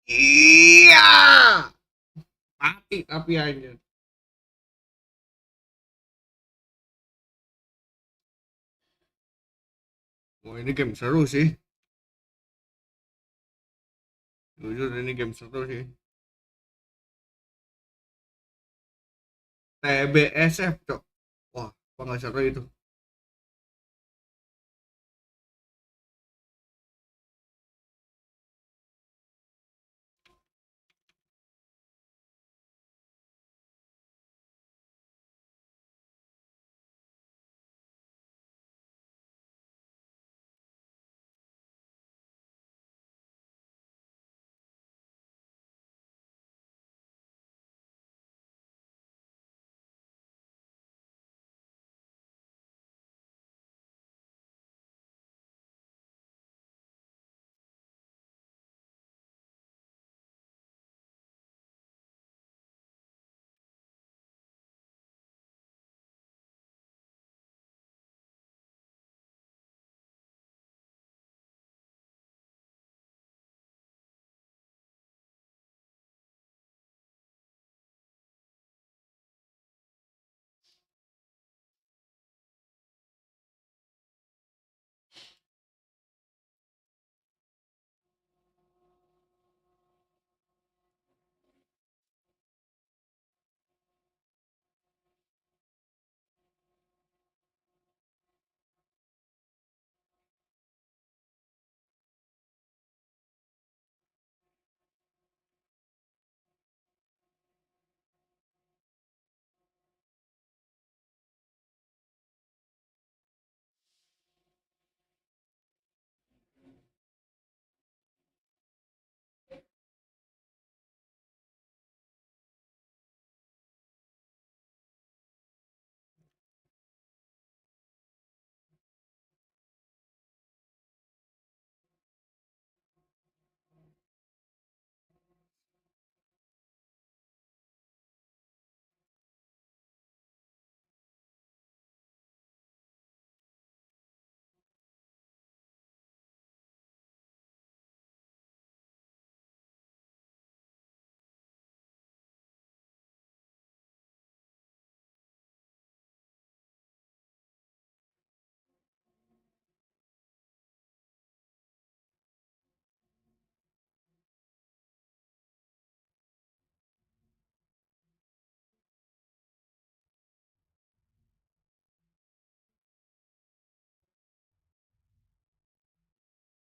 Iya. Mati tapi hanya. Oh, ini game seru sih. Jujur ini game seru sih. TBSF, cok. Wah, apa nggak seru itu?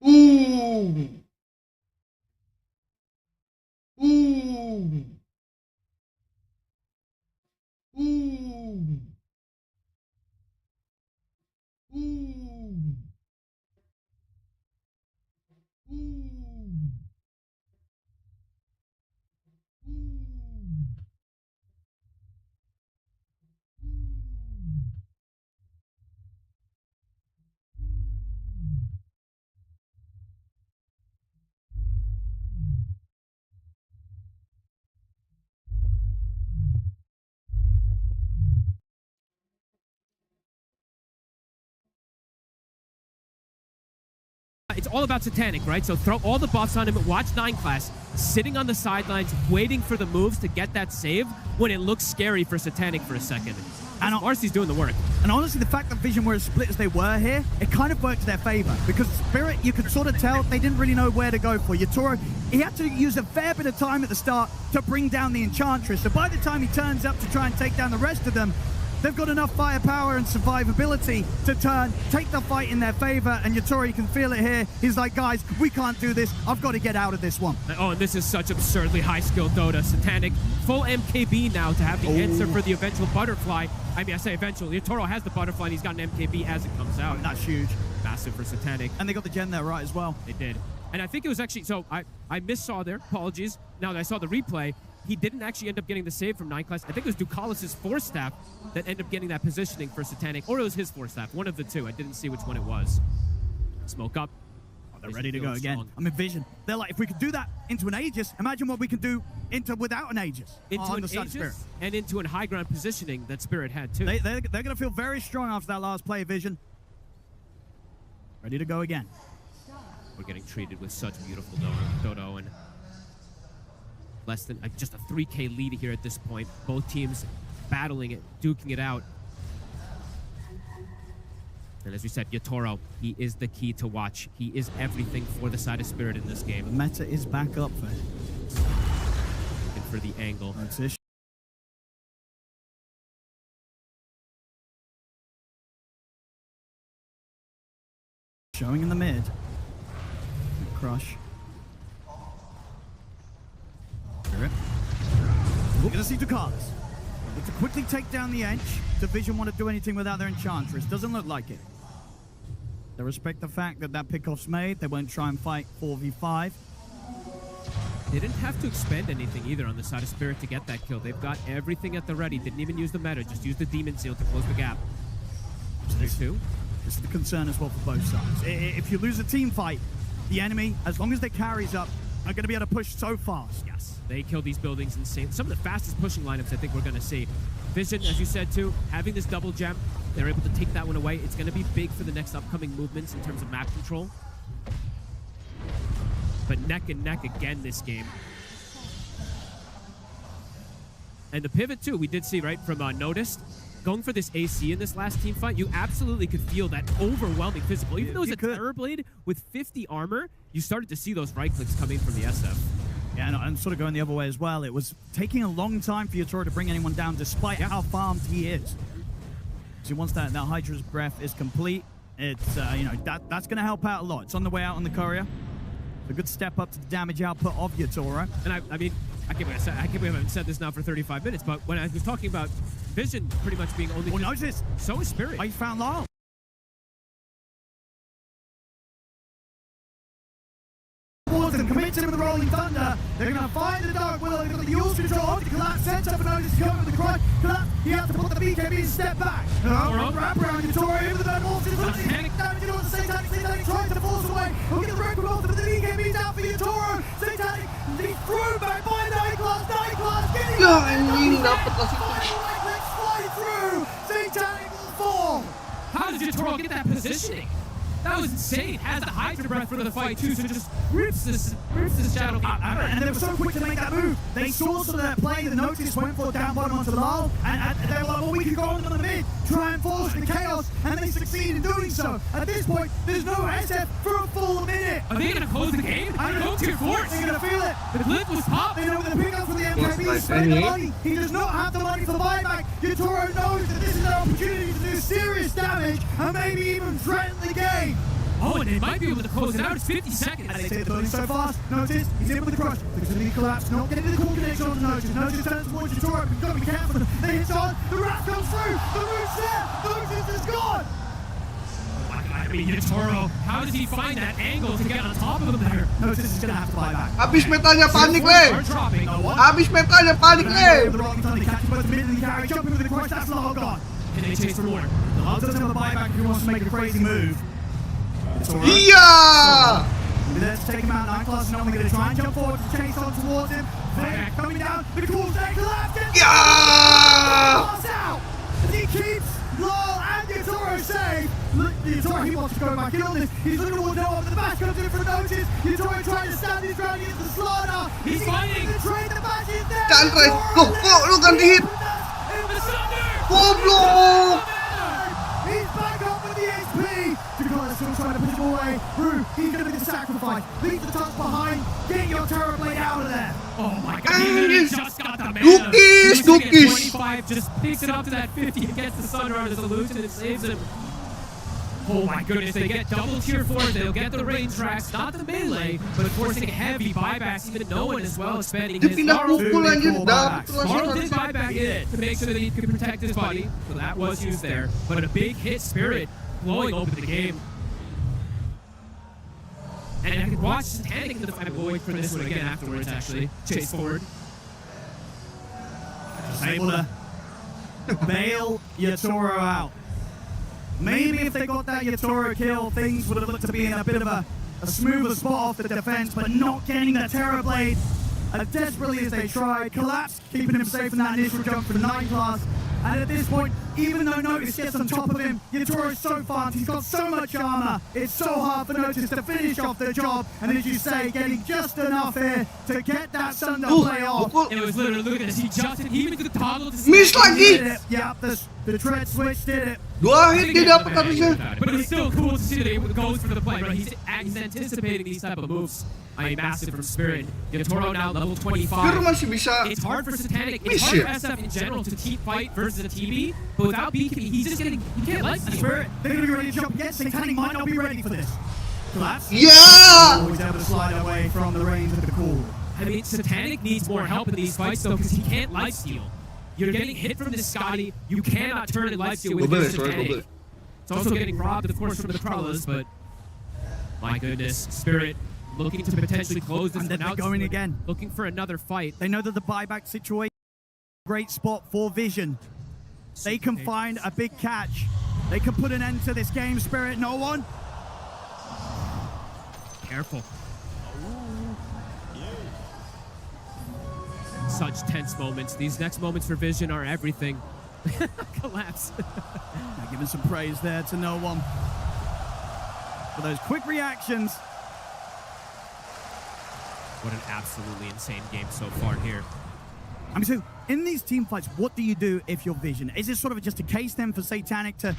Uh. Uh. Uh. Uh. It's all about Satanic, right? So throw all the buffs on him. Watch 9 class sitting on the sidelines, waiting for the moves to get that save when it looks scary for Satanic for a second. And Marcy's doing the work. And honestly, the fact that Vision were as split as they were here, it kind of worked to their favor. Because Spirit, you could sort of tell they didn't really know where to go for. Yatoro, he had to use a fair bit of time at the start to bring down the Enchantress. So by the time he turns up to try and take down the rest of them, they've got enough firepower and survivability to take the fight in their favor, and Yatoro can feel it here. He's like, guys, we can't do this. I've got to get out of this one. Oh, and this is such absurdly high-skilled Dota. Satanic, full MKB now to have the answer for the eventual butterfly. I mean, I say eventual. Yatoro has the butterfly, and he's got an MKB as it comes out. That's huge. Massive for Satanic. And they got the gen there right as well. They did. And I think it was actually, so I missaw there, apologies. Now that I saw the replay, he didn't actually end up getting the save from 9 class. I think it was Ducalis' Force Staff that ended up getting that positioning for Satanic, or it was his Force Staff, one of the two. I didn't see which one it was. Smoke up. Oh, they're ready to go again. I mean, Vision, they're like, if we could do that into an Aegis, imagine what we can do without an Aegis. Into an Aegis and into a high ground positioning that Spirit had too. They're going to feel very strong after that last play, Vision. Ready to go again. We're getting treated with such beautiful Dodo, and less than just a 3K lead here at this point. Both teams battling it, duking it out. And as we said, Yatoro, he is the key to watch. He is everything for the side of Spirit in this game. Meta is back up for him. Looking for the angle. That's it. Showing in the mid. Crush. Hear it. We're going to see DeCool. Look to quickly take down the Edge. Division want to do anything without their Enchantress. Doesn't look like it. They respect the fact that that pickoff's made. They won't try and fight 4v5. They didn't have to expend anything either on the side of Spirit to get that kill. They've got everything at the ready. Didn't even use the meta. Just used the Demon Seal to close the gap. There's two. This is the concern as well for both sides. If you lose a team fight, the enemy, as long as their carries up, are going to be able to push so fast. Yes, they kill these buildings insane. Some of the fastest pushing lineups I think we're going to see. Vision, as you said too, having this double gem, they're able to take that one away. It's going to be big for the next upcoming movements in terms of map control. But neck and neck again this game. And the pivot too, we did see, right, from Noticed. Going for this AC in this last team fight, you absolutely could feel that overwhelming physical. Even though it's a Terrorblade with 50 armor, you started to see those right clicks coming from the SF. Yeah, and I'm sort of going the other way as well. It was taking a long time for Yatoro to bring anyone down, despite how farmed he is. So once that Hydra's breath is complete, it's you know, that's going to help out a lot. It's on the way out on the courier. A good step up to the damage output of Yatoro. And I mean, I can't believe I haven't said this now for 35 minutes, but when I was talking about Vision pretty much being only... Well, notice, so is Spirit. I found Lyle. Commit to him with the Rolling Thunder. They're going to find the Dark Willow. They've got the Yule's control on the Collapse. Sets up and Notice to go with the Crush. Collapse, he has to put the BKB step back. Wrap around Yatoro into the Dark Wolves. It's damage it on the Satanic. Satanic trying to force away. He'll get the Recon off, but the BKB's out for Yatoro. Satanic, he's thrown back by Nightclass. Getting fly through. Satanic will fall. How did Yatoro get that positioning? That was insane. Has the Hydra breath for the fight too, so just rips this Shadow. And they were so quick to make that move. They saw sort of that play, the Notice went for down bottom onto Lal, and they were like, well, we could go on the mid, try and force the chaos, and they succeed in doing so. At this point, there's no SF for a full minute. Are they going to close the game? Go to Geforce. They're going to feel it. The clip was popped. They know the pickup for the MKB, spend the money. He does not have the money for the buyback. Yatoro knows that this is their opportunity to do serious damage and maybe even threaten the game. Oh, and they might be able to close it out. It's 50 seconds. And they take the building so fast. Notice, he's in with the crush. Because of the collapse, not getting the cool connection on Notice. Notice turns towards Yatoro. You've got to be careful. They hit on. The rat comes through. The root's there. Notice is gone. Oh my God, I mean, Yatoro, how does he find that angle to get on top of him there? Notice is going to have to buy back. Habis metanya panik le. Habis metanya panik le. The Rolling Thunder catching both the mid and the carry. Jumping with the crush. That's Lal gone. And they chase for more. Lal doesn't have a buyback if he wants to make a crazy move. Iya. Let's take him out. Nightclass is only going to try and jump forward to chase on towards him. They're coming down. The cool day collapses. Yeah. Out. As he keeps Lal and Yatoro safe. Look, Yatoro, he wants to go back in on this. He's looking towards Noah, but the bash comes in for Notice. Yatoro trying to stand his ground against the slaughter. He's fighting. The train, the bash is there. Jangan keren. Kok lu ganti hit. Goblok. He's back up with the HP. DeCool still trying to push him away. Rue, he's going to be the sacrifice. Leave the touch behind. Get your Terrorblade out of there. Oh my God, he literally just got the mana. Dukis. 25, just picks it up to that 50 and gets the Sunrider's illusion and saves him. Oh my goodness, they get double tier 4s, they'll get the range tracks, not the melee, but forcing heavy buybacks, even no one as well expanding his Marl. Pukul anjir dapat Marl did langsung. buy back in to make sure that he could protect his body, so that was used there. But a big hit Spirit blowing open the game. And I could watch Satanic in the fight. We'll wait for this one again afterwards, actually. Chase forward. Just able to bail Yatoro out. Maybe if they got that Yatoro kill, things would have looked to be in a bit of a smoother spot off the defense, but not getting the Terrorblade as desperately as they tried. Collapse, keeping him safe in that initial jump for the 9 class. And at this point, even though Notice gets on top of him, Yatoro's so fast, he's got so much armor, it's so hard for Notice to finish off the job, and as you say, getting just enough here to get that Sunder play off. Pukul. It was literally, look at this, he just, he even could toggle to Miss He lagi. did it. Yeah, the tread switch did it. 2 hit dia dapat habisnya. But it's still cool to see that he goes for the play, right? He's anticipating these type of moves. I mean, massive from Spirit. Yatoro now level 25. Pero masih bisa. It's hard for Satanic, it's hard for SF in general to keep fight versus a TB, but without BKB, he's just getting, he can't like Spirit, they're going to be ready to jump again. Satanic might not be ready for this. Collapse. Yeah. Always able to slide away from the range of the cool. I mean, Satanic needs more help in these fights though, because he can't lifesteal. You're getting hit from this Scotty, you cannot turn and lifesteal with your Satanic. It's also getting robbed, of course, from the Crawlers, but my goodness, Spirit looking to potentially close this And then one out. they're going again. Looking for another fight. They know that the buyback situation is a great spot for Vision. They can find a big catch. They can put an end to this game, Spirit. No one. Careful. Such tense moments. These next moments for Vision are everything. Collapse. They're giving some praise there to no one for those quick reactions. What an absolutely insane game so far here. I mean, so in these team fights, what do you do if you're Vision? Is it sort of just a case then for Satanic to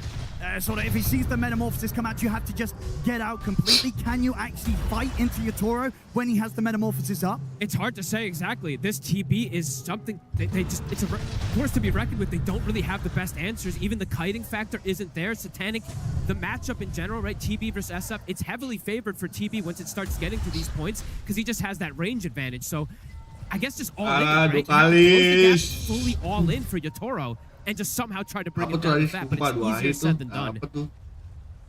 sort of, if he sees the Metamorphosis come out, you have to just get out completely? Can you actually fight into Yatoro when he has the Metamorphosis up? It's hard to say exactly. This TB is something they just, it's a force to be reckoned with. They don't really have the best answers. Even the kiting factor isn't there. Satanic, the matchup in general, right? TB versus SF, it's heavily favored for TB once it starts getting to these points because he just has that range advantage. So I guess just all in, right? You have to close the gap fully all in for Yatoro and just somehow try to bring Apa it tuh down Aris? with that, but Lupa it's 2 easier hit said tuh. than done. Apa tuh?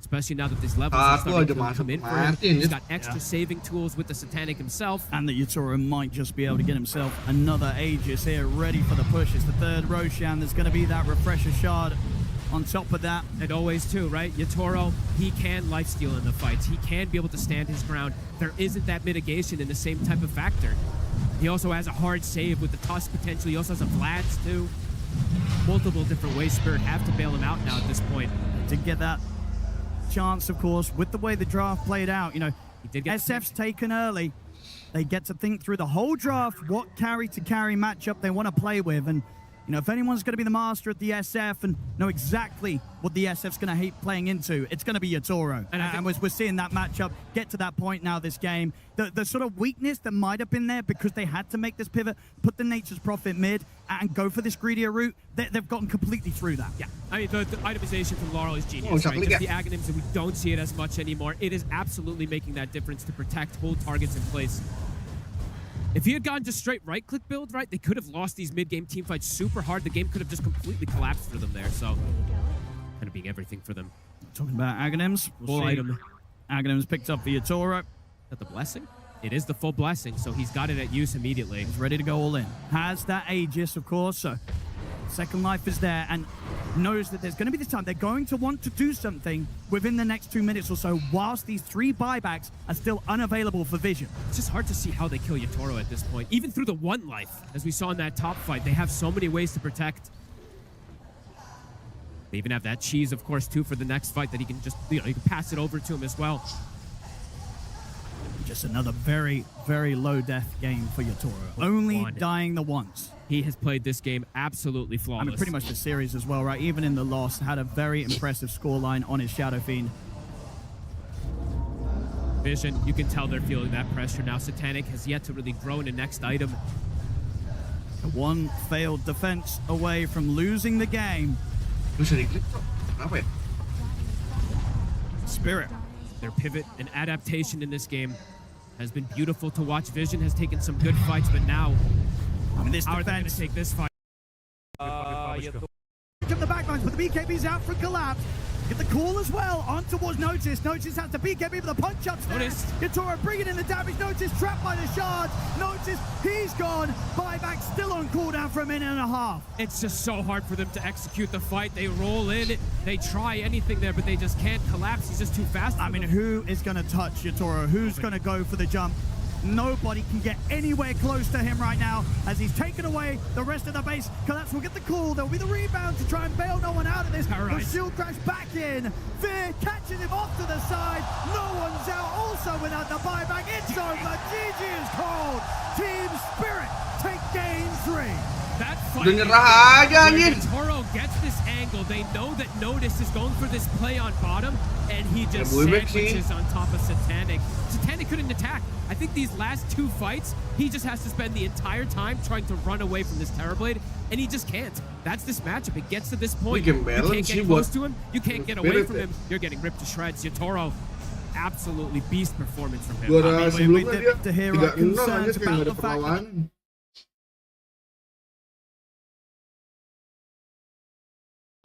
Especially now that these levels Aku are starting aja to masuk come in for him. matiin He's ya. got extra saving tools with the Satanic himself. And that Yatoro might just be able to get himself another Aegis here, ready for the push. It's the third Roshan. There's going to be that Refresher Shard on top of that. And always too, right? Yatoro, he can lifesteal in the fights. He can be able to stand his ground. There isn't that mitigation in the same type of factor. He also has a hard save with the Tusk potentially. He also has a Vlad's too. Multiple different ways Spirit have to bail him out now at this point. To get that chance, of course, with the way the draft played out, you know, He did get SF's taken early. They get to think through the whole draft, what carry to carry matchup they want to play with. And, you know, if anyone's going to be the master at the SF and know exactly what the SF's going to hate playing into, it's going to be Yatoro. And we're seeing that matchup get to that point now this game. The sort of weakness that might have been there because they had to make this pivot, put the Nature's Prophet mid, and go for this greedier route, they've gotten completely through that. Yeah, I mean, the itemization from Laurel is genius, Oh, right? exactly. Just the Aghanims, and we don't see it as much anymore. It is absolutely making that difference to protect, hold targets in place. If he had gone just straight right-click build, right, they could have lost these mid-game team fights super hard. The game could have just completely collapsed for them there, so kind of being everything for them. Talking about Aghanims, Full item. Aghanims picked up for Yatoro. Is that the blessing? It is the full blessing, so he's got it at use immediately. He's ready to go all in. Has that Aegis, of course, so Second Life is there and knows that there's going to be this time. They're going to want to do something within the next 2 minutes or so whilst these 3 buybacks are still unavailable for Vision. It's just hard to see how they kill Yatoro at this point. Even through the 1 life, as we saw in that top fight, they have so many ways to protect. They even have that cheese, of course, too, for the next fight that he can just, you know, you can pass it over to him as well. Just another very, very low death game for Yatoro. Only dying the once. He has played this game absolutely flawless. I mean, pretty much the series as well, right? Even in the loss, had a very impressive scoreline on his Shadow Fiend. Vision, you can tell they're feeling that pressure now. Satanic has yet to really grow in the next item. One failed defense away from losing the game. Bisa diklik kok. Kenapa ya? Spirit. Their pivot and adaptation in this game has been beautiful to watch. Vision has taken some good fights, but now, I mean, this how are they going to defense. take this fight? Up the backlines, but the BKB's out for collapse. Get the call as well on towards Notice. Notice has the BKB, but the punch ups there. Notice. Yatoro bringing in the damage. Notice trapped by the shards. Notice he's gone. Buyback still on cooldown for a minute and a half. It's just so hard for them to execute the fight. They roll in, they try anything there, but they just can't collapse. He's just too fast. I mean, who is going to touch Yatoro? Who's going to go for the jump? Nobody can get anywhere close to him right now as he's taken away the rest of the base. Collapse will get the call. There'll be the rebound to try and bail no one out of this. All right. The shield crash back in. Fear catches him off to the side. No one's out. Also without the buyback. It's over. GG is called. Team Spirit take game 3. That fight Udah nyerah aja where anjir. Toro gets this angle. They know that Notice is going for this play on bottom, and he just Buyback sih. sandwiches on top of Satanic. Satanic couldn't attack. I think these last 2 fights, he just has to spend the entire time trying to run away from this Terrorblade, and he just can't. That's this matchup. It gets to this point. can You balance can't sih get close buat to him. You can't get away from him. You're getting ripped to shreds. Toro, absolutely beast performance from him. Juara we sebelumnya did dia to hear our 3-0 concerns aja kayak about nggak ada the fact that perlawanan.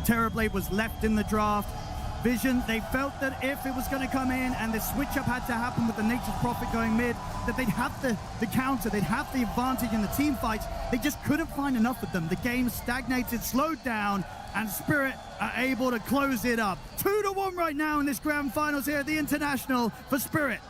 Terrorblade was left in the draft. Vision, they felt that if it was going to come in and the switch-up had to happen with the Nature's Prophet going mid, that they'd have the counter, they'd have the advantage in the team fights. They just couldn't find enough of them. The game stagnated, slowed down, and Spirit are able to close it up. 2-1 right now in this grand finals here at the International for Spirit.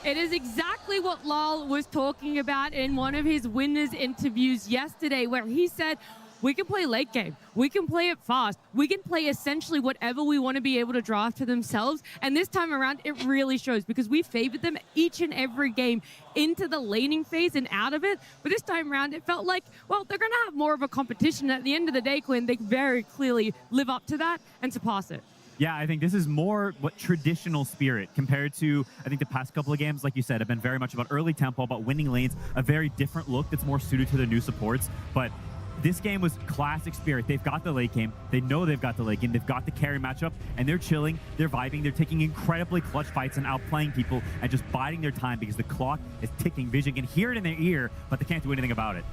It is exactly what Lal was talking about in one of his winners interviews yesterday, where he said, we can play late game. We can play it fast. We can play essentially whatever we want to be able to draft to themselves. And this time around, it really shows because we favored them each and every game into the laning phase and out of it. But this time around, it felt like, well, they're going to have more of a competition. At the end of the day, Quinn, they very clearly live up to that and surpass it. Yeah, I think this is more what traditional Spirit compared to, I think the past couple of games, like you said, have been very much about early tempo, about winning lanes, a very different look that's more suited to their new supports. But this game was classic Spirit. They've got the late game. They know they've got the late game. They've got the carry matchup, and they're chilling. They're vibing. They're taking incredibly clutch fights and outplaying people and just biding their time because the clock is ticking. Vision can hear it in their ear, but they can't do anything about it.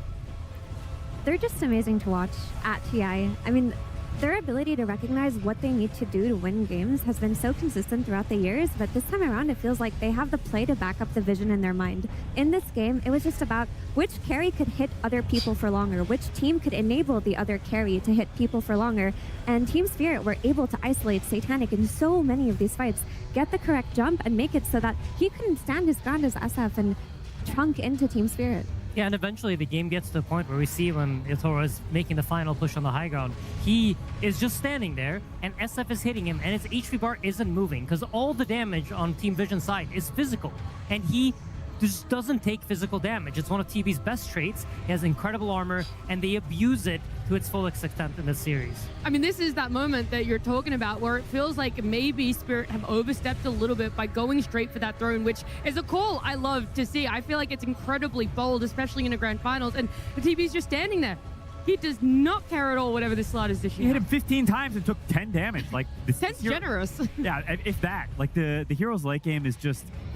They're just amazing to watch at TI. I mean, their ability to recognize what they need to do to win games has been so consistent throughout the years, but this time around it feels like they have the play to back up the vision in their mind. In this game, it was just about which carry could hit other people for longer, which team could enable the other carry to hit people for longer, and Team Spirit were able to isolate Satanic in so many of these fights, get the correct jump, and make it so that he couldn't stand his ground as SF and trunk into Team Spirit. Yeah, and eventually the game gets to the point where we see when Toro is making the final push on the high ground, he is just standing there and SF is hitting him and his HP bar isn't moving because all the damage on Team Vision's side is physical and he just doesn't take physical damage. It's one of TB's best traits. He has incredible armor and they abuse it to its full extent in this series. I mean, this is that moment that you're talking about where it feels like maybe Spirit have overstepped a little bit by going straight for that throne, which is a call I love to see. I feel like it's incredibly bold, especially in the grand finals, and the TB's just standing there. He does not care at all whatever the slot is dishing He hit him out. 15 times and took 10 damage. Like this, 10's generous. Yeah, if that. Like the Heroes late game is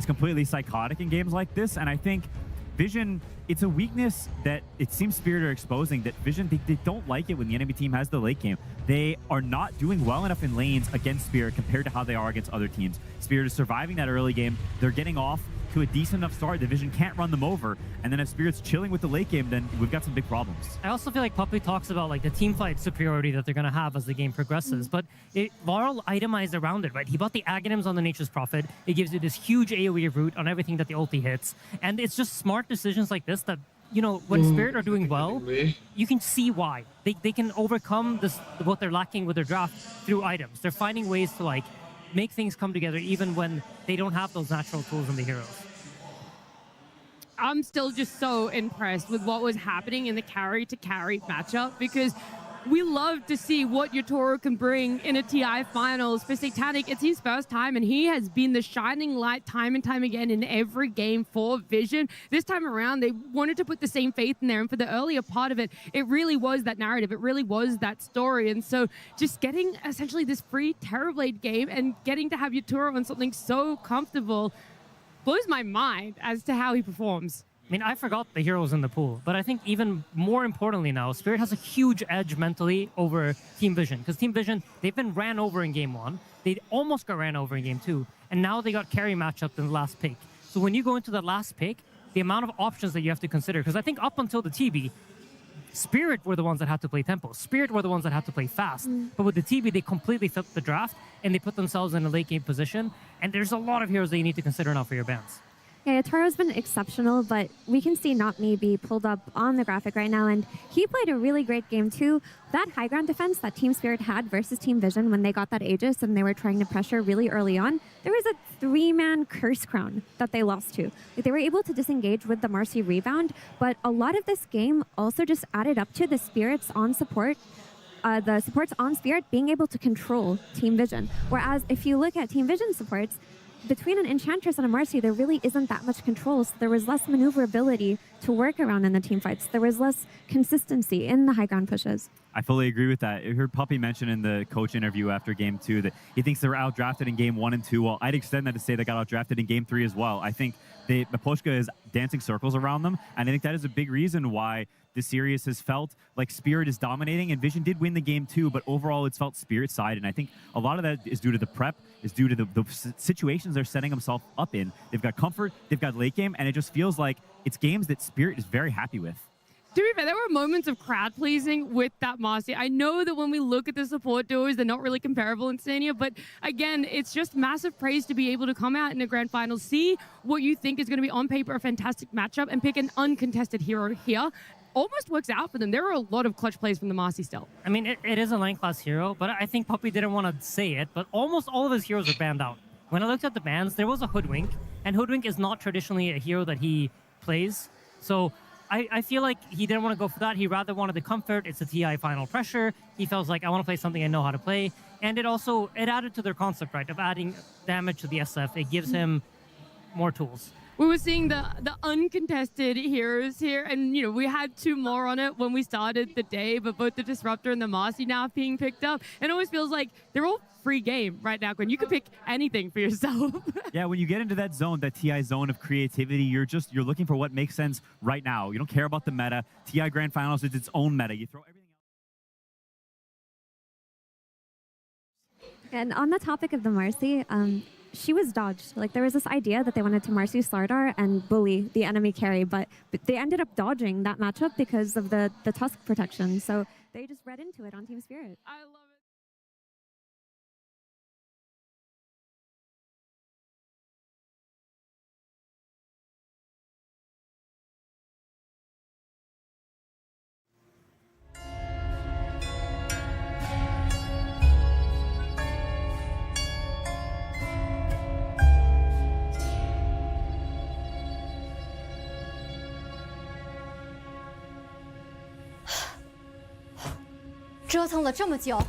completely psychotic in games like this, and I think Vision, it's a weakness that it seems Spirit are exposing, that Vision, they don't like it when the enemy team has the late game. They are not doing well enough in lanes against Spirit compared to how they are against other teams. Spirit is surviving that early game. They're getting off to a decent enough start. The Vision can't run them over. And then if Spirit's chilling with the late game, then we've got some big problems. I also feel like Puppy talks about like the team fight superiority that they're going to have as the game progresses, but Varl itemized around it, right? He bought the Aghanims on the Nature's Prophet. It gives you this huge AoE route on everything that the ulti hits. And it's just smart decisions like this that, you know, when Spirit are doing well, you can see why. They can overcome this, what they're lacking with their draft through items. They're finding ways to like make things come together even when they don't have those natural tools in the heroes. I'm still just so impressed with what was happening in the carry-to-carry matchup because we love to see what Toro can bring in a TI finals. For Satanic, it's his first time, and he has been the shining light time and time again in every game for Vision. This time around, they wanted to put the same faith in there, and for the earlier part of it, it really was that narrative. It really was that story, and so just getting essentially this free Terrorblade game and getting to have Toro on something so comfortable blows my mind as to how he performs. I mean, I forgot the heroes in the pool, but I think even more importantly now, Spirit has a huge edge mentally over Team Vision, because Team Vision, they've been ran over in Game 1, they almost got ran over in Game 2, and now they got carry matchup in the last pick. So when you go into the last pick, the amount of options that you have to consider, because I think up until the TB, Spirit were the ones that had to play tempo. Spirit were the ones that had to play fast. But with the TB, they completely flipped the draft, and they put themselves in a late game position, and there's a lot of heroes that you need to consider now for your bans. Yeah, Toro's been exceptional, but we can see Nvme be pulled up on the graphic right now, and he played a really great game too. That high ground defense that Team Spirit had versus Team Vision when they got that Aegis and they were trying to pressure really early on, there was a 3-man curse crown that they lost to. Like, they were able to disengage with the Marcy rebound, but a lot of this game also just added up to the Spirits on support. The supports on Spirit being able to control Team Vision. Whereas if you look at Team Vision supports, between an Enchantress and a Marcy, there really isn't that much control, so there was less maneuverability to work around in the team fights. There was less consistency in the high ground pushes. I fully agree with that. I heard Puppy mention in the coach interview after Game 2 that he thinks they were outdrafted in Game 1 and 2. Well, I'd extend that to say they got outdrafted in Game 3 as well. I think Maposhka is dancing circles around them, and I think that is a big reason why the series has felt like Spirit is dominating, and Vision did win the game too, but overall it's felt Spirit's side, and I think a lot of that is due to the prep, is due to the situations they're setting themselves up in. They've got comfort, they've got late game, and it just feels like it's games that Spirit is very happy with. To be fair, there were moments of crowd pleasing with that Marcy. I know that when we look at the support duos, they're not really comparable in Stania, but again, it's just massive praise to be able to come out in the grand final, see what you think is going to be on paper a fantastic matchup, and pick an uncontested hero here. Almost works out for them. There are a lot of clutch plays from the Marcy still. I mean, it is a lane class hero, but I think Puppy didn't want to say it, but almost all of his heroes are banned out. When I looked at the bans, there was a Hoodwink, and Hoodwink is not traditionally a hero that he plays. So I feel like he didn't want to go for that. He rather wanted the comfort. It's a TI final pressure. He felt like, I want to play something I know how to play. And it added to their concept, right, of adding damage to the SF. It gives him more tools. We were seeing the uncontested heroes here, and we had 2 more on it when we started the day, but both the Disruptor and the Marcy now being picked up. And it always feels like they're all free game right now, Quinn. You can pick anything for yourself. Yeah, when you get into that zone, that TI zone of creativity, you're looking for what makes sense right now. You don't care about the meta. TI Grand Finals is its own meta. You throw everything else. And on the topic of the Marcy, she was dodged. Like, there was this idea that they wanted to Marcy Slardar and bully the enemy carry, but they ended up dodging that matchup because of the Tusk protection. So they just read into it on Team Spirit. I love it.折腾了这么久，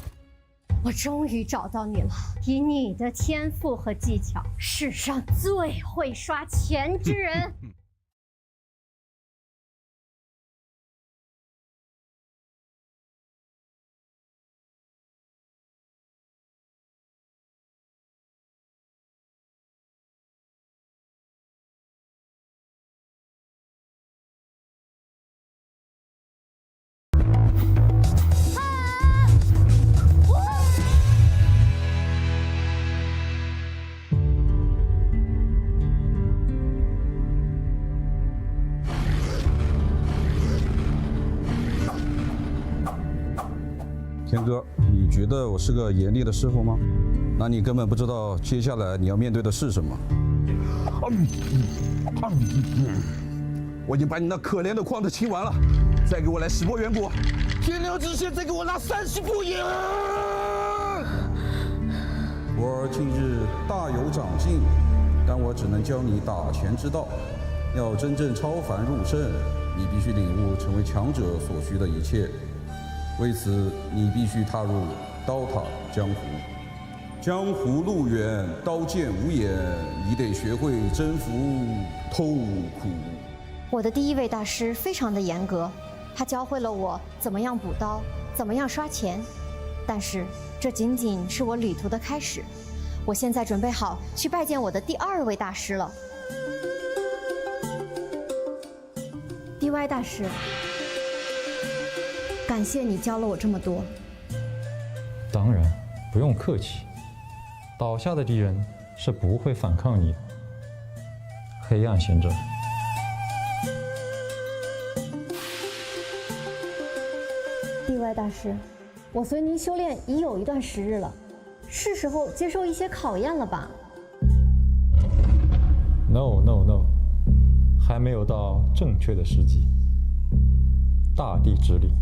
我终于找到你了。以你的天赋和技巧，世上最会刷钱之人。天哥，你觉得我是个严厉的师傅吗？那你根本不知道接下来你要面对的是什么。我已经把你那可怜的矿子清完了，再给我来10波远古，天亮之前再给我拉30步赢。徒儿近日大有长进，但我只能教你打拳之道。要真正超凡入圣，你必须领悟成为强者所需的一切。为此，你必须踏入刀塔江湖。江湖路远，刀剑无眼，你得学会征服痛苦。我的第一位大师非常的严格，他教会了我怎么样补刀，怎么样刷钱。但是这仅仅是我旅途的开始，我现在准备好去拜见我的第2位大师了。DY 大师。感谢你教了我这么多。当然，不用客气。倒下的敌人是不会反抗你的。黑暗行者。DY 大师，我随您修炼已有一段时日了，是时候接受一些考验了吧 ？No，还没有到正确的时机。大地之力。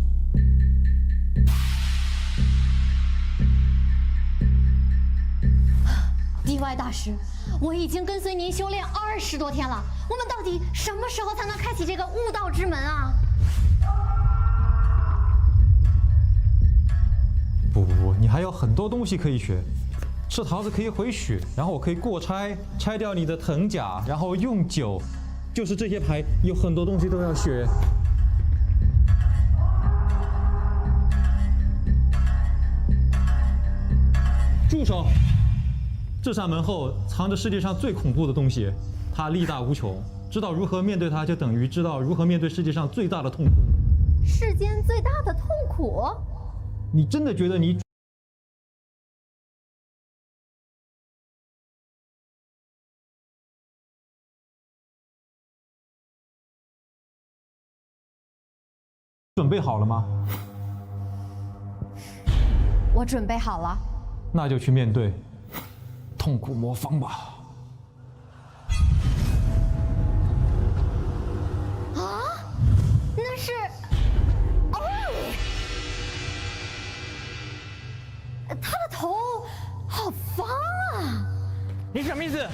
DY 大师，我已经跟随您修炼20多天了，我们到底什么时候才能开启这个悟道之门啊？不，你还有很多东西可以学。吃桃子可以回血，然后我可以过拆，拆掉你的藤甲，然后用酒，就是这些牌有很多东西都要学。住手！ 这扇门后藏着世界上最恐怖的东西，它力大无穷。知道如何面对它，就等于知道如何面对世界上最大的痛苦。世间最大的痛苦？你真的觉得你准备好了吗？我准备好了。那就去面对。 痛苦魔方吧！啊，那是，哦，他的头好方啊！你什么意思？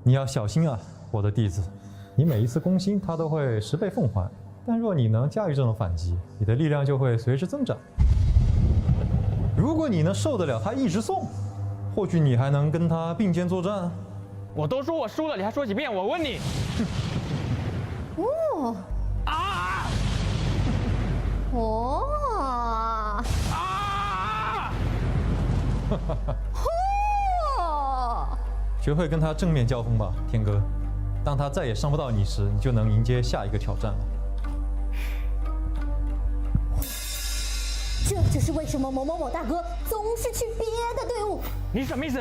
你要小心啊，我的弟子！你每一次攻心，它都会10倍奉还。但若你能驾驭这种反击，你的力量就会随之增长。 如果你能受得了他一直送，或许你还能跟他并肩作战。我都说我输了，你还说几遍？我问你。哦啊！哦啊！哦！学会跟他正面交锋吧，天哥。当他再也伤不到你时，你就能迎接下一个挑战了。 这就是为什么某某某大哥总是去别的队伍。你什么意思？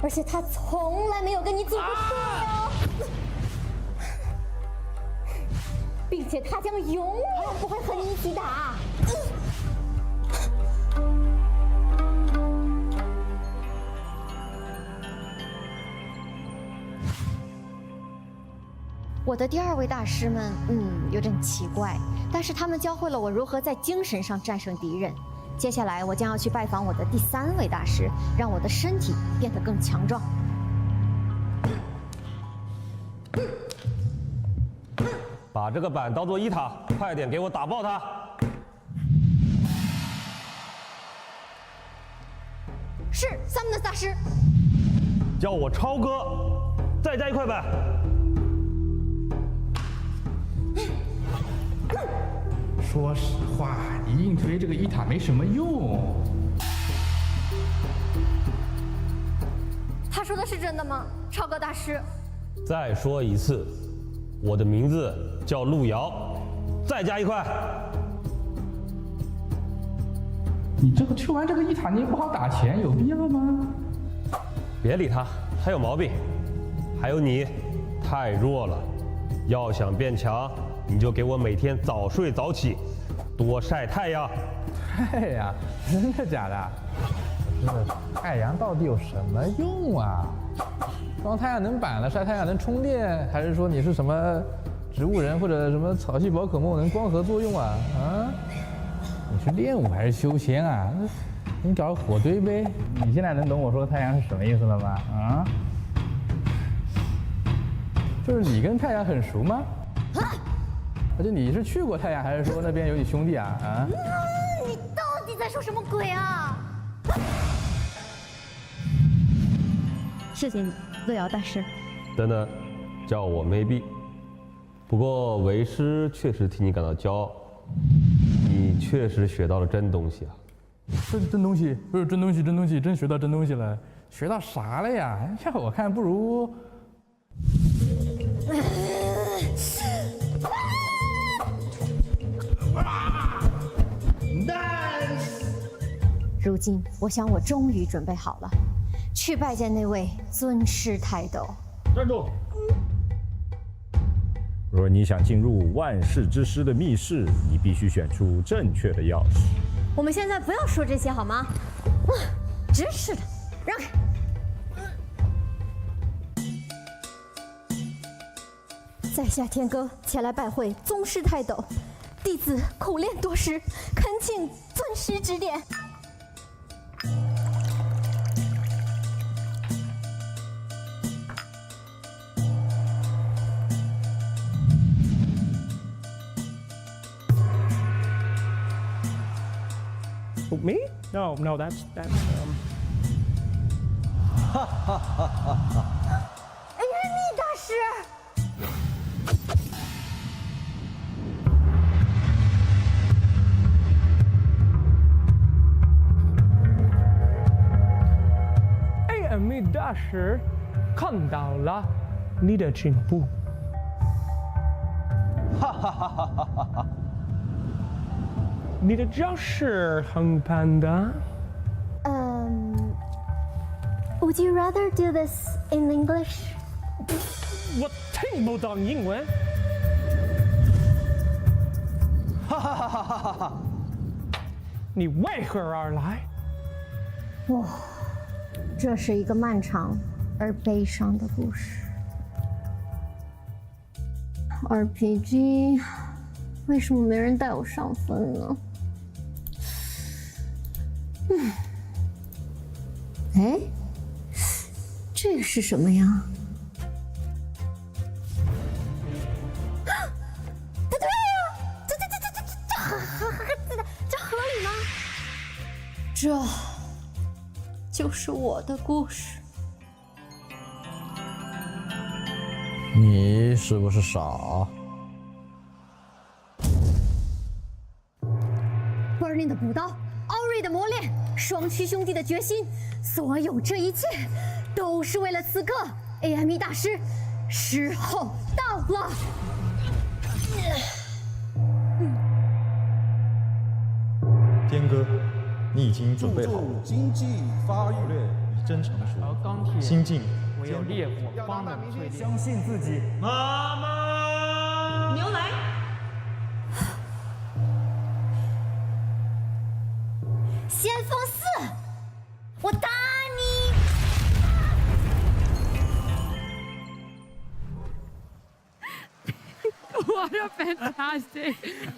而且他从来没有跟你组过队哦，并且他将永远不会和你一起打。我的第2位大师们，有点奇怪，但是他们教会了我如何在精神上战胜敌人。接下来，我将要去拜访我的第3位大师，让我的身体变得更强壮。把这个板当做1塔，快点给我打爆它！是Thumbnil大师。叫我超哥，再加1块板。 说实话，你硬推这个1塔没什么用。他说的是真的吗，超哥大师？再说一次，我的名字叫路遥，再加1块。你这个推完这个1塔，你也不好打钱，有必要吗？别理他，他有毛病。还有你，太弱了，要想变强。 你就给我每天早睡早起，多晒太阳。太阳？真的假的？太阳到底有什么用啊？装太阳能板了，晒太阳能充电，还是说你是什么植物人或者什么草系宝可梦能光合作用啊？啊？你是练武还是修仙啊？你搞个火堆呗？你现在能懂我说太阳是什么意思了吗？啊？就是你跟太阳很熟吗？而且你是去过太阳，还是说那边有你兄弟啊？啊？你到底在说什么鬼啊？谢谢你，路遥大师。等等，叫我 maybe。不过为师确实替你感到骄傲，你确实学到了真东西啊！真东西不是真东西，真东西真学到真东西了，学到啥了呀？要我看不如。如今，我想我终于准备好了，去拜见那位尊师泰斗。站住！若你想进入万世之师的密室，你必须选出正确的钥匙。我们现在不要说这些好吗？真是的。让开！在下天歌前来拜会宗师泰斗，弟子苦练多时，恳请尊师指点。Me? No, no, that's. 哈哈哈哈哈！哎呀，你大师！AME 大师看到了你的进步。哈哈哈哈哈哈！你的教室很棒的。Would you rather do this in English? 我听不懂英文。哈哈哈哈哈哈！你为何而来？哇，这是一个漫长而悲伤的故事。RPG， 为什么没人带我上分呢？哎，这个是什么呀？不对呀，这合理吗？这就是我的故事。你是不是傻？Burning 的补刀，奥瑞的磨练，双驱兄弟的决心，所有这一切，都是为了此刻 AME 大师时候到了。天哥，你已经准备好了。经济发育略已真成熟。钢铁心境。唯有烈火方能淬炼。相信自己。妈妈，牛奶。先锋4，我打你！ What a fantastic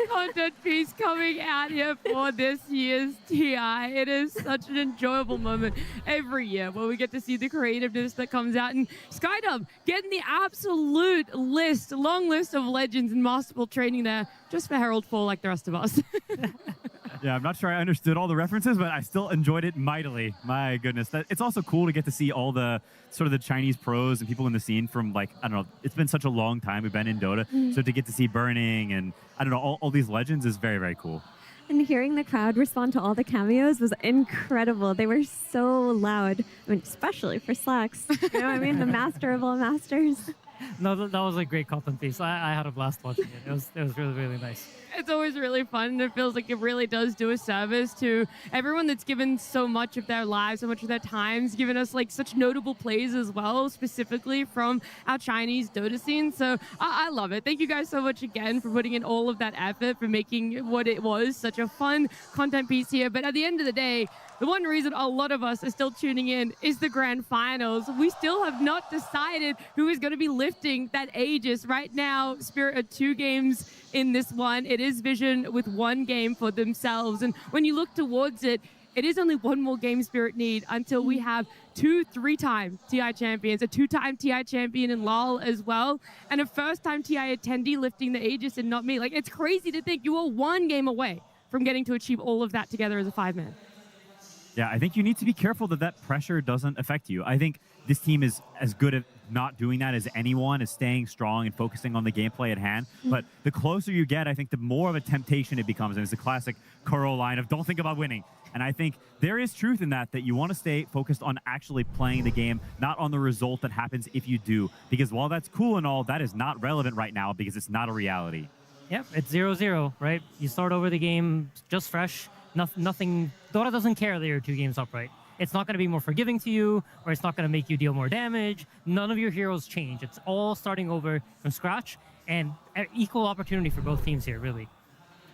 content piece coming out here for this year's TI. It is such an enjoyable moment every year where we get to see the creativeness that comes out. And Skydub getting the absolute long list of legends and masterful training there just for Herald 4 like the rest of us. Yeah, I'm not sure I understood all the references, but I still enjoyed it mightily. My goodness. It's also cool to get to see all the sort of the Chinese pros and people in the scene from, like, I don't know, it's been such a long time we've been in Dota. So to get to see Burning and, I don't know, all these legends is very, very cool. And hearing the crowd respond to all the cameos was incredible. They were so loud. I mean, especially for Slacks. You know what I mean? The master of all masters. No, that was a great content piece. I had a blast watching it. It was really, really nice. It's always really fun, and it feels like it really does do a service to everyone that's given so much of their lives, so much of their times, given us like such notable plays as well, specifically from our Chinese Dota scene. So I love it. Thank you guys so much again for putting in all of that effort, for making what it was such a fun content piece here. But at the end of the day, the one reason a lot of us are still tuning in is the grand finals. We still have not decided who is going to be lifting that Aegis. Right now, Spirit are 2 games in this one. It is Vision with 1 game for themselves. And when you look towards it, it is only 1 more game Spirit need until we have 2 3-time TI champions, a 2-time TI champion in LOL as well, and a first-time TI attendee lifting the Aegis and not me. Like, it's crazy to think you are 1 game away from getting to achieve all of that together as a 5-man. Yeah, I think you need to be careful that that pressure doesn't affect you. I think this team is as good at not doing that as anyone, is staying strong and focusing on the gameplay at hand. But the closer you get, I think the more of a temptation it becomes. And it's a classic Kuro line of don't think about winning. And I think there is truth in that you want to stay focused on actually playing the game, not on the result that happens if you do. Because while that's cool and all, that is not relevant right now because it's not a reality. Yep, it's 0-0, right? You start over the game just fresh. Nothing. Dota doesn't care that you're 2 games up, right? It's not going to be more forgiving to you, or it's not going to make you deal more damage. None of your heroes change. It's all starting over from scratch, and equal opportunity for both teams here, really.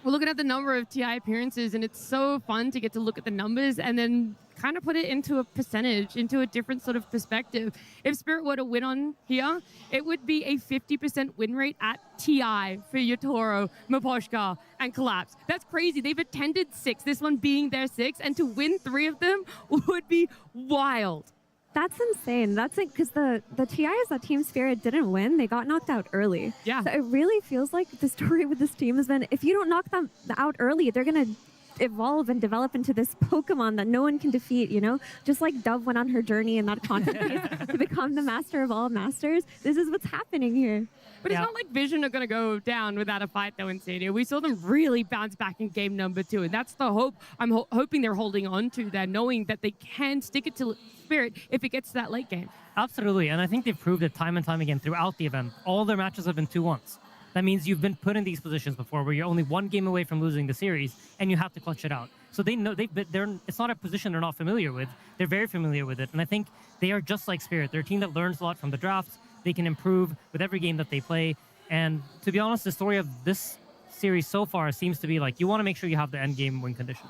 We're looking at the number of TI appearances, and it's so fun to get to look at the numbers and then kind of put it into a percentage, into a different sort of perspective. If Spirit were to win on here, it would be a 50% win rate at TI for Yotaro, Miposhka, and Collapse. That's crazy. They've attended 6, this one being their 6, and to win 3 of them would be wild. That's insane. That's like, because the TIs that Team Spirit didn't win, they got knocked out early. Yeah. So it really feels like the story with this team has been, if you don't knock them out early, they're going to evolve and develop into this Pokemon that no one can defeat, you know? Just like Dove went on her journey in that content to become the master of all masters. This is what's happening here. But it's not like Vision are going to go down without a fight, though, in Stadia. We saw them really bounce back in game number 2, and that's the hope I'm hoping they're holding on to there, knowing that they can stick it to Spirit if it gets to that late game. Absolutely, and I think they've proved it time and time again throughout the event. All their matches have been 2-1s. That means you've been put in these positions before where you're only 1 game away from losing the series, and you have to clutch it out. So they know it's not a position they're not familiar with. They're very familiar with it, and I think they are just like Spirit. They're a team that learns a lot from the drafts. They can improve with every game that they play. And to be honest, the story of this series so far seems to be like, you want to make sure you have the end game win condition.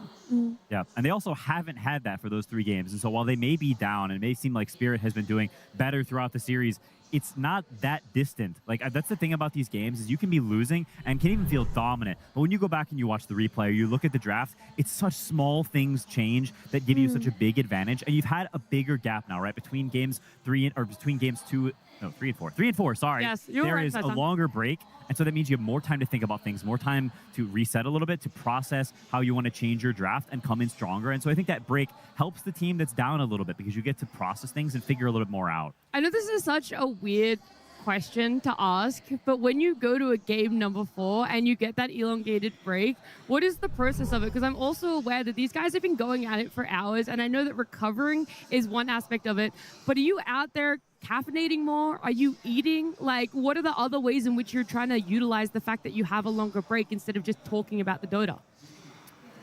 Yeah, and they also haven't had that for those 3 games. And so while they may be down, and it may seem like Spirit has been doing better throughout the series, it's not that distant. Like, that's the thing about these games, is you can be losing and can even feel dominant. But when you go back and you watch the replay or you look at the draft, it's such small things change that give you such a big advantage. And you've had a bigger gap now, right? Between games 3 or between games 2, no, 3 and 4. 3 and 4, sorry. Yes, you're there right, is a Tyson. longer break. And so that means you have more time to think about things, more time to reset a little bit, to process how you want to change your draft and come in stronger. And so I think that break helps the team that's down a little bit because you get to process things and figure a little bit more out. I know this is such a weird question to ask, but when you go to a game number 4 and you get that elongated break, what is the process of it? Because I'm also aware that these guys have been going at it for hours, and I know that recovering is one aspect of it, but are you out there caffeinating more? Are you eating? Like, what are the other ways in which you're trying to utilize the fact that you have a longer break instead of just talking about the Dota?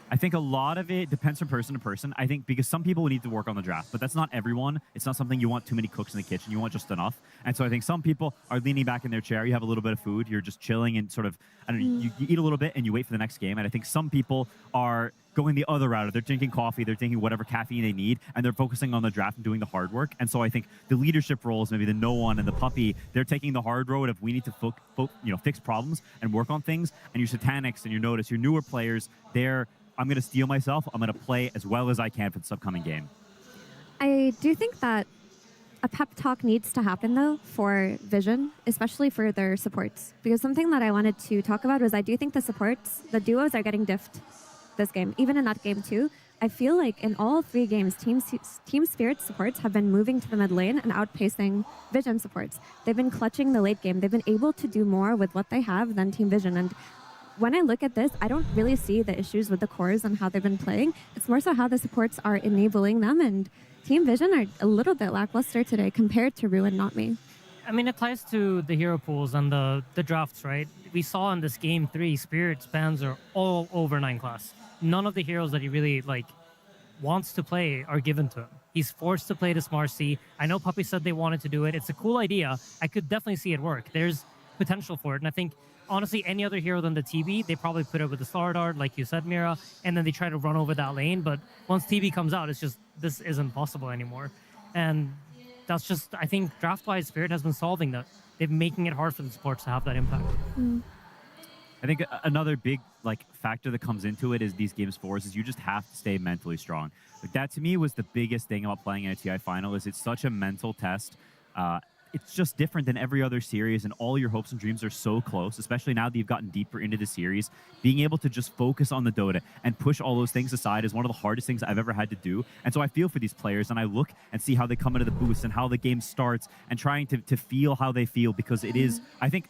I think a lot of it depends from person to person. I think because some people need to work on the draft, but that's not everyone. It's not something you want too many cooks in the kitchen. You want just enough. And so I think some people are leaning back in their chair. You have a little bit of food. You're just chilling and sort of, I don't know, you eat a little bit and you wait for the next game. And I think some people are going the other route. They're drinking coffee. They're drinking whatever caffeine they need, and they're focusing on the draft and doing the hard work. And so I think the leadership roles, maybe the No One and the Puppy, they're taking the hard road of we need to fix problems and work on things. And your Satanics and your Notice, your newer players, I'm going to steel myself. I'm going to play as well as I can for this upcoming game. I do think that a pep talk needs to happen, though, for Vision, especially for their supports. Because something that I wanted to talk about was I do think the supports, the duos, are getting diffed this game. Even in that game, too, I feel like in all 3 games, Team Spirit supports have been moving to the mid lane and outpacing Vision supports. They've been clutching the late game. They've been able to do more with what they have than Team Vision. And when I look at this, I don't really see the issues with the cores and how they've been playing. It's more so how the supports are enabling them, and Team Vision are a little bit lackluster today compared to Ruin Not Me. I mean, it ties to the hero pools and the drafts, right? We saw in this game 3, Spirit's bans are all over 9 class. None of the heroes that he really wants to play are given to him. He's forced to play this Marcy. I know Puppy said they wanted to do it. It's a cool idea. I could definitely see it work. There's potential for it, and I think honestly, any other hero than the TB, they probably put it with the Star Dart, like you said, Mira, and then they try to run over that lane. But once TB comes out, it's just, this isn't possible anymore. And that's just, I think, draft-wise, Spirit has been solving that. They're making it hard for the supports to have that impact. I think another big factor that comes into it is these games 4s is you just have to stay mentally strong. That, to me, was the biggest thing about playing in a TI final is it's such a mental test. It's just different than every other series, and all your hopes and dreams are so close, especially now that you've gotten deeper into the series. Being able to just focus on the Dota and push all those things aside is one of the hardest things I've ever had to do. And so I feel for these players, and I look and see how they come into the boost and how the game starts and trying to feel how they feel, because it is, I think,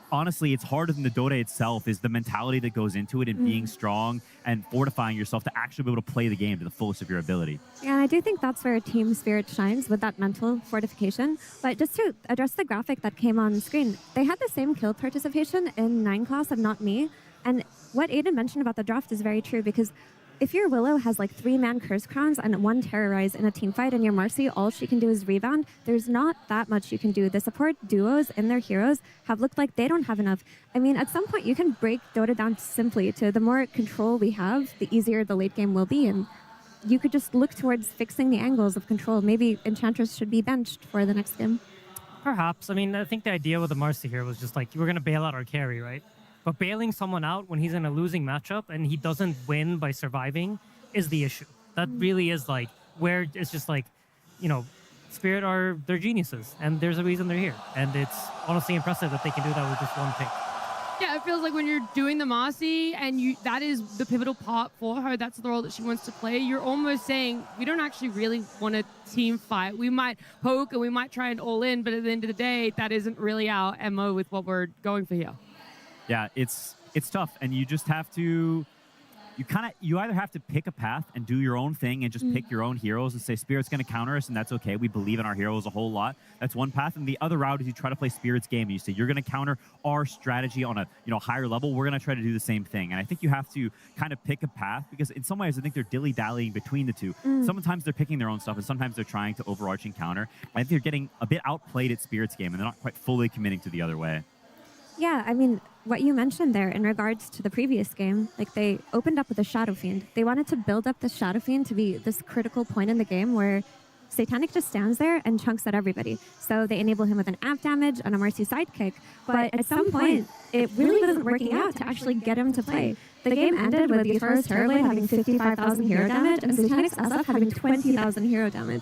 honestly, it's harder than the Dota itself, is the mentality that goes into it and being strong and fortifying yourself to actually be able to play the game to the fullest of your ability. Yeah, and I do think that's where Team Spirit shines, with that mental fortification. But just to address the graphic that came on screen, they had the same kill participation in 9 class and Not Me. And what Aiden mentioned about the draft is very true, because if your Willow has 3-man Curse Crowns and 1 Terrorize in a team fight, and your Marcy, all she can do is rebound, there's not that much you can do. The support duos and their heroes have looked like they don't have enough. I mean, at some point, you can break Dota down simply to the more control we have, the easier the late game will be. And you could just look towards fixing the angles of control. Maybe Enchantress should be benched for the next game. Perhaps. I mean, I think the idea with the Marcy here was just like, you were going to bail out our carry, right? But bailing someone out when he's in a losing matchup and he doesn't win by surviving is the issue. That really is like where it's just like, you know, Spirit they're geniuses, and there's a reason they're here. And it's honestly impressive that they can do that with just one pick. Yeah, it feels like when you're doing the Marcy and that is the pivotal part for her, that's the role that she wants to play, you're almost saying, we don't actually really want a team fight. We might poke and we might try and all in, but at the end of the day, that isn't really our MO with what we're going for here. Yeah, it's tough, and you just have to... You either have to pick a path and do your own thing and just pick your own heroes and say Spirit's going to counter us, and that's okay. We believe in our heroes a whole lot. That's one path. And the other route is you try to play Spirit's game. You say you're going to counter our strategy on a higher level. We're going to try to do the same thing. And I think you have to kind of pick a path, because in some ways I think they're dilly-dallying between the two. Sometimes they're picking their own stuff, and sometimes they're trying to overarching counter. I think they're getting a bit outplayed at Spirit's game, and they're not quite fully committing to the other way. Yeah, I mean, what you mentioned there in regards to the previous game, like they opened up with a Shadow Fiend. They wanted to build up the Shadow Fiend to be this critical point in the game where Satanic just stands there and chunks at everybody. So they enable him with an amp damage and a Marcy sidekick. But at some point, it really wasn't working out to actually get him to play. The game ended with Geforce Terrorblade having 55,000 hero damage and Satanic's SF having 20,000 hero damage.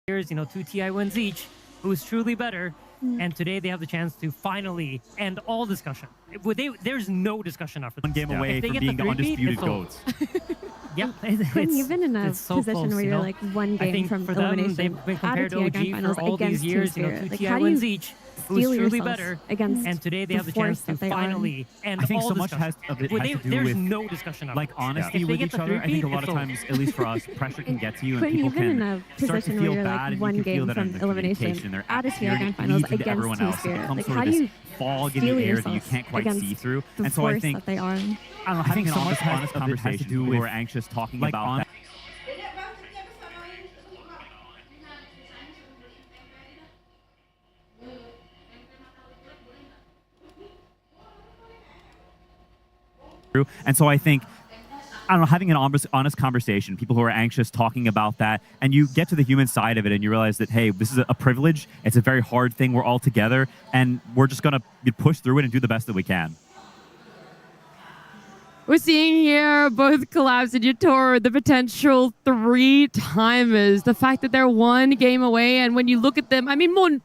Here's, 2 TI wins each. Who's truly better? And today they have the chance to finally end all discussion. There's no discussion after this. One game away from being the undisputed GOATs. Yeah, Quinn, you've been in a so position close, where you're like one game from for elimination. them, they've been compared to Out of TI OG Finals for all against these years. Team 2 Spirit. TI How do wins you each. steel Who's truly yourself better? against And today they have the force chance to that they are? finally end I think all so much discussion. of it has to do There's with no discussion after like this. honesty If they with get each the other. I think a 3-peat, lot of it's times, at least for us, pressure can get to you, and Quinn, people you've been in can a start to position feel where you're bad, like and one you can feel game that in from the elimination. communication. They're Out of TI you're Finals leading to against everyone Team else. It Spirit. becomes Like, sort how of do this you fog in the steel air that you yourself can't quite against see through. the And so I force think that they are? I don't know, having an honest conversation do with we're anxious talking about that. And so I think, I don't know, having an honest conversation, people who are anxious talking about that, and you get to the human side of it and you realize that, hey, this is a privilege. It's a very hard thing. We're all together and we're just going to push through it and do the best that we can. We're seeing here both Collapse and Yatoro, the potential 3-timers, the fact that they're one game away, and when you look at them, I mean, more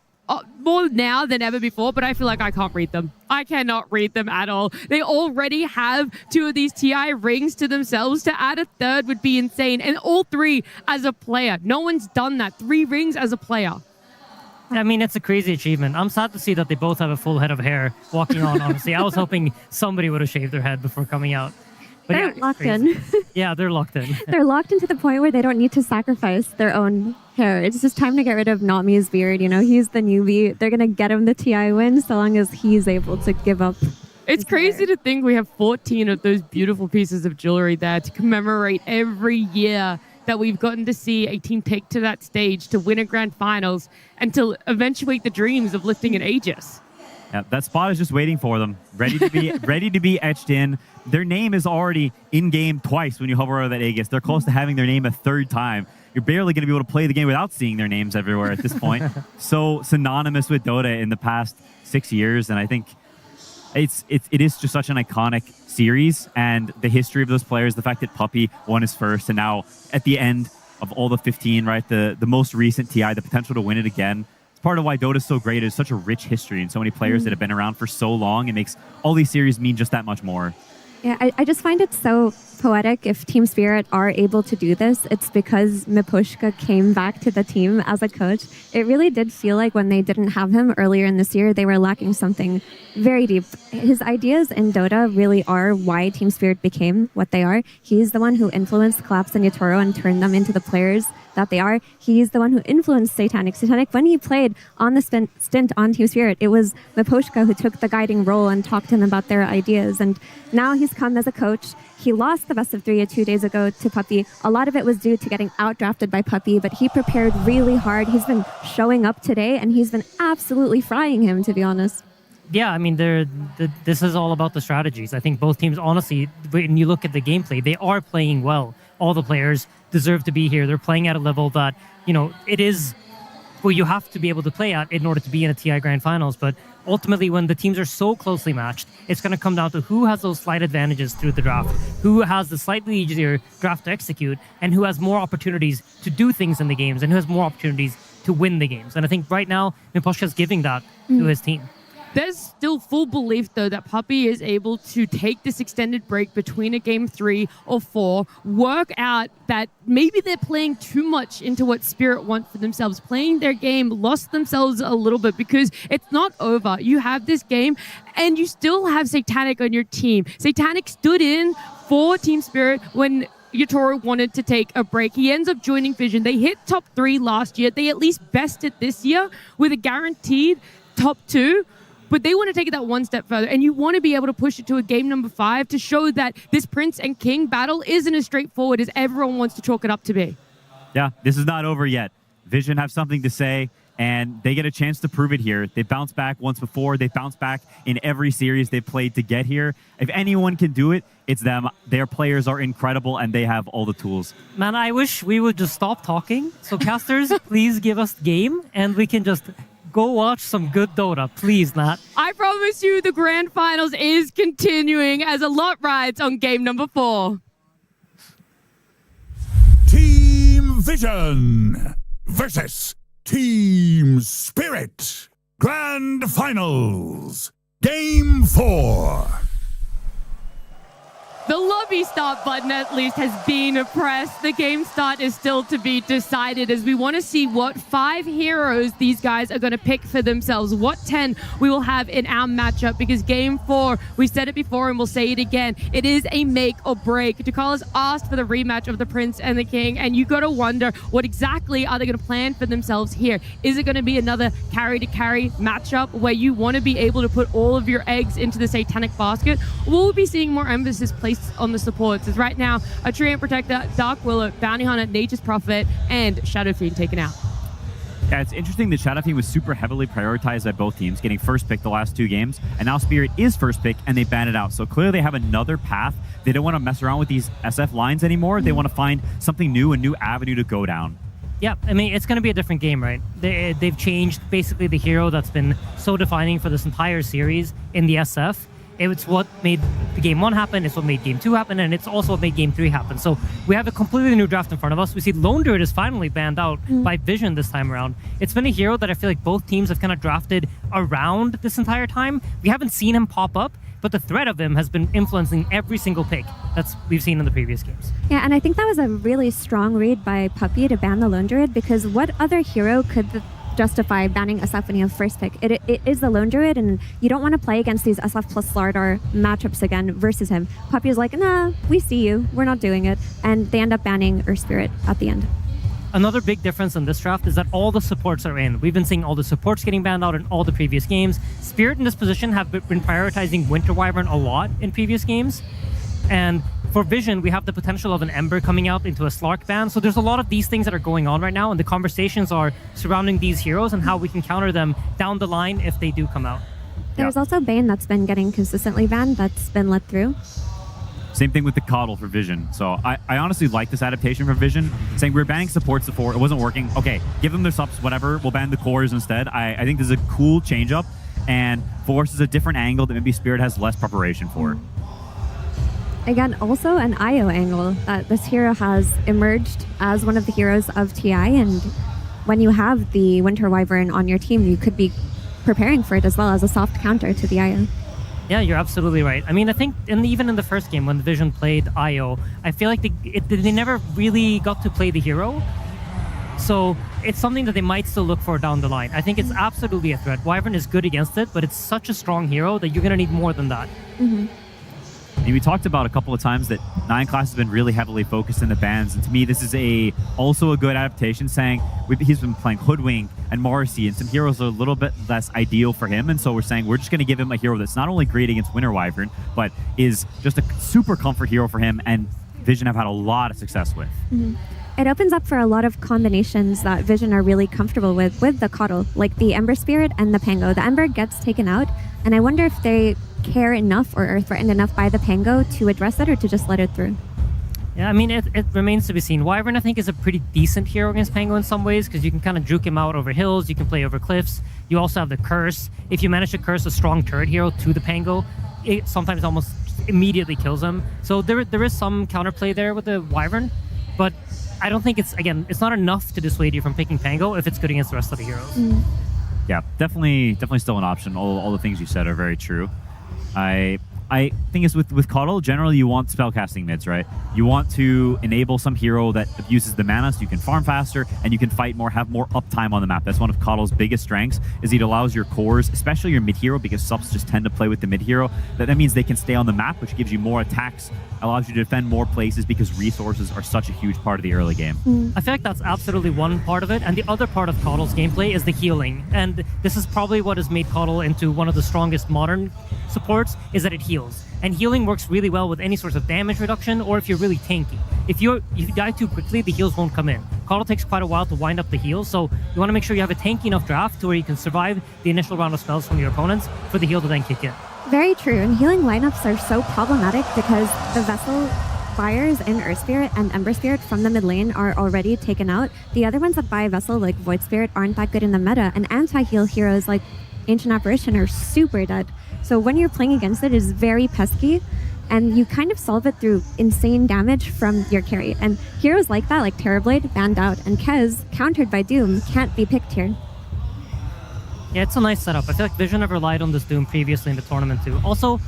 now than ever before, but I feel like I can't read them. I cannot read them at all. They already have 2 of these TI rings to themselves. To add a 3rd would be insane, and all 3 as a player. No one's done that. 3 rings as a player. I mean, it's a crazy achievement. I'm sad to see that they both have a full head of hair walking on, honestly. I was hoping somebody would have shaved their head before coming out. But they're locked in. Yeah, they're locked in. They're locked into the point where they don't need to sacrifice their own hair. It's just time to get rid of Nami's beard. You know, he's the newbie. They're going to get him the TI win so long as he's able to give up. It's crazy to think we have 14 of those beautiful pieces of jewelry there to commemorate every year that we've gotten to see a team take to that stage to win a grand finals and to eventuate the dreams of lifting an Aegis. Yeah, that spot is just waiting for them, ready to be etched in. Their name is already in game twice when you hover over that Aegis. They're close to having their name a 3rd time. You're barely going to be able to play the game without seeing their names everywhere at this point. So synonymous with Dota in the past 6 years, and I think it is just such an iconic series, and the history of those players, the fact that Puppy won his first, and now at the end of all the 15, right, the most recent TI, the potential to win it again. It's part of why Dota is so great. It's such a rich history and so many players that have been around for so long. It makes all these series mean just that much more. Yeah, I just find it so poetic if Team Spirit are able to do this. It's because Mipushka came back to the team as a coach. It really did feel like when they didn't have him earlier in this year, they were lacking something very deep. His ideas in Dota really are why Team Spirit became what they are. He's the one who influenced Collapse and Yatoro and turned them into the players that they are. He's the one who influenced Satanic. Satanic, when he played on the stint on Team Spirit, it was Mipushka who took the guiding role and talked to him about their ideas. And now he's come as a coach. He lost the best of 3 2 days ago to Puppy. A lot of it was due to getting outdrafted by Puppy, but he prepared really hard. He's been showing up today, and he's been absolutely frying him, to be honest. Yeah, I mean, this is all about the strategies. I think both teams, honestly, when you look at the gameplay, they are playing well. All the players deserve to be here. They're playing at a level that, you know, it is where you have to be able to play at in order to be in a TI Grand Finals. But ultimately, when the teams are so closely matched, it's going to come down to who has those slight advantages through the draft, who has the slightly easier draft to execute, and who has more opportunities to do things in the games, and who has more opportunities to win the games. And I think right now, Mipushka's giving that to his team. There's still full belief, though, that Puppy is able to take this extended break between a game 3 or 4, work out that maybe they're playing too much into what Spirit want for themselves, playing their game, lost themselves a little bit, because it's not over. You have this game, and you still have Satanic on your team. Satanic stood in for Team Spirit when Yatoro wanted to take a break. He ends up joining Vision. They hit top 3 last year. They at least bested this year with a guaranteed top 2. But they want to take it that one step further, and you want to be able to push it to a game number 5 to show that this Prince and King battle isn't as straightforward as everyone wants to chalk it up to be. Yeah, this is not over yet. Vision have something to say, and they get a chance to prove it here. They bounced back once before. They bounced back in every series they played to get here. If anyone can do it, it's them. Their players are incredible, and they have all the tools. Man, I wish we would just stop talking. So casters, please give us game, and we can just go watch some good Dota, please, Nat. I promise you the grand finals is continuing as a lot rides on game number 4. Team Vision versus Team Spirit. Grand Finals. Game 4. The lobby start button, at least, has been pressed. The game start is still to be decided as we want to see what 5 heroes these guys are going to pick for themselves, what 10 we will have in our matchup, because game 4, we said it before and we'll say it again, it is a make or break. Takala's asked for the rematch of the Prince and the King, and you got to wonder what exactly are they going to plan for themselves here. Is it going to be another carry-to-carry matchup where you want to be able to put all of your eggs into the Satanic basket? Or will we be seeing more emphasis placed on the supports? As right now, a Treant Protector, Dark Willow, Bounty Hunter, Nature's Prophet, and Shadow Fiend taken out. Yeah, it's interesting that Shadow Team was super heavily prioritized by both teams, getting first pick the last 2 games, and now Spirit is first pick, and they ban it out. So clearly they have another path. They don't want to mess around with these SF lines anymore. They want to find something new, a new avenue to go down. Yeah, I mean, it's going to be a different game, right? They've changed basically the hero that's been so defining for this entire series in the SF. It's what made the Game 1 happen, it's what made Game 2 happen, and it's also what made Game 3 happen. So we have a completely new draft in front of us. We see Lone Druid is finally banned out by Vision this time around. It's been a hero that I feel like both teams have kind of drafted around this entire time. We haven't seen him pop up, but the threat of him has been influencing every single pick we've seen in the previous games. Yeah, and I think that was a really strong read by Puppy to ban the Lone Druid, because what other hero could justify banning SF when you have first pick? It is the Lone Druid, and you don't want to play against these SF plus Slardar matchups again versus him. Puppy is like, nah, we see you, we're not doing it, and they end up banning Earth Spirit at the end. Another big difference in this draft is that all the supports are in. We've been seeing all the supports getting banned out in all the previous games. Spirit in this position have been prioritizing Winter Wyvern a lot in previous games. And for Vision, we have the potential of an Ember coming out into a Slark ban. So there's a lot of these things that are going on right now, and the conversations are surrounding these heroes and how we can counter them down the line if they do come out. There's also Bane that's been getting consistently banned, that's been let through. Same thing with the Coddle for Vision. So I honestly like this adaptation for Vision, saying we're banning supports before, it wasn't working. Okay, give them their subs, whatever, we'll ban the cores instead. I think this is a cool change up and forces a different angle that maybe Spirit has less preparation for. Again, also an IO angle, that this hero has emerged as one of the heroes of TI, and when you have the Winter Wyvern on your team, you could be preparing for it as well as a soft counter to the IO. Yeah, you're absolutely right. I mean, I think even in the first game when Vision played IO, I feel like they never really got to play the hero. So it's something that they might still look for down the line. I think it's absolutely a threat. Wyvern is good against it, but it's such a strong hero that you're going to need more than that. And we talked about a couple of times that 9 class has been really heavily focused in the bans, and to me this is also a good adaptation, saying he's been playing Hoodwink and Marcy, and some heroes are a little bit less ideal for him, and so we're saying we're just going to give him a hero that's not only great against Winter Wyvern, but is just a super comfort hero for him, and Vision have had a lot of success with. It opens up for a lot of combinations that Vision are really comfortable with the Coddle, like the Ember Spirit and the Pango. The Ember gets taken out, and I wonder if they care enough or are threatened enough by the Pango to address it or to just let it through. Yeah, I mean, it remains to be seen. Wyvern, I think, is a pretty decent hero against Pango in some ways, because you can kind of juke him out over hills, you can play over cliffs. You also have the Curse. If you manage to curse a strong turret hero to the Pango, it sometimes almost immediately kills him. So there is some counterplay there with the Wyvern, but I don't think it's not enough to dissuade you from picking Pango if it's good against the rest of the heroes. Yeah, definitely still an option. All the things you said are very true. I think it's with Coddle, generally you want spellcasting mids, right? You want to enable some hero that abuses the mana so you can farm faster and you can fight more, have more uptime on the map. That's one of Coddle's biggest strengths, is it allows your cores, especially your mid hero, because subs just tend to play with the mid hero, that means they can stay on the map, which gives you more attacks, allows you to defend more places because resources are such a huge part of the early game. I feel like that's absolutely one part of it, and the other part of Coddle's gameplay is the healing. And this is probably what has made Coddle into one of the strongest modern supports, is that it heals. And healing works really well with any sort of damage reduction, or if you're really tanky. If you die too quickly, the heals won't come in. Coddle takes quite a while to wind up the heals, so you want to make sure you have a tanky enough draft to where you can survive the initial round of spells from your opponents for the heal to then kick in. Very true, and healing lineups are so problematic because the Vessel buyers in Earth Spirit and Ember Spirit from the mid lane are already taken out. The other ones that buy Vessel, like Void Spirit, aren't that good in the meta, and anti-heal heroes like Ancient Apparition are super dead. So when you're playing against it, it's very pesky, and you kind of solve it through insane damage from your carry. And heroes like that, like Terrorblade, banned out, and Kez, countered by Doom, can't be picked here. Yeah, it's a nice setup. I feel like Vision have relied on this Doom previously in the tournament too. Also,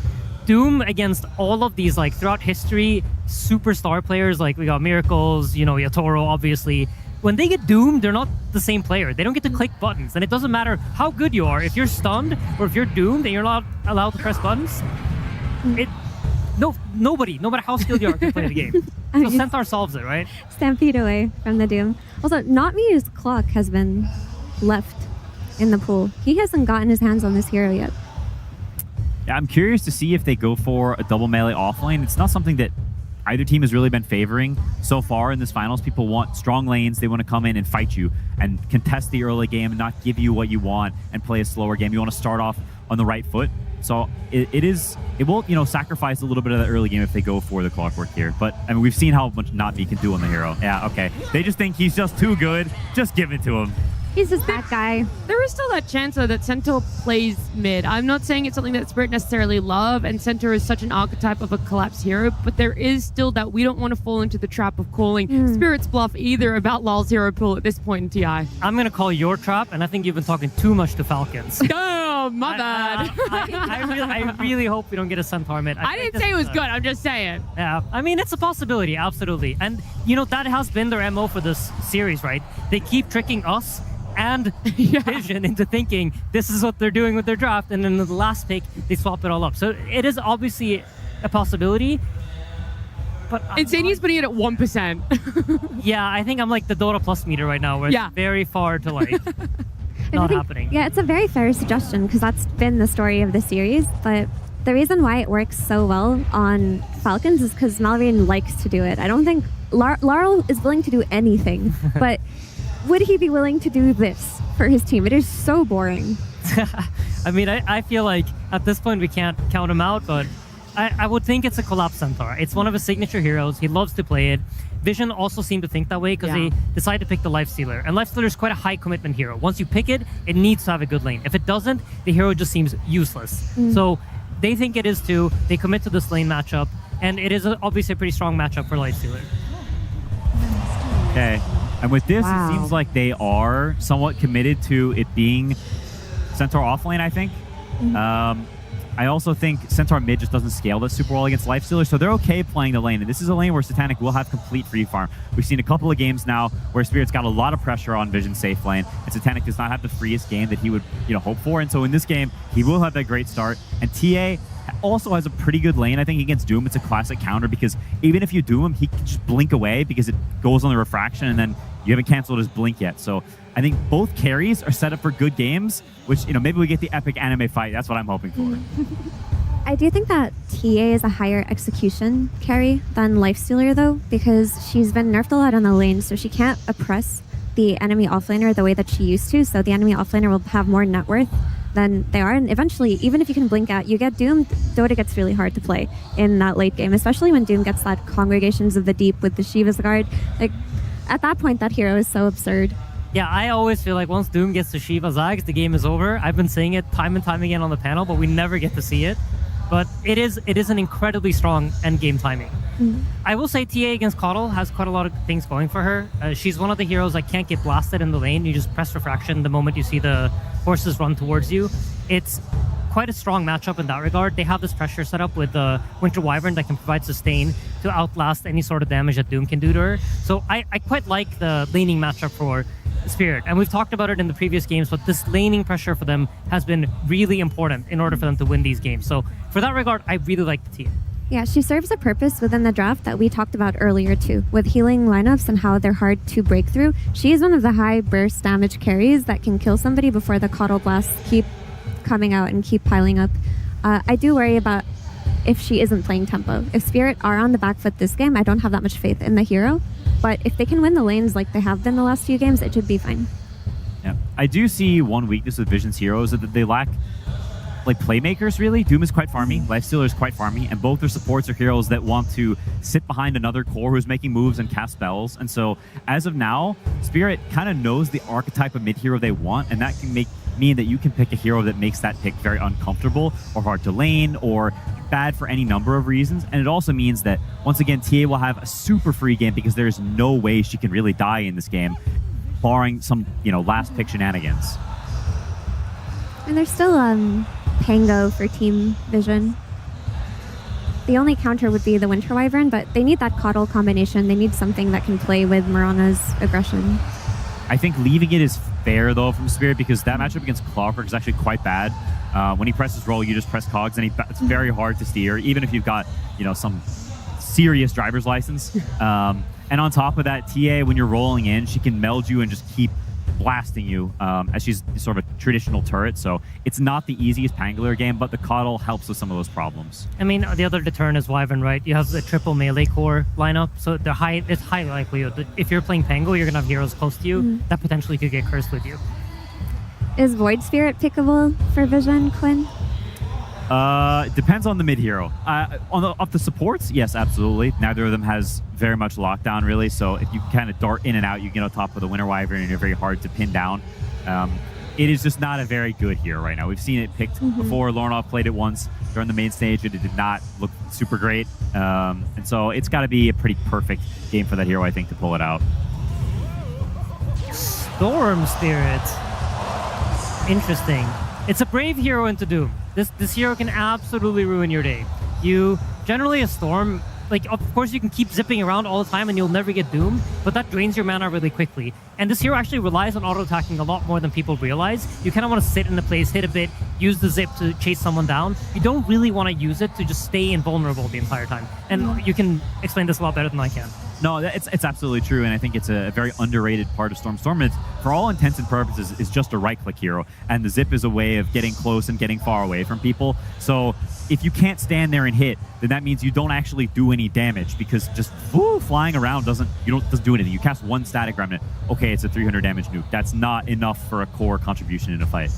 Doom against all of these, like, throughout history, superstar players, like we got Miracles, you know, Yatoro, obviously. When they get doomed, they're not the same player. They don't get to click buttons, and it doesn't matter how good you are. If you're stunned or if you're doomed and you're not allowed to press buttons, nobody, no matter how skilled you are, can play the game. So Centaur solves it, right? Stampede away from the Doom. Also, NotMe's clock has been left in the pool. He hasn't gotten his hands on this hero yet. Yeah, I'm curious to see if they go for a double melee offlane. It's not something that either team has really been favoring so far in this finals. People want strong lanes. They want to come in and fight you and contest the early game and not give you what you want and play a slower game. You want to start off on the right foot. So it will, you know, sacrifice a little bit of the early game if they go for the clockwork here. But I mean, we've seen how much Nvme can do on the hero. Yeah, okay. They just think he's just too good. Just give it to him. He's just that guy. There is still that chance, though, that Centaur plays mid. I'm not saying it's something that Spirit necessarily love, and Centaur is such an archetype of a collapse hero, but there is still that we don't want to fall into the trap of calling Spirit's bluff either about LoL's hero pool at this point in TI. I'm going to call your trap, and I think you've been talking too much to Falcons. Oh, my bad. I really hope we don't get a Centaur mid. I didn't say it was good. I'm just saying. Yeah, I mean, it's a possibility, absolutely. And, you know, that has been their MO for this series, right? They keep tricking us and Vision into thinking this is what they're doing with their draft, and then in the last pick, they swap it all up. So it is obviously a possibility. But Insane's putting it at 1%. Yeah, I think I'm like the Dota Plus meter right now, where it's very far to like not happening. Yeah, it's a very fair suggestion because that's been the story of the series. But the reason why it works so well on Falcons is because Malrine likes to do it. I don't think Laurel is willing to do anything, but would he be willing to do this for his team? It is so boring. I mean, I feel like at this point we can't count him out, but I would think it's a Collapse Centaur. It's one of his signature heroes. He loves to play it. Vision also seemed to think that way because they decided to pick the Lifestealer. And Lifestealer is quite a high commitment hero. Once you pick it, it needs to have a good lane. If it doesn't, the hero just seems useless. So they think it is too. They commit to this lane matchup, and it is obviously a pretty strong matchup for Lifestealer. Okay. And with this, it seems like they are somewhat committed to it being Centaur offlane, I think. I also think Centaur mid just doesn't scale this super well against Lifestealer, so they're okay playing the lane. And this is a lane where Satanic will have complete free farm. We've seen a couple of games now where Spirit's got a lot of pressure on Vision's safe lane, and Satanic does not have the freest game that he would, you know, hope for. And so in this game, he will have that great start. And TA also has a pretty good lane. I think against Doom, it's a classic counter because even if you Doom him, he can just blink away because it goes on the refraction, and then you haven't canceled his blink yet. So I think both carries are set up for good games, which, you know, maybe we get the epic anime fight. That's what I'm hoping for. I do think that TA is a higher execution carry than Lifestealer, though, because she's been nerfed a lot on the lane, so she can't oppress the enemy offlaner the way that she used to, so the enemy offlaner will have more net worth than they are, and eventually, even if you can blink out, you get Doom, Dota gets really hard to play in that late game, especially when Doom gets that Congregations of the Deep with the Shiva's Guard. Like, at that point, that hero is so absurd. Yeah, I always feel like once Doom gets to Shiva Zags, the game is over. I've been saying it time and time again on the panel, but we never get to see it. But it is an incredibly strong endgame timing. I will say TA against Coddle has quite a lot of things going for her. She's one of the heroes that can't get blasted in the lane. You just press refraction the moment you see the horses run towards you. It's quite a strong matchup in that regard. They have this pressure set up with the Winter Wyvern that can provide sustain to outlast any sort of damage that Doom can do to her. So I quite like the laning matchup for Spirit, and we've talked about it in the previous games, but this laning pressure for them has been really important in order for them to win these games. So for that regard, I really like the team. Yeah, she serves a purpose within the draft that we talked about earlier too, with healing lineups and how they're hard to break through. She is one of the high burst damage carries that can kill somebody before the Coddle blasts keep coming out and keep piling up. I do worry about if she isn't playing tempo. If Spirit are on the back foot this game, I don't have that much faith in the hero. But if they can win the lanes like they have been the last few games, it should be fine. Yeah, I do see one weakness with Vision's heroes that they lack like playmakers, really. Doom is quite farmy, Lifestealer is quite farmy, and both their supports are heroes that want to sit behind another core who's making moves and cast spells. And so as of now, Spirit kind of knows the archetype of mid-hero they want, and that can mean that you can pick a hero that makes that pick very uncomfortable or hard to lane or bad for any number of reasons. And it also means that, once again, TA will have a super free game because there's no way she can really die in this game, barring some, you know, last pick shenanigans. And there's still Pango for Team Vision. The only counter would be the Winter Wyvern, but they need that Coddle combination. They need something that can play with Mirana's aggression. I think leaving it is fair, though, from Spirit, because that matchup against Clockwork is actually quite bad. When he presses roll, you just press cogs, and it's very hard to steer, even if you've got, you know, some serious driver's license. And on top of that, TA, when you're rolling in, she can meld you and just keep blasting you as she's sort of a traditional turret, so it's not the easiest Pangolin game, but the Coddle helps with some of those problems. I mean, the other deterrent is Wyvern, right? You have the triple melee core lineup, so it's high likelihood that if you're playing Pango, you're gonna have heroes close to you that potentially could get cursed with you. Is Void Spirit pickable for Vision, Quinn? Depends on the mid hero. Of the supports, yes, absolutely. Neither of them has very much lockdown, really. So if you kind of dart in and out, you get on top of the Winter Wyvern, and you're very hard to pin down. It is just not a very good hero right now. We've seen it picked before. Lornov played it once during the main stage, and it did not look super great. And so it's got to be a pretty perfect game for that hero, I think, to pull it out. Storm Spirit. Interesting. It's a brave hero into Doom. This hero can absolutely ruin your day. You generally a Storm, like of course you can keep zipping around all the time and you'll never get Doom, but that drains your mana really quickly. And this hero actually relies on auto-attacking a lot more than people realize. You kind of want to sit in the place, hit a bit, use the zip to chase someone down. You don't really want to use it to just stay invulnerable the entire time. And you can explain this a lot better than I can. No, it's absolutely true, and I think it's a very underrated part of Storm. Storm, for all intents and purposes, is just a right-click hero, and the zip is a way of getting close and getting far away from people. So if you can't stand there and hit, then that means you don't actually do any damage, because just flying around doesn't do anything. You cast one static remnant, okay, it's a 300 damage nuke. That's not enough for a core contribution in a fight.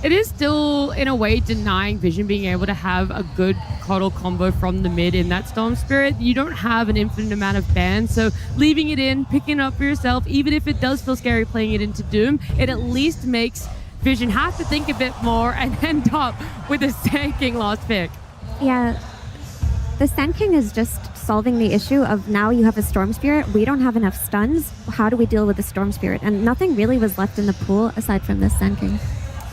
It is still, in a way, denying Vision being able to have a good Coddle combo from the mid in that Storm Spirit. You don't have an infinite amount of bans, so leaving it in, picking it up for yourself, even if it does feel scary playing it into Doom, it at least makes Vision have to think a bit more and end up with a Sand King last pick. Yeah, the Sand King is just solving the issue of now you have a Storm Spirit, we don't have enough stuns, how do we deal with the Storm Spirit? And nothing really was left in the pool aside from this Sand King.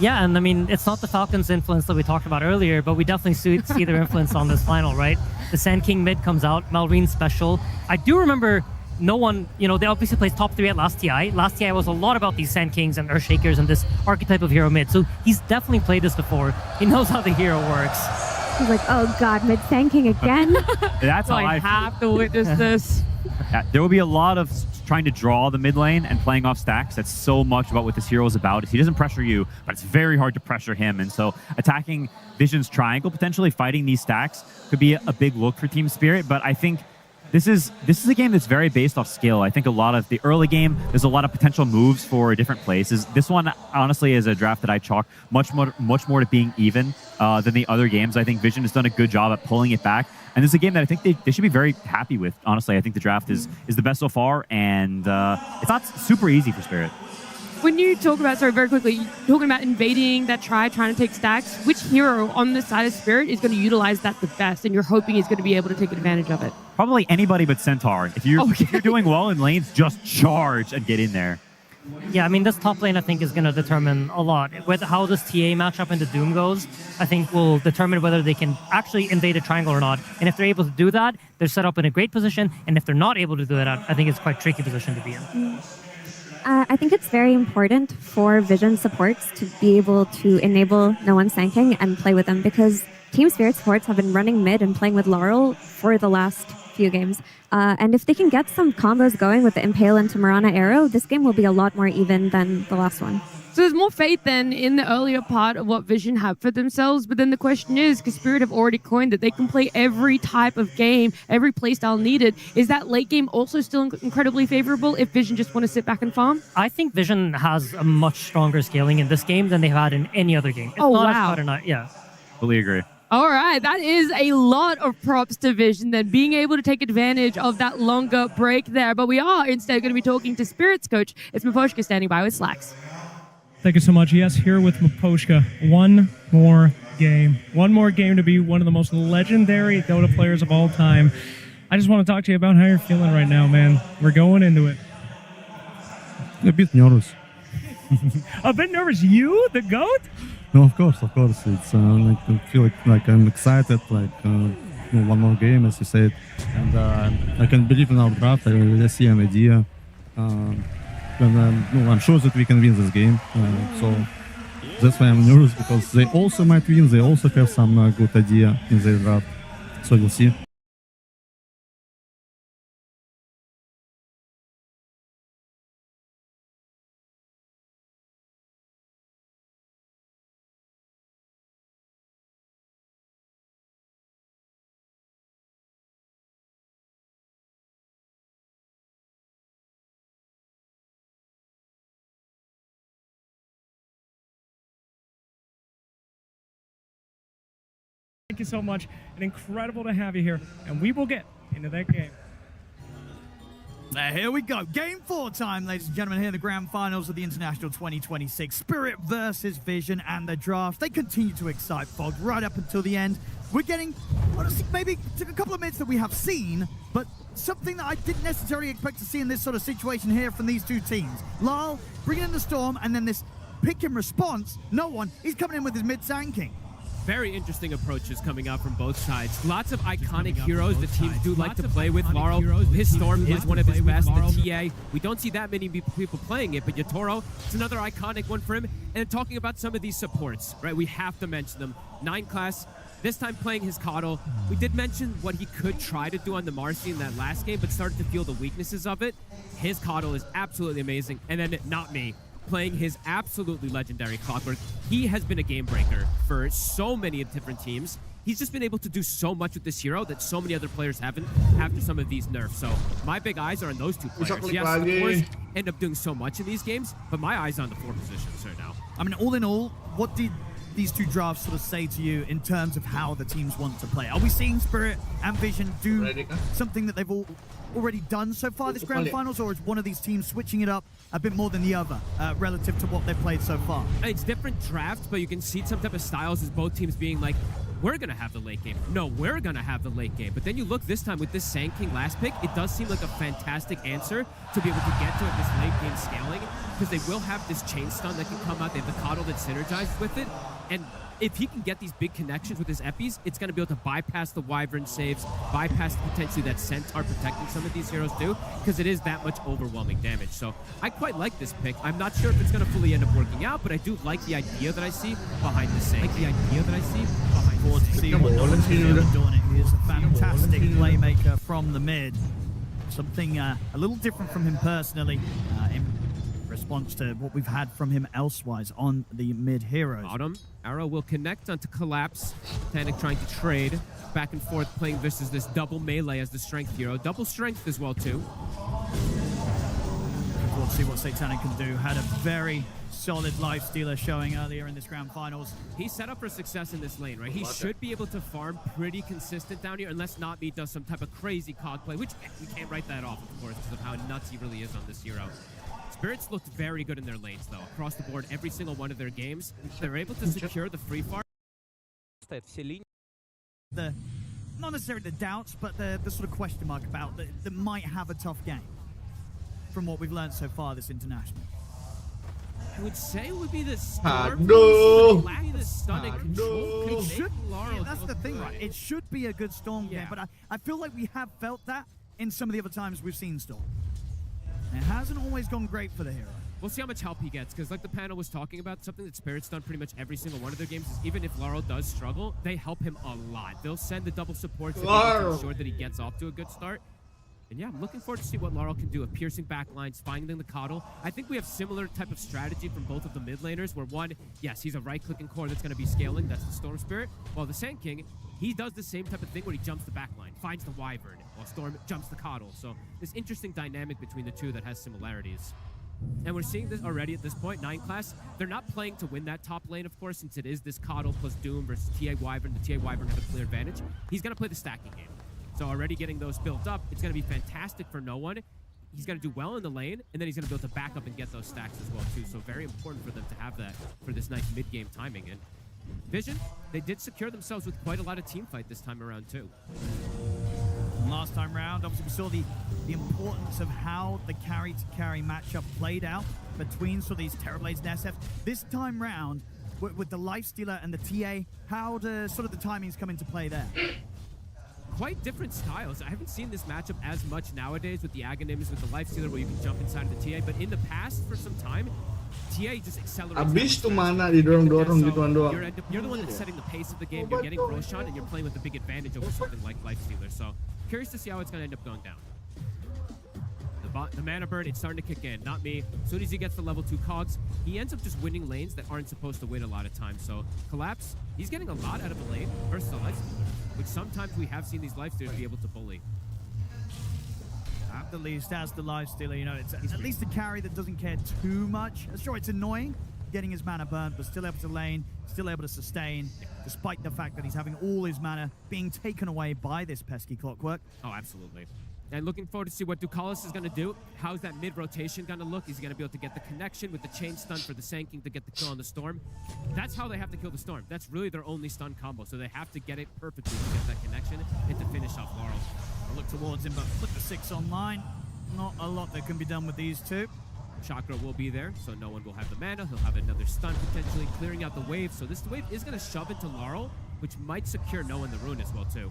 Yeah, and I mean, it's not the Falcons' influence that we talked about earlier, but we definitely see their influence on this final, right? The Sand King mid comes out, Malrine special. I do remember no one, they obviously placed top 3 at last TI. Last TI was a lot about these Sand Kings and Earthshakers and this archetype of hero mid. So he's definitely played this before. He knows how the hero works. He's like, oh god, mid Sand King again? That's how I have to witness this. There will be a lot of trying to draw the mid lane and playing off stacks. That's so much about what this hero is about. He doesn't pressure you, but it's very hard to pressure him. And so attacking Vision's triangle, potentially fighting these stacks, could be a big look for Team Spirit. But I think this is a game that's very based off skill. I think a lot of the early game, there's a lot of potential moves for different places. This one, honestly, is a draft that I chalk much more to being even than the other games. I think Vision has done a good job at pulling it back. And this is a game that I think they should be very happy with. Honestly, I think the draft is the best so far, and it's not super easy for Spirit. When you talk about, sorry, very quickly, talking about invading that trying to take stacks, which hero on the side of Spirit is going to utilize that the best, and you're hoping he's going to be able to take advantage of it? Probably anybody but Centaur. If you're doing well in lanes, just charge and get in there. Yeah, I mean, this top lane, I think, is going to determine a lot. With how this TA matchup into Doom goes, I think will determine whether they can actually invade a triangle or not. And if they're able to do that, they're set up in a great position. And if they're not able to do that, I think it's quite a tricky position to be in. I think it's very important for Vision supports to be able to enable No One Sand King and play with them, because Team Spirit supports have been running mid and playing with Laurel for the last few games. And if they can get some combos going with the Impale and Tamarana Arrow, this game will be a lot more even than the last one. So there's more faith then in the earlier part of what Vision have for themselves, but then the question is, because Spirit have already coined that they can play every type of game, every playstyle needed. Is that late game also still incredibly favorable if Vision just want to sit back and farm? I think Vision has a much stronger scaling in this game than they've had in any other game. It's not as yeah. Fully agree. All right, that is a lot of props to Vision then, being able to take advantage of that longer break there. But we are instead going to be talking to Spirit's coach. It's Maposhka standing by with Slacks. Thank you so much. Yes, here with Maposhka. One more game. One more game to be one of the most legendary Dota players of all time. I just want to talk to you about how you're feeling right now, man. We're going into it. A bit nervous. A bit nervous? You, the GOAT? No, of course. It's like I feel like I'm excited. One more game, as you said, and I can believe in our draft. I see an idea, and I'm sure that we can win this game. So that's why I'm nervous, because they also might win. They also have some good idea in their draft. So we'll see. Thank you so much, and incredible to have you here, and we will get into that game. Here we go. Game 4 time, ladies and gentlemen, here in the grand finals of the International 2026. Spirit versus Vision and the draft. They continue to excite Fog right up until the end. We're getting, honestly, maybe a couple of minutes that we have seen, but something that I didn't necessarily expect to see in this sort of situation here from these two teams. Lyle bringing in the Storm, and then this pick in response. No one. He's coming in with his mid-Sand King. Very interesting approaches coming out from both sides. Lots of iconic heroes the teams do like to play with. Laurel, his Storm is one of his best. The TA, we don't see that many people playing it, but Yatoro, it's another iconic one for him. And talking about some of these supports, right? We have to mention them. 9 class, this time playing his Coddle. We did mention what he could try to do on the Marcy in that last game, but started to feel the weaknesses of it. His Coddle is absolutely amazing. And then Not Me, playing his absolutely legendary Clockwork. He has been a game breaker for so many different teams. He's just been able to do so much with this hero that so many other players haven't after some of these nerfs. So my big eyes are on those two players. Yes, of course, end up doing so much in these games, but my eyes are on the 4 positions right now. I mean, all in all, what did these two drafts sort of say to you in terms of how the teams want to play? Are we seeing Spirit and Vision do something that they've already done so far this grand finals, or is one of these teams switching it up a bit more than the other relative to what they've played so far? It's different drafts, but you can see some type of styles as both teams being like, we're going to have the late game. No, we're going to have the late game. But then you look this time with this Sand King last pick, it does seem like a fantastic answer to be able to get to this late game scaling, because they will have this chain stun that can come out. They have the Coddle that synergizes with it. And if he can get these big connections with his Epis, it's going to be able to bypass the Wyvern saves, bypass potentially that Centaur protecting some of these heroes too, because it is that much overwhelming damage. So I quite like this pick. I'm not sure if it's going to fully end up working out, but I do like the idea that I see behind this Sand. He is a fantastic playmaker from the mid. Something a little different from him personally in response to what we've had from him elsewise on the mid heroes. Bottom, Arrow will connect onto Collapse. Titanic trying to trade back and forth, playing versus this double melee as the strength hero. Double strength as well too. We'll see what Satanic can do. Had a very solid life stealer showing earlier in this grand finals. He's set up for success in this lane, right? He should be able to farm pretty consistent down here, unless Not Me does some type of crazy cog play, which we can't write that off, of course, because of how nuts he really is on this hero. Spirits looked very good in their lanes, though. Across the board, every single one of their games, they're able to secure the free farm. Not necessarily the doubts, but the sort of question mark about that might have a tough game from what we've learned so far this international. I would say it would be the Storm. Lack the stun and control. It should, that's the thing, right? It should be a good Storm game, but I feel like we have felt that in some of the other times we've seen Storm. It hasn't always gone great for the hero. We'll see how much help he gets, because like the panel was talking about, something that Spirit's done pretty much every single one of their games is even if Laurel does struggle, they help him a lot. They'll send the double supports to ensure that he gets off to a good start. And yeah, I'm looking forward to see what Laurel can do of piercing backlines, finding the Coddle. I think we have similar type of strategy from both of the mid laners, where one, yes, he's a right-clicking core that's going to be scaling, that's the Storm Spirit, while the Sand King, he does the same type of thing where he jumps the backline, finds the Wyvern, while Storm jumps the Coddle. So this interesting dynamic between the two that has similarities. And we're seeing this already at this point, 9 class. They're not playing to win that top lane, of course, since it is this Coddle plus Doom versus TA Wyvern. The TA Wyvern have a clear advantage. He's going to play the stacking game. So already getting those built up, it's going to be fantastic for no one. He's going to do well in the lane, and then he's going to be able to back up and get those stacks as well, too. So very important for them to have that for this nice mid-game timing. And Vision, they did secure themselves with quite a lot of team fight this time around, too. Last time round, obviously, we saw the importance of how the carry-to-carry matchup played out between sort of these Terrorblades and SF. This time round, with the Lifestealer and the TA, how do sort of the timings come into play there? Quite different styles. I haven't seen this matchup as much nowadays with the Aghanims, with the Lifestealer, where you can jump inside of the TA, but in the past, for some time, TA just accelerates. Abis tuh mana didorong-dorong gituan doang. You're the one that's setting the pace of the game. You're getting Roshan, and you're playing with a big advantage over something like Lifestealer. So curious to see how it's going to end up going down. The Mana Bird, it's starting to kick in. Not Me. As soon as he gets the level 2 cogs, he ends up just winning lanes that aren't supposed to win a lot of times. So Collapse, he's getting a lot out of the lane versus the Lifestealer, which sometimes we have seen these Lifestealers be able to bully. At the least, as the Lifestealer, you know, it's at least a carry that doesn't care too much. Sure, it's annoying, getting his mana burnt, but still able to lane, still able to sustain, despite the fact that he's having all his mana being taken away by this pesky clockwork. Oh, absolutely. And looking forward to see what Ducalis is going to do. How's that mid-rotation going to look? Is he going to be able to get the connection with the chain stun for the Sand King to get the kill on the Storm? That's how they have to kill the Storm. That's really their only stun combo, so they have to get it perfectly to get that connection and to finish off Laurel. I'll look towards him, but put the 6 online. Not a lot that can be done with these two. Chakra will be there, so no one will have the mana. He'll have another stun potentially, clearing out the wave. So this wave is going to shove into Laurel, which might secure no one the rune as well, too.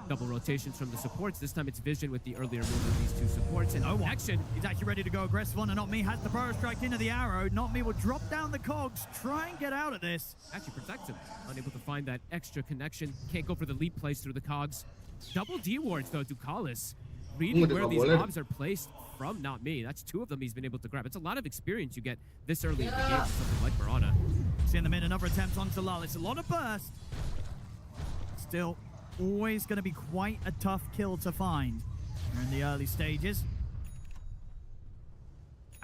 Double rotations from the supports. This time it's Vision with the earlier move of these two supports. And action. He's actually ready to go aggressive on, and Not Me has the burrow strike into the arrow. Not Me will drop down the cogs, try and get out of this. Actually protects him. Unable to find that extra connection. Can't go for the leap plays through the cogs. Double D wards though, Ducalis. Reading where these mobs are placed from Not Me. That's 2 of them he's been able to grab. It's a lot of experience you get this early in the game with something like Mirana. See in the mid, another attempt onto Lal. It's a lot of burst. Still, always going to be quite a tough kill to find. We're in the early stages.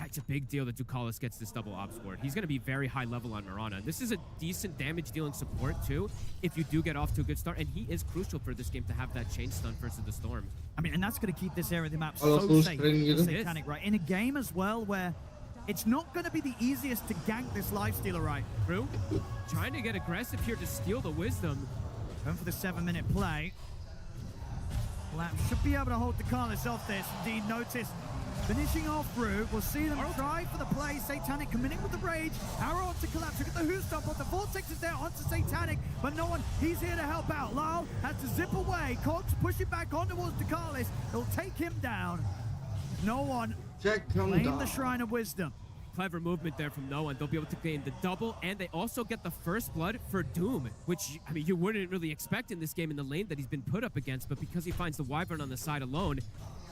It's a big deal that Ducalis gets this double ops ward. He's going to be very high level on Mirana. This is a decent damage dealing support too, if you do get off to a good start. And he is crucial for this game to have that chain stun versus the Storm. I mean, and that's going to keep this area of the map so safe for Satanic, right? In a game as well where it's not going to be the easiest to gank this Lifestealer, right? True. Trying to get aggressive here to steal the Wisdom. Going for the 7-minute play. Lap should be able to hold Ducalis off this. Indeed, notice finishing off Brew. We'll see them try for the play. Satanic committing with the rage. Arrow onto Collapse. Look at the Who Stomp. The Vortex is there onto Satanic, but no one. He's here to help out. Lal has to zip away. Cogs pushing back on towards Ducalis. It'll take him down. No one. Claim the Shrine of Wisdom. Clever movement there from no one. They'll be able to gain the double, and they also get the first blood for Doom, which, I mean, you wouldn't really expect in this game in the lane that he's been put up against, but because he finds the Wyvern on the side alone,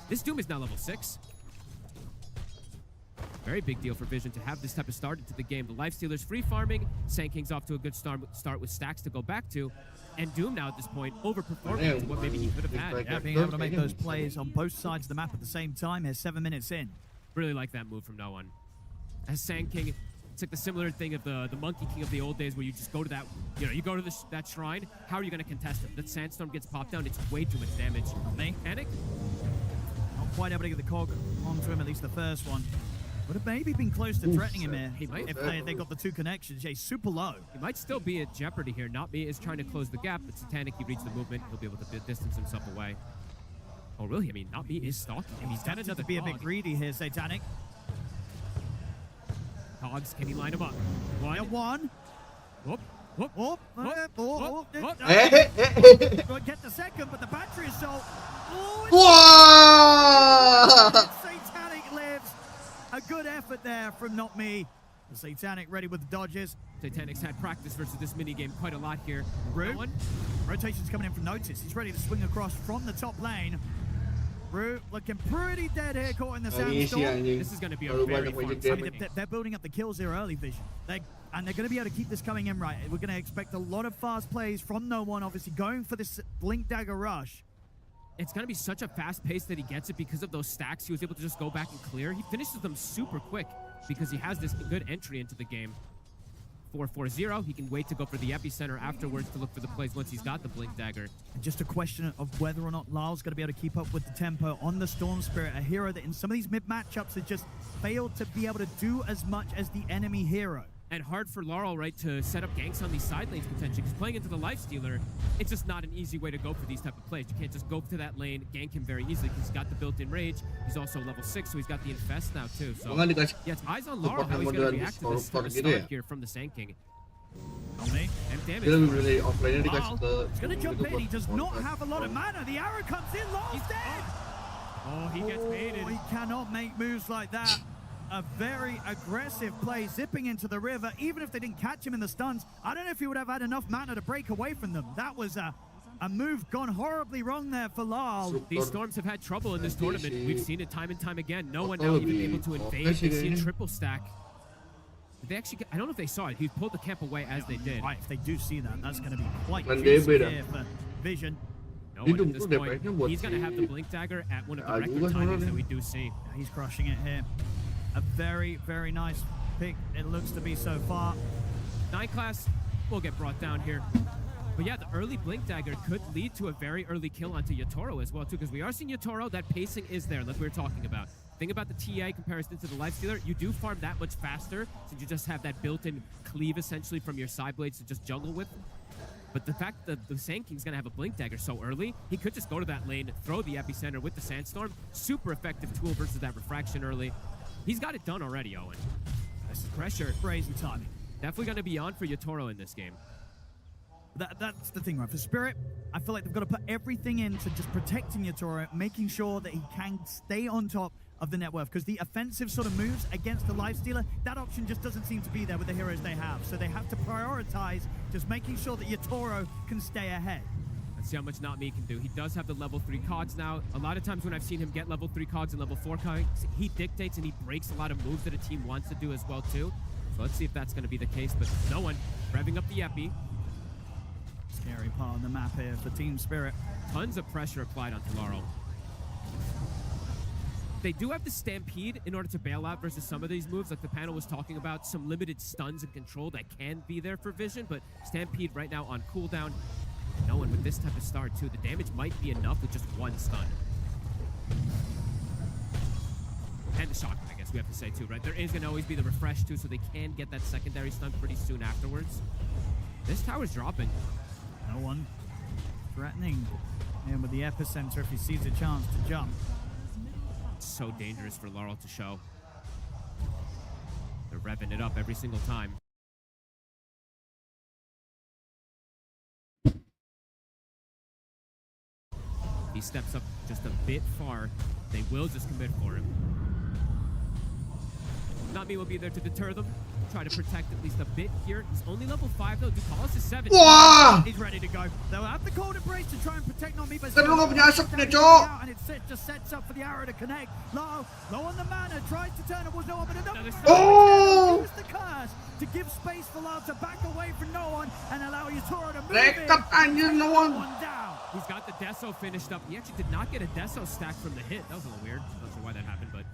this Doom is now level 6. Very big deal for Vision to have this type of start into the game. The Lifestealer's free farming, Sand King's off to a good start with stacks to go back to, and Doom now at this point overperforming what maybe he could have had. Yeah, being able to make those plays on both sides of the map at the same time here, 7 minutes in. Really like that move from no one. As Sand King, it's like the similar thing of the Monkey King of the old days where you just go to that, you go to that shrine. How are you going to contest him? That Sandstorm gets popped down. It's way too much damage. Panic? Not quite able to get the cog onto him, at least the first one. Would have maybe been close to threatening him here. He might, if they got the 2 connections. Yeah, super low. He might still be at jeopardy here. Not Me is trying to close the gap, but Satanic, he reads the movement. He'll be able to distance himself away. Oh, really? I mean, Not Me is stalking him. He's got another to be a bit greedy here, Satanic. Cogs, can he line him up? One. Whoop. Whoop. Whoop. Whoop. Get the second, but the battery is so... Satanic lives. A good effort there from Not Me. The Satanic ready with the dodges. Satanic's had practice versus this minigame quite a lot here. Brew. Rotation's coming in from Notice. He's ready to swing across from the top lane. Brew looking pretty dead here, caught in the Sandstorm. This is going to be a very fun game. They're building up the kills here early, Vision. They're going to be able to keep this coming in right. We're going to expect a lot of fast plays from no one, obviously going for this Blink Dagger rush. It's going to be such a fast pace that he gets it because of those stacks. He was able to just go back and clear. He finishes them super quick because he has this good entry into the game. 4-4-0. He can wait to go for the epicenter afterwards to look for the plays once he's got the Blink Dagger. And just a question of whether or not Lal's going to be able to keep up with the tempo on the Storm Spirit, a hero that in some of these mid matchups has just failed to be able to do as much as the enemy hero. And hard for Laurel, right, to set up ganks on these side lanes potentially, because playing into the Lifestealer, it's just not an easy way to go for these type of plays. You can't just go to that lane, gank him very easily, because he's got the built-in rage. He's also level 6, so he's got the Infest now, too. So, yeah, it's eyes on Laurel, how he's going to react to this start here from the Sand King. And damage. He's going to jump in. He does not have a lot of mana. The arrow comes in. Lal's dead. Oh, he gets baited. He cannot make moves like that. A very aggressive play, zipping into the river. Even if they didn't catch him in the stuns, I don't know if he would have had enough mana to break away from them. That was a move gone horribly wrong there for Lal. These Storms have had trouble in this tournament. We've seen it time and time again. No one now even able to invade. They see a triple stack. They actually, I don't know if they saw it. He pulled the camp away as they did. Right, if they do see that, that's going to be quite juicy here for Vision. No one at this point. He's going to have the Blink Dagger at one of the record timings that we do see. Yeah, he's crushing it here. A very, very nice pick, it looks to be so far. 9 class will get brought down here. But yeah, the early Blink Dagger could lead to a very early kill onto Yatoro as well, too, because we are seeing Yatoro, that pacing is there, like we were talking about. Thing about the TA comparison to the Lifestealer, you do farm that much faster, since you just have that built-in cleave, essentially, from your side blades to just jungle with. But the fact that the Sand King's going to have a Blink Dagger so early, he could just go to that lane, throw the Epicenter with the Sandstorm. Super effective tool versus that Refraction early. He's got it done already, Owen. This is pressure. Brazen timing. Definitely going to be on for Yatoro in this game. That's the thing, right? For Spirit, I feel like they've got to put everything into just protecting Yatoro, making sure that he can stay on top of the net worth, because the offensive sort of moves against the Lifestealer, that option just doesn't seem to be there with the heroes they have. So they have to prioritize just making sure that Yatoro can stay ahead. Let's see how much Not Me can do. He does have the level 3 cogs now. A lot of times when I've seen him get level 3 cogs and level 4 cogs, he dictates and he breaks a lot of moves that a team wants to do as well, too. So let's see if that's going to be the case, but no one revving up the Epi. Scary part of the map here for Team Spirit. Tons of pressure applied onto Laurel. They do have the Stampede in order to bail out versus some of these moves, like the panel was talking about, some limited stuns and control that can be there for Vision, but Stampede right now on cooldown. No one with this type of start, too. The damage might be enough with just one stun. And the shotgun, I guess we have to say, too, right? There is going to always be the refresh, too, so they can get that secondary stun pretty soon afterwards. This tower's dropping. No one threatening him with the Epicenter if he sees a chance to jump. It's so dangerous for Laurel to show. They're revving it up every single time. He steps up just a bit far. They will just commit for him. Not Me will be there to deter them. Try to protect at least a bit here. He's only level 5 though. DeepCool is 7. Wah! He's ready to go. They'll have the cold embrace to try and protect Not Me, but Kan lu nggak punya asap nih, Cok? and it just sets up for the arrow to connect. Low on the mana, tries to turn towards no one, but another Oh! use the curse to give space for Low to back away from no one and allow Yatoro to move Rekap anjir, no one. down. He's got the Deso finished up. He actually did not get a Deso stack from the hit. That was a little weird. Not sure why that happened, but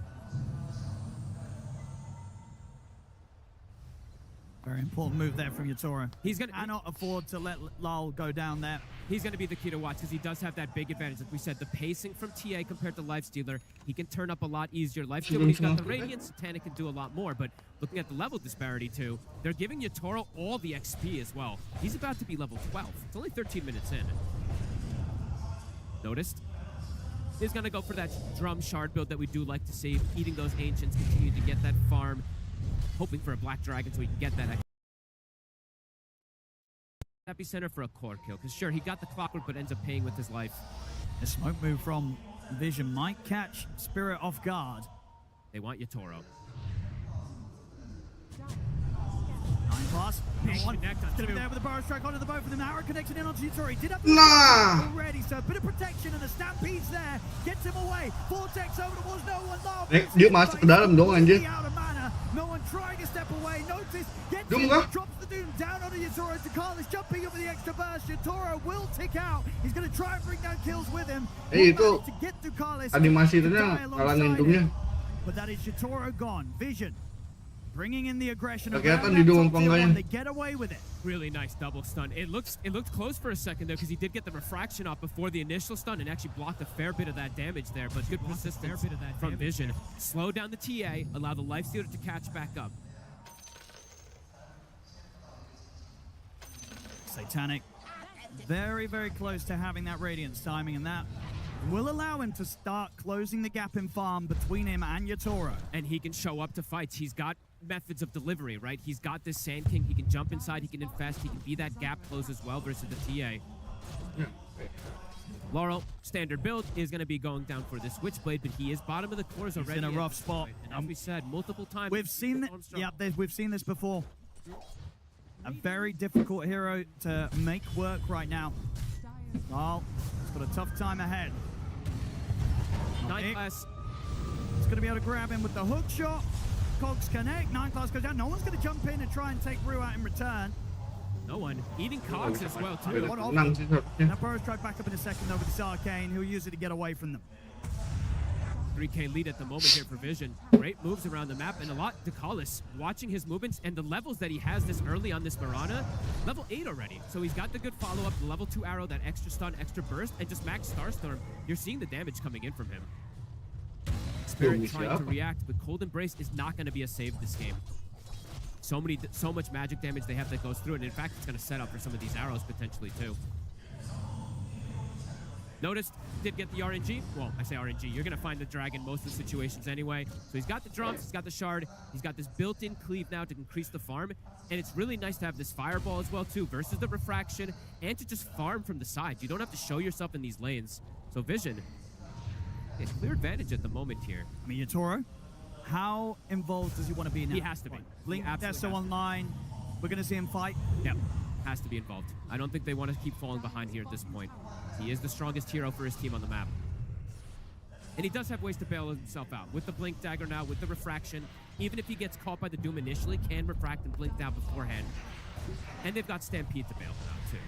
very important move there from Yatoro. He's gonna cannot afford to let Lal go down there. He's going to be the key to watch because he does have that big advantage. Like we said, the pacing from TA compared to Lifestealer, he can turn up a lot easier. Lifestealer, he's got the Radiant, Satanic can do a lot more. But looking at the level disparity too, they're giving Yatoro all the XP as well. He's about to be level 12. It's only 13 minutes in. Noticed? He's going to go for that drum shard build that we do like to see. Eating those Ancients, continue to get that farm. Hoping for a Black Dragon so he can get that Epicenter for a core kill. Because sure, he got the Clockwork, but ends up paying with his life. The smoke move from Vision might catch Spirit off guard. They want Yatoro. 9 pass. Nice connect on Gonna be two. there with the Burrow Strike onto the boat for the Arrow connection in onto Yatoro. He did have the Nah. already, so a bit of protection and the Stampede's there. Gets him away. Vortex over towards no one. Dia masuk ke dalam dong anjir. Out of mana. No one trying to step away. Notice. Gets Doom him. kah? Drops the Doom down onto Yatoro. Kalah is jumping over the extra burst. Yatoro will tick out. He's gonna try and bring down kills with him. Itu To get to Kalah. animasi itu ngalangin Doomnya. But that is Yatoro gone. Vision bringing in the aggression. Kelihatan di Doom apa enggaknya. They get away with it. Really nice double stun. It looked close for a second there because he did get the refraction off before the initial stun and actually blocked a fair bit of that damage there. But good persistence from Vision. Slow down the TA, allow the Lifestealer to catch back up. Satanic, very, very close to having that Radiance timing, and that will allow him to start closing the gap in farm between him and Yatoro. And he can show up to fights. He's got methods of delivery, right? He's got this Sand King. He can jump inside. He can infest. He can be that gap close as well versus the TA. Laurel, standard build, is going to be going down for this Witchblade, but he is bottom of the cores already. He's in a rough spot. And as we said multiple times, We've seen we've seen this before. A very difficult hero to make work right now. Well, he's got a tough time ahead. Night Class. He's going to be able to grab him with the hook shot. Cogs connect. 9 Class goes down. No one's going to jump in and try and take Rue out in return. No one. Eating Cogs as well, too. Now Burrows tried back up in a second, though, with this Arcane. He'll use it to get away from them. 3K lead at the moment here for Vision. Great moves around the map, and a lot DeColis watching his movements and the levels that he has this early on this Mirana. Level 8 already, so he's got the good follow-up, the level 2 arrow, that extra stun, extra burst, and just max Starstorm. You're seeing the damage coming in from him. Spirit trying to react, but Cold Embrace is not going to be a save this game. So much magic damage they have that goes through it, and in fact, it's going to set up for some of these arrows potentially too. Noticed, did get the RNG. Well, I say RNG. You're going to find the dragon most of the situations anyway. So he's got the drums, he's got the shard, he's got this built-in cleave now to increase the farm. And it's really nice to have this fireball as well too, versus the refraction, and to just farm from the sides. You don't have to show yourself in these lanes. So Vision, it's clear advantage at the moment here. I mean, Yatoro, how involved does he want to be now? He has to be. Blink Deso online. We're going to see him fight. Yep, has to be involved. I don't think they want to keep falling behind here at this point. He is the strongest hero for his team on the map. And he does have ways to bail himself out. With the Blink Dagger now, with the Refraction, even if he gets caught by the Doom initially, can refract and blink down beforehand. And they've got Stampede to bail him out too.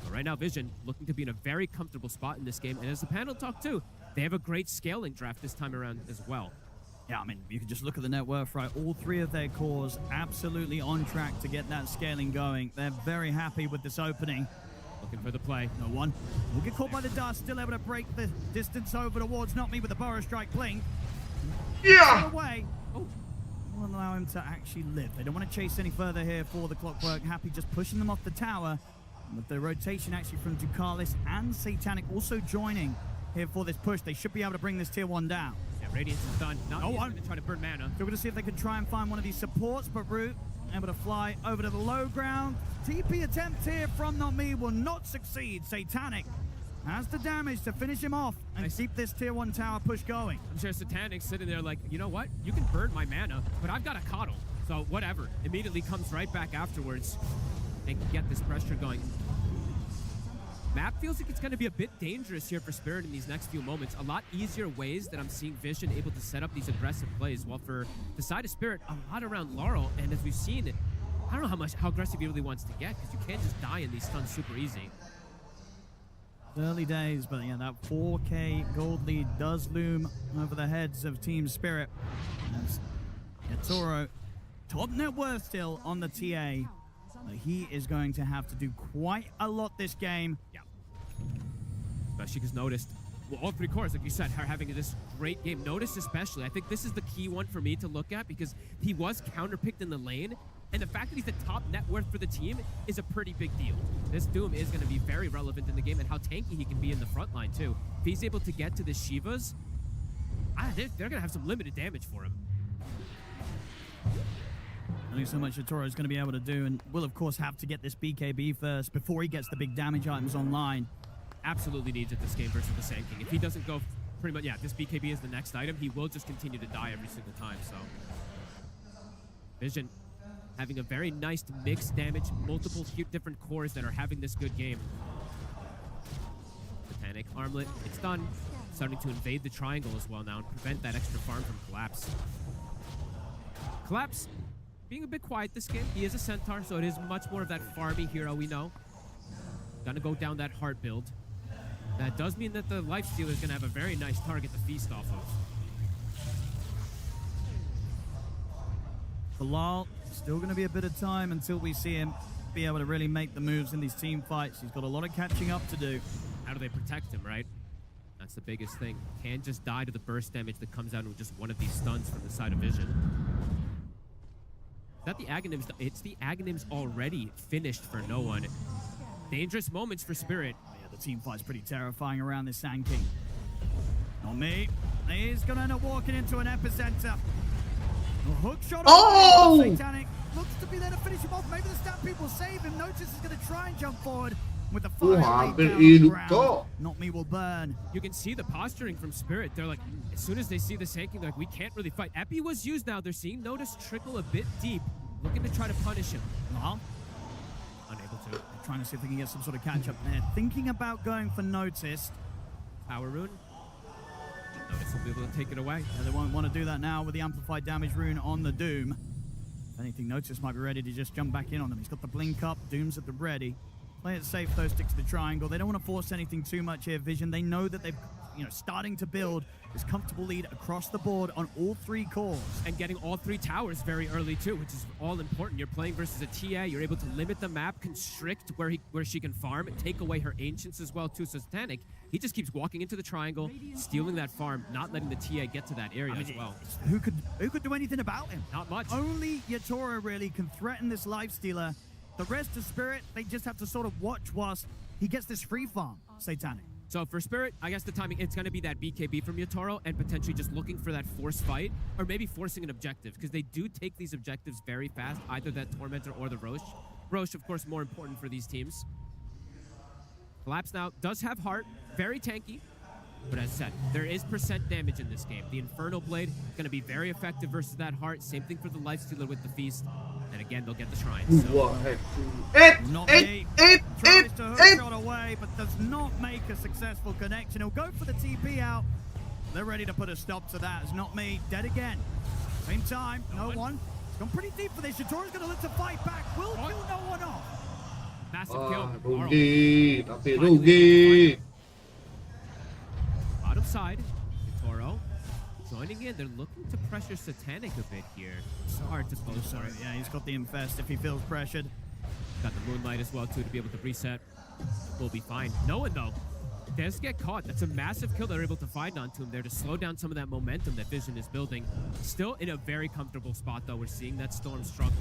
But right now, Vision looking to be in a very comfortable spot in this game. And as the panel talked too, they have a great scaling draft this time around as well. Yeah, I mean, you can just look at the net worth, right? All three of their cores absolutely on track to get that scaling going. They're very happy with this opening. Looking for the play. No one. Will get caught by the dust, still able to break the distance over towards Not Me with the Burrow Strike Blink. Yeah! Away. Oh. Will allow him to actually live. They don't want to chase any further here for the Clockwork. Happy just pushing them off the tower. With the rotation actually from Ducalis and Satanic also joining here for this push. They should be able to bring this tier 1 down. Yeah, Radiance is done. Not going to try to burn mana. So we're going to see if they can try and find one of these supports, but Root able to fly over to the low ground. TP attempt here from Not Me will not succeed. Satanic has the damage to finish him off and keep this tier 1 tower push going. I'm sure Satanic's sitting there like, you know what? You can burn my mana, but I've got a coddle. So whatever. Immediately comes right back afterwards and can get this pressure going. Map feels like it's going to be a bit dangerous here for Spirit in these next few moments. A lot easier ways that I'm seeing Vision able to set up these aggressive plays, while for the side of Spirit, a lot around Laurel. And as we've seen, I don't know how aggressive he really wants to get, because you can't just die in these stuns super easy. Early days, but yeah, that 4K gold lead does loom over the heads of Team Spirit. As Yatoro, top net worth still on the TA. But he is going to have to do quite a lot this game. Yeah. Especially because Noticed, well, all three cores, like you said, are having this great game. Noticed especially, I think this is the key one for me to look at, because he was counterpicked in the lane, and the fact that he's the top net worth for the team is a pretty big deal. This Doom is going to be very relevant in the game, and how tanky he can be in the front line too. If he's able to get to the Shivas, they're going to have some limited damage for him. Only so much Yatoro is going to be able to do, and will of course have to get this BKB first before he gets the big damage items online. Absolutely needs it this game versus the Sand King. If he doesn't go pretty much, yeah, this BKB is the next item, he will just continue to die every single time. So Vision having a very nice mixed damage, multiple different cores that are having this good game. Satanic Armlet, it's done. Starting to invade the triangle as well now and prevent that extra farm from Collapse. Collapse being a bit quiet this game. He is a Centaur, so it is much more of that farmy hero we know. Gonna go down that heart build. That does mean that the Lifestealer is gonna have a very nice target to feast off of. Kalah, still gonna be a bit of time until we see him be able to really make the moves in these team fights. He's got a lot of catching up to do. How do they protect him, right? That's the biggest thing. Can't just die to the burst damage that comes out with just one of these stuns from the side of Vision. Is that the Aghanims? It's the Aghanims already finished for no one. Dangerous moments for Spirit. Oh, yeah, the team fight's pretty terrifying around this Sand King. Not Me. He's going to end up walking into an epicenter. A hook shot. Oh! Satanic looks to be there to finish him off. Maybe the Stampede will save him. Notice is going to try and jump forward with the fire down the ground. Not Me will burn. You can see the posturing from Spirit. They're like, as soon as they see the Sand King, they're like, we can't really fight. Epi was used now. They're seeing Notice trickle a bit deep, looking to try to punish him. Well, unable to. They're trying to see if they can get some sort of catch up there. Thinking about going for Noticed. Power rune. Notice will be able to take it away. Yeah, they won't want to do that now with the amplified damage rune on the Doom. If anything, Notice might be ready to just jump back in on them. He's got the blink up. Doom's at the ready. Play it safe though, stick to the triangle. They don't want to force anything too much here, Vision. They know that they've starting to build this comfortable lead across the board on all 3 cores. And getting all 3 towers very early too, which is all important. You're playing versus a TA, you're able to limit the map, constrict where she can farm, and take away her ancients as well too. So Satanic, he just keeps walking into the triangle, stealing that farm, not letting the TA get to that area as well. Who could do anything about him? Not much. Only Yatoro really can threaten this lifestealer. The rest of Spirit, they just have to sort of watch whilst he gets this free farm, Satanic. So for Spirit, I guess the timing, it's going to be that BKB from Yatoro and potentially just looking for that force fight, or maybe forcing an objective, because they do take these objectives very fast, either that Tormentor or the Roche. Roche, of course, more important for these teams. Collapse now does have heart, very tanky, but as I said, there is % damage in this game. The Infernal Blade going to be very effective versus that heart. Same thing for the Lifestealer with the Feast. And again, they'll get the Shrines. So. Tries to hook shot away, but does not make a successful connection. He'll go for the TP out. They're ready to put a stop to that. It's not me. Dead again. Same time, no one. It's gone pretty deep for this. Yatoro's going to look to fight back. Will kill no one off. Massive kill. Rugi, tapi rugi. Bottom side, Yatoro joining in. They're looking to pressure Satanic a bit here. It's hard to close for it. Yeah, he's got the Infest if he feels pressured. Got the Moonlight as well, too, to be able to reset. We'll be fine. No one, though, does get caught. That's a massive kill they're able to find onto him there to slow down some of that momentum that Vision is building. Still in a very comfortable spot, though. We're seeing that Storm struggle.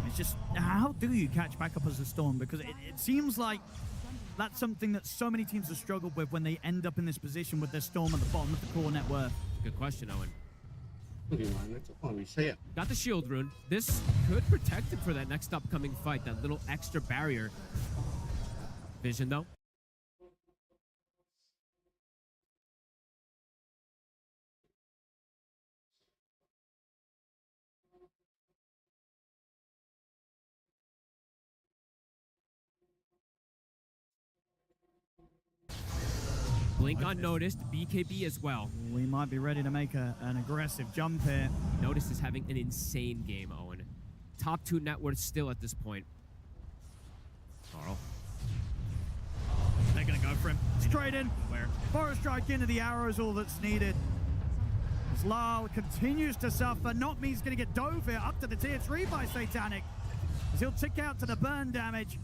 It's just, how do you catch back up as a Storm? Because it seems like that's something that so many teams have struggled with when they end up in this position with their Storm at the bottom of the core net worth. Good question, Owen. Got the shield rune. This could protect him for that next upcoming fight, that little extra barrier. Vision, though. Blink unnoticed, BKB as well. We might be ready to make an aggressive jump here. Notice is having an insane game, Owen. Top 2 net worth still at this point. Carl. They're going to go for him. Straight in. Where? Forest Strike into the arrow is all that's needed. As Lyle continues to suffer. Not me's going to get dove here up to the tier 3 by Satanic. As he'll tick out to the burn damage.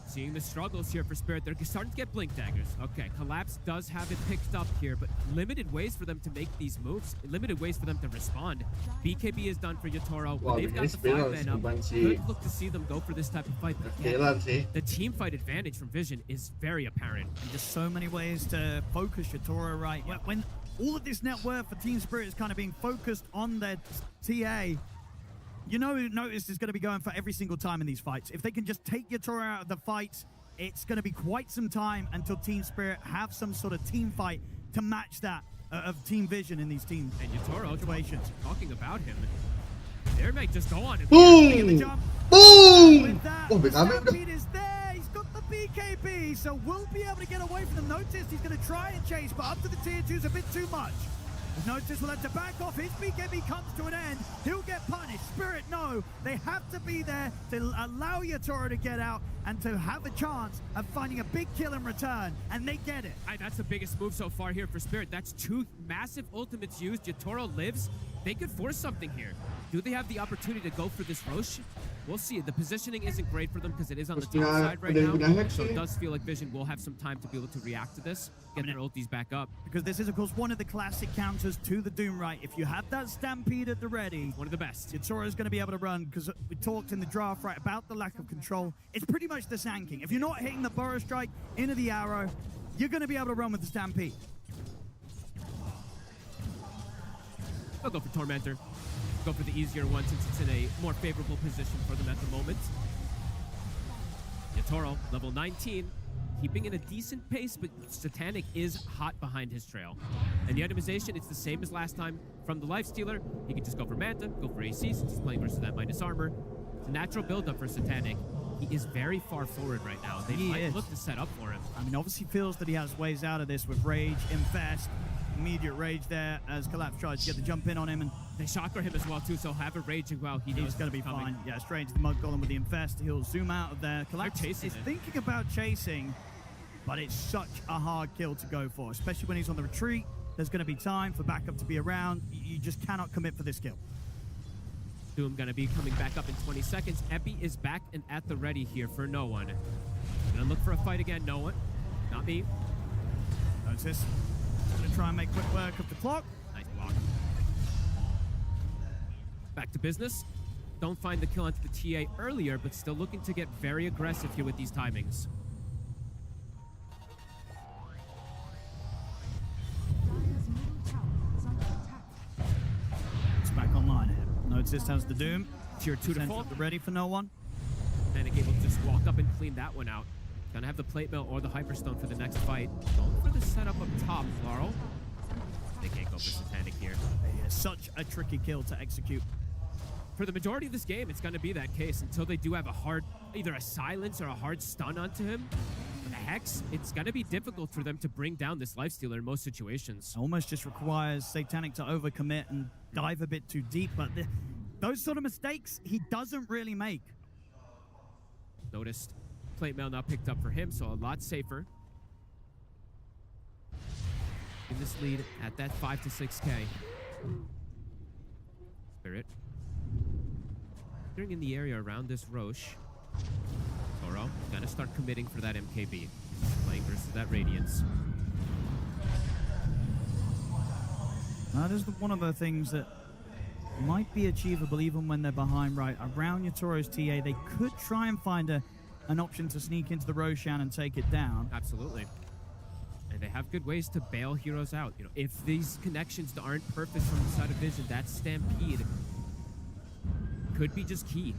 Seeing the struggles here for Spirit. They're starting to get Blink Daggers. Okay, Collapse does have it picked up here, but limited ways for them to make these moves. Limited ways for them to respond. BKB is done for Yatoro. When they've got the 5-man up, could look to see them go for this type of fight. But again, the team fight advantage from Vision is very apparent. And just so many ways to focus Yatoro right. When all of this net worth for Team Spirit is kind of being focused on their TA, you know, Notice is going to be going for every single time in these fights. If they can just take Yatoro out of the fights, it's going to be quite some time until Team Spirit have some sort of team fight to match that of Team Vision in these team and Yatoro situations. Talking about him, they might just go on. Boom! Boom! Oh, Stampede is there. He's got the BKB, so we'll be able to get away from them. Notice he's going to try and chase, but up to the tier 2 is a bit too much. Notice will have to back off. His BKB comes to an end. He'll get punished. Spirit, no. They have to be there to allow Yatoro to get out and to have a chance of finding a big kill in return. And they get it. That's the biggest move so far here for Spirit. That's 2 massive ultimates used. Yatoro lives. They could force something here. Do they have the opportunity to go for this Roche? We'll see. The positioning isn't great for them because it is on the top side right now. So it does feel like Vision will have some time to be able to react to this, get their ultis back up. Because this is, of course, one of the classic counters to the Doomright. If you have that Stampede at the ready, one of the best. Yatoro's going to be able to run because we talked in the draft right about the lack of control. It's pretty much the Sand King. If you're not hitting the Burrow Strike into the arrow, you're going to be able to run with the Stampede. I'll go for Tormentor. Go for the easier one since it's in a more favorable position for them at the moment. Yatoro, level 19, keeping in a decent pace, but Satanic is hot behind his trail. And the itemization, it's the same as last time from the Lifestealer. He can just go for Manta, go for AC since he's playing versus that minus armor. It's a natural build-up for Satanic. He is very far forward right now. They might look to set up for him. I mean, obviously feels that he has ways out of this with Rage, Infest, immediate Rage there as Collapse tries to get the jump in on him, and they chakra him as well too, so have a Raging well. He's going to be fine. Yeah, straight into the Mud Golem with the Infest. He'll zoom out of there. Collapse is thinking about chasing, but it's such a hard kill to go for, especially when he's on the retreat. There's going to be time for backup to be around. You just cannot commit for this kill. Doom going to be coming back up in 20 seconds. Epi is back and at the ready here for no one. Gonna look for a fight again. No one. Not me. Notice. Gonna try and make quick work of the clock. Nice block. Back to business. Don't find the kill onto the TA earlier, but still looking to get very aggressive here with these timings. It's back online here. Notice has the Doom. Tier 2 default. Ready for no one. And able to just walk up and clean that one out. Gonna have the plate mill or the hyperstone for the next fight. Going for the setup up top, Laurel. They can't go for Satanic here. Yeah, such a tricky kill to execute. For the majority of this game, it's gonna be that case until they do have a hard, either a silence or a hard stun onto him. With a Hex, it's gonna be difficult for them to bring down this Lifestealer in most situations. Almost just requires Satanic to overcommit and dive a bit too deep, but those sort of mistakes he doesn't really make. Noticed. Plate mail now picked up for him, so a lot safer. In this lead at that 5 to 6K. Spirit. Clearing in the area around this Roche. Toro gonna start committing for that MKB. Playing versus that Radiance. That is one of the things that might be achievable even when they're behind right around Yatoro's TA. They could try and find an option to sneak into the Roshan and take it down. Absolutely. And they have good ways to bail heroes out. You know, if these connections aren't perfect from the side of Vision, that Stampede could be just key.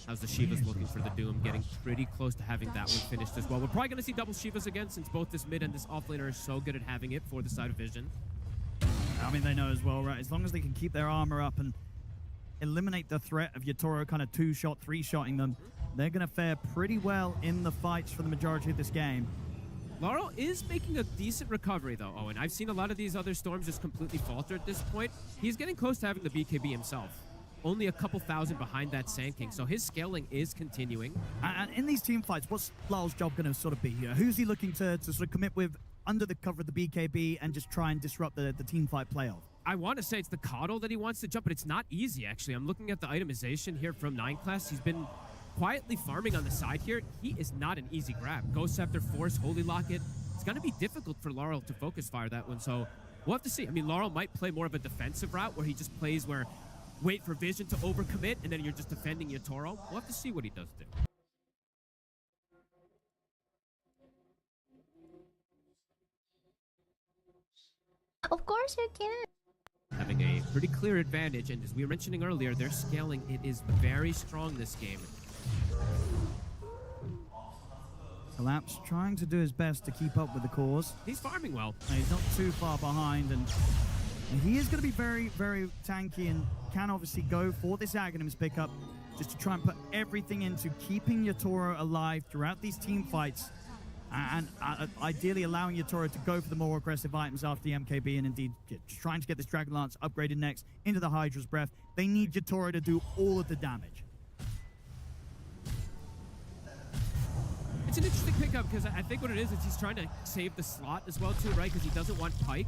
How's the Shivas looking for the Doom? Getting pretty close to having that one finished as well. We're probably going to see double Shivas again since both this mid and this offlaner are so good at having it for the side of Vision. I mean, they know as well, right? As long as they can keep their armor up and eliminate the threat of Yatoro kind of 2-shot, 3-shotting them, they're going to fare pretty well in the fights for the majority of this game. Laurel is making a decent recovery, though, Owen. I've seen a lot of these other Storms just completely falter at this point. He's getting close to having the BKB himself. Only a couple thousand behind that Sand King, so his scaling is continuing. And in these team fights, what's Laurel's job going to sort of be here? Who's he looking to sort of commit with under the cover of the BKB and just try and disrupt the team fight playoff? I want to say it's the Coddle that he wants to jump, but it's not easy, actually. I'm looking at the itemization here from 9 class. He's been quietly farming on the side here. He is not an easy grab. Ghost Scepter, Force, Holy Locket. It's going to be difficult for Laurel to focus fire that one, so we'll have to see. I mean, Laurel might play more of a defensive route where he just plays where wait for Vision to overcommit, and then you're just defending your Toro. We'll have to see what he does do. Of course you can. Having a pretty clear advantage, and as we were mentioning earlier, their scaling, it is very strong this game. Collapse trying to do his best to keep up with the cause. He's farming well. He's not too far behind, and he is going to be very, very tanky and can obviously go for this Aghanims pickup just to try and put everything into keeping Yatoro alive throughout these team fights and ideally allowing Yatoro to go for the more aggressive items after the MKB and indeed just trying to get this Dragon Lance upgraded next into the Hydra's Breath. They need Yatoro to do all of the damage. It's an interesting pickup because I think what it is he's trying to save the slot as well too, right? Because he doesn't want Pike.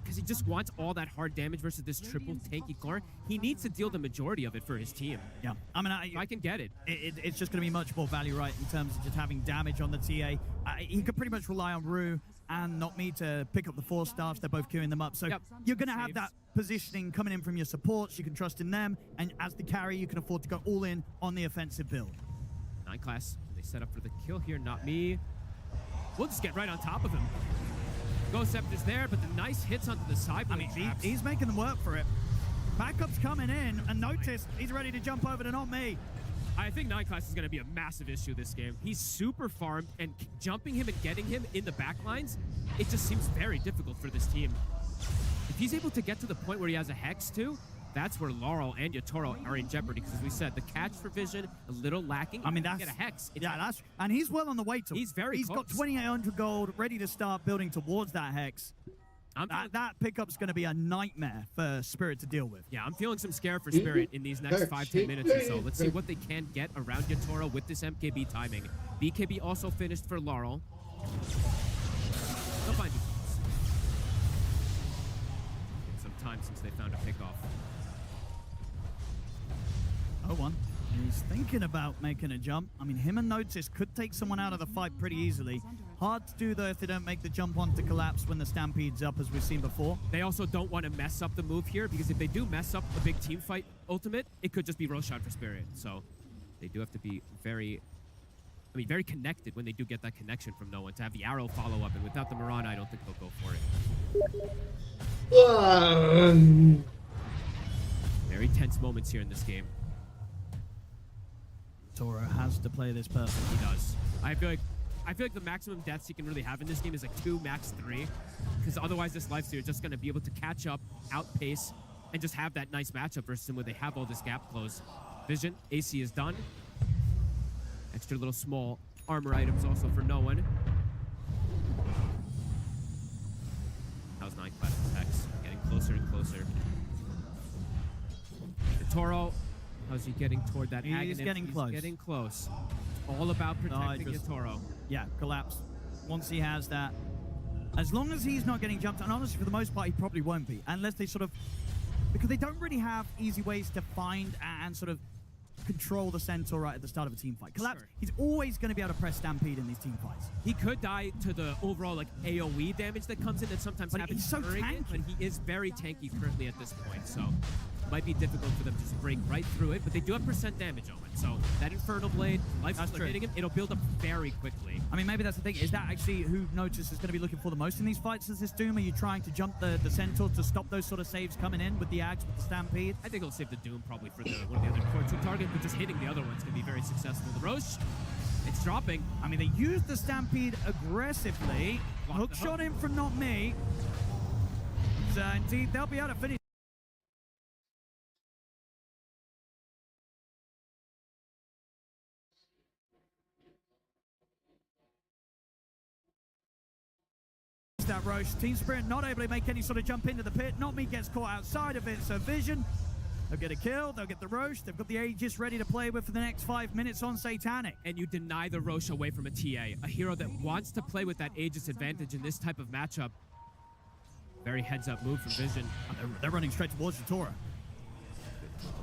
Because he just wants all that hard damage versus this triple tanky core. He needs to deal the majority of it for his team. Yeah, I mean, I can get it. It's just going to be much more value, right, in terms of just having damage on the TA. He could pretty much rely on Rue and Not Me to pick up the 4 staffs. They're both queuing them up. So you're going to have that positioning coming in from your supports. You can trust in them. And as the carry, you can afford to go all in on the offensive build. 9 class. They set up for the kill here. Not Me. We'll just get right on top of him. Ghost Scepter's there, but the nice hits onto the side. I mean, he's making them work for it. Backup's coming in, and notice he's ready to jump over to Not Me. I think 9 class is going to be a massive issue this game. He's super farmed, and jumping him and getting him in the back lines, it just seems very difficult for this team. If he's able to get to the point where he has a Hex too, that's where Laurel and Yatoro are in jeopardy, because as we said, the catch for Vision a little lacking. I mean, If you that's get a hex. yeah, that's and he's well on the way to. He's very He's close. got 2,800 gold, ready to start building towards that hex. That pickup's going to be a nightmare for Spirit to deal with. Yeah, I'm feeling some scare for Spirit in these next 5-10 minutes or so. Let's see what they can get around Yatoro with this MKB timing. BKB also finished for Laurel. They'll find you. Some time since they found a pickoff. 0-1. He's thinking about making a jump. I mean, him and Notice could take someone out of the fight pretty easily. Hard to do, though, if they don't make the jump on to collapse when the Stampede's up, as we've seen before. They also don't want to mess up the move here, because if they do mess up a big team fight ultimate, it could just be Roshan for Spirit. So they do have to be very connected when they do get that connection from no one, to have the arrow follow up. And without the Mirana, I don't think they'll go for it. Very tense moments here in this game. Toro has to play this perfect. He does. I feel like the maximum deaths he can really have in this game is like 2, max 3, because otherwise this lifesteal is just going to be able to catch up, outpace, and just have that nice matchup versus him where they have all this gap close. Vision, AC is done. Extra little small armor items also for no one. How's 9 class Hex? Getting closer and closer. The Toro, how's he getting toward that Aghanim? He's getting close. Getting close. It's all about protecting Yatoro. Yeah, collapse. Once he has that. As long as he's not getting jumped, and honestly, for the most part, he probably won't be. Unless they sort of... Because they don't really have easy ways to find and sort of control the Centaur right at the start of a team fight. Collapse, he's always going to be able to press Stampede in these team fights. He could die to the overall like AoE damage that comes in that sometimes happens during it, but he is very tanky currently at this point, so it might be difficult for them to just break right through it, but they do have % damage on it, so that Infernal Blade, Lifesteal hitting him, it'll build up very quickly. I mean, maybe that's the thing. Is that actually who Notice is going to be looking for the most in these fights as this Doom? Are you trying to jump the Centaur to stop those sort of saves coming in with the Ags, with the Stampede? I think he'll save the Doom probably for one of the other core 2 targets, but just hitting the other one's going to be very successful. The Roche, it's dropping. I mean, they used the Stampede aggressively. Hook shot in from Not Me. So, indeed, they'll be able to finish. That Roche. Team Spirit not able to make any sort of jump into the pit. Not Me gets caught outside of it, so Vision, they'll get a kill, they'll get the Roche, they've got the Aegis ready to play with for the next 5 minutes on Satanic. And you deny the Roche away from a TA, a hero that wants to play with that Aegis advantage in this type of matchup. Very heads-up move from Vision. They're running straight towards the Tora.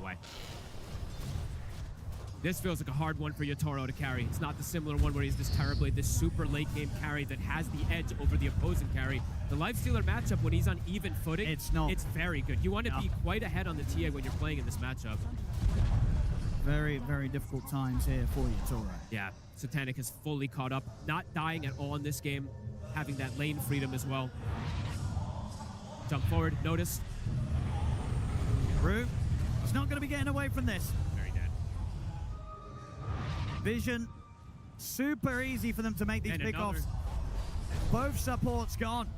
Away. This feels like a hard one for Yatoro to carry. It's not the similar one where he's this super late game carry that has the edge over the opposing carry. The Lifestealer matchup, when he's on even footing, it's very good. You want to be quite ahead on the TA when you're playing in this matchup. Very, very difficult times here for Yatoro. Yeah, Satanic is fully caught up, not dying at all in this game, having that lane freedom as well. Jump forward, notice. Rue, he's not going to be getting away from this. Very dead. Vision, super easy for them to make these pickoffs. Both supports gone.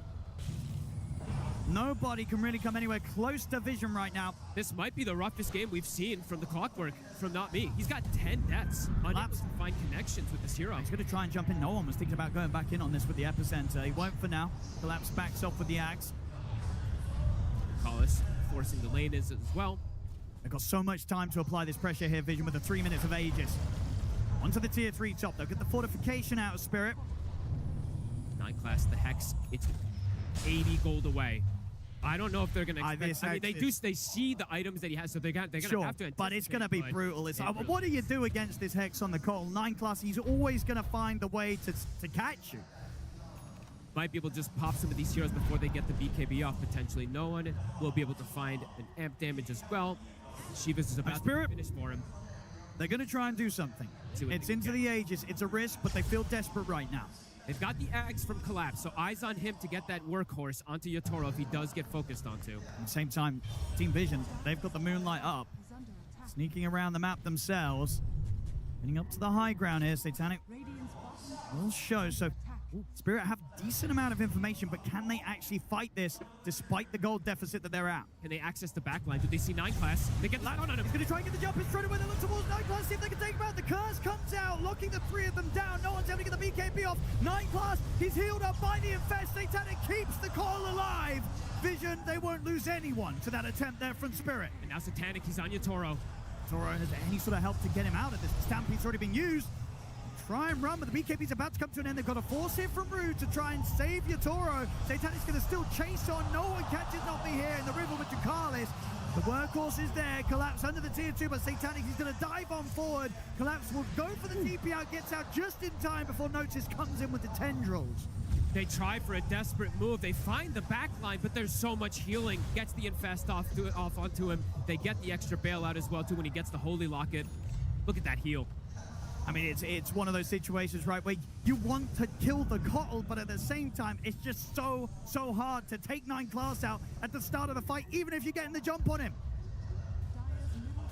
Nobody can really come anywhere close to Vision right now. This might be the roughest game we've seen from the Clockwork, from Not Me. He's got 10 deaths, unable to find connections with this hero. He's going to try and jump in. No one was thinking about going back in on this with the Epicenter. He won't for now. Collapse backs off with the Axe. Kalah forcing the lane as well. They've got so much time to apply this pressure here, Vision, with the 3 minutes of Aegis. Onto the tier 3 top. They'll get the fortification out of Spirit. 9 class, the Hex, it's 80 gold away. I don't know if they're going to expect... I mean, they see the items that he has, so they're going to have to... But it's going to be brutal. It's like, what do you do against this Hex on the call? 9 class, he's always going to find the way to catch you. Might be able to just pop some of these heroes before they get the BKB off, potentially. No one will be able to find an amp damage as well. Shivas is about to finish for him. They're going to try and do something. It's into the Aegis. It's a risk, but they feel desperate right now. They've got the Ags from Collapse, so eyes on him to get that workhorse onto Yatoro if he does get focused onto. At the same time, Team Vision, they've got the Moonlight up. Sneaking around the map themselves. Getting up to the high ground here, Satanic will show. So Spirit have decent amount of information, but can they actually fight this despite the gold deficit that they're at? Can they access the backline? Do they see 9 class? They get land on him. He's going to try and get the jump in straight away. They look towards 9 class, see if they can take him out. The curse comes out, locking the 3 of them down. No one's able to get the BKB off. 9 class, he's healed up by the infest. Satanic keeps the call alive. Vision, they won't lose anyone to that attempt there from Spirit. And now Satanic, he's on Toro. Toro has any sort of help to get him out of this. The Stampede's already been used. Try and run, but the BKB's about to come to an end. They've got a force hit from Rude to try and save Toro. Satanic's going to still chase on. No one catches Nvme here in the river with Ducalis. The workhorse is there. Collapse under the tier 2, but Satanic, he's going to dive on forward. Collapse will go for the TP out, gets out just in time before Notice comes in with the tendrils. They try for a desperate move. They find the backline, but there's so much healing. Gets the infest off onto him. They get the extra bailout as well, too, when he gets the Holy Locket. Look at that heal. I mean, it's one of those situations, right, where you want to kill the Kotl, but at the same time, it's just so hard to take 9 class out at the start of the fight, even if you're getting the jump on him.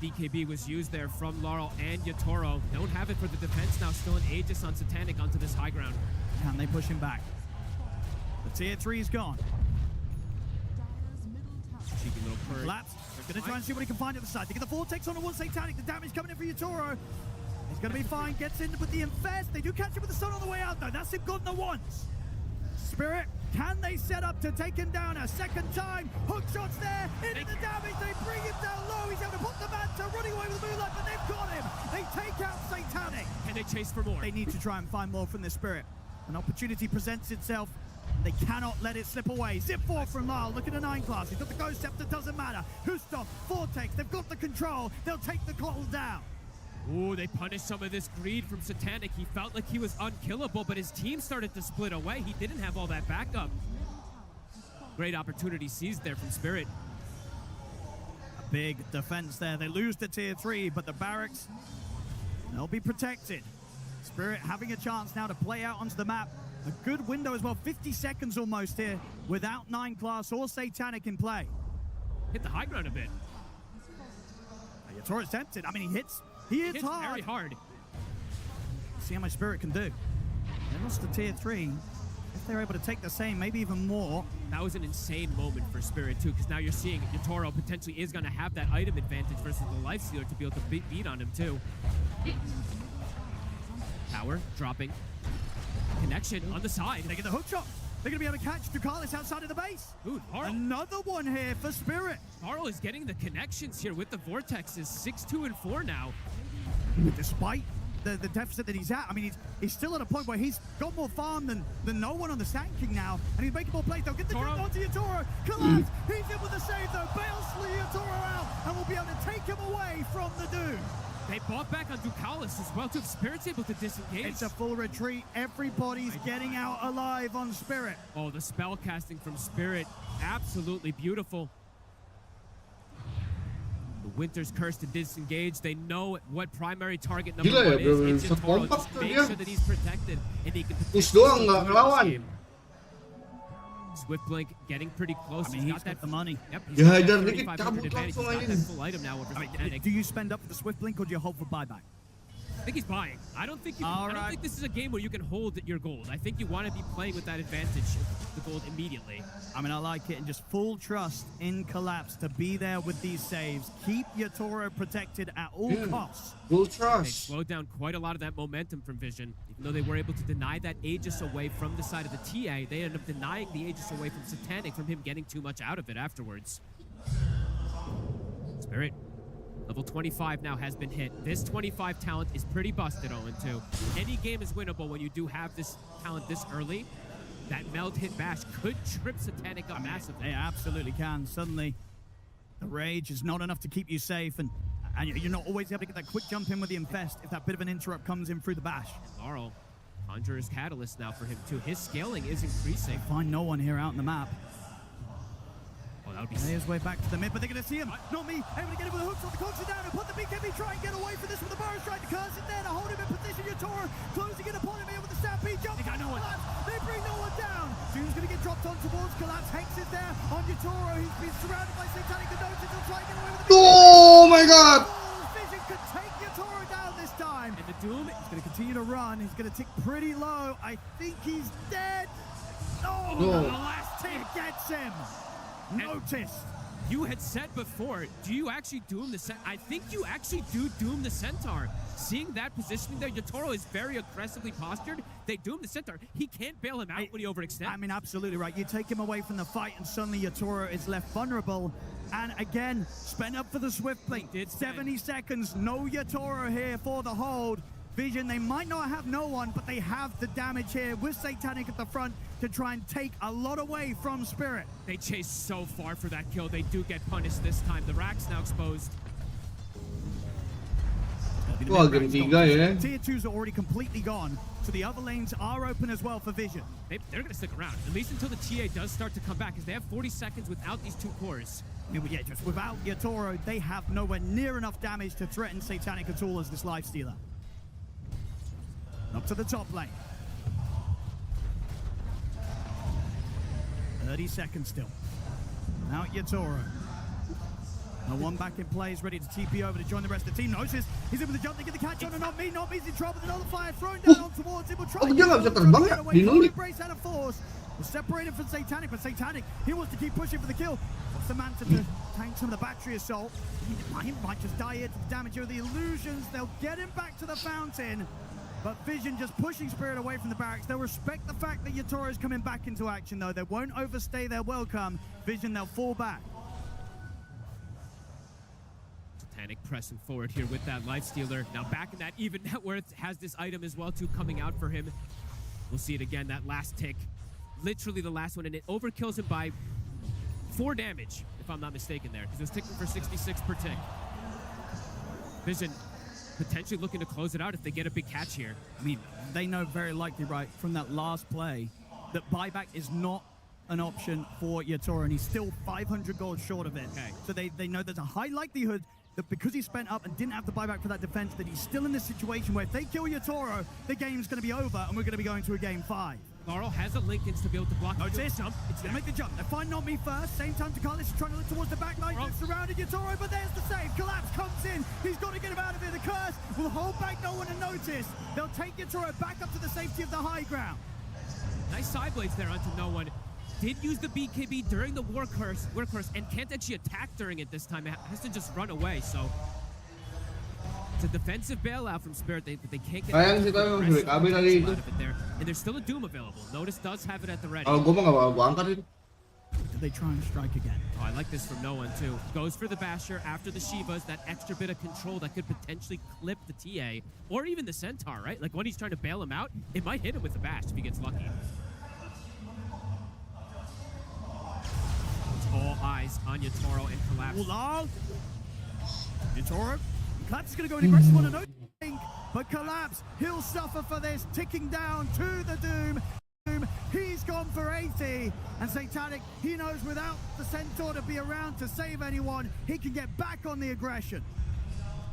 BKB was used there from Laurel and Toro. Don't have it for the defense now. Still an Aegis on Satanic onto this high ground. Can they push him back? The tier 3 is gone. Cheeky little perk. Collapse. They're going to try and see what he can find at the side. They get the Vortex on the one Satanic. The damage coming in for Toro. He's going to be fine. Gets in with the infest. They do catch him with the stun on the way out, though. That's him gone the once. Spirit, can they set up to take him down a second time? Hook shots there. Into the damage. They bring him down low. He's able to put the Manta running away with the moonlight, but they've got him. They take out Satanic. Can they chase for more? They need to try and find more from the Spirit. An opportunity presents itself. They cannot let it slip away. Zip 4 from Lyle, looking at 9 class. He's got the Ghost Scepter, doesn't matter. Hustov, Vortex, they've got the control. They'll take the Kotl down. Ooh, they punished some of this greed from Satanic. He felt like he was unkillable, but his team started to split away. He didn't have all that backup. Great opportunity seized there from Spirit. A big defense there. They lose the tier 3, but the barracks, they'll be protected. Spirit having a chance now to play out onto the map. A good window as well, 50 seconds almost here without 9 class or Satanic in play. Hit the high ground a bit. Toro's tempted. I mean, he hits hard. Very hard. See how much Spirit can do. They lost the tier 3. If they're able to take the same, maybe even more. That was an insane moment for Spirit, too, because now you're seeing Toro potentially is going to have that item advantage versus the Lifestealer to be able to beat on him, too. Tower dropping. Connection on the side. They get the hook shot. They're going to be able to catch Ducalis outside of the base. Ooh, another one here for Spirit. Carl is getting the connections here with the Vortexes. 6-2 and 4 now. Despite the deficit that he's at, I mean, he's still at a point where he's got more farm than no one on the Sand King now, and he's making more plays. They'll get the jump onto Toro. Collapse. He's in with the save, though. Bails Toro out, and will be able to take him away from the Doom. They bought back on Ducalis as well, too. Spirit's able to disengage. It's a full retreat. Everybody's getting out alive on Spirit. Oh, the spell casting from Spirit. Absolutely beautiful. The Winter's Curse to disengage. They know what primary target number 1 is. It's Toro. Just make sure that he's protected. And he can push doang nggak ngelawan. Swift Blink getting pretty close. I mean, he's got the money. Yep. Ya hajar dikit cabut langsung aja. Full item now over Satanic. Do you spend up for the Swift Blink or do you hold for buyback? I think he's buying. I don't think this is a game where you can hold your gold. I think you want to be playing with that advantage, the gold immediately. I mean, I like it, and just full trust in Collapse to be there with these saves. Keep your Toro protected at all costs. Full They trust. slowed down quite a lot of that momentum from Vision. Even though they were able to deny that Aegis away from the side of the TA, they ended up denying the Aegis away from Satanic from him getting too much out of it afterwards. Spirit. Level 25 now has been hit. This 25 talent is pretty busted, 0-2. Any game is winnable when you do have this talent this early. That meld hit bash could trip Satanic up massively. They absolutely can. Suddenly, the rage is not enough to keep you safe, and you're not always able to get that quick jump in with the infest if that bit of an interrupt comes in through the bash. Laurel, Conjurer's Catalyst now for him too. His scaling is increasing. They find no one here out on the map. Oh, that would be his way back to the mid, but they're going to see him. Not me. Able to get him with the hooks on the Conjure down and put the BKB. Try and get away from this with the Burrow Strike. The curse is there to hold him in position. Toro closing in upon him here with the Stampede. Jump. They got no one. They bring no one down. Zoom's going to get dropped on towards Collapse. Hex is there on Toro. He's been surrounded by Satanic. The Notice will try and get away with the Oh my god! Vision could take Yatoro down this time. And the Doom is going to continue to run. He's going to tick pretty low. I think he's dead. Oh, No. the last tick gets him. Noticed. You had said before, do you actually doom the Centaur? I think you actually do doom the Centaur. Seeing that positioning there, Yatoro is very aggressively postured. They doom the Centaur. He can't bail him out when he overextends. I mean, absolutely right. You take him away from the fight and suddenly Yatoro is left vulnerable. And again, spent up for the Swift Blink. 70 seconds, no Yatoro here for the hold. Vision, they might not have no one, but they have the damage here with Satanic at the front to try and take a lot away from Spirit. They chase so far for that kill. They do get punished this time. The rack's now exposed. Wah, game 3 ya. Tier 2s are already completely gone, so the other lanes are open as well for Vision. They're going to stick around, at least until the TA does start to come back, because they have 40 seconds without these two cores. Yeah, just without Yatoro, they have nowhere near enough damage to threaten Satanic at all as this Lifestealer. Up to the top lane. 30 seconds still. Now Yatoro. No one back in play is ready to TP over to join the rest of the team. Notice he's in with the jump, they get the catch on and not me's in trouble. Another fire thrown down on towards him. Will try to get away. Brace out of force. We're separated from Satanic, but Satanic, he wants to keep pushing for the kill. What's the man to tank some of the battery assault? He might just die here to the damage of the illusions. They'll get him back to the fountain. But Vision just pushing Spirit away from the barracks. They'll respect the fact that Yatoro is coming back into action, though. They won't overstay their welcome. Vision, they'll fall back. Satanic pressing forward here with that Lifestealer. Now back in that even net worth, has this item as well, too, coming out for him. We'll see it again, that last tick. Literally the last one, and it overkills him by 4 damage, if I'm not mistaken there, because it was ticking for 66 per tick. Vision potentially looking to close it out if they get a big catch here. I mean, they know very likely, right, from that last play, that buyback is not an option for Yatoro, and he's still 500 gold short of it. Okay. So they know there's a high likelihood that because he spent up and didn't have the buyback for that defense, that he's still in this situation where if they kill Yatoro, the game's going to be over, and we're going to be going to a game 5. Laurel has a Lincolns to be able to block. Notice, it's going to make the jump. They find not me first. Same time to Kalah is trying to look towards the back line. They've surrounded Yatoro, but there's the save. Collapse comes in. He's got to get him out of here. The curse will hold back no one to notice. They'll take Yatoro back up to the safety of the high ground. Nice side blades there onto no one. Did use the BKB during the workhorse and can't actually attack during it this time. It has to just run away, so it's a defensive bailout from Spirit, but they can't get out of it there. And there's still a Doom available. Notice does have it at the ready. Do they try and strike again? Oh, I like this from no one too. Goes for the Basher after the Shivas, that extra bit of control that could potentially clip the TA or even the Centaur, right? Like when he's trying to bail him out, it might hit him with the Bash if he gets lucky. It's all eyes on Yatoro and Collapse. Yatoro. Collapse is going to go in aggressive on a no, but Collapse, he'll suffer for this, ticking down to the Doom. He's gone for 80, and Satanic, he knows without the Centaur to be around to save anyone, he can get back on the aggression.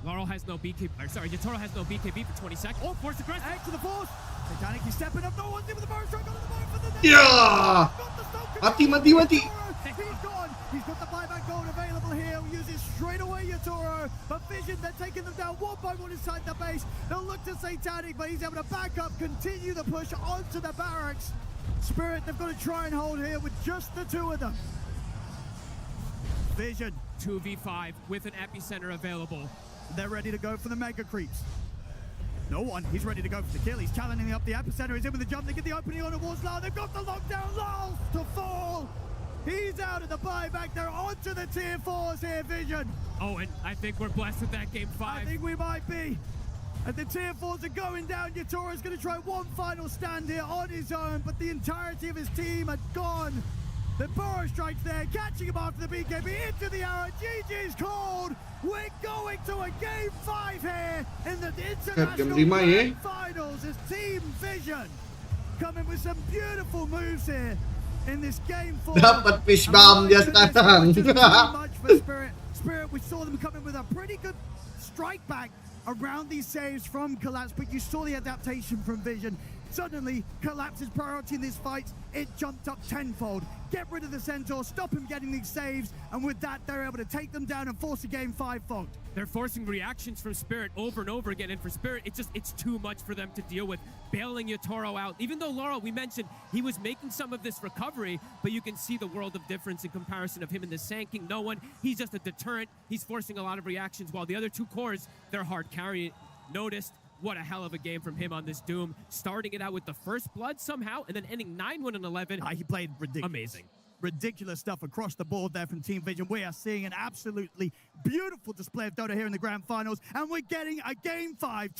Laurel has no BKB, or sorry, Yatoro has no BKB for 20 seconds. Oh, force aggressive. X to the force. Satanic, he's stepping up, no one's in with the bar strike on the board for the Yeah! Mati. He's gone. He's got the buyback gold available here. He'll use it straight away, Yatoro. But Vision, they're taking them down one by one inside the base. They'll look to Satanic, but he's able to back up, continue the push onto the barracks. Spirit, they've got to try and hold here with just the 2 of them. Vision. 2v5 with an epicenter available. They're ready to go for the mega creeps. No one. He's ready to go for the kill. He's challenging up the epicenter. He's in with the jump. They get the opening on towards Lal. They've got the lockdown. Lal to fall. He's out of the buyback. They're onto the tier 4s here, Vision. Oh, and I think we're blessed with that game 5. I think we might be. And the tier 4s are going down. Yatoro's going to try one final stand here on his own, but the entirety of his team are gone. The Burrow strikes there, catching him after the BKB into the arrow. GG's called. We're going to a game 5 here in the international grand finals as Team Vision coming with some beautiful moves here in this game 4. Dapat fish bomb dia sekarang. Much for Spirit, we saw them coming with a pretty good strike back around these saves from Collapse, but you saw the adaptation from Vision. Suddenly, Collapse's priority in this fight, it jumped up tenfold. Get rid of the Centaur, stop him getting these saves, and with that, they're able to take them down and force a game 5-fold. They're forcing reactions from Spirit over and over again, and for Spirit, it's too much for them to deal with, bailing Yatoro out. Even though Laurel, we mentioned, he was making some of this recovery, but you can see the world of difference in comparison of him and the Sand King. No one, he's just a deterrent. He's forcing a lot of reactions, while the other two cores, they're hard carrying. Noticed. What a hell of a game from him on this Doom. Starting it out with the first blood somehow, and then ending 9-1 and 11. He played ridiculous. Amazing. Ridiculous stuff across the board there from Team Vision. We are seeing an absolutely beautiful display of Dota here in the grand finals, and we're getting a game 5.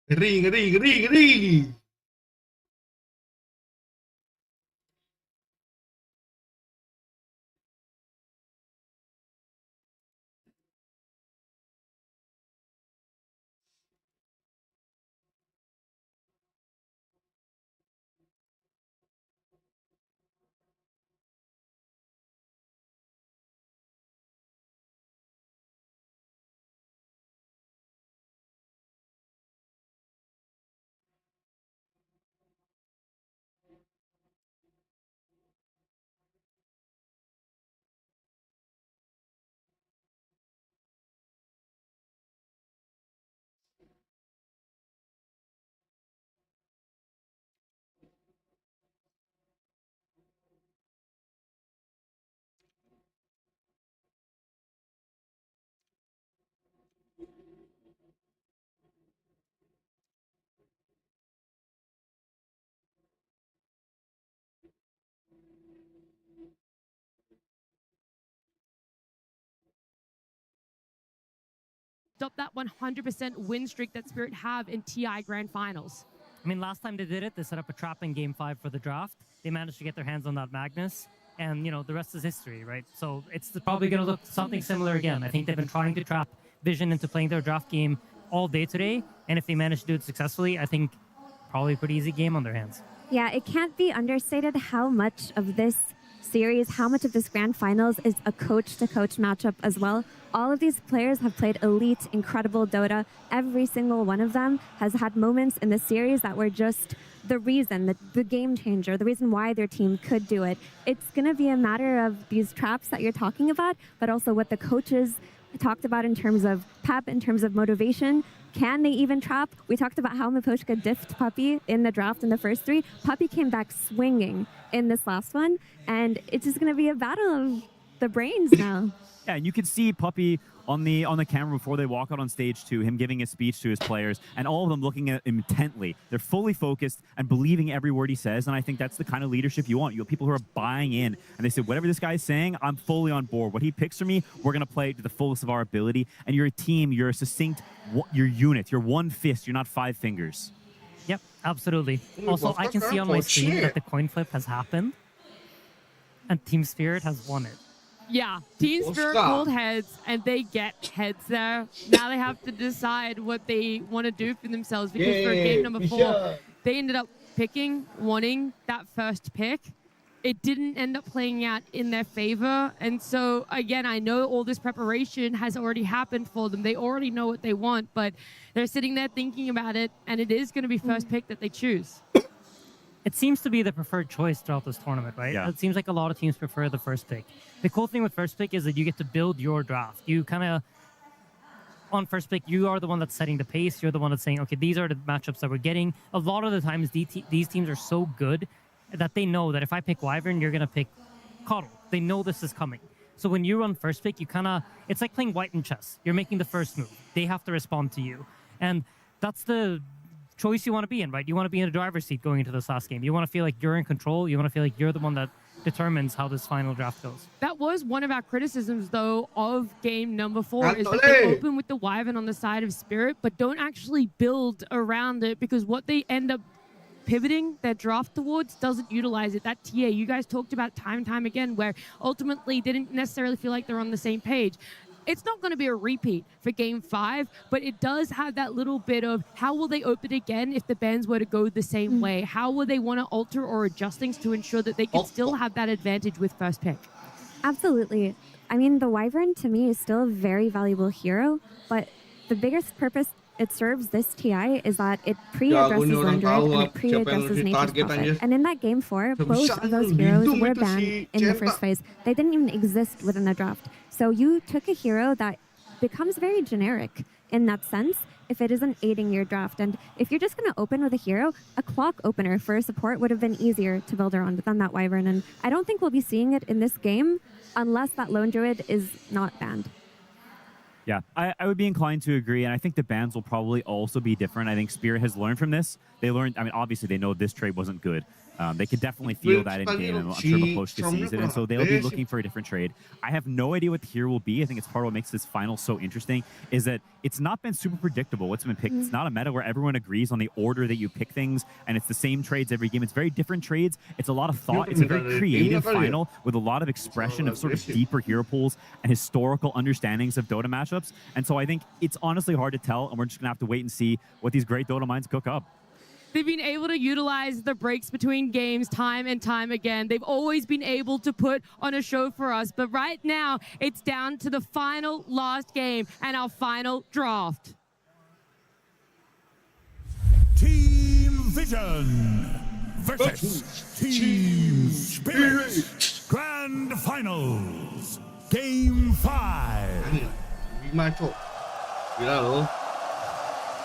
Ngeri. Stop that 100% win streak that Spirit have in TI Grand Finals. I mean, last time they did it, they set up a trap in Game 5 for the draft. They managed to get their hands on that Magnus, and, you know, the rest is history, right? So it's probably going to look something similar again. I think they've been trying to trap Vision into playing their draft game all day today, and if they manage to do it successfully, I think probably a pretty easy game on their hands. Yeah, it can't be understated how much of this series, how much of this Grand Finals is a coach-to-coach matchup as well. All of these players have played elite, incredible Dota. Every single one of them has had moments in the series that were just the reason, the game changer, the reason why their team could do it. It's going to be a matter of these traps that you're talking about, but also what the coaches talked about in terms of pep, in terms of motivation. Can they even trap? We talked about how Miposhka diffed Puppy in the draft in the first 3. Puppy came back swinging in this last one, and it's just going to be a battle of the brains now. Yeah, and you can see Puppy on the camera before they walk out on stage too, him giving a speech to his players, and all of them looking at him intently. They're fully focused and believing every word he says, and I think that's the kind of leadership you want. You have people who are buying in, and they say, whatever this guy's saying, I'm fully on board. What he picks for me, we're going to play to the fullest of our ability, and you're a team, you're a succinct, you're unit, you're one fist, you're not 5 fingers. Yep, absolutely. Also, I can see on my screen that the coin flip has happened, and Team Spirit has won it. Yeah, Team Spirit pulled heads, and they get heads there. Now they have to decide what they want to do for themselves, because for game number 4, they ended up wanting that first pick. It didn't end up playing out in their favor, and so, again, I know all this preparation has already happened for them. They already know what they want, but they're sitting there thinking about it, and it is going to be first pick that they choose. It seems to be the preferred choice throughout this tournament, right? Yeah. It seems like a lot of teams prefer the first pick. The cool thing with first pick is that you get to build your draft. You kind of, on first pick, you are the one that's setting the pace. You're the one that's saying, okay, these are the matchups that we're getting. A lot of the times, these teams are so good that they know that if I pick Wyvern, you're going to pick Coddle. They know this is coming. So when you run first pick, you kind of, it's like playing white in chess. You're making the first move. They have to respond to you. And that's the choice you want to be in, right? You want to be in a driver's seat going into this last game. You want to feel like you're in control. You want to feel like you're the one that determines how this final draft goes. That was one of our criticisms, though, of game number 4, is that they open with the Wyvern on the side of Spirit, but don't actually build around it, because what they end up pivoting their draft towards doesn't utilize it. That TA you guys talked about time and time again, where ultimately they didn't necessarily feel like they're on the same page. It's not going to be a repeat for Game 5, but it does have that little bit of how will they open again if the bans were to go the same way? How will they want to alter or adjust things to ensure that they can still have that advantage with first pick? Absolutely. I mean, the Wyvern to me is still a very valuable hero, but the biggest purpose it serves this TI is that it pre-addresses Lundred and it pre-addresses Nature's Prophet. And in that Game 4, both of those heroes were banned in the first phase. They didn't even exist within the draft. So you took a hero that becomes very generic in that sense if it isn't aiding your draft. And if you're just going to open with a hero, a clock opener for a support would have been easier to build around than that Wyvern. And I don't think we'll be seeing it in this game unless that Lone Druid is not banned. Yeah, I would be inclined to agree, and I think the bans will probably also be different. I think Spirit has learned from this. They learned, I mean, obviously they know this trade wasn't good. They could definitely feel that in game, and I'm sure Maposhka sees it, and so they'll be looking for a different trade. I have no idea what the hero will be. I think it's part of what makes this final so interesting, is that it's not been super predictable what's been picked. It's not a meta where everyone agrees on the order that you pick things, and it's the same trades every game. It's very different trades. It's a lot of thought. It's a very creative final with a lot of expression of sort of deeper hero pools and historical understandings of Dota matchups. And so I think it's honestly hard to tell, and we're just going to have to wait and see what these great Dota minds cook up. They've been able to utilize the breaks between games time and time again. They've always been able to put on a show for us. But right now, it's down to the final last game and our final draft. Team Vision versus Team Spirit. Grand Finals. Game 5.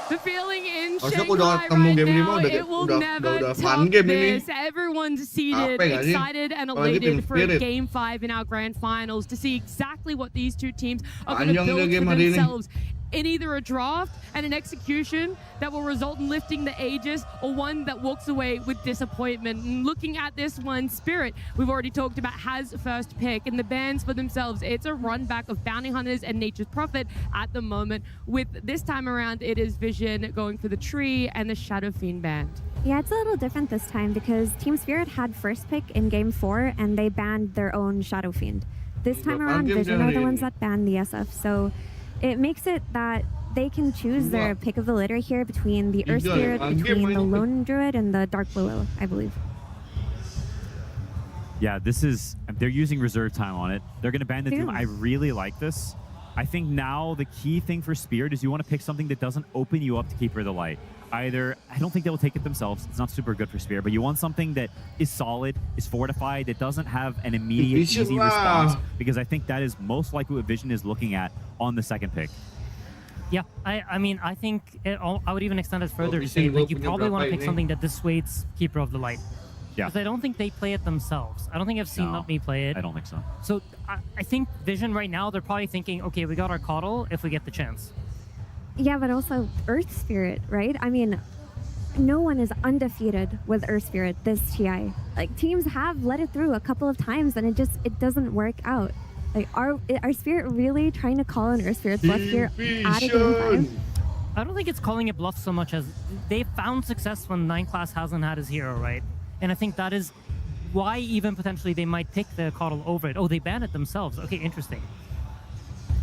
The feeling in Chắc Shanghai udah right game ini now, mah it will never udah top fun game ini. this. Everyone's seated, Apa nggak sih? excited and Apalagi elated tim for Spirit. Game 5 in our grand finals to see exactly what these two teams are going to Panjang build dia game for hari ini. themselves in either a draft and an execution that will result in lifting the Aegis, or one that walks away with disappointment. And looking at this one, Spirit, we've already talked about, has first pick, and the bans for themselves, it's a run back of Bounty Hunters and Nature's Prophet at the moment. With this time around, it is Vision going for the Tree and the Shadow Fiend band. Yeah, it's a little different this time because Team Spirit had first pick in Game 4 and they banned their own Shadow Fiend. This time around, Vision are the ones that banned the SF, so it makes it that they can choose their pick of the litter here between the Earth Spirit, between the Lone Druid, and the Dark Willow, I believe. Yeah, they're using reserve time on it. They're going to ban the Doom. I really like this. I think now the key thing for Spirit is you want to pick something that doesn't open you up to Keeper of the Light. I don't think they'll take it themselves. It's not super good for Spirit, but you want something that is solid, is fortified, that doesn't have an immediate, easy response, because I think that is most likely what Vision is looking at on the second pick. Yeah, I mean, I think I would even extend it further to say, like, you probably want to pick something that dissuades Keeper of the Light. Yeah. Because I don't think they play it themselves. I don't think I've seen me play it. I don't think so. So I think Vision right now, they're probably thinking, okay, we got our Coddle if we get the chance. Yeah, but also Earth Spirit, right? I mean, no one is undefeated with Earth Spirit this TI. Like, teams have let it through a couple of times and it doesn't work out. Like, are Spirit really trying to call an Earth Spirit bluff here at a Game 5? I don't think it's calling it bluff so much as they found success when 9 class hasn't had his hero, right? And I think that is why even potentially they might pick the Coddle over it. Oh, they ban it themselves. Okay, interesting.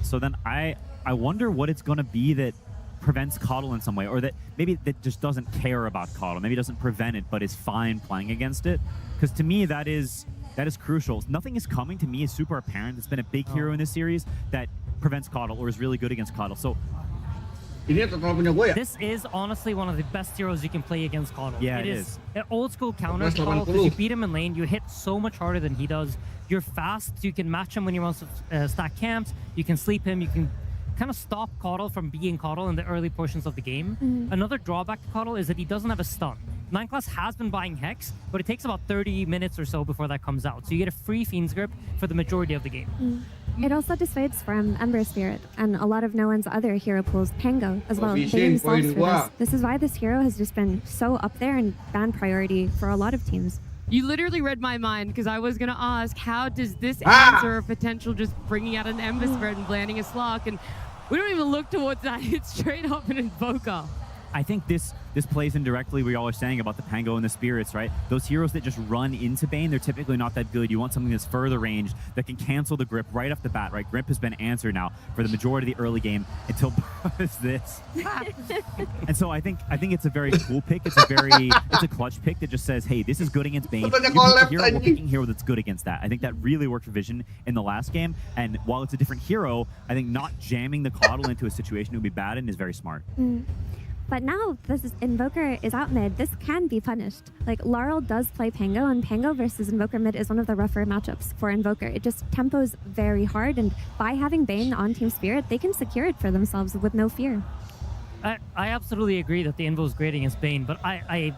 So then I wonder what it's going to be that prevents Coddle in some way, or that maybe that just doesn't care about Coddle. Maybe doesn't prevent it, but is fine playing against it. Because to me, that is crucial. Nothing is coming to me is super apparent. It's been a big hero in this series that prevents Coddle or is really good against Coddle. So this is honestly one of the best heroes you can play against Coddle. Yeah, it is. An old school counter Coddle, because you beat him in lane, you hit so much harder than he does. You're fast, you can match him when he wants to stack camps, you can sleep him, you can kind of stop Coddle from being Coddle in the early portions of the game. Another drawback to Coddle is that he doesn't have a stun. 9 class has been buying Hex, but it takes about 30 minutes or so before that comes out. So you get a free Fiend's Grip for the majority of the game. It also dissuades from Ember Spirit and a lot of no one's other hero pools, Pango as well. They themselves for this. This is why this hero has just been so up there and ban priority for a lot of teams. You literally read my mind, because I was going to ask, how does this answer a potential just bringing out an Ember Spirit and landing a Slark? And we don't even look towards that. It's straight up an Invoker. I think this plays in directly what y'all are saying about the Pango and the Spirits, right? Those heroes that just run into Bane, they're typically not that good. You want something that's further ranged that can cancel the grip right off the bat, right? Grip has been answered now for the majority of the early game until this. And so I think it's a very cool pick. It's a clutch pick that just says, hey, this is good against Bane. You pick a hero, we're picking a hero that's good against that. I think that really worked for Vision in the last game. And while it's a different hero, I think not jamming the Coddle into a situation it would be bad in is very smart. But now Invoker is out mid. This can be punished. Like, Laurel does play Pango, and Pango versus Invoker mid is one of the rougher matchups for Invoker. It just tempos very hard, and by having Bane on Team Spirit, they can secure it for themselves with no fear. I absolutely agree that the Invo is great against Bane, but I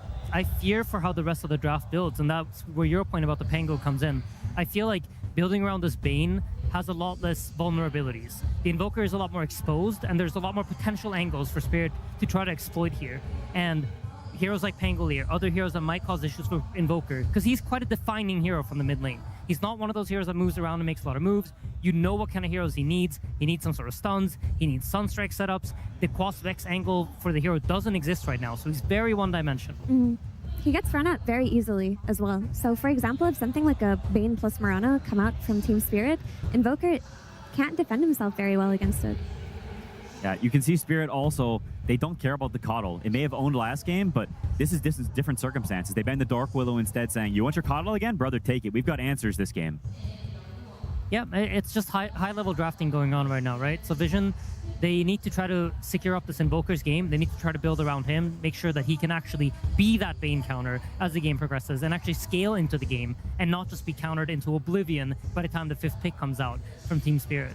fear for how the rest of the draft builds, and that's where your point about the Pango comes in. I feel like building around this Bane has a lot less vulnerabilities. The Invoker is a lot more exposed, and there's a lot more potential angles for Spirit to try to exploit here. And heroes like Pangolier, other heroes that might cause issues for Invoker, because he's quite a defining hero from the mid lane. He's not one of those heroes that moves around and makes a lot of moves. You know what kind of heroes he needs. He needs some sort of stuns. He needs Sunstrike setups. The Quas-Vex angle for the hero doesn't exist right now, so he's very one-dimensional. He gets run at very easily as well. So for example, if something like a Bane plus Mirana come out from Team Spirit, Invoker can't defend himself very well against it. Yeah, you can see Spirit also, they don't care about the Coddle. It may have owned last game, but this is different circumstances. They banned the Dark Willow instead, saying, you want your Coddle again? Brother, take it. We've got answers this game. Yeah, it's just high-level drafting going on right now, right? So Vision, they need to try to secure up this Invoker's game. They need to try to build around him, make sure that he can actually be that Bane counter as the game progresses and actually scale into the game and not just be countered into oblivion by the time the 5th pick comes out from Team Spirit.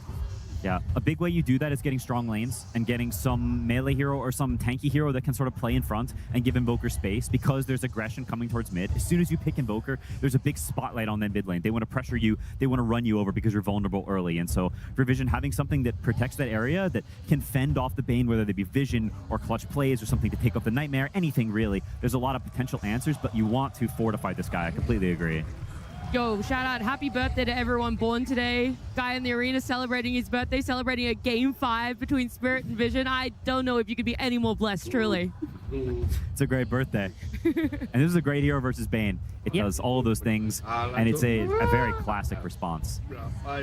Yeah, a big way you do that is getting strong lanes and getting some melee hero or some tanky hero that can sort of play in front and give Invoker space, because there's aggression coming towards mid. As soon as you pick Invoker, there's a big spotlight on that mid lane. They want to pressure you, they want to run you over because you're vulnerable early. And so for Vision, having something that protects that area, that can fend off the Bane, whether they be Vision or clutch plays or something to take off the Nightmare, anything really, there's a lot of potential answers, but you want to fortify this guy. I completely agree. Yo, shout out, happy birthday to everyone born today. Guy in the arena celebrating his birthday, celebrating a Game 5 between Spirit and Vision. I don't know if you could be any more blessed, truly. It's a great birthday. And this is a great hero versus Bane. It does all of those things, and it's a very classic response.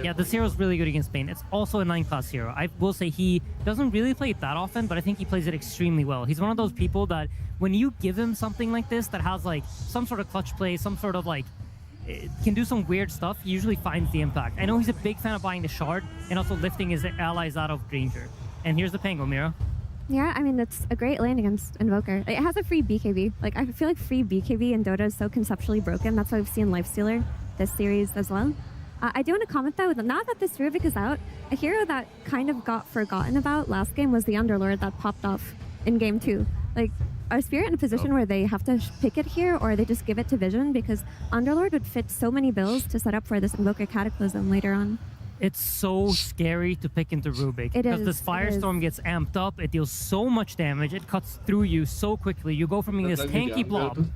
Yeah, this hero is really good against Bane. It's also a 9-class hero. I will say he doesn't really play it that often, but I think he plays it extremely well. He's one of those people that when you give him something like this that has like some sort of clutch play, some sort of like can do some weird stuff, he usually finds the impact. I know he's a big fan of buying the shard and also lifting his allies out of danger. And here's the Pango, Mira. Yeah, I mean, it's a great lane against Invoker. It has a free BKB. Like, I feel like free BKB in Dota is so conceptually broken. That's why we've seen Lifestealer this series as well. I do want to comment, though, now that this Rubik is out, a hero that kind of got forgotten about last game was the Underlord that popped off in Game 2. Like, are Spirit in a position where they have to pick it here, or they just give it to Vision? Because Underlord would fit so many builds to set up for this Invoker Cataclysm later on. It's so scary to pick into Rubik because this Firestorm gets amped up. It deals so much damage. It cuts through you so quickly. You go from being this tanky blob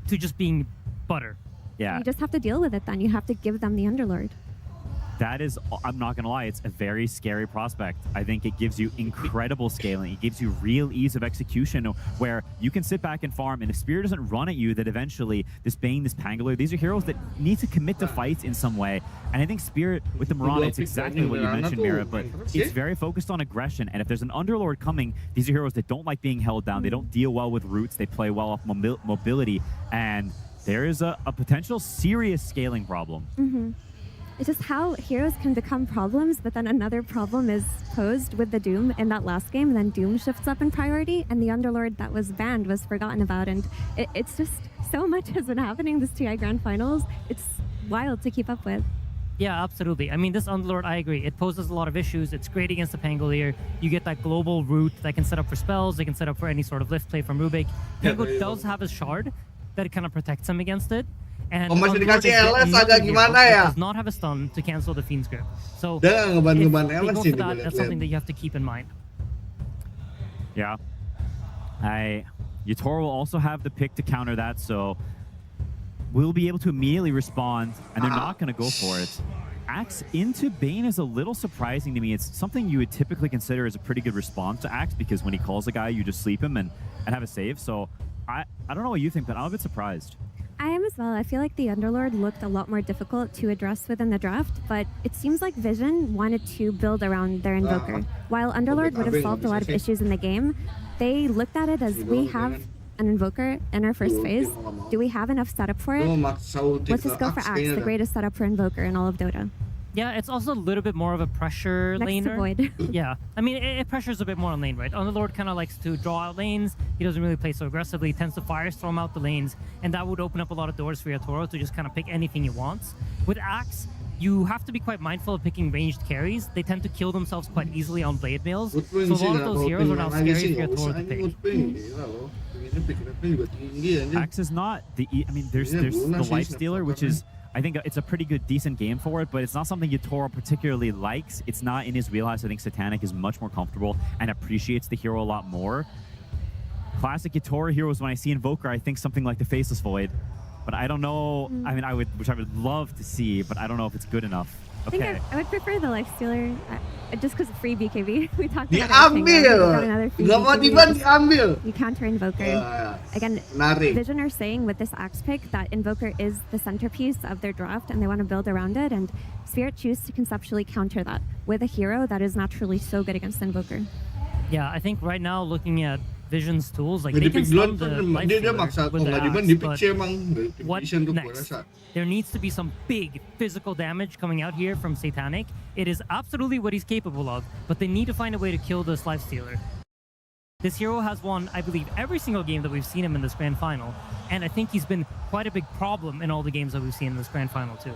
to just being butter. Yeah. You just have to deal with it then. You have to give them the Underlord. That is, I'm not going to lie, it's a very scary prospect. I think it gives you incredible scaling. It gives you real ease of execution where you can sit back and farm, and if Spirit doesn't run at you, that eventually this Bane, this Pangolier, these are heroes that need to commit to fights in some way. And I think Spirit with the Mirana, it's exactly what you mentioned, Mira, but it's very focused on aggression. And if there's an Underlord coming, these are heroes that don't like being held down. They don't deal well with roots. They play well off mobility. And there is a potential serious scaling problem. It's just how heroes can become problems, but then another problem is posed with the Doom in that last game, and then Doom shifts up in priority, and the Underlord that was banned was forgotten about, and it's just so much has been happening this TI Grand Finals. It's wild to keep up with. Yeah, absolutely. I mean, this Underlord, I agree. It poses a lot of issues. It's great against the Pangolier. You get that global root that can set up for spells. They can set up for any sort of lift play from Rubik. Pango does have a shard that kind of protects him against it. And does not have a stun to cancel the Fiend's Grip. So if they go for that, that's something that you have to keep in mind. Yeah. Yatoro will also have the pick to counter that, so we'll be able to immediately respond, and they're not going to go for it. Axe into Bane is a little surprising to me. It's something you would typically consider as a pretty good response to Axe, because when he calls a guy, you just sleep him and have a save. So I don't know what you think, but I'm a bit surprised. I am as well. I feel like the Underlord looked a lot more difficult to address within the draft, but it seems like Vision wanted to build around their Invoker. While Underlord would have solved a lot of issues in the game, they looked at it as, we have an Invoker in our first phase. Do we have enough setup for it? Let's just go for Axe, the greatest setup for Invoker in all of Dota. Yeah, it's also a little bit more of a pressure laner. Void. Yeah, I mean, it pressures a bit more on lane, right? Underlord kind of likes to draw out lanes. He doesn't really play so aggressively. He tends to firestorm out the lanes, and that would open up a lot of doors for Yatoro to just kind of pick anything he wants. With Axe, you have to be quite mindful of picking ranged carries. They tend to kill themselves quite easily on blade mails, so a lot of those heroes are now scary for Yatoro to pick. Axe is not the... I mean, there's the Lifestealer, which is... I think it's a pretty good, decent game for it, but it's not something Yatoro particularly likes. It's not in his wheelhouse. I think Satanic is much more comfortable and appreciates the hero a lot more. classic Yatoro heroes, when I see Invoker, I think something like the Faceless Void. But I don't know. I mean, which I would love to see, but I don't know if it's good enough. Okay. I think I would prefer the Lifestealer just because of free BKB. We talked about Diambil. Gak mau diambil. You counter Invoker. Again, Vision are saying with this Axe pick that Invoker is the centerpiece of their draft and they want to build around it, and Spirit choose to conceptually counter that with a hero that is naturally so good against Invoker. Yeah, I think right now looking at Vision's tools, like they can stun the Lifestealer with their Axe, but what next? There needs to be some big physical damage coming out here from Satanic. It is absolutely what he's capable of, but they need to find a way to kill this Lifestealer. This hero has won, I believe, every single game that we've seen him in this Grand Final, and I think he's been quite a big problem in all the games that we've seen in this Grand Final too.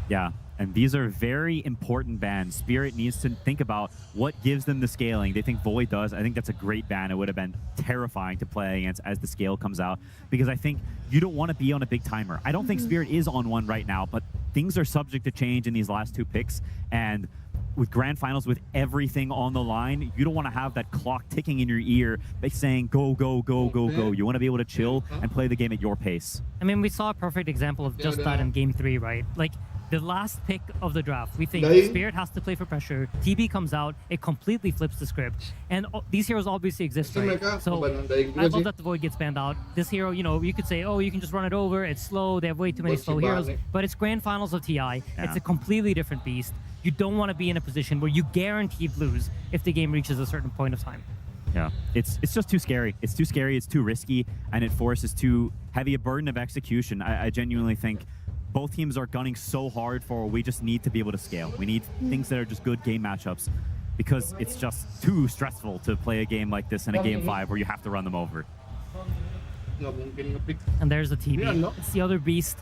Yeah, and these are very important bans. Spirit needs to think about what gives them the scaling. They think Void does. I think that's a great ban. It would have been terrifying to play against as the scale comes out, because I think you don't want to be on a big timer. I don't think Spirit is on one right now, but things are subject to change in these last two picks, and with Grand Finals, with everything on the line, you don't want to have that clock ticking in your ear saying, go, go, go, go, go. You want to be able to chill and play the game at your pace. I mean, we saw a perfect example of just that in Game 3, right? Like, the last pick of the draft, we think Spirit has to play for pressure. TB comes out, it completely flips the script. And these heroes obviously exist, right? So I love that the Void gets banned out. This hero, you know, you could say, oh, you can just run it over. It's slow. They have way too many slow heroes. But it's Grand Finals of TI. Yeah. It's a completely different beast. You don't want to be in a position where you guaranteed lose if the game reaches a certain point of time. Yeah, it's just too scary. It's too scary. It's too risky, and it forces too heavy a burden of execution. I genuinely think both teams are gunning so hard for, we just need to be able to scale. We need things that are just good game matchups, because it's just too stressful to play a game like this in a Game 5 where you have to run them over. And there's the TB. It's the other beast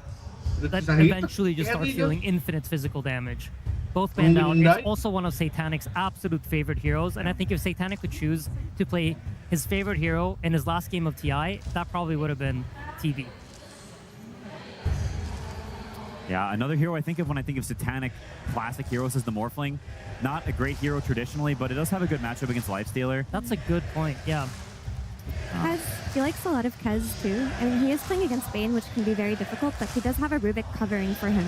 that eventually just starts dealing infinite physical damage. Both banned out. It's also one of Satanic's absolute favorite heroes, and I think if Satanic could choose to play his favorite hero in his last game of TI, that probably would have been TB. Yeah, another hero I think of when I think of Satanic classic heroes is the Morphling. Not a great hero traditionally, but it does have a good matchup against Lifestealer. That's a good point, yeah. Kez, he likes a lot of Kez too. I mean, he is playing against Bane, which can be very difficult, but he does have a Rubik covering for him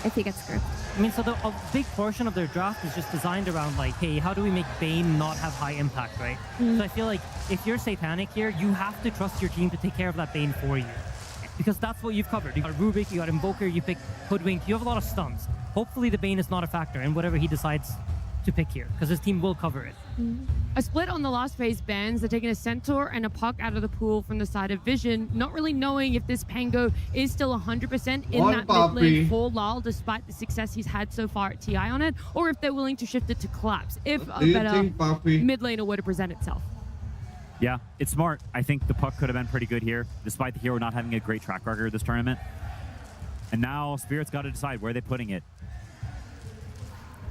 if he gets gripped. I mean, so a big portion of their draft is just designed around like, hey, how do we make Bane not have high impact, right? So I feel like if you're Satanic here, you have to trust your team to take care of that Bane for you, because that's what you've covered. You got Rubik, you got Invoker, you pick Hoodwink, you have a lot of stuns. Hopefully the Bane is not a factor in whatever he decides to pick here, because his team will cover it. A split on the last phase bans. They're taking a Centaur and a Puck out of the pool from the side of Vision, not really knowing if this Pango is still 100% in that mid lane for Lal, despite the success he's had so far at TI on it, or if they're willing to shift it to Collapse if a better mid laner were to present itself. Yeah, it's smart. I think the Puck could have been pretty good here, despite the hero not having a great track record this tournament. And now Spirit's got to decide where they're putting it.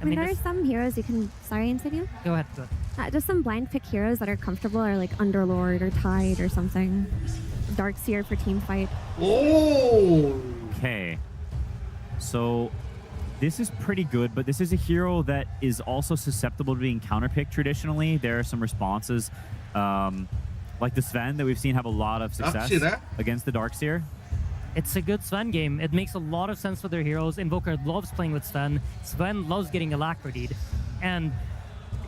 I mean, there are some heroes you can... Sorry, Insidio? Go ahead. Just some blind pick heroes that are comfortable are like Underlord or Tide or something. Darkseer for team fight. Oh! Okay. So this is pretty good, but this is a hero that is also susceptible to being counterpicked traditionally. There are some responses, like the Sven that we've seen have a lot of success against the Darkseer. It's a good Sven game. It makes a lot of sense for their heroes. Invoker loves playing with Sven. Sven loves getting Alacritied. And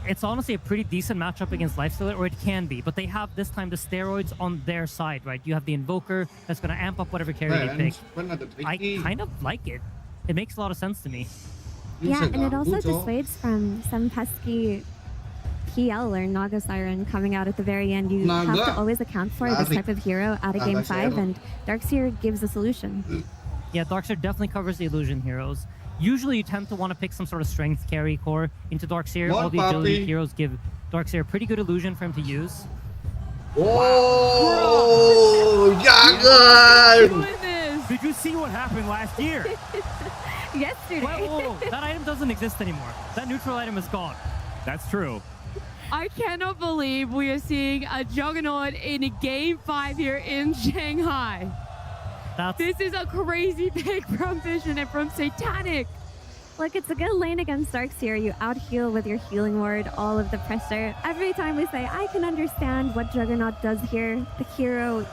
it's honestly a pretty decent matchup against Lifestealer, or it can be. But they have, this time, the steroids on their side, right? You have the Invoker that's going to amp up whatever carry they pick. I kind of like it. It makes a lot of sense to me. Yeah, and it also dissuades from some pesky PL or Naga Siren coming out at the very end. You have to always account for this type of hero at a Game 5, and Darkseer gives a solution. Yeah, Darkseer definitely covers the illusion heroes. Usually you tend to want to pick some sort of strength carry core into Darkseer. All the agility heroes give Darkseer a pretty good illusion for him to use. Oh, Did you see what happened last year? Yesterday. Whoa, that item doesn't exist anymore. That neutral item is gone. That's true. I cannot believe we are seeing a Juggernaut in a Game 5 here in Shanghai. This is a crazy pick from Vision and from Satanic. Look, it's a good lane against Darks here. You out-heal with your healing ward, all of the pressure. Every time we say, I can understand what Juggernaut does here, the hero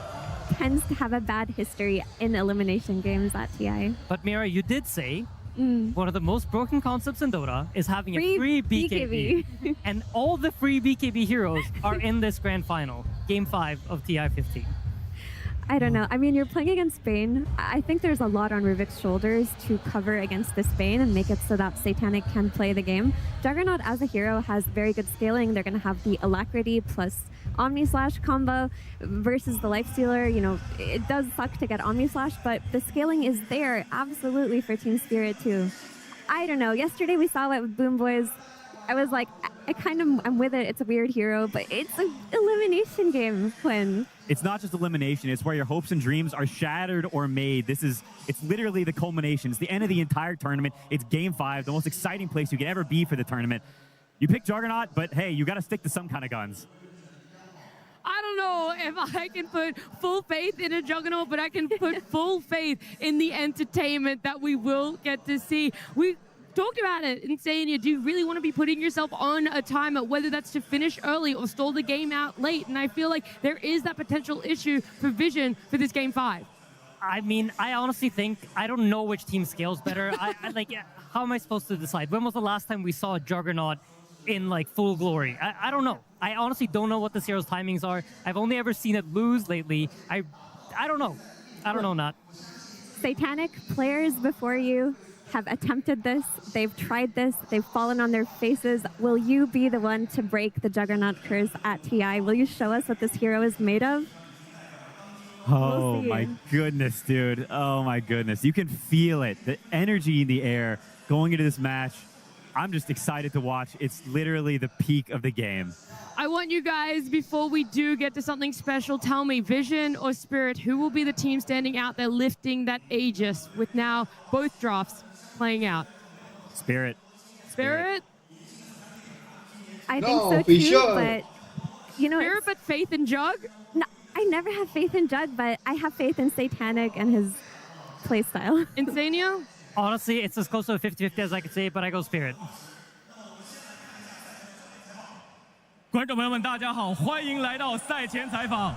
tends to have a bad history in elimination games at TI. But Mira, you did say one of the most broken concepts in Dota is having a free BKB. And all the free BKB heroes are in this grand final, Game 5 of TI 15. I don't know. I mean, you're playing against Bane. I think there's a lot on Ruvik's shoulders to cover against this Bane and make it so that Satanic can play the game. Juggernaut as a hero has very good scaling. They're going to have the Alacrity plus Omni Slash combo versus the Lifestealer. You know, it does suck to get Omni Slash, but the scaling is there absolutely for Team Spirit too. I don't know. Yesterday we saw it with Boom Boys. I was like, I'm with it. It's a weird hero, but it's an elimination game, Quinn. It's not just elimination. It's where your hopes and dreams are shattered or made. It's literally the culmination. It's the end of the entire tournament. It's Game 5, the most exciting place you could ever be for the tournament. You pick Juggernaut, but hey, you got to stick to some kind of guns. I don't know if I can put full faith in a Juggernaut, but I can put full faith in the entertainment that we will get to see. We talked about it and saying, do you really want to be putting yourself on a timer, whether that's to finish early or stall the game out late? And I feel like there is that potential issue for Vision for this Game 5. I mean, I honestly think, I don't know which team scales better. How am I supposed to decide? When was the last time we saw a Juggernaut in like full glory? I don't know. I honestly don't know what the hero's timings are. I've only ever seen it lose lately. I don't know. I don't know, Nat. Satanic players before you have attempted this, they've tried this, they've fallen on their faces. Will you be the one to break the Juggernaut curse at TI? Will you show us what this hero is made of? Oh my goodness, dude. Oh my goodness. You can feel it. The energy in the air going into this match. I'm just excited to watch. It's literally the peak of the game. I want you guys, before we do get to something special, tell me, Vision or Spirit, who will be the team standing out there lifting that Aegis with now both drafts playing out? Spirit. Spirit? I think so too, but you know, Spirit, but faith in Jug? No, I never have faith in Jug, but I have faith in Satanic and his playstyle. Insania? Honestly, it's as close to a 50-50 as I could say, but I go Spirit. 观众朋友们，大家好，欢迎来到赛前采访。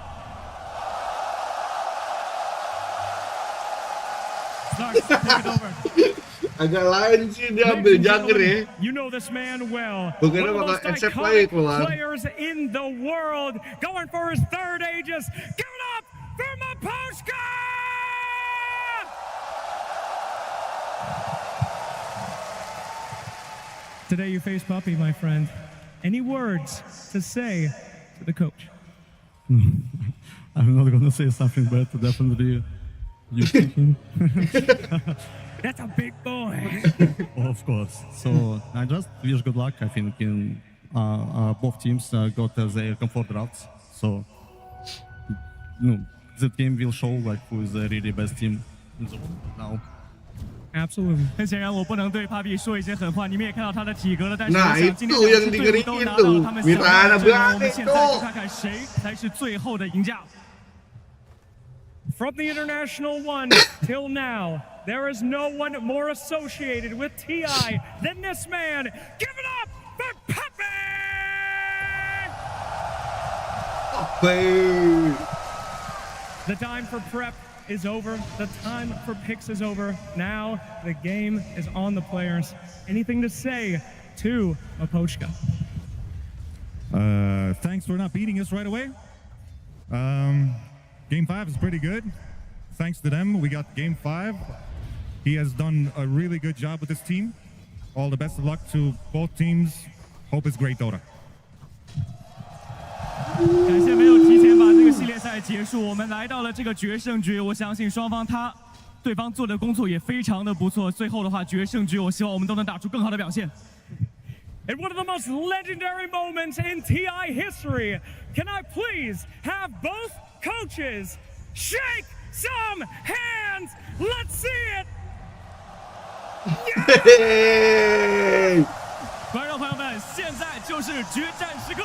Agak lain sih dia ambil Jagger ya. You know this man well. Bukannya One of the bakal most accept lagi iconic keluar. players in the world, going for his third Aegis. Give it up for Motherboard! Today you face Puppy, my friend. Any words to say to the coach? I'm not gonna say something, but definitely you pick him. That's a big boy. Of course. So I just wish good luck. I think in both teams got their comfort drafts. So the game will show like who is the really best team in the world now. Absolutely. 很显然，我不能对 Papi 说一些狠话。你们也看到他的体格了，但是我想今天两支队伍都拿到了他们想要的阵容。我们现在就看看谁才是最后的赢家。From the International One till now, there is no one more associated with TI than this man. Give it up for Papi! The time for prep is over. The time for picks is over. Now the game is on the players. Anything to say to Motherboard? Thanks for not beating us right away. Game 5 is pretty good. Thanks to them, we got Game 5. He has done a really good job with this team. All the best of luck to both teams. Hope it's great Dota. 感谢没有提前把这个系列赛结束，我们来到了这个决胜局。我相信双方对方做的工作也非常的不错。最后的话，决胜局，我希望我们都能打出更好的表现。In one of the most legendary moments in TI history, can I please have both coaches shake some hands? Let's see it. 观众朋友们，现在就是决战时刻。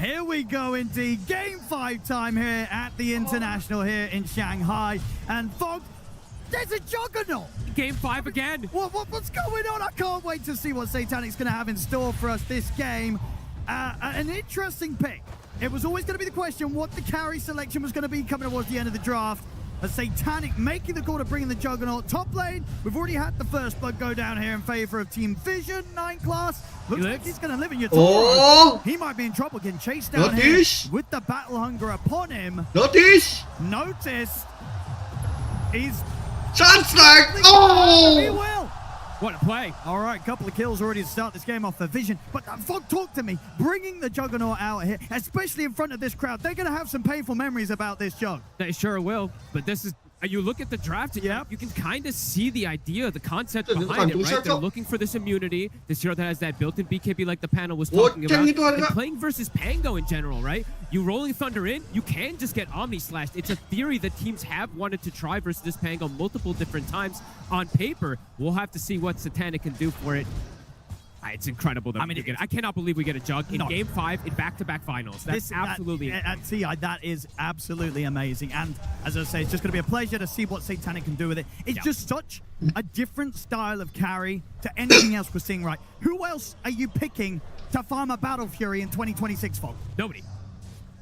Here we go indeed. Game 5 time here at the International here in Shanghai. And Fog, there's a juggernaut. Game 5 again. What's going on? I can't wait to see what Satanic's going to have in store for us this game. An interesting pick. It was always going to be the question what the carry selection was going to be coming towards the end of the draft. A Satanic making the call to bring in the Juggernaut. Top lane, we've already had the first blood go down here in favor of Team Vision. 9 class. Looks like he's going to live in your Oh! He might be in trouble getting chased down Notice! here with the battle hunger upon him. Notice! Noticed. He's... Sunstrike! Oh! He will! What a play. All right, couple of kills already to start this game off for Vision. But Fog, talk to me. Bringing the Juggernaut out here, especially in front of this crowd, they're going to have some painful memories about this Jug. They sure will. But this is... You look at the draft, and you can kind of see the idea, the concept behind it, right? They're looking for this immunity, this hero that has that built-in BKB like the panel was talking about, and playing versus Pango in general, right? You Rolling Thunder in, you can just get Omni-Slashed. It's a theory that teams have wanted to try versus this Pango multiple different times. On paper, we'll have to see what Satanic can do for it. It's incredible that we get it. I cannot believe we get a Jug in Game 5 in back-to-back finals. That's absolutely at TI, that is absolutely amazing. And as I say, it's just going to be a pleasure to see what Satanic can do with it. It's just such a different style of carry to anything else we're seeing, right? Who else are you picking to farm a Battle Fury in 2026, Fog? Nobody.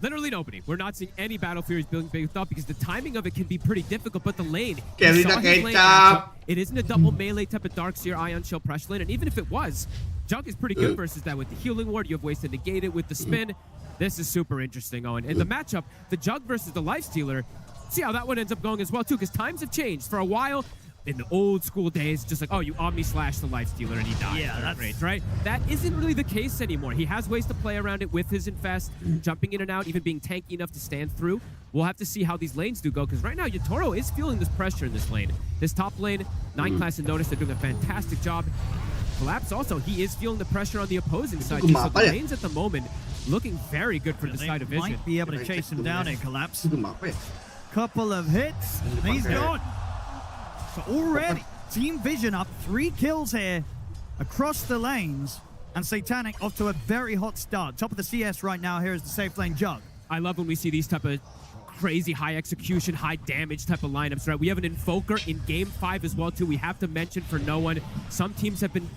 Literally nobody. We're not seeing any Battle Furies being built up because the timing of it can be pretty difficult, but the lane, it isn't a double melee type of Darkseer Ion Shell pressure lane, and even if it was, Jug is pretty good versus that with the healing ward. You have ways to negate it with the spin. This is super interesting, Owen. And the matchup, the Jug versus the Lifestealer, see how that one ends up going as well, too, because times have changed. For a while, in the old school days, just like, oh, you Omni-Slash the Lifestealer and he dies. Yeah, that's range, right? That isn't really the case anymore. He has ways to play around it with his Infest, jumping in and out, even being tanky enough to stand through. We'll have to see how these lanes do go, because right now, Yatoro is feeling this pressure in this lane. This top lane, 9 class and Notice, they're doing a fantastic job. Collapse also, he is feeling the pressure on the opposing side. So the lanes at the moment looking very good for the side of Vision. Might be able to chase him down here, Collapse. Couple of hits, and he's gone. So already, Team Vision up 3 kills here across the lanes, and Satanic off to a very hot start. Top of the CS right now here is the safe lane Jug. I love when we see these type of crazy high execution, high damage type of lineups, right? We have an Invoker in Game 5 as well, too. We have to mention for no one, some teams have been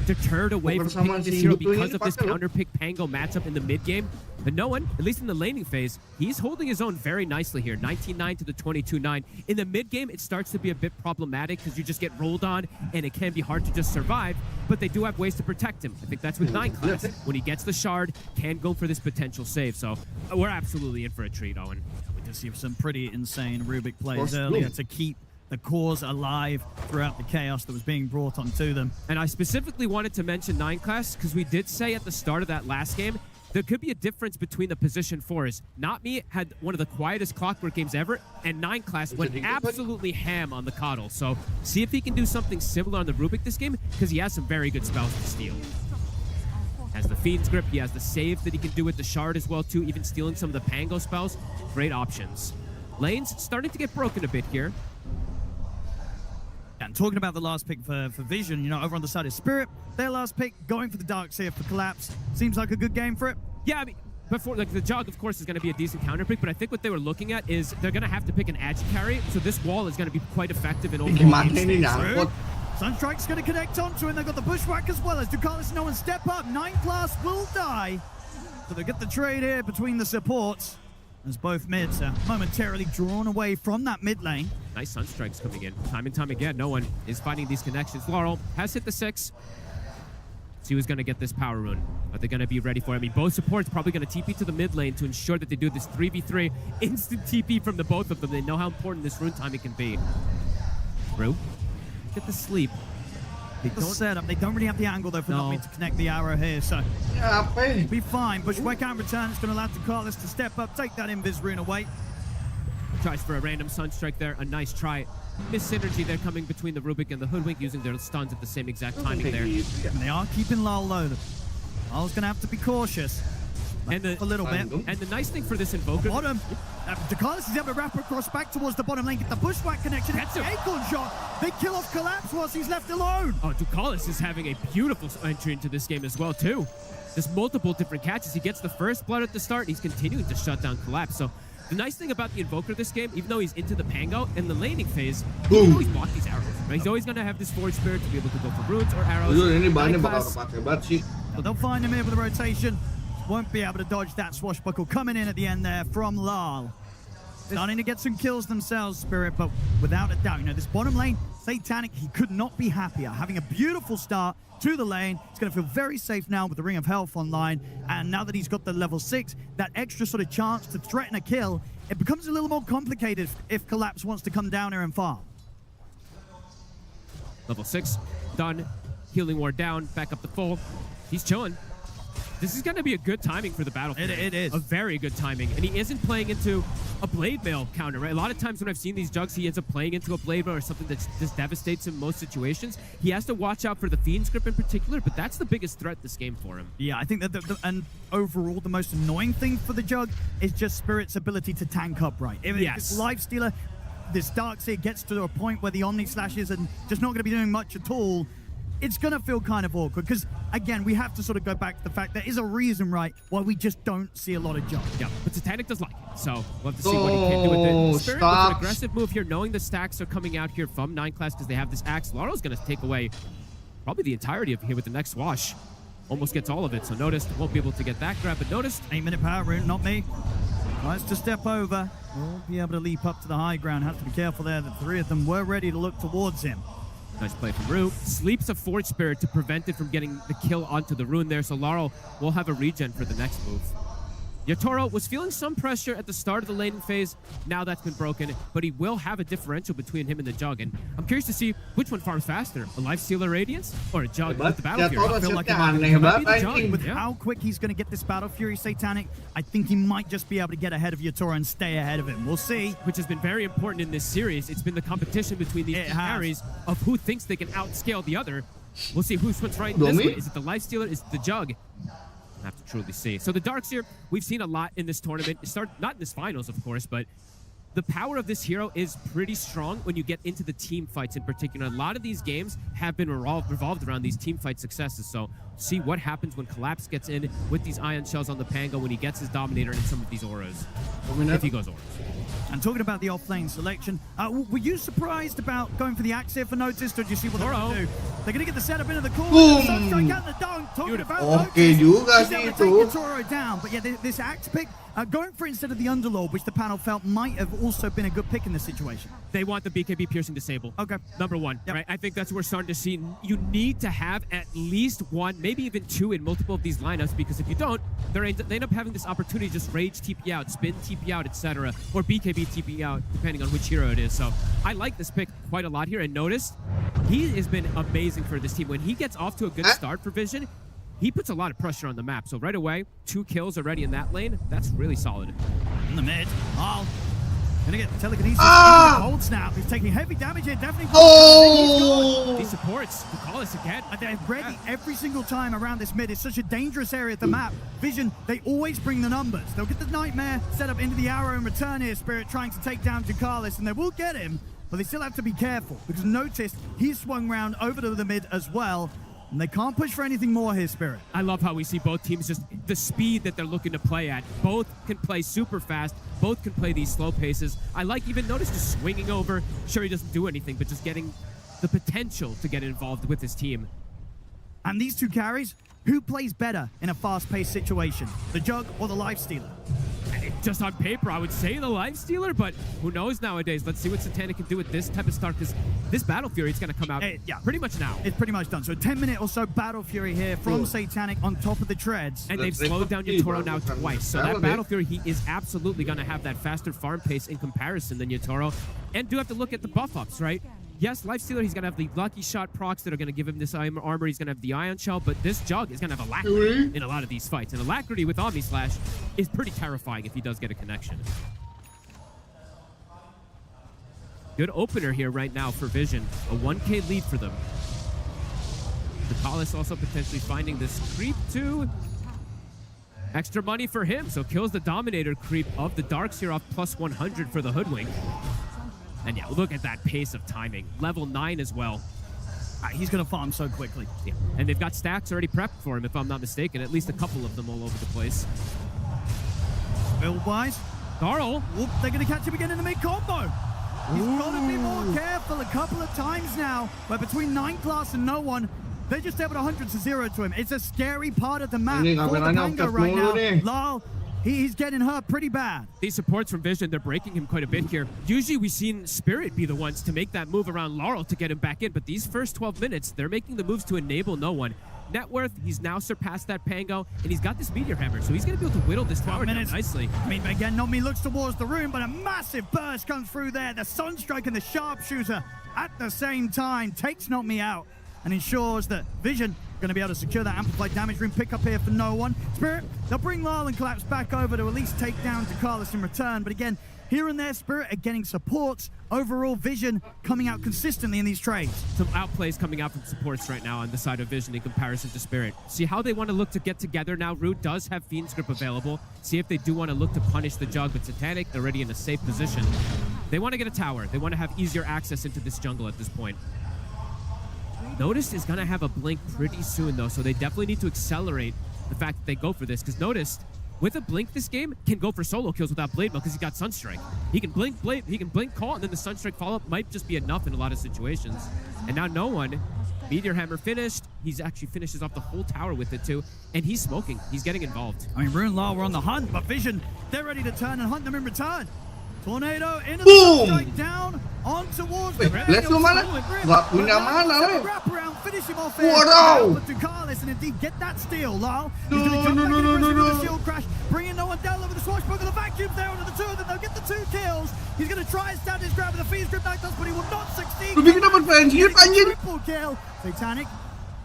deterred away from picking this hero because of this counter-pick Pango matchup in the mid-game. But no one, at least in the laning phase, he's holding his own very nicely here. 19-9 to the 22-9. In the mid-game, it starts to be a bit problematic because you just get rolled on and it can be hard to just survive, but they do have ways to protect him. I think that's with 9 class. When he gets the shard, can go for this potential save. So we're absolutely in for a treat, Owen. We just see some pretty insane Rubik plays earlier to keep the cause alive throughout the chaos that was being brought onto them. And I specifically wanted to mention 9 class because we did say at the start of that last game, there could be a difference between the position 4s. Not Me had one of the quietest Clockwork games ever, and 9 class went absolutely ham on the Coddle. So see if he can do something similar on the Rubik this game, because he has some very good spells to steal. Has the Fiend's Grip, he has the save that he can do with the Shard as well too, even stealing some of the Pango spells. Great options. Lanes starting to get broken a bit here. And talking about the last pick for Vision, you know, over on the side of Spirit, their last pick going for the Darkseer for Collapse. Seems like a good game for it. Yeah, I mean, before, like, the Jug, of course, is going to be a decent counter pick, but I think what they were looking at is they're going to have to pick an Agi carry, so this wall is going to be quite effective in overall game stage. Sunstrike's going to connect onto it. They've got the Bushwhack as well as DeColis. No one step up. 9 class will die. So they get the trade here between the supports, as both mids are momentarily drawn away from that mid lane. Nice Sunstrikes coming in. Time and time again, no one is finding these connections. Laurel has hit the 6. See who's going to get this power rune. Are they going to be ready for it? I mean, both supports probably going to TP to the mid lane to ensure that they do this 3v3 instant TP from the both of them. They know how important this rune timing can be. Brew, get the sleep. They don't set up. They don't really have the angle though for not to connect the arrow here, so be fine. Bushwhack out return. It's going to allow DeColis to step up, take that Invis rune away. Tries for a random Sunstrike there. A nice try. Miss synergy there coming between the Rubik and the Hoodwink, using their stuns at the same exact timing there. And they are keeping Lal low. Lal's going to have to be cautious. And a little bit. And the nice thing for this Invoker... Bottom. DeCarlos is able to wrap across back towards the bottom lane, get the bushwhack connection. It's an acorn shot. They kill off Collapse whilst he's left alone. Oh, DeCarlos is having a beautiful entry into this game as well, too. There's multiple different catches. He gets the first blood at the start, and he's continuing to shut down Collapse. So the nice thing about the Invoker this game, even though he's into the Pango, in the laning phase, he can always block these arrows. Right? He's always going to have this Forge Spirit to be able to go for runes or arrows. They'll find him here with the rotation. Won't be able to dodge that swashbuckle coming in at the end there from Lal. Starting to get some kills themselves, Spirit, but without a doubt, you know, this bottom lane, Satanic, he could not be happier. Having a beautiful start to the lane. He's going to feel very safe now with the Ring of Health online. And now that he's got the level 6, that extra sort of chance to threaten a kill, it becomes a little more complicated if Collapse wants to come down here and farm. Level 6, done. Healing Ward down, back up the full. He's chilling. This is going to be a good timing for the battlefield. It is. A very good timing. And he isn't playing into a Blade Mail counter, right? A lot of times when I've seen these jugs, he ends up playing into a Blade Mail or something that just devastates him in most situations. He has to watch out for the Fiend's Grip in particular, but that's the biggest threat this game for him. Yeah, I think that and overall, the most annoying thing for the Jug is just Spirit's ability to tank up right. If it's Lifestealer, this Darkseer gets to a point where the Omni Slashes are just not going to be doing much at all, it's going to feel kind of awkward because, again, we have to sort of go back to the fact there is a reason, right, why we just don't see a lot of Jug. Yeah, but Satanic does like it, so we'll have to see what he can do with it. Spirit with an aggressive move here, knowing the stacks are coming out here from 9 class because they have this axe. Laro's going to take away probably the entirety of here with the next wash. Almost gets all of it, so Noticed won't be able to get that grab, but Noticed. 8-minute power rune, not me. Tries to step over. Won't be able to leap up to the high ground. Have to be careful there. The 3 of them were ready to look towards him. Nice play from Rue. Sleeps a Forge Spirit to prevent it from getting the kill onto the rune there, so Laro will have a regen for the next move. Yatoro was feeling some pressure at the start of the laning phase. Now that's been broken, but he will have a differential between him and the Jug, and I'm curious to see which one farms faster, a Lifestealer Radiance or a Jug with the Battle Fury. I feel like it might be the Jug. With how quick he's going to get this Battle Fury Satanic, I think he might just be able to get ahead of Yatoro and stay ahead of him. We'll see. Which has been very important in this series. It's been the competition between these two carries of who thinks they can outscale the other. We'll see who's right in this one. Is it the Lifestealer? Is it the Jug? I have to truly see. So the Darkseer, we've seen a lot in this tournament. Not in this finals, of course, but the power of this hero is pretty strong when you get into the team fights in particular. A lot of these games have been revolved around these team fight successes. So see what happens when Collapse gets in with these Ion Shells on the Pango, when he gets his Dominator and some of these auras. If he goes auras. And talking about the off-lane selection, were you surprised about going for the axe here for Noticed, or did you see what they're going to do? They're going to get the setup into the corner. Sunstrike out the dunk. Talking about Noticed. He's able to take Yatoro down. But yeah, this axe pick, going for it instead of the Underlord, which the panel felt might have also been a good pick in this situation. They want the BKB Piercing Disable. Okay. Number 1, right? I think that's what we're starting to see. You need to have at least 1, maybe even 2 in multiple of these lineups, because if you don't, they end up having this opportunity to just rage TP out, spin TP out, etc., or BKB TP out, depending on which hero it is. So I like this pick quite a lot here, and Noticed, he has been amazing for this team. When he gets off to a good start for Vision, he puts a lot of pressure on the map. So right away, 2 kills already in that lane. That's really solid. In the mid, gonna get telekinesis. Cold snap. He's taking heavy damage here. Definitely. He supports. We call this again. And they're ready every single time around this mid. It's such a dangerous area of the map. Vision, they always bring the numbers. They'll get the Nightmare set up into the arrow and return here. Spirit trying to take down Gigabyte, and they will get him, but they still have to be careful because Noticed he's swung round over to the mid as well. And they can't push for anything more here, Spirit. I love how we see both teams, just the speed that they're looking to play at. Both can play super fast. Both can play these slow paces. I like even Notice just swinging over. Sure, he doesn't do anything, but just getting the potential to get involved with his team. And these 2 carries, who plays better in a fast-paced situation? The Jug or the Lifestealer? Just on paper, I would say the Lifestealer, but who knows nowadays? Let's see what Satanic can do with this type of start, because this Battle Fury is going to come out pretty much now. It's pretty much done. So 10-minute or so Battle Fury here from Satanic on top of the treads. And they've slowed down Yatoro now twice. So that Battle Fury, he is absolutely going to have that faster farm pace in comparison than Yatoro. And do have to look at the buff ups, right? Yes, Lifestealer, he's going to have the Lucky Shot procs that are going to give him this armor. He's going to have the Ion Shell, but this Jug is going to have Alacrity in a lot of these fights. And Alacrity with Omni Slash is pretty terrifying if he does get a connection. Good opener here right now for Vision. A 1K lead for them. The Kalah also potentially finding this creep too. Extra money for him, so kills the Dominator creep of the Darkseer off plus 100 for the Hoodwink. And yeah, look at that pace of timing. Level 9 as well. He's going to farm so quickly. Yeah, and they've got stacks already prepped for him, if I'm not mistaken. At least a couple of them all over the place. Build-wise, Garl. Whoop, they're going to catch him again in the mid-combo. He's got to be more careful a couple of times now, where between 9 class and no one, they're just able to 100 to 0 to him. It's a scary part of the map for the Pango right now. Lal, he's getting hurt pretty bad. These supports from Vision, they're breaking him quite a bit here. Usually we've seen Spirit be the ones to make that move around Laurel to get him back in, but these first 12 minutes, they're making the moves to enable no one. Net worth, he's now surpassed that Pango, and he's got this Meteor Hammer, so he's going to be able to whittle this tower down nicely. I mean, again, Nvme looks towards the room, but a massive burst comes through there. The Sunstrike and the Sharpshooter at the same time takes Nvme out and ensures that Vision going to be able to secure that amplified damage room pick up here for no one. Spirit, they'll bring Lal and Collapse back over to at least take down Kalah in return, but again, here and there, Spirit are getting supports. Overall, Vision coming out consistently in these trades. Some outplays coming out from supports right now on the side of Vision in comparison to Spirit. See how they want to look to get together now. Root does have Fiend's Grip available. See if they do want to look to punish the Jug, but Satanic already in a safe position. They want to get a tower. They want to have easier access into this jungle at this point. Notice is going to have a blink pretty soon, though, so they definitely need to accelerate the fact that they go for this, because Notice, with a blink this game, can go for solo kills without Blade Mail because he's got Sunstrike. He can blink Blade, he can blink Call, and then the Sunstrike follow-up might just be enough in a lot of situations. And now no one. Meteor Hammer finished. He's actually finishes off the whole tower with it too. And he's smoking. He's getting involved. I mean, Rune Law were on the hunt, but Vision, they're ready to turn and hunt them in return. Tornado into the Sunstrike down on towards the Let's go, mana? Gak punya mana, weh. Wraparound, finish him off Wow. but Ducalis and indeed get that steal, Lal. He's going to jump back in with the shield crash, bringing no one down over the swashbuckle. The vacuum's there under the two of them. They'll get the 2 kills. He's going to try and stand his ground with the Fiend's Grip back up, but he will not succeed. Triple kill. Satanic,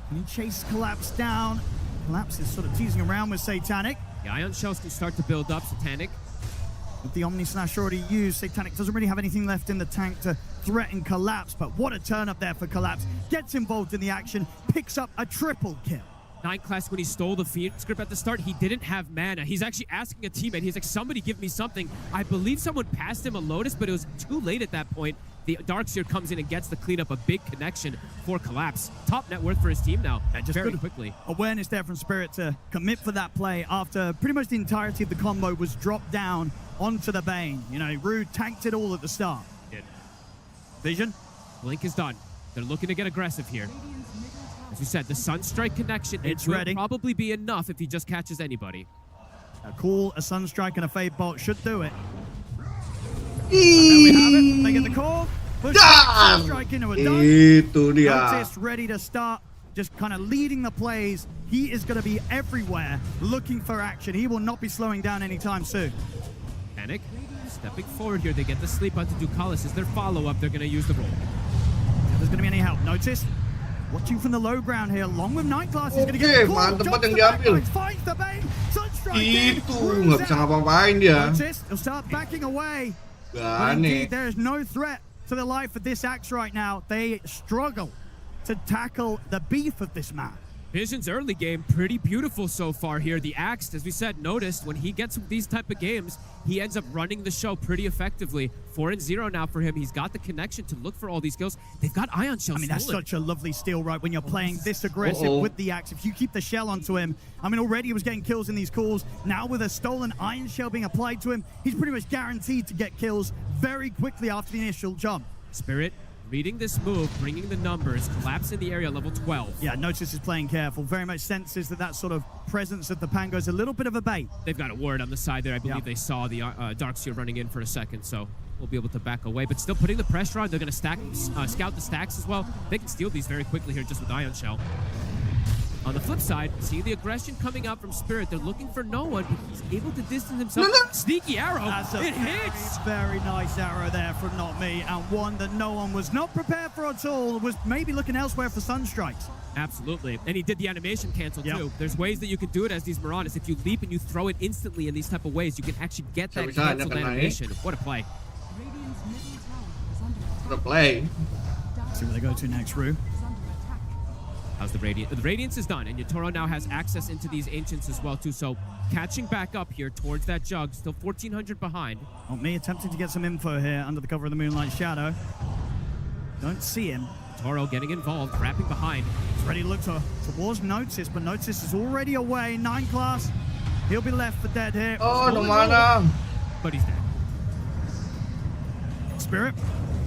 can he chase Collapse down? Collapse is sort of teasing around with Satanic. The Ion Shells can start to build up. Satanic. With the Omni Slash already used, Satanic doesn't really have anything left in the tank to threaten Collapse, but what a turn up there for Collapse. Gets involved in the action, picks up a triple kill. 9 class, when he stole the Fiend Script at the start, he didn't have mana. He's actually asking a teammate. He's like, somebody give me something. I believe someone passed him a Lotus, but it was too late at that point. The Darkseer comes in and gets the cleanup, a big connection for Collapse. Top net worth for his team now, just very quickly. Awareness there from Spirit to commit for that play after pretty much the entirety of the combo was dropped down onto the Bane. You know, Rude tanked it all at the start. Did. Vision. Blink is done. They're looking to get aggressive here. As we said, the Sunstrike connection, it will probably be enough if he just catches anybody. A call, a Sunstrike, and a Fade Bolt should do it. And there we have it. They get the call. Push Sunstrike into a dunk. Itu dia. Notice ready to start, just kind of leading the plays. He is going to be everywhere looking for action. He will not be slowing down anytime soon. Panic, stepping forward here. They get the sleep onto Ducalis. As their follow-up, they're going to use the roll. If there's going to be any help, Notice watching from the low ground here, along with 9 class. He's going to get the call. Mantap banget yang diambil. Finds the Bane. Sunstrike. Itu nggak bisa ngapa-ngapain dia. Notice, he'll start backing away. But indeed, there is no threat to the life of this Axe right now. They struggle to tackle the beef of this map. Vision's early game, pretty beautiful so far here. The Axe, as we said, noticed when he gets these type of games, he ends up running the show pretty effectively. 4-0 now for him. He's got the connection to look for all these kills. They've got Ion Shells. I mean, that's such a lovely steal, right? When you're playing this aggressive with the Axe, if you keep the shell onto him, I mean, already he was getting kills in these calls. Now with a stolen Ion Shell being applied to him, he's pretty much guaranteed to get kills very quickly after the initial jump. Spirit reading this move, bringing the numbers, collapse in the area, level 12. Yeah, Notice is playing careful. Very much senses that sort of presence of the Pango is a little bit of a bait. They've got a ward on the side there. I believe they saw the Darkseer running in for a second, so we'll be able to back away. But still putting the pressure on. They're going to scout the stacks as well. They can steal these very quickly here just with Ion Shell. On the flip side, see the aggression coming out from Spirit. They're looking for no one, but he's able to distance himself. Sneaky arrow. It hits. Very nice arrow there from Nvme, and one that no one was not prepared for at all. Was maybe looking elsewhere for Sunstrikes. Absolutely. And he did the animation cancel too. There's ways that you can do it as these Marauders. If you leap and you throw it instantly in these type of ways, you can actually get that canceled animation. What a play. What a play. See where they go to next, Rue. How's the Radiant? The Radiance is done, and Yatoro now has access into these Ancients as well, too. So catching back up here towards that Jug, still 1,400 behind. Oh, me attempting to get some info here under the cover of the Moonlight Shadow. Don't see him. Toro getting involved, wrapping behind. He's ready to look towards Notice, but Notice is already away. 9 class. He'll be left for dead here. Oh, no mana. But he's dead. Spirit.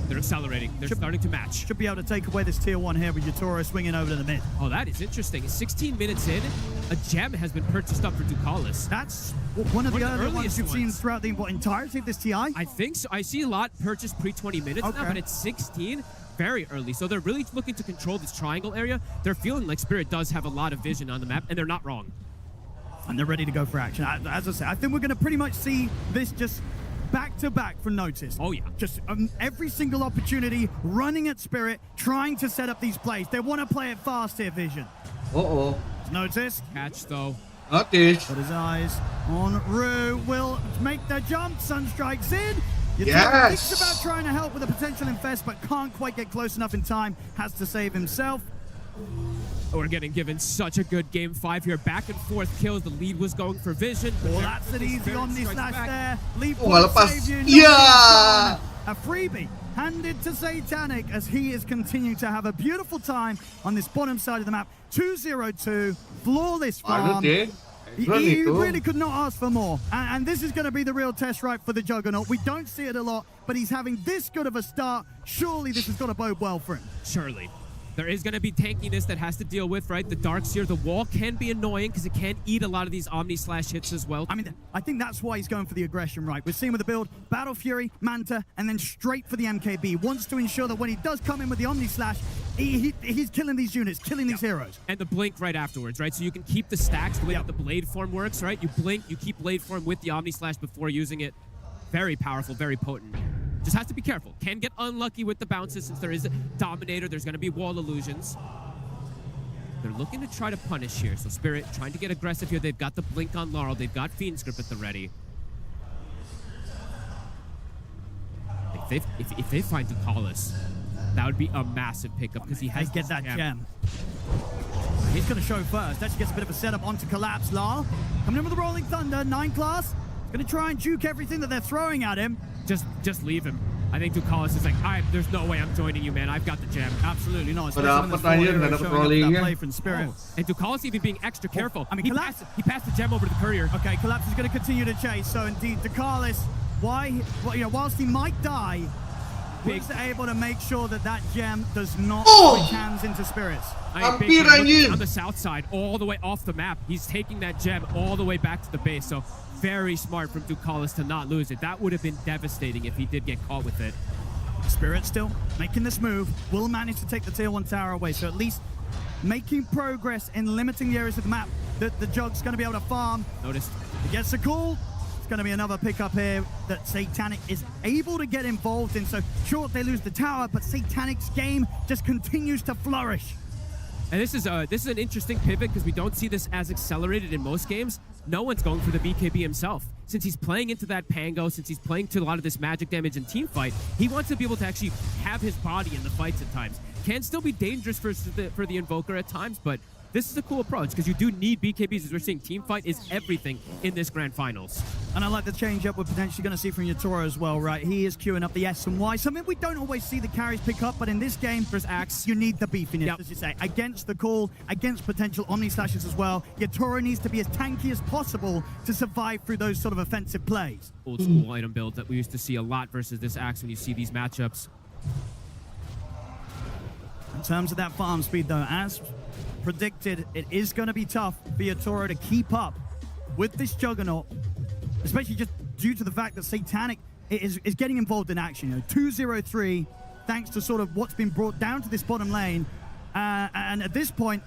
They're accelerating. They're starting to match. Should be able to take away this tier 1 here with Yatoro swinging over to the mid. Oh, that is interesting. 16 minutes in, a gem has been purchased up for DeepCool. That's one of the earliest ones you've seen throughout the entirety of this TI? I think so. I see a lot purchased pre-20 minutes now, but it's 16. Very early. So they're really looking to control this triangle area. They're feeling like Spirit does have a lot of vision on the map, and they're not wrong. And they're ready to go for action. As I say, I think we're going to pretty much see this just back-to-back from Notice. Oh, yeah. Just every single opportunity, running at Spirit, trying to set up these plays. They want to play it fast here, Vision. Uh-oh. Notice. Catch, though. Notice. Put his eyes on Rue. Will make the jump. Sunstrike's in. Yes. Thinks about trying to help with a potential infest, but can't quite get close enough in time. Has to save himself. We're getting given such a good game 5 here. Back and forth kills. The lead was going for Vision. Well, that's an easy Omni Slash there. Lead point save you. Yeah! A freebie handed to Satanic as he is continuing to have a beautiful time on this bottom side of the map. 2-0-2. Flawless farm. He really could not ask for more. And this is going to be the real test, right, for the Juggernaut. We don't see it a lot, but he's having this good of a start. Surely this has got to bode well for him. Surely. There is going to be tankiness that has to deal with, right? The darks here, the wall can be annoying because it can eat a lot of these Omni Slash hits as well. I mean, I think that's why he's going for the aggression, right? We're seeing with the build, Battle Fury, Manta, and then straight for the MKB. Wants to ensure that when he does come in with the Omni Slash, he's killing these units, killing these heroes. And the blink right afterwards, right? So you can keep the stacks the way that the blade form works, right? You blink, you keep blade form with the Omni Slash before using it. Very powerful, very potent. Just has to be careful. Can get unlucky with the bounces since there is a Dominator. There's going to be wall illusions. They're looking to try to punish here. So Spirit trying to get aggressive here. They've got the blink on Laurel. They've got Fiend's Grip at the ready. If they find DeepCool, that would be a massive pickup because he has get that gem. He's going to show first. Actually gets a bit of a setup onto Collapse. Laurel coming in with the Rolling Thunder. 9 class. Going to try and juke everything that they're throwing at him. Just leave him. I think DeepCool is like, there's no way I'm joining you, man. I've got the gem. Absolutely not. And DeepCool even being extra careful. I mean, he passed the gem over to the courier. Okay, Collapse is going to continue to chase. So indeed, DeCarlis, whilst he might die, was able to make sure that that gem does not switch hands into Spirits. On the south side, all the way off the map, he's taking that gem all the way back to the base. So very smart from DeepCool to not lose it. That would have been devastating if he did get caught with it. Spirit still making this move, will manage to take the tier 1 tower away. So at least making progress in limiting the areas of the map that the Jug's going to be able to farm. Notice. He gets a call. It's going to be another pickup here that Satanic is able to get involved in. So sure, they lose the tower, but Satanic's game just continues to flourish. And this is an interesting pivot because we don't see this as accelerated in most games. No one's going for the BKB himself. Since he's playing into that Pango, since he's playing to a lot of this magic damage and team fight, he wants to be able to actually have his body in the fights at times. Can still be dangerous for the Invoker at times, but this is a cool approach because you do need BKBs, as we're seeing. Team fight is everything in this Grand Finals. And I like the change up we're potentially going to see from Yatoro as well, right? He is queuing up the S and Y, something we don't always see the carries pick up, but in this game, first Axe, you need the beefiness, as you say. Against the call, against potential Omni Slashes as well, Yatoro needs to be as tanky as possible to survive through those sort of offensive plays. Old school item build that we used to see a lot versus this Axe when you see these matchups. In terms of that farm speed, though, as predicted, it is going to be tough for Yatoro to keep up with this Juggernaut, especially just due to the fact that Satanic is getting involved in action. 2-0-3, thanks to sort of what's been brought down to this bottom lane. And at this point,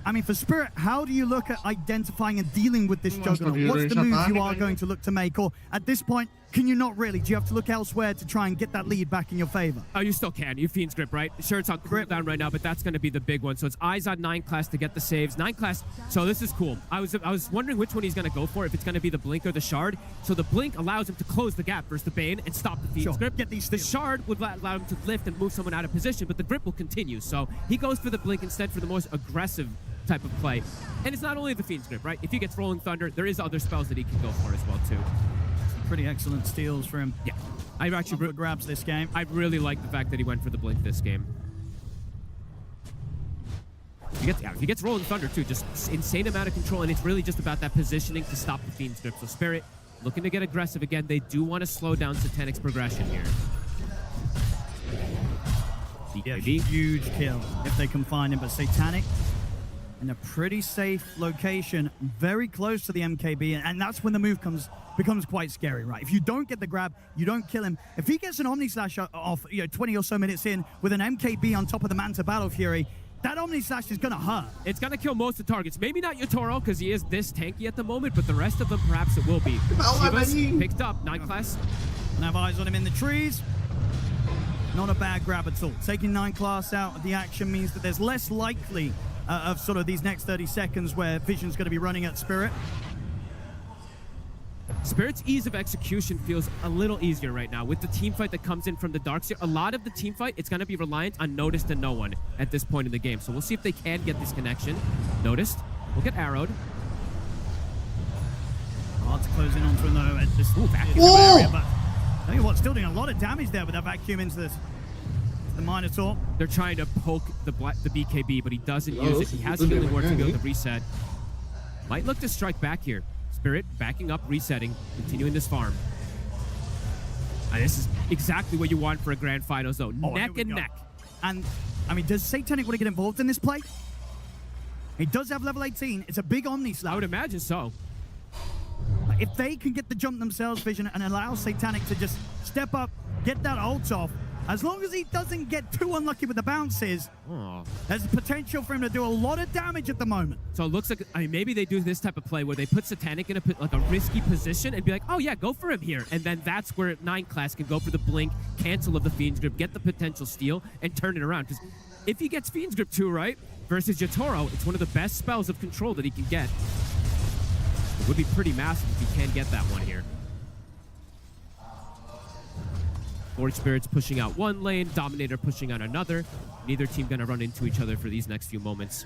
I mean, for Spirit, how do you look at identifying and dealing with this Juggernaut? What's the move you are going to look to make? Or at this point, can you not really? Do you have to look elsewhere to try and get that lead back in your favor? Oh, you still can. You Fiend's Grip, right? Sure, it's on cooldown right now, but that's going to be the big one. So it's eyes on 9 class to get the saves. 9 class, so this is cool. I was wondering which one he's going to go for, if it's going to be the Blink or the Shard. So the Blink allows him to close the gap versus the Bane and stop the Fiend's Grip. Get these the Shard would allow him to lift and move someone out of position, but the Grip will continue. So he goes for the Blink instead for the most aggressive type of play. And it's not only the Fiend's Grip, right? If he gets Rolling Thunder, there is other spells that he can go for as well, too. Pretty excellent steals for him. Yeah. I actually grabs this game. I really like the fact that he went for the Blink this game. If he gets Rolling Thunder, too, just insane amount of control, and it's really just about that positioning to stop the Fiend's Grip. So Spirit looking to get aggressive again. They do want to slow down Satanic's progression here. Yeah, huge kill if they can find him, but Satanic in a pretty safe location, very close to the MKB, and that's when the move becomes quite scary, right? If you don't get the grab, you don't kill him. If he gets an Omni Slash off, 20 or so minutes in with an MKB on top of the Manta Battle Fury, that Omni Slash is gonna hurt. It's gonna kill most of the targets. Maybe not Yotaro, because he is this tanky at the moment, but the rest of them, perhaps it will be. Shivas picked up, 9 class. And have eyes on him in the trees. Not a bad grab at all. Taking 9 class out of the action means that there's less likely of sort of these next 30 seconds where Vision's going to be running at Spirit. Spirit's ease of execution feels a little easier right now with the team fight that comes in from the dark side. A lot of the team fight, it's going to be reliant on Noticed and no one at this point in the game. So we'll see if they can get this connection. Noticed will get arrowed. Hard to close in onto him though at this vacuum area, but tell you what, still doing a lot of damage there with that vacuum into the Minotaur. They're trying to poke the BKB, but he doesn't use it. He has healing ward to be able to reset. Might look to strike back here. Spirit backing up, resetting, continuing this farm. And this is exactly what you want for a grand finals, though. Neck and neck. And, I mean, does Satanic want to get involved in this play? He does have level 18. It's a big Omni Slash. I would imagine so. If they can get the jump themselves, Vision, and allow Satanic to just step up, get that ult off, as long as he doesn't get too unlucky with the bounces, there's potential for him to do a lot of damage at the moment. So it looks like, I mean, maybe they do this type of play where they put Satanic in a risky position and be like, oh yeah, go for him here. And then that's where 9 class can go for the Blink, cancel of the Fiend's Grip, get the potential steal, and turn it around. Because if he gets Fiend's Grip too, right, versus Yotaro, it's one of the best spells of control that he can get. It would be pretty massive if he can get that one here. Forge Spirits pushing out one lane, Dominator pushing out another. Neither team gonna run into each other for these next few moments.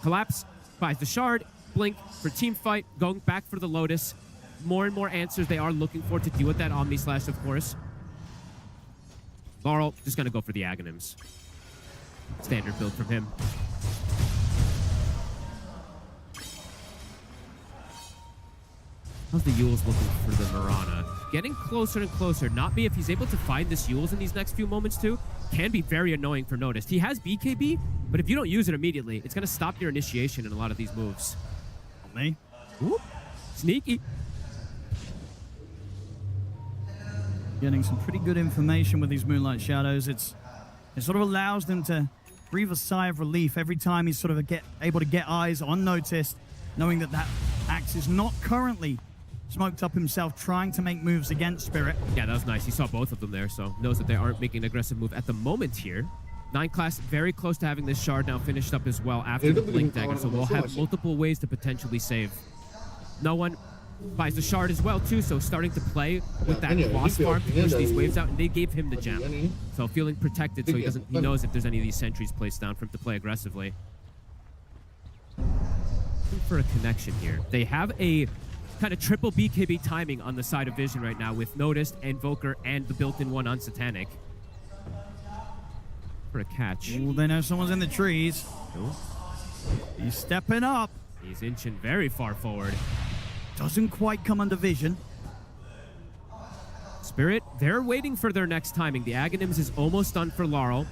Collapse buys the Shard, Blink for team fight, going back for the Lotus. More and more answers they are looking for to deal with that Omni Slash, of course. Laurel just gonna go for the Aghanims. Standard build from him. How's the Yules looking for the Mirana? Getting closer and closer. Not me if he's able to find this Yules in these next few moments too. Can be very annoying for Noticed. He has BKB, but if you don't use it immediately, it's going to stop your initiation in a lot of these moves. Me? Ooh, sneaky. Getting some pretty good information with these Moonlight Shadows. It sort of allows them to breathe a sigh of relief every time he's sort of able to get eyes on Noticed, knowing that Axe is not currently smoked up himself, trying to make moves against Spirit. Yeah, that was nice. He saw both of them there, so knows that they aren't making an aggressive move at the moment here. 9 class very close to having this Shard now finished up as well after the Blink Dagger, so we'll have multiple ways to potentially save. No one buys the Shard as well too, so starting to play with that boss farm to push these waves out, and they gave him the gem. So feeling protected so he knows if there's any of these sentries placed down for him to play aggressively. Looking for a connection here. They have a kind of triple BKB timing on the side of Vision right now with Noticed, Invoker, and the built-in one on Satanic. For a catch. Ooh, they know someone's in the trees. Ooh. He's stepping up. He's inching very far forward. Doesn't quite come under vision. Spirit, they're waiting for their next timing. The Aghanims is almost done for Laurel.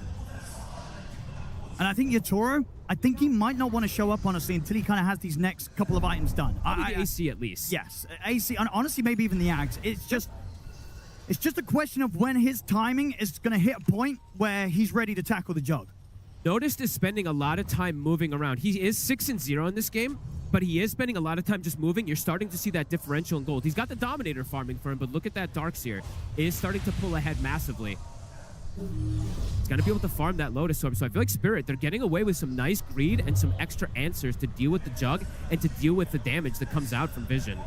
And I think Yotaro, I think he might not want to show up, honestly, until he kind of has these next couple of items done. The AC at least. Yes, AC, and honestly, maybe even the Axe. It's just a question of when his timing is going to hit a point where he's ready to tackle the jug. Noticed is spending a lot of time moving around. He is 6-0 in this game, but he is spending a lot of time just moving. You're starting to see that differential in gold. He's got the Dominator farming for him, but look at that Darkseer. It is starting to pull ahead massively. He's going to be able to farm that Lotus Orb. So I feel like Spirit, they're getting away with some nice greed and some extra answers to deal with the Jug and to deal with the damage that comes out from Vision.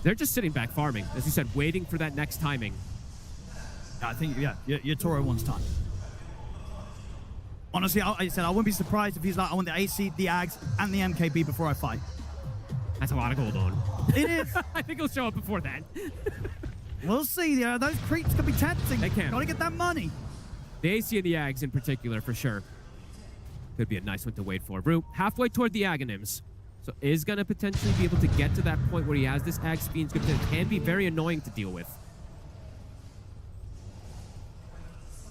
They're just sitting back farming, as you said, waiting for that next timing. I think, yeah, your Toro wants time. Honestly, I said I wouldn't be surprised if he's like, I want the AC, the Ags, and the MKB before I fight. That's a lot of gold on. It is. I think he'll show up before that. We'll see. Those creeps could be tempting. They can. Gotta get that money. The AC and the Ags in particular, for sure. Could be a nice one to wait for. Rue, halfway toward the Aghanims. So is going to potentially be able to get to that point where he has this Ag speed. It can be very annoying to deal with.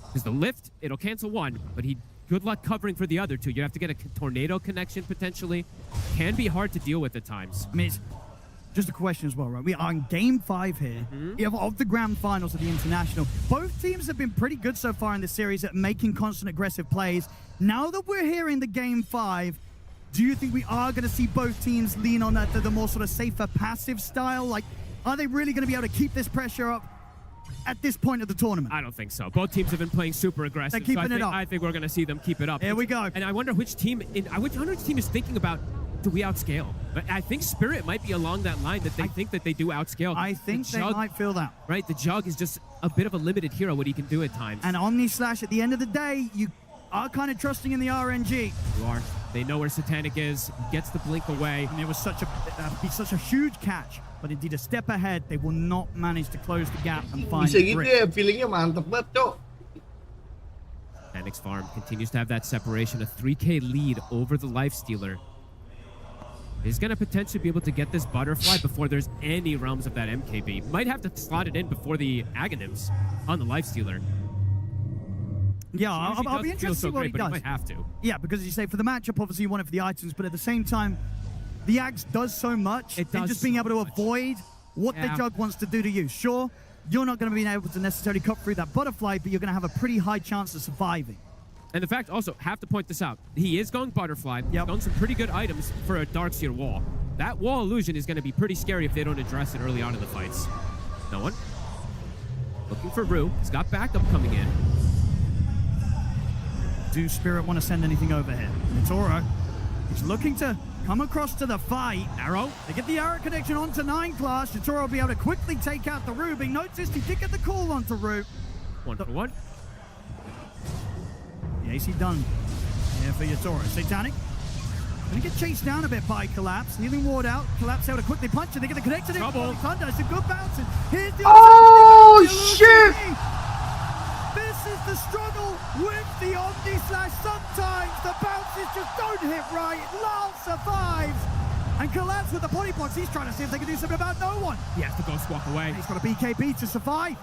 Because the lift, it'll cancel one, but good luck covering for the other two. You have to get a tornado connection potentially. Can be hard to deal with at times. I mean, it's just a question as well, right? We are in Game 5 here of the Grand Finals of the International. Both teams have been pretty good so far in this series at making constant aggressive plays. Now that we're here in the Game 5, do you think we are going to see both teams lean on that, the more sort of safer passive style? Like, are they really going to be able to keep this pressure up at this point of the tournament? I don't think so. Both teams have been playing super aggressive. They're keeping it up. I think we're going to see them keep it up. Here we go. And I wonder which team is thinking about, do we outscale? But I think Spirit might be along that line that they think that they do outscale. I think they might feel that. Right, the Jug is just a bit of a limited hero, what he can do at times. And Omni Slash, at the end of the day, you are kind of trusting in the RNG. You are. They know where Satanic is. He gets the blink away. And it was such a huge catch. But indeed, a step ahead, they will not manage to close the gap and find feelingnya mantap banget, Cok. Satanic's farm continues to have that separation, a 3K lead over the Lifestealer. He's going to potentially be able to get this Butterfly before there's any realms of that MKB. Might have to slot it in before the Aghanims on the Lifestealer. Yeah, I'll be interested to see what he does. He might have to. Yeah, because as you say, for the matchup, obviously you want it for the items, but at the same time, the Ags does so much in just being able to avoid what the Jug wants to do to you. Sure, you're not going to be able to necessarily cut through that Butterfly, but you're going to have a pretty high chance of surviving. And the fact also, have to point this out, he is going Butterfly. He's going some pretty good items for a Darkseer wall. That wall illusion is going to be pretty scary if they don't address it early on in the fights. No one. Looking for Rue. He's got backup coming in. Do Spirit want to send anything over here? Toro, he's looking to come across to the fight. Arrow. They get the arrow connection onto 9 class. Toro will be able to quickly take out the Rue. Being noticed, he did get the call onto Rue. One for one. The AC done here for Toro. Satanic gonna get chased down a bit by Collapse. Healing ward out. Collapse able to quickly punch it. They get the connection. Thunder. It's a good bounce. Here's the shit! This is the struggle with the Omni Slash. Sometimes the bounces just don't hit right. Lal survives. And Collapse with the body blocks. He's trying to see if they can do something about no one. He has to go swap away. He's got a BKB to survive.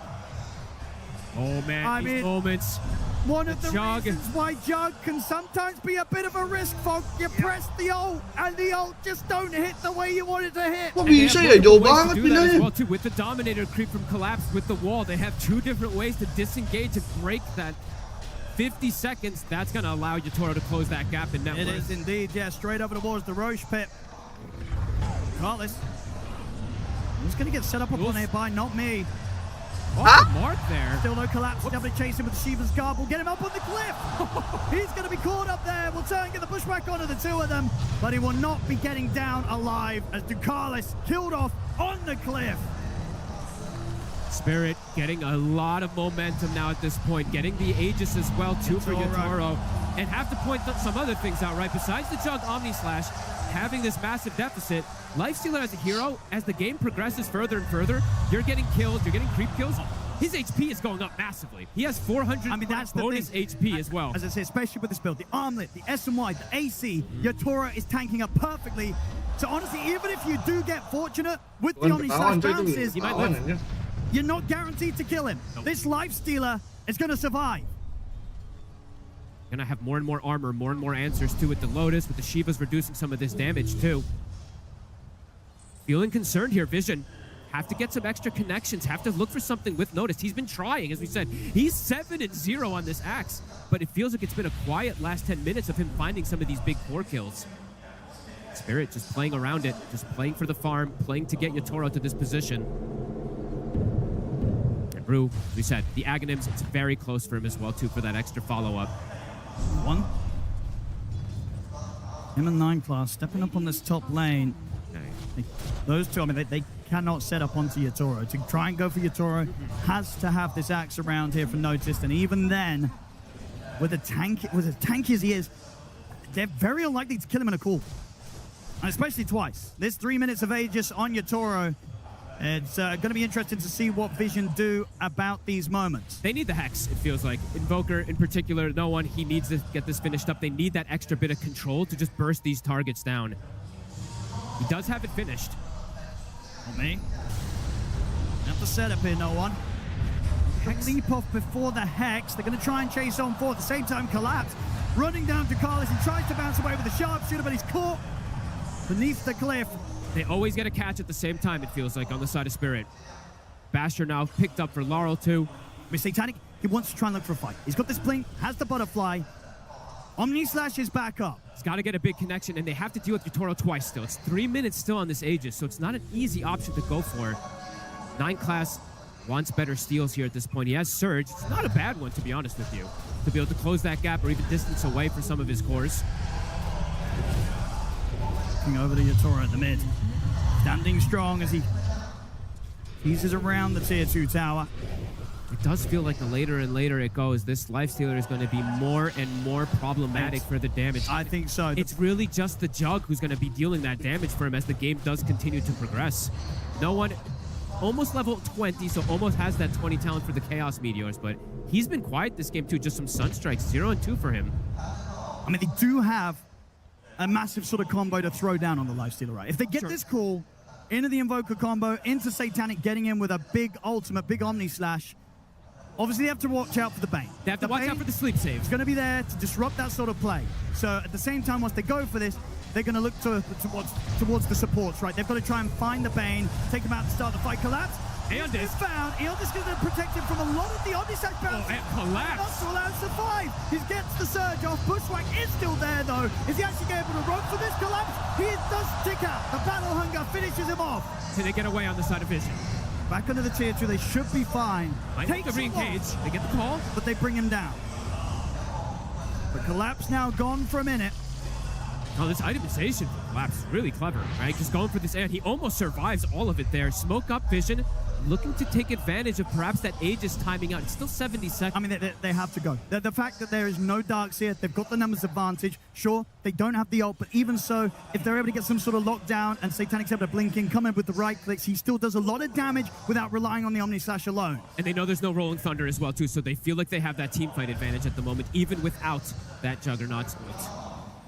Oh man, these moments. One of the reasons why Jug can sometimes be a bit of a risk, folks. You press the ult, and the ult just don't hit the way you want it to hit. Kok bisa ya, jauh banget pindahnya. Well, too, with the Dominator creep from Collapse with the wall, they have 2 different ways to disengage and break that 50 seconds. That's going to allow Toro to close that gap in net worth. It is indeed, yeah. Straight over towards the Roche pit. Carlos. He's going to get set up on it by Not Me. Mark there. Still no Collapse. Definitely chasing with the Shiva's Guard. We'll get him up on the cliff. He's going to be caught up there. We'll try and get the pushback onto the 2 of them. But he will not be getting down alive as Ducalis killed off on the cliff. Spirit getting a lot of momentum now at this point. Getting the Aegis as well, too, for Toro. And have to point some other things out, right? Besides the Jug Omni Slash, having this massive deficit, Lifestealer as a hero, as the game progresses further and further, you're getting killed, you're getting creep kills. His HP is going up massively. He has 400 bonus HP as well. As I say, especially with this build, the Armlet, the SMY, the AC, your Toro is tanking up perfectly. So honestly, even if you do get fortunate with the Omni Slash bounces, you're not guaranteed to kill him. Nope. This Lifestealer is going to survive. Gonna have more and more armor, more and more answers too with the Lotus, with the Shivas reducing some of this damage too. Feeling concerned here, Vision. Have to get some extra connections, have to look for something with notice. He's been trying, as we said. He's 7-0 on this Axe, but it feels like it's been a quiet last 10 minutes of him finding some of these big core kills. Spirit just playing around it, just playing for the farm, playing to get Yatoro to this position. And Rue, as we said, the Aghanims, it's very close for him as well, too, for that extra follow-up. One. Him and 9 Class stepping up on this top lane. Those two, I mean, they cannot set up onto Yatoro. To try and go for Yatoro, has to have this Axe around here for notice. And even then, with as tanky as he is, they're very unlikely to kill him in a call. And especially twice. There's 3 minutes of Aegis on Yatoro. It's going to be interesting to see what Vision do about these moments. They need the Hex, it feels like. Invoker in particular, no one, he needs to get this finished up. They need that extra bit of control to just burst these targets down. He does have it finished. On me. Have the setup here, no one. Leap off before the Hex. They're going to try and chase on forward. At the same time, Collapse running down to Kalah. He tries to bounce away with the sharpshooter, but he's caught beneath the cliff. They always get a catch at the same time, it feels like, on the side of Spirit. Basher now picked up for Laurel, too. Miss Satanic, he wants to try and look for a fight. He's got this blink, has the butterfly. Omni Slash is back up. He's got to get a big connection, and they have to deal with Yatoro twice still. It's 3 minutes still on this Aegis, so it's not an easy option to go for. 9 Class wants better steals here at this point. He has Surge. It's not a bad one, to be honest with you, to be able to close that gap or even distance away for some of his cores. Looking over to Yatoro at the mid. Standing strong as he teases around the tier 2 tower. It does feel like the later and later it goes, this Lifestealer is going to be more and more problematic for the damage. I think so. It's really just the Jug who's going to be dealing that damage for him as the game does continue to progress. No one, almost level 20, so almost has that 20 talent for the Chaos Meteors, but he's been quiet this game too. Just some Sunstrikes, 0 and 2 for him. I mean, they do have a massive sort of combo to throw down on the Lifestealer, right? If they get this call into the Invoker combo, into Satanic, getting in with a big ultimate, big Omni Slash, obviously they have to watch out for the Bane. They have to watch out for the sleep save. It's going to be there to disrupt that sort of play. So at the same time, once they go for this, they're going to look towards the supports, right? They've got to try and find the Bane, take him out to start the fight. Collapse. Eondis is found. Eondis is going to protect him from a lot of the Omni Slash bounces. Oh, and Collapse. Not to allow him to survive. He gets the surge off. Bushwhack is still there, though. Is he actually able to run for this Collapse? He does stick out. The Battle Hunger finishes him off. So they get away on the side of Vision. Back under the tier 2, they should be fine. Might take the re-engage. They get the call. But they bring him down. The Collapse now gone for a minute. Oh, this itemization for Collapse is really clever, right? Just going for this, and he almost survives all of it there. Smoke up Vision, looking to take advantage of perhaps that Aegis timing out. It's still 70 seconds. I mean, they have to go. The fact that there is no darks here, they've got the numbers advantage. Sure, they don't have the ult, but even so, if they're able to get some sort of lockdown and Satanic's able to blink in, come in with the right clicks, he still does a lot of damage without relying on the Omni Slash alone. And they know there's no Rolling Thunder as well, too, so they feel like they have that team fight advantage at the moment, even without that Juggernaut.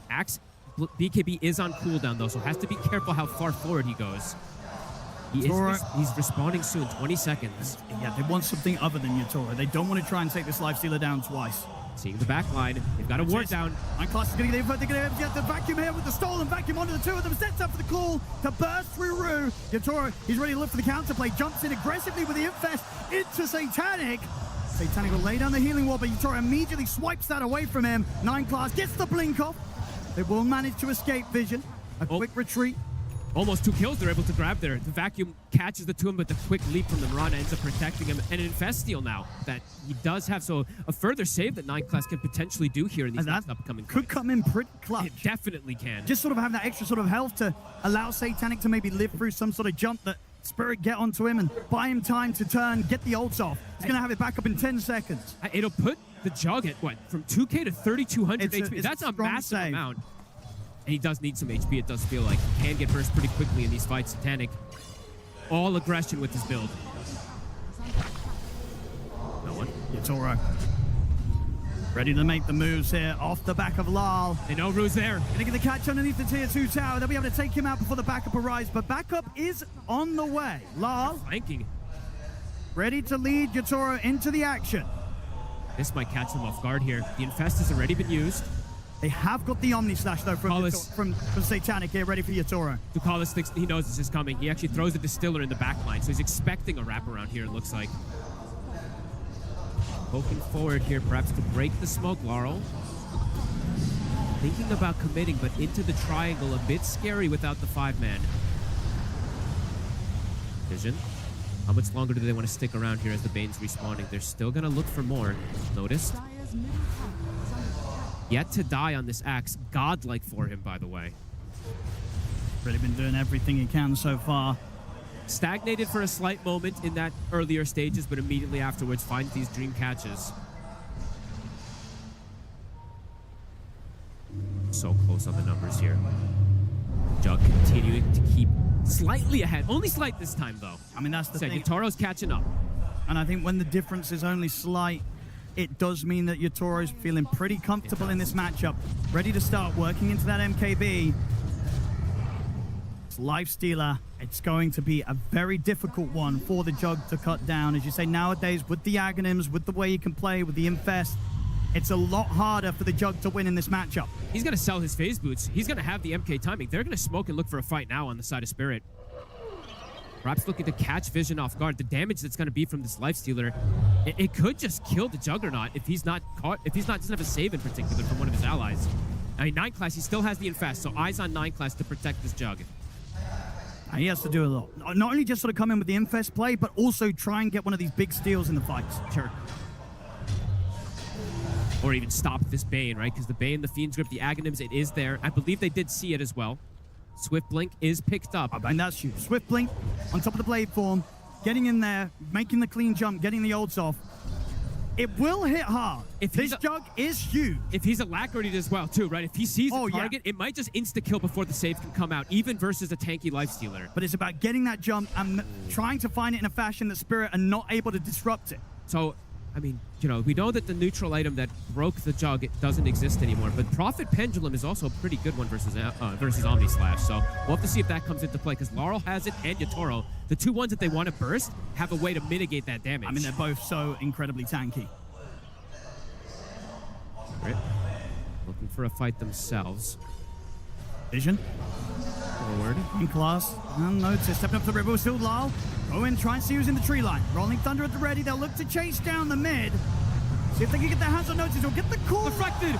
Axe, BKB is on cooldown, though, so has to be careful how far forward he goes. He's respawning soon, 20 seconds. Yeah, they want something other than Yatoro. They don't want to try and take this Lifestealer down twice. Seeing the back line, they've got a ward down. 9 Class is going to get the vacuum here with the stolen vacuum onto the two of them. Sets up for the call to burst through Rue. Yatoro, he's ready to look for the counterplay. Jumps in aggressively with the Infest into Satanic. Satanic will lay down the healing wall, but Yatoro immediately swipes that away from him. 9 Class gets the blink off. They will manage to escape Vision. A quick retreat. Almost 2 kills they're able to grab there. The vacuum catches the 2 of them, but the quick leap from the Mirana ends up protecting him. And an Infest steal now that he does have. So a further save that 9 Class can potentially do here in these next upcoming could come in pretty clutch. It definitely can. Just sort of have that extra sort of health to allow Satanic to maybe live through some sort of jump that Spirit get onto him and buy him time to turn, get the ults off. He's going to have it back up in 10 seconds. It'll put the Jug at, what, from 2K to 3,200 HP? That's a massive amount. And he does need some HP, it does feel like. He can get burst pretty quickly in these fights. Satanic, all aggression with his build. No one. Yatoro. Ready to make the moves here off the back of Lal. They know Rue's there. Gonna get the catch underneath the tier 2 tower. They'll be able to take him out before the backup arrives, but backup is on the way. Lal. Flanking. Ready to lead Yatoro into the action. This might catch them off guard here. The Infest has already been used. They have got the Omni Slash, though, from Satanic here, ready for Yatoro. Ducalis thinks he knows this is coming. He actually throws a Distiller in the back line, so he's expecting a wraparound here, it looks like. Poking forward here, perhaps to break the smoke, Laurel. Thinking about committing, but into the triangle, a bit scary without the 5-man. Vision. How much longer do they want to stick around here as the Bane's respawning? They're still going to look for more. Noticed? Yet to die on this axe. Godlike for him, by the way. Really been doing everything he can so far. Stagnated for a slight moment in that earlier stages, but immediately afterwards finds these dream catches. So close on the numbers here. Jug continuing to keep slightly ahead. Only slight this time, though. I mean, that's the thing. Yatoro's catching up. And I think when the difference is only slight, it does mean that Yatoro's feeling pretty comfortable in this matchup. Ready to start working into that MKB. It's Lifestealer. It's going to be a very difficult one for the Jug to cut down. As you say, nowadays, with the Aghanims, with the way you can play, with the Infest, it's a lot harder for the Jug to win in this matchup. He's going to sell his phase boots. He's going to have the MK timing. They're going to smoke and look for a fight now on the side of Spirit. Perhaps looking to catch Vision off guard. The damage that's going to be from this Lifestealer, it could just kill the Juggernaut if he's not caught, if he's not doesn't have a save in particular from one of his allies. I mean, 9 class, he still has the Infest, so eyes on 9 class to protect this Jug. He has to do a lot. Not only just sort of come in with the Infest play, but also try and get one of these big steals in the fights. Sure. Or even stop this Bane, right? Because the Bane, the Fiend's Grip, the Aghanims, it is there. I believe they did see it as well. Swift Blink is picked up. And that's huge. Swift Blink on top of the blade form, getting in there, making the clean jump, getting the ults off. It will hit hard. If this Jug is huge. If he's alacrity as well, too, right? If he sees a target, it might just insta-kill before the save can come out, even versus a tanky Lifestealer. But it's about getting that jump and trying to find it in a fashion that Spirit are not able to disrupt it. So, I mean, you know, we know that the neutral item that broke the Jug doesn't exist anymore, but Prophet Pendulum is also a pretty good one versus Omni Slash. So we'll have to see if that comes into play, because Laurel has it and Yatoro, the two ones that they want to burst, have a way to mitigate that damage. I mean, they're both so incredibly tanky. Right. Looking for a fight themselves. Vision. Forward. In class. Unnoticed. Stepping up to the river. Still Lyle. Go in. Try and see who's in the tree line. Rolling Thunder at the ready. They'll look to chase down the mid. See if they can get their hands on Notice. Or get the call. Deflected.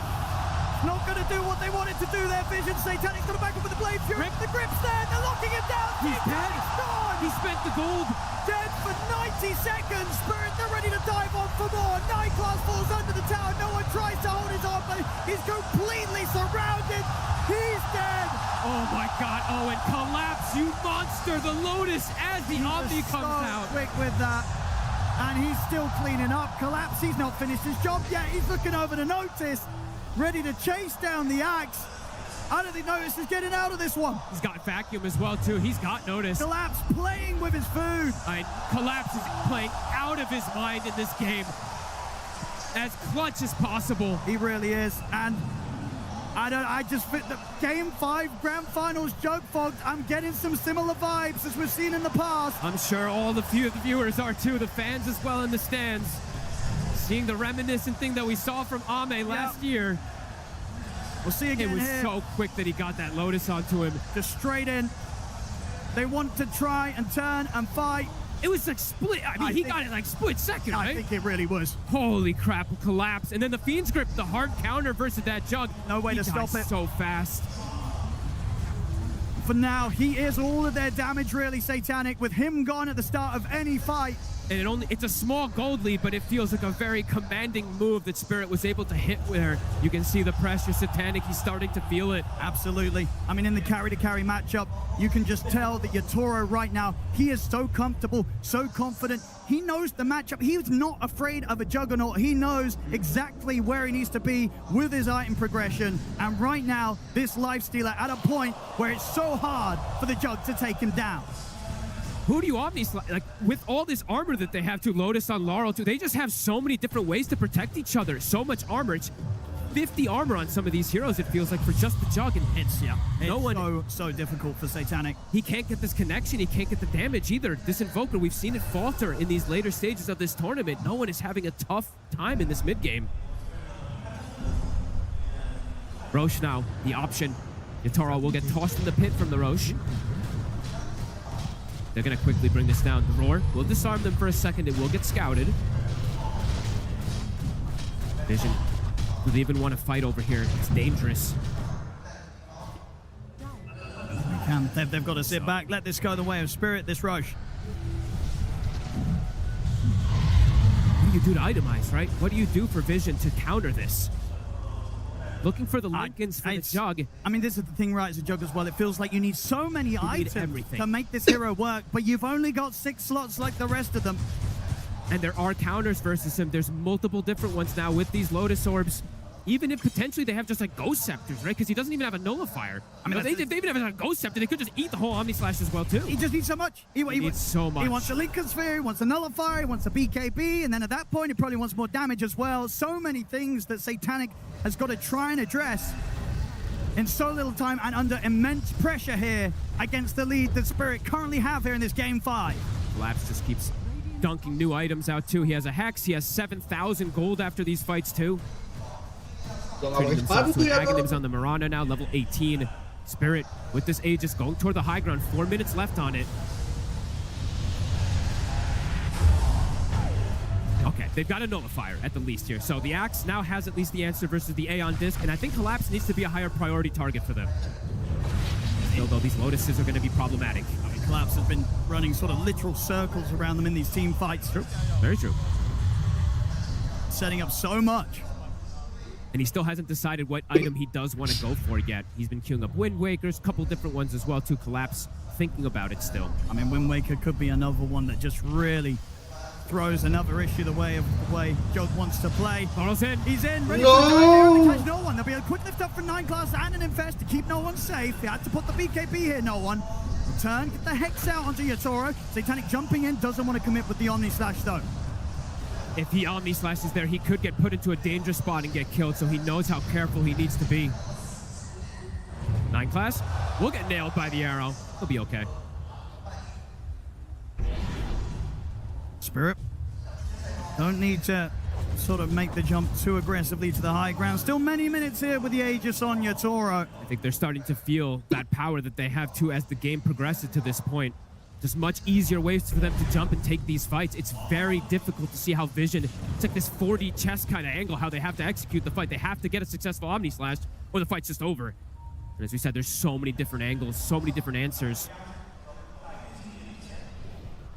Not going to do what they wanted to do there, Vision. Satanic's going to back up with the Blade Fury. The grip's there. They're locking it down. He's dead. Gone. He spent the gold. Dead for 90 seconds. Spirit, they're ready to dive on for more. 9 class falls under the tower. No one tries to hold his arm, but he's completely surrounded. He's dead. Oh my God. Oh, and Collapse, you monster. The Lotus as the Omni comes out. Quick with that. And he's still cleaning up. Collapse, he's not finished his job yet. He's looking over to Notice, ready to chase down the axe. I don't think Notice is getting out of this one. He's got Vacuum as well, too. He's got Notice. Collapse playing with his food. Collapse is playing out of his mind in this game. As clutch as possible. He really is. And I just fit the Game 5 Grand Finals Jug Fogged. I'm getting some similar vibes as we've seen in the past. I'm sure all the viewers are too, the fans as well in the stands. Seeing the reminiscent thing that we saw from Ame last year. We'll see again. It was here. so quick that he got that Lotus onto him. Just straight in. They want to try and turn and fight. It was like split. I mean, he got it like split second, right? I think it really was. Holy crap, Collapse. And then the Fiend's Grip, the hard counter versus that Jug. No way to stop it. So fast. For now, he is all of their damage, really, Satanic, with him gone at the start of any fight. And it's a small gold lead, but it feels like a very commanding move that Spirit was able to hit with her. You can see the pressure. Satanic, he's starting to feel it. Absolutely. I mean, in the carry-to-carry matchup, you can just tell that Yatoro right now, he is so comfortable, so confident. He knows the matchup. He's not afraid of a Juggernaut. He knows exactly where he needs to be with his item progression. And right now, this Lifestealer at a point where it's so hard for the Jug to take him down. Who do you Omni Slash? Like, with all this armor that they have to Lotus on Laurel too, they just have so many different ways to protect each other. So much armor. It's 50 armor on some of these heroes, it feels like, for just the Jug. And it's so difficult for Satanic. He can't get this connection. He can't get the damage either. This Invoker, we've seen it falter in these later stages of this tournament. No one is having a tough time in this mid game. Roche now, the option. Yatoro will get tossed in the pit from the Roche. They're going to quickly bring this down. The Roar will disarm them for a second. It will get scouted. Vision, do they even want to fight over here? It's dangerous. They've got to sit back, let this go the way of Spirit, this Roche. What do you do to itemize, right? What do you do for Vision to counter this? Looking for the Lincolns for the Jug. I mean, this is the thing, right, as a Jug as well. It feels like you need so many items to make this hero work, but you've only got 6 slots like the rest of them. And there are counters versus him. There's multiple different ones now with these Lotus Orbs. Even if potentially they have just like Ghost Scepters, right? Because he doesn't even have a Nullifier. I mean, if they even have a Ghost Scepter, they could just eat the whole Omni Slash as well, too. He just needs so much. He needs so much. He wants a Lincoln Sphere, he wants a Nullifier, he wants a BKB, and then at that point, he probably wants more damage as well. So many things that Satanic has got to try and address in so little time and under immense pressure here against the lead that Spirit currently have here in this Game 5. Collapse just keeps dunking new items out, too. He has a Hex. He has 7,000 gold after these fights, too. Treating himself to an Aghanims on the Mirana now, level 18. Spirit with this Aegis going toward the high ground. 4 minutes left on it. Okay, they've got a Nullifier at the least here. So the Axe now has at least the answer versus the Aeon Disc, and I think Collapse needs to be a higher priority target for them. Still, though, these Lotuses are going to be problematic. I mean, Collapse has been running sort of literal circles around them in these team fights. True. Very true. Setting up so much. And he still hasn't decided what item he does want to go for yet. He's been queuing up Wind Wakers, a couple different ones as well to Collapse, thinking about it still. I mean, Wind Waker could be another one that just really throws another issue the way Jug wants to play. Thoro's in. He's in, ready to catch no one. There'll be a quick lift up from 9 class and an Infest to keep no one safe. He had to put the BKB here, no one. Return, get the Hex out onto Yatoro. Satanic jumping in, doesn't want to commit with the Omni Slash though. If he Omni Slashes there, he could get put into a dangerous spot and get killed, so he knows how careful he needs to be. 9 class will get nailed by the arrow. He'll be okay. Spirit, don't need to sort of make the jump too aggressively to the high ground. Still many minutes here with the Aegis on Yatoro. I think they're starting to feel that power that they have too as the game progresses to this point. Just much easier ways for them to jump and take these fights. It's very difficult to see how Vision, it's like this 4D chess kind of angle, how they have to execute the fight. They have to get a successful Omni Slash or the fight's just over. And as we said, there's so many different angles, so many different answers.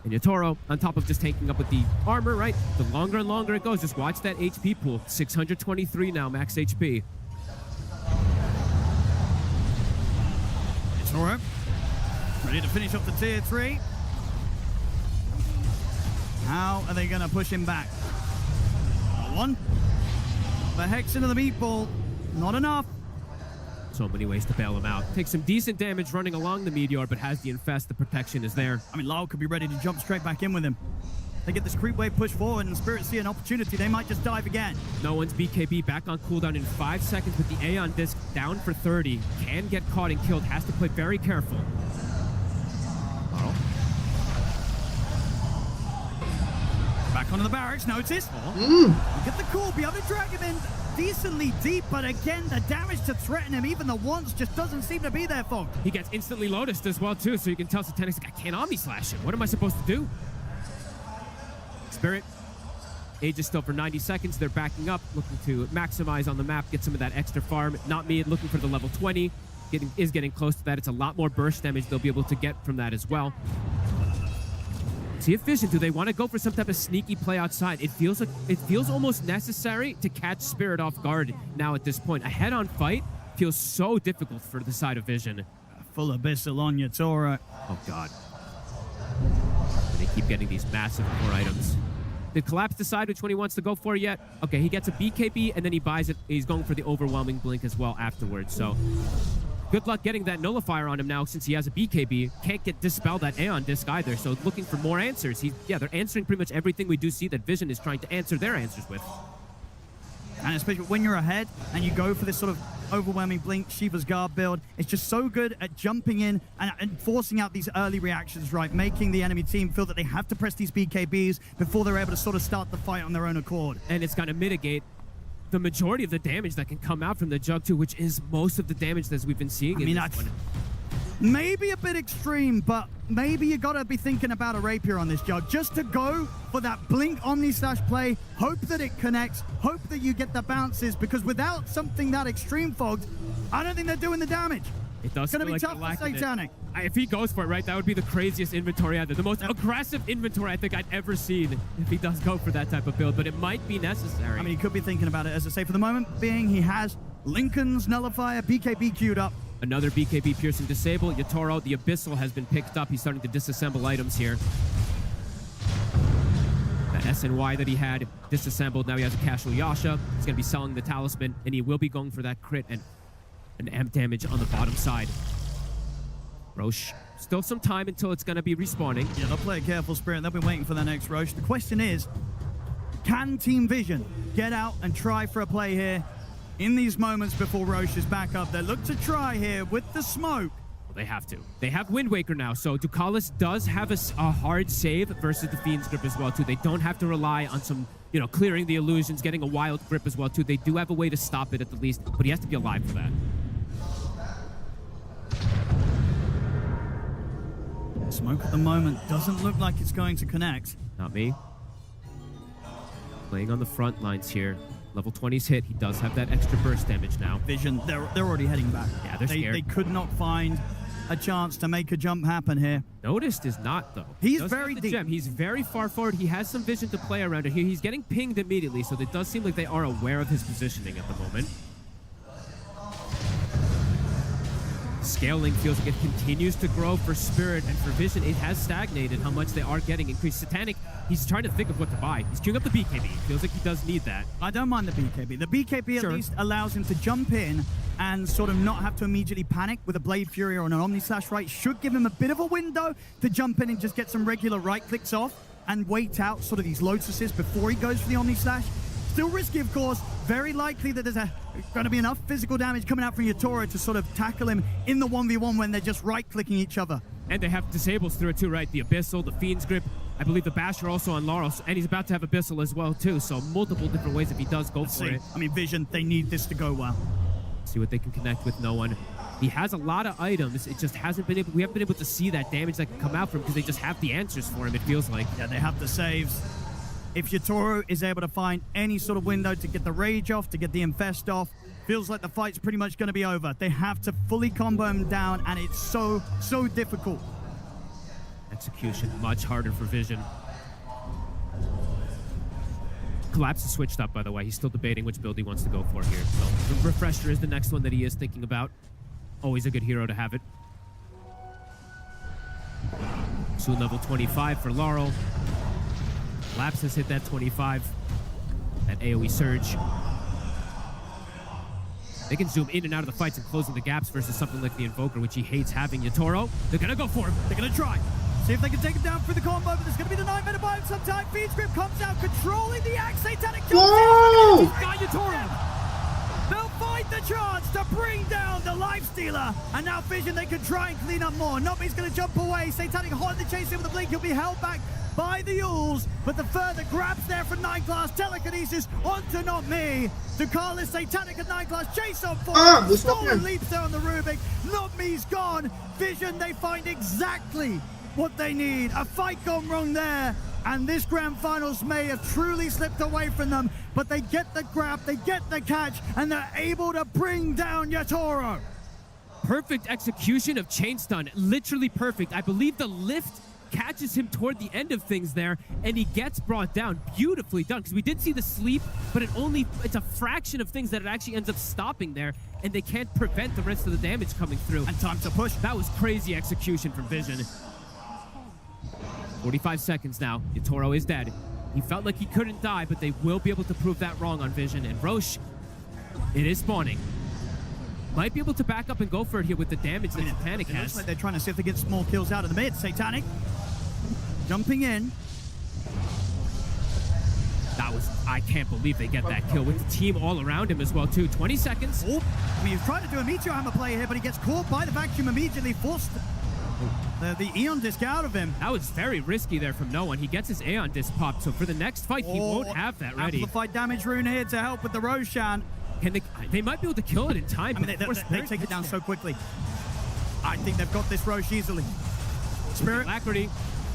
And Yatoro, on top of just taking up with the armor, right? The longer and longer it goes, just watch that HP pool. 623 now, max HP. Yatoro, ready to finish off the tier 3. How are they going to push him back? One. The Hex into the meatball. Not enough. So many ways to bail him out. Takes some decent damage running along the Meteor, but has the Infest. The protection is there. I mean, Lyle could be ready to jump straight back in with him. They get this creep wave push forward and Spirit see an opportunity. They might just dive again. No one's BKB back on cooldown in 5 seconds with the Aeon Disc down for 30. Can get caught and killed. Has to play very careful. Back onto the barracks, notice. Get the call, be able to drag him in decently deep, but again, the damage to threaten him, even the once, just doesn't seem to be there, folks. He gets instantly Lotused as well, too, so you can tell Satanic's like, I can't Omni Slash him. What am I supposed to do? Spirit, Aegis still for 90 seconds. They're backing up, looking to maximize on the map, get some of that extra farm. Not me, looking for the level 20. Getting close to that. It's a lot more burst damage they'll be able to get from that as well. See if Vision, do they want to go for some type of sneaky play outside? It feels almost necessary to catch Spirit off guard now at this point. A head-on fight feels so difficult for the side of Vision. Full Abyssal on Yatoro. Oh god. And they keep getting these massive core items. Did Collapse decide which one he wants to go for yet? Okay, he gets a BKB and then he buys it. He's going for the overwhelming blink as well afterwards. So good luck getting that Nullifier on him now since he has a BKB. Can't get dispel that Aeon Disc either, so looking for more answers. They're answering pretty much everything we do see that Vision is trying to answer their answers with. And especially when you're ahead and you go for this sort of overwhelming blink, Shiva's Guard build, it's just so good at jumping in and forcing out these early reactions, right? Making the enemy team feel that they have to press these BKBs before they're able to sort of start the fight on their own accord. And it's going to mitigate the majority of the damage that can come out from the Jug too, which is most of the damage that we've been seeing in this one. Maybe a bit extreme, but maybe you gotta be thinking about a rapier on this Jug. Just to go for that blink omni-slash play, hope that it connects, hope that you get the bounces, because without something that extreme fogged, I don't think they're doing the damage. It does It's gonna feel be like tough for Satanic. If he goes for it, right, that would be the craziest inventory out there. The most aggressive inventory I think I'd ever seen if he does go for that type of build, but it might be necessary. I mean, he could be thinking about it. As I say, for the moment being, he has Lincoln's Nullifier, BKB queued up. Another BKB piercing disable. Yatoro, the Abyssal has been picked up. He's starting to disassemble items here. The SNY that he had disassembled. Now he has a casual Yasha. He's going to be selling the Talisman, and he will be going for that crit and an amp damage on the bottom side. Roche, still some time until it's going to be respawning. Yeah, they'll play a careful spirit. They'll be waiting for their next Roche. The question is, can Team Vision get out and try for a play here in these moments before Roche is back up? They look to try here with the smoke. Well, they have to. They have Wind Waker now, so Ducalis does have a hard save versus the Fiend's Grip as well, too. They don't have to rely on some, you know, clearing the illusions, getting a wild grip as well, too. They do have a way to stop it at the least, but he has to be alive for that. Smoke at the moment doesn't look like it's going to connect. Not me. Playing on the front lines here. Level 20's hit. He does have that extra burst damage now. Vision, they're already heading back. Yeah, they're scared. They could not find a chance to make a jump happen here. Noticed is not, though. He's Does very have the deep. Gem. He's very far forward. He has some vision to play around it here. He's getting pinged immediately, so it does seem like they are aware of his positioning at the moment. Scaling feels like it continues to grow for Spirit, and for Vision, it has stagnated how much they are getting increased. Satanic, he's trying to think of what to buy. He's queuing up the BKB. Feels like he does need that. I don't mind the BKB. The BKB Sure. at least allows him to jump in and sort of not have to immediately panic with a Blade Fury or an Omni-Slash right. Should give him a bit of a window to jump in and just get some regular right clicks off and wait out sort of these Lotuses before he goes for the Omni-Slash. Still risky, of course. Very likely that there's going to be enough physical damage coming out from Yatoro to sort of tackle him in the 1v1 when they're just right-clicking each other. And they have disables through it too, right? The Abyssal, the Fiend's Grip. I believe the Basher also on Laurel, and he's about to have Abyssal as well too. So multiple different ways if he does go for it. I mean, Vision, they need this to go well. See what they can connect with. No one. He has a lot of items. It just hasn't been able. We haven't been able to see that damage that can come out from him because they just have the answers for him. It feels like. Yeah, they have the saves. If Yatoro is able to find any sort of window to get the Rage off, to get the Infest off, feels like the fight's pretty much going to be over. They have to fully combo him down, and it's so difficult. Execution much harder for Vision. Collapse is switched up, by the way. He's still debating which build he wants to go for here. So the Refresher is the next one that he is thinking about. Always a good hero to have it. Soon level 25 for Laurel. Collapse has hit that 25. That AoE surge. They can zoom in and out of the fights and closing the gaps versus something like the Invoker, which he hates having. Yatoro, they're gonna go for him. They're gonna try. See if they can take him down through the combo, but there's gonna be the 9-minute buy of some time. Fiend's Grip comes out, controlling the axe. Satanic Whoa! He's got Yatoro. They'll find the chance to bring down the Lifestealer. And now Vision, they can try and clean up more. Nobby's gonna jump away. Satanic hot in the chase in with the blink. He'll be held back by the Yules, but the further grabs there from 9 Class. Telekinesis onto Not Me. Ducalis, Satanic at 9 Class. Chase on forward. Stolen leaps there on the Rubik. Not Me's gone. Vision, they find exactly what they need. A fight gone wrong there. And this grand finals may have truly slipped away from them, but they get the grab, they get the catch, and they're able to bring down Yatoro. Perfect execution of Chain Stun. Literally perfect. I believe the lift catches him toward the end of things there, and he gets brought down. Beautifully done, because we did see the sleep, but it's a fraction of things that it actually ends up stopping there, and they can't prevent the rest of the damage coming through. And time to push. That was crazy execution from Vision. 45 seconds now. Yatoro is dead. He felt like he couldn't die, but they will be able to prove that wrong on Vision. And Roche, it is spawning. Might be able to back up and go for it here with the damage that Satanic It has. looks like they're trying to see if they get small kills out of the mid. Satanic jumping in. That was, I can't believe they get that kill with the team all around him as well too. 20 seconds. Oh, I mean, he's trying to do a Meteor Hammer play here, but he gets caught by the vacuum immediately, forced the Aeon disc out of him. That was very risky there from no one. He gets his Aeon disc popped, so for the next fight, he won't have that ready. Amplified damage rune here to help with the Roshan. Can they might be able to kill it in time. I mean, they take it down so quickly. I think they've got this Roche easily. Spirit, Alacrity.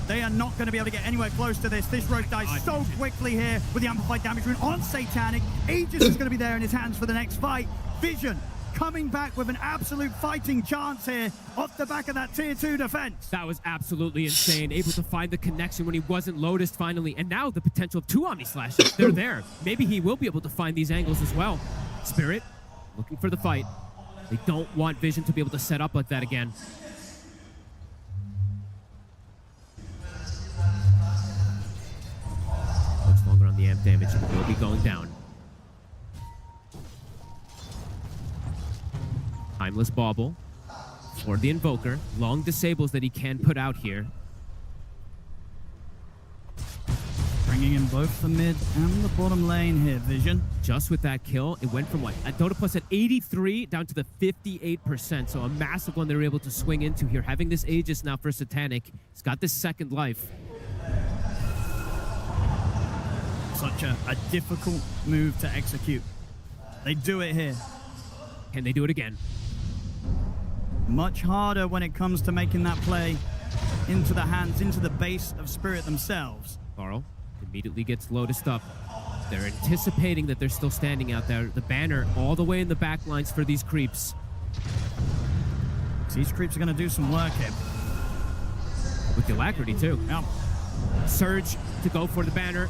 They are not going to be able to get anywhere close to this. This Roche dies so quickly here with the amplified damage rune on Satanic. Aegis is going to be there in his hands for the next fight. Vision coming back with an absolute fighting chance here off the back of that tier 2 defense. That was absolutely insane. Able to find the connection when he wasn't Lotus finally. And now the potential of 2 Omni Slashes. They're there. Maybe he will be able to find these angles as well. Spirit looking for the fight. They don't want Vision to be able to set up like that again. Much longer on the amp damage. It will be going down. Timeless Bauble for the Invoker. Long disables that he can put out here. Bringing in both the mid and the bottom lane here, Vision. Just with that kill, it went from what? Dota Plus at 83 down to the 58%. So a massive one they were able to swing into here. Having this Aegis now for Satanic. He's got this second life. Such a difficult move to execute. They do it here. Can they do it again? Much harder when it comes to making that play into the hands, into the base of Spirit themselves. Carl immediately gets Lotused up. They're anticipating that they're still standing out there. The banner all the way in the back lines for these creeps. These creeps are going to do some work here. With the Alacrity too. Yeah. Surge to go for the banner.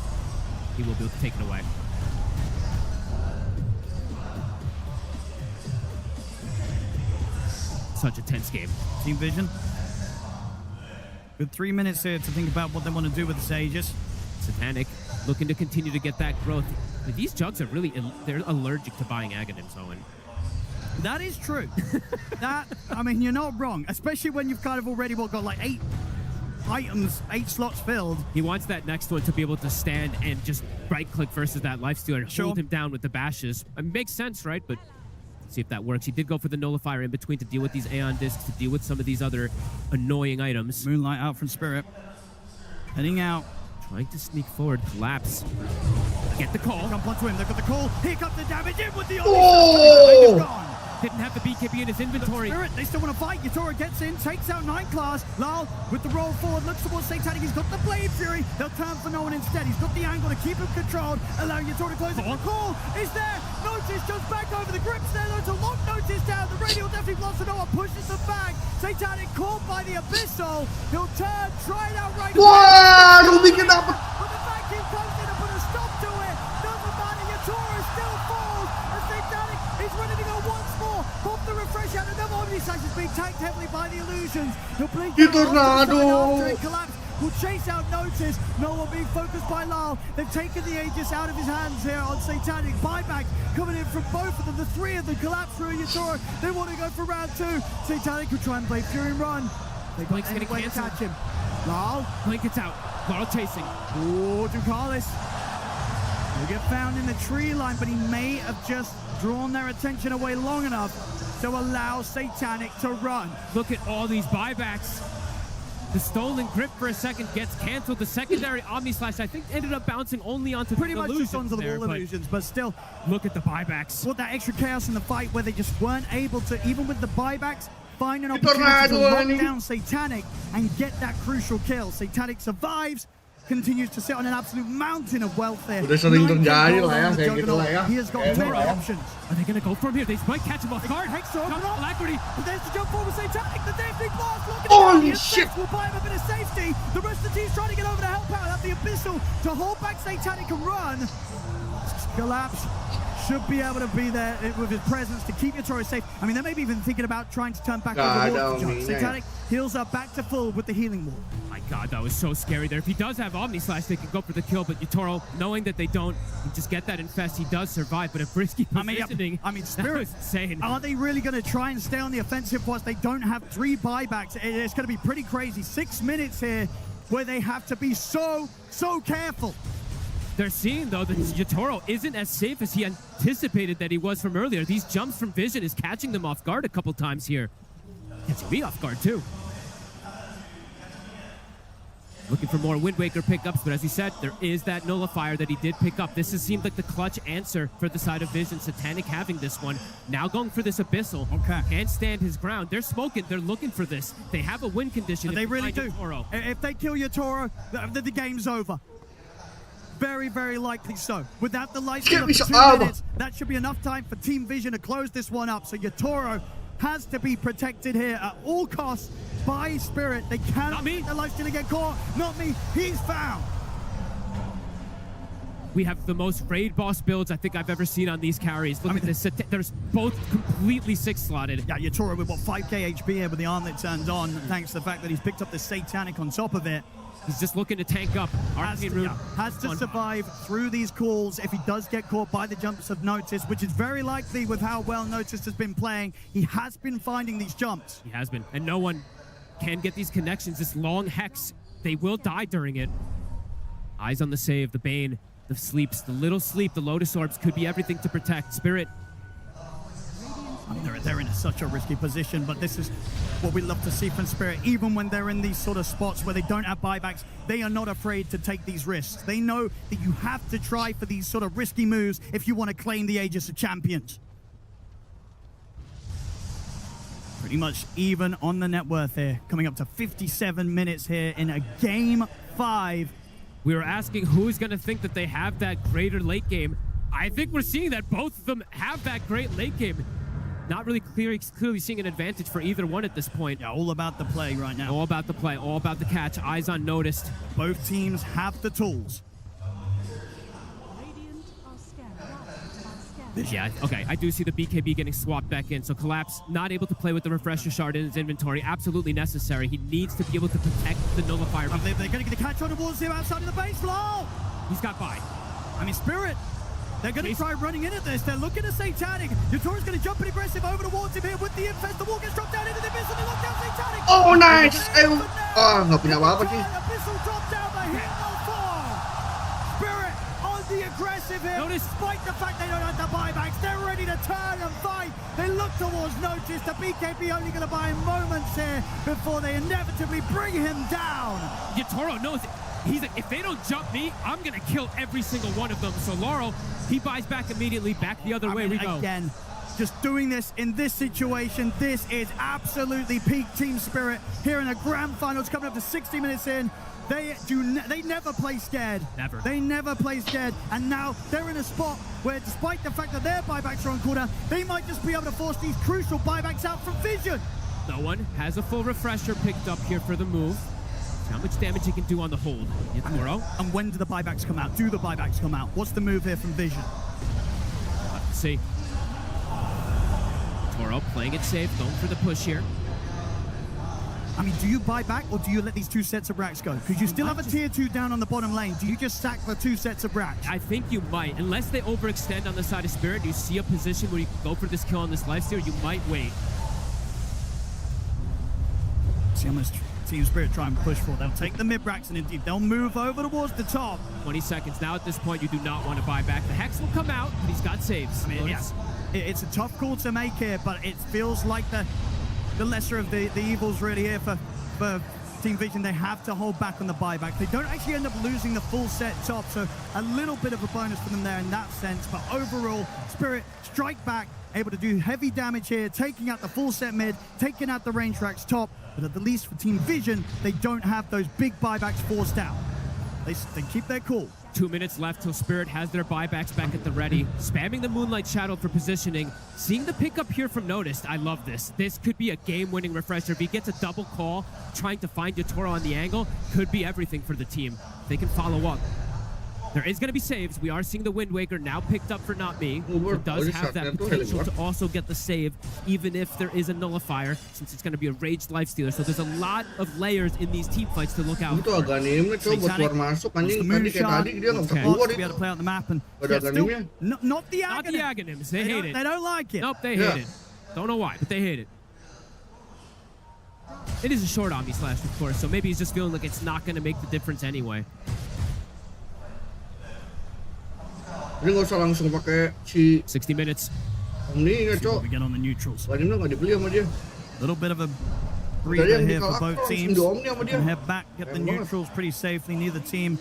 He will be able to take it away. Such a tense game. Team Vision. Good 3 minutes here to think about what they want to do with this Aegis. Satanic looking to continue to get that growth. But they're allergic to buying Aghanims, Owen. That is true. I mean, you're not wrong. Especially when you've kind of already got like 8 items, 8 slots filled. He wants that next one to be able to stand and just right-click versus that Lifestealer. Hold him down with the bashes. It makes sense, right? But see if that works. He did go for the Nullifier in between to deal with these Aeon discs, to deal with some of these other annoying items. Moonlight out from Spirit. Heading out. Trying to sneak forward. Collapse. Get the call. Jump onto him. They've got the call. Here comes the damage in with the Didn't have the BKB in his inventory. Spirit, they still want to fight. Yatora gets in, takes out 9 class. Lal with the roll forward, looks towards Satanic. He's got the Blade Fury. They'll turn for no one instead. He's got the angle to keep him controlled, allowing Yatora to close it. The call is there. Notice jumps back over the grips there. There's a long notice down. The radial definitely blocks the door, pushes them back. Satanic caught by the Abyssal. He'll turn, try it out right. Wah, Ruby kenapa? But the vacuum comes in and put a stop to it. Doesn't matter. Yatora still falls. And Satanic is ready to go once more. Pop the refresh out. Another Omni Slash is being tanked heavily by the illusions. He'll blink out after it collapse. Will chase out Notice. No one being focused by Lal. They've taken the Aegis out of his hands here on Satanic. Buyback coming in from both of them. The 3 of them collapse through Yatora. They want to go for round 2. Satanic will try and play Fury and run. They got any way to catch him. Lal. Blink gets out. Laurel chasing. Oh, Ducalis. Will get found in the tree line, but he may have just drawn their attention away long enough to allow Satanic to run. Look at all these buybacks. The stolen grip for a second gets canceled. The secondary Omni Slash, I think, ended up bouncing only onto pretty the much illusions just onto the wall illusions, but still. Look at the buybacks. What that extra chaos in the fight where they just weren't able to, even with the buybacks, find an opportunity to lock down Satanic and get that crucial kill. Satanic survives, continues to sit on an absolute mountain of wealth there. Udah sering terjadi lah ya, kayak gitu lah ya. He has got many options. Are they going to go from here? They might catch him off guard. Alacrity. But there's the jump forward Satanic. The David Blast. Holy shit. Will buy him a bit of safety. The rest of the team's trying to get over to help out. Have the Abyssal to hold back Satanic and run. Collapse. Should be able to be there with his presence to keep Yatora safe. I mean, they're maybe even thinking about trying to turn back over the wall. Satanic heals up back to full with the healing wall. My God, that was so scary there. If he does have Omni Slash, they can go for the kill, but Yatoro, knowing that they don't, you just get that infest, he does survive, but a risky positioning. I mean, Spirit, insane. Are they really going to try and stay on the offensive whilst they don't have 3 buybacks? It's going to be pretty crazy. 6 minutes here where they have to be so careful. They're seeing, though, that Yatoro isn't as safe as he anticipated that he was from earlier. These jumps from Vision is catching them off guard a couple times here. Catching me off guard, too. Looking for more Wind Waker pickups, but as you said, there is that nullifier that he did pick up. This has seemed like the clutch answer for the side of Vision. Satanic having this one. Now going for this Abyssal. Okay. Can't stand his ground. They're smoking. They're looking for this. They have a win condition. And they really do. Toro. If they kill Yatoro, the game's over. Very, very likely so. Without the lights for 2 minutes, that should be enough time for Team Vision to close this one up. So Yatoro has to be protected here at all costs by Spirit. They cannot let their lives gonna get caught. Not me. He's found. We have the most raid boss builds I think I've ever seen on these carries. Look at this. There's both completely 6-slotted. Yeah, Yatoro with what, 5k HP here with the arm that turned on, thanks to the fact that he's picked up the Satanic on top of it. He's just looking to tank up. Has to survive through these calls if he does get caught by the jumps of Notice, which is very likely with how well Notice has been playing. He has been finding these jumps. He has been. And no one can get these connections. This long hex, they will die during it. Eyes on the save, the Bane, the sleeps, the little sleep, the Lotus Orbs could be everything to protect. Spirit. I mean, they're in such a risky position, but this is what we love to see from Spirit. Even when they're in these sort of spots where they don't have buybacks, they are not afraid to take these risks. They know that you have to try for these sort of risky moves if you want to claim the Aegis of Champions. Pretty much even on the net worth here, coming up to 57 minutes here in a Game 5. We were asking who's going to think that they have that greater late game. I think we're seeing that both of them have that great late game. Not really clearly seeing an advantage for either one at this point. Yeah, all about the play right now. All about the play, all about the catch. Eyes on Noticed. Both teams have the tools. Yeah, okay, I do see the BKB getting swapped back in, so Collapse not able to play with the Refresher Shard in his inventory. Absolutely necessary. He needs to be able to protect the Nullifier. They're going to get the catch on towards him outside of the base floor. He's got by. I mean, Spirit, they're going to try running in at this. They're looking at Satanic. Yatoro's going to jump and aggressive over towards him here with the Infest. The wall gets dropped down into the Abyssal. They lock down Satanic. Oh, nice! Nggak punya apa-apa sih. Abyssal dropped down, but hit no fall. Spirit on the aggressive here. Notice. Despite the fact they don't have the buybacks, they're ready to turn and fight. They look towards Notice. The BKB only going to buy moments here before they inevitably bring him down. Yatoro knows it. He's like, if they don't jump me, I'm going to kill every single one of them. So Laurel, he buys back immediately. Back the other way we go. Again, just doing this in this situation, this is absolutely peak Team Spirit here in the grand finals coming up to 60 minutes in. They never play scared. Never. They never play scared. And now they're in a spot where, despite the fact that their buybacks are on cooldown, they might just be able to force these crucial buybacks out from Vision. No one has a full refresher picked up here for the move. How much damage he can do on the hold. Yatoro. And when do the buybacks come out? Do the buybacks come out? What's the move here from Vision? Let's see. Toro playing it safe, going for the push here. I mean, do you buy back or do you let these 2 sets of racks go? Because you still have a tier 2 down on the bottom lane. Do you just sack the 2 sets of racks? I think you might. Unless they overextend on the side of Spirit, you see a position where you can go for this kill on this lifesteal, you might wait. See how much Team Spirit try and push for. They'll take the mid racks and indeed they'll move over towards the top. 20 seconds. Now at this point, you do not want to buy back. The Hex will come out, but he's got saves. I mean, it's a tough call to make here, but it feels like the lesser of the evils really here for Team Vision. They have to hold back on the buyback. They don't actually end up losing the full set top, so a little bit of a bonus for them there in that sense. But overall, Spirit strike back, able to do heavy damage here, taking out the full set mid, taking out the range racks top. But at the least for Team Vision, they don't have those big buybacks forced out. They keep their cool. 2 minutes left till Spirit has their buybacks back at the ready. Spamming the Moonlight Shadow for positioning. Seeing the pickup here from Noticed, I love this. This could be a game-winning refresher. If he gets a double call, trying to find Yatoro on the angle, could be everything for the team. They can follow up. There is going to be saves. We are seeing the Wind Waker now picked up for Not Me. It does have that potential to also get the save, even if there is a nullifier, since it's going to be a raged lifestealer. So there's a lot of layers in these team fights to look out for. Itu agak nimnya coba keluar masuk anjing tadi kayak tadi dia nggak bisa keluar to be able to play out the map and aganimnya. Not the Aganims. They hate it. They don't like it. Nope, they hate it. Don't know why, but they hate it. It is a short Omni Slash, of course, so maybe he's just feeling like it's not going to make the difference anyway. Ini nggak usah langsung pakai si 60 minutes. Omni ya, Cok. We get on the neutrals. Wah, ini nggak dibeli sama dia. Little bit of a breather here for both teams. They can head back, get the neutrals pretty safely. Neither team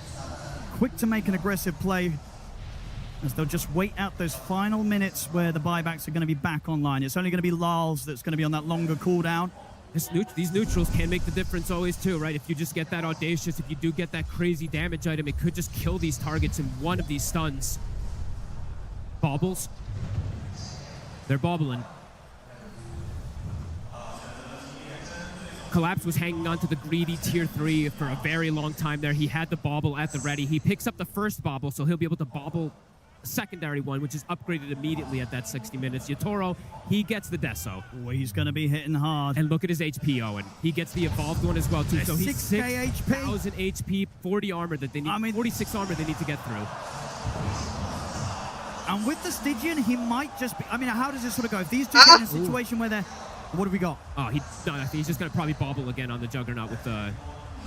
quick to make an aggressive play, as they'll just wait out those final minutes where the buybacks are going to be back online. It's only going to be Lals that's going to be on that longer cooldown. These neutrals can make the difference always too, right? If you just get that audacious, if you do get that crazy damage item, it could just kill these targets in one of these stuns. Baubles. They're bobbling. Collapse was hanging on to the greedy tier 3 for a very long time there. He had the bauble at the ready. He picks up the first bauble, so he'll be able to bauble a secondary one, which is upgraded immediately at that 60 minutes. Yatoro, he gets the Deso. Oh, he's going to be hitting hard. And look at his HP, Owen. He gets the evolved one as well, too. So he's 6,000 HP, 40 armor that they need, 46 armor they need to get through. And with the Stygian, he might just be... I mean, how does this sort of go? If these two get in a situation where they're... What have we got? Oh, he's just going to probably bobble again on the Juggernaut with the...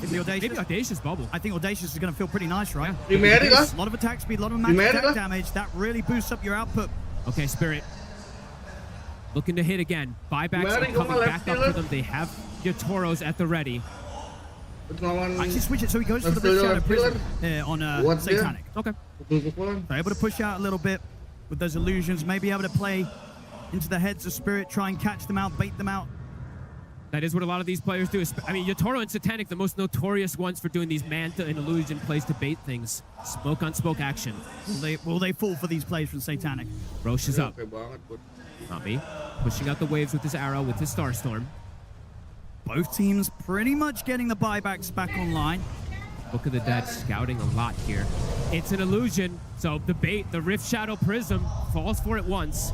Maybe Audacious bubble. I think Audacious is going to feel pretty nice, right? Yeah. A lot of attack speed, a lot of magic attack damage. That really boosts up your output. Okay, Spirit. Looking to hit again. Buybacks are coming back up for them. They have Yatoros at the ready. Actually switch it so he goes for the Rift Shadow Prism on Satanic. Okay. They're able to push out a little bit with those illusions, maybe able to play into the heads of Spirit, try and catch them out, bait them out. That is what a lot of these players do. I mean, Yatoro and Satanic, the most notorious ones for doing these Manta and Illusion plays to bait things. Smoke on smoke action. Will they fall for these plays from Satanic? Roche is up. Not me. Pushing out the waves with his arrow, with his Starstorm. Both teams pretty much getting the buybacks back online. Book of the Dead scouting a lot here. It's an illusion, so the bait, the Rift Shadow Prism, falls for it once.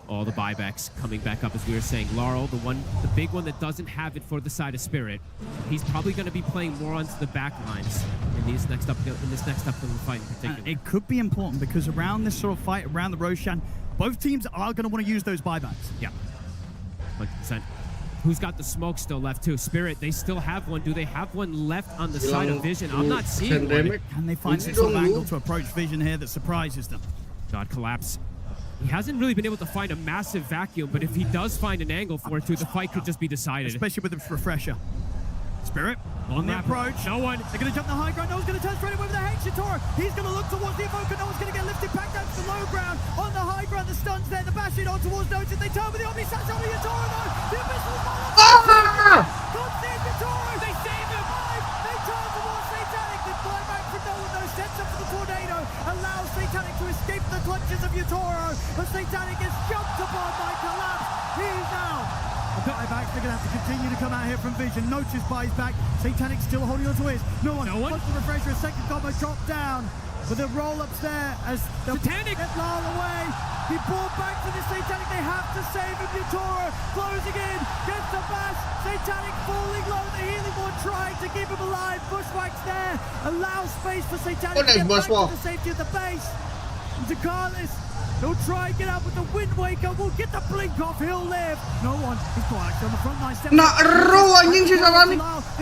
All the buybacks coming back up, as we were saying. Laurel, the big one that doesn't have it for the side of Spirit. He's probably going to be playing more onto the back lines in this next upcoming fight in particular. It could be important because around this sort of fight, around the Roshan, both teams are going to want to use those buybacks. Yeah, 100%. Who's got the smoke still left too? Spirit, they still have one. Do they have one left on the side of Vision? I'm not seeing one. Can they find some sort of angle to approach Vision here that surprises them? God, Collapse. He hasn't really been able to find a massive vacuum, but if he does find an angle for it too, the fight could just be decided. Especially with the refresher. Spirit on the approach. No one. They're going to jump the high ground. No one's going to turn straight away with the Hex Yatoro. He's going to look towards the Evoker. No one's going to get lifted back down to the low ground. On the high ground, the stun's there. The bash it on towards Notice. They turn with the Omni Sash on the Yatoro. No, the Abyssal Can't save Yatoro. They save him. They turn towards Satanic. The flyback from no one though sets up for the tornado. Allows Satanic to escape the clutches of Yatoro. But Satanic is jumped upon by Collapse. He's now. The buybacks are going to have to continue to come out here from Vision. Notice buys back. Satanic still holding on to his. No one. Wants the refresher. A second combo dropped down. With the roll-ups there as the Satanic get Lal away. He brought back for the Satanic. They have to save him. Yatoro closing in. Gets the bash. Satanic falling low. The healing ward trying to keep him alive. Bushwhack's there. Allows space for Satanic to get back to the safety of the base. DeCarlis. He'll try and get out with the Wind Waker. We'll get the blink off. He'll live. No one. He's got actually on the front line. They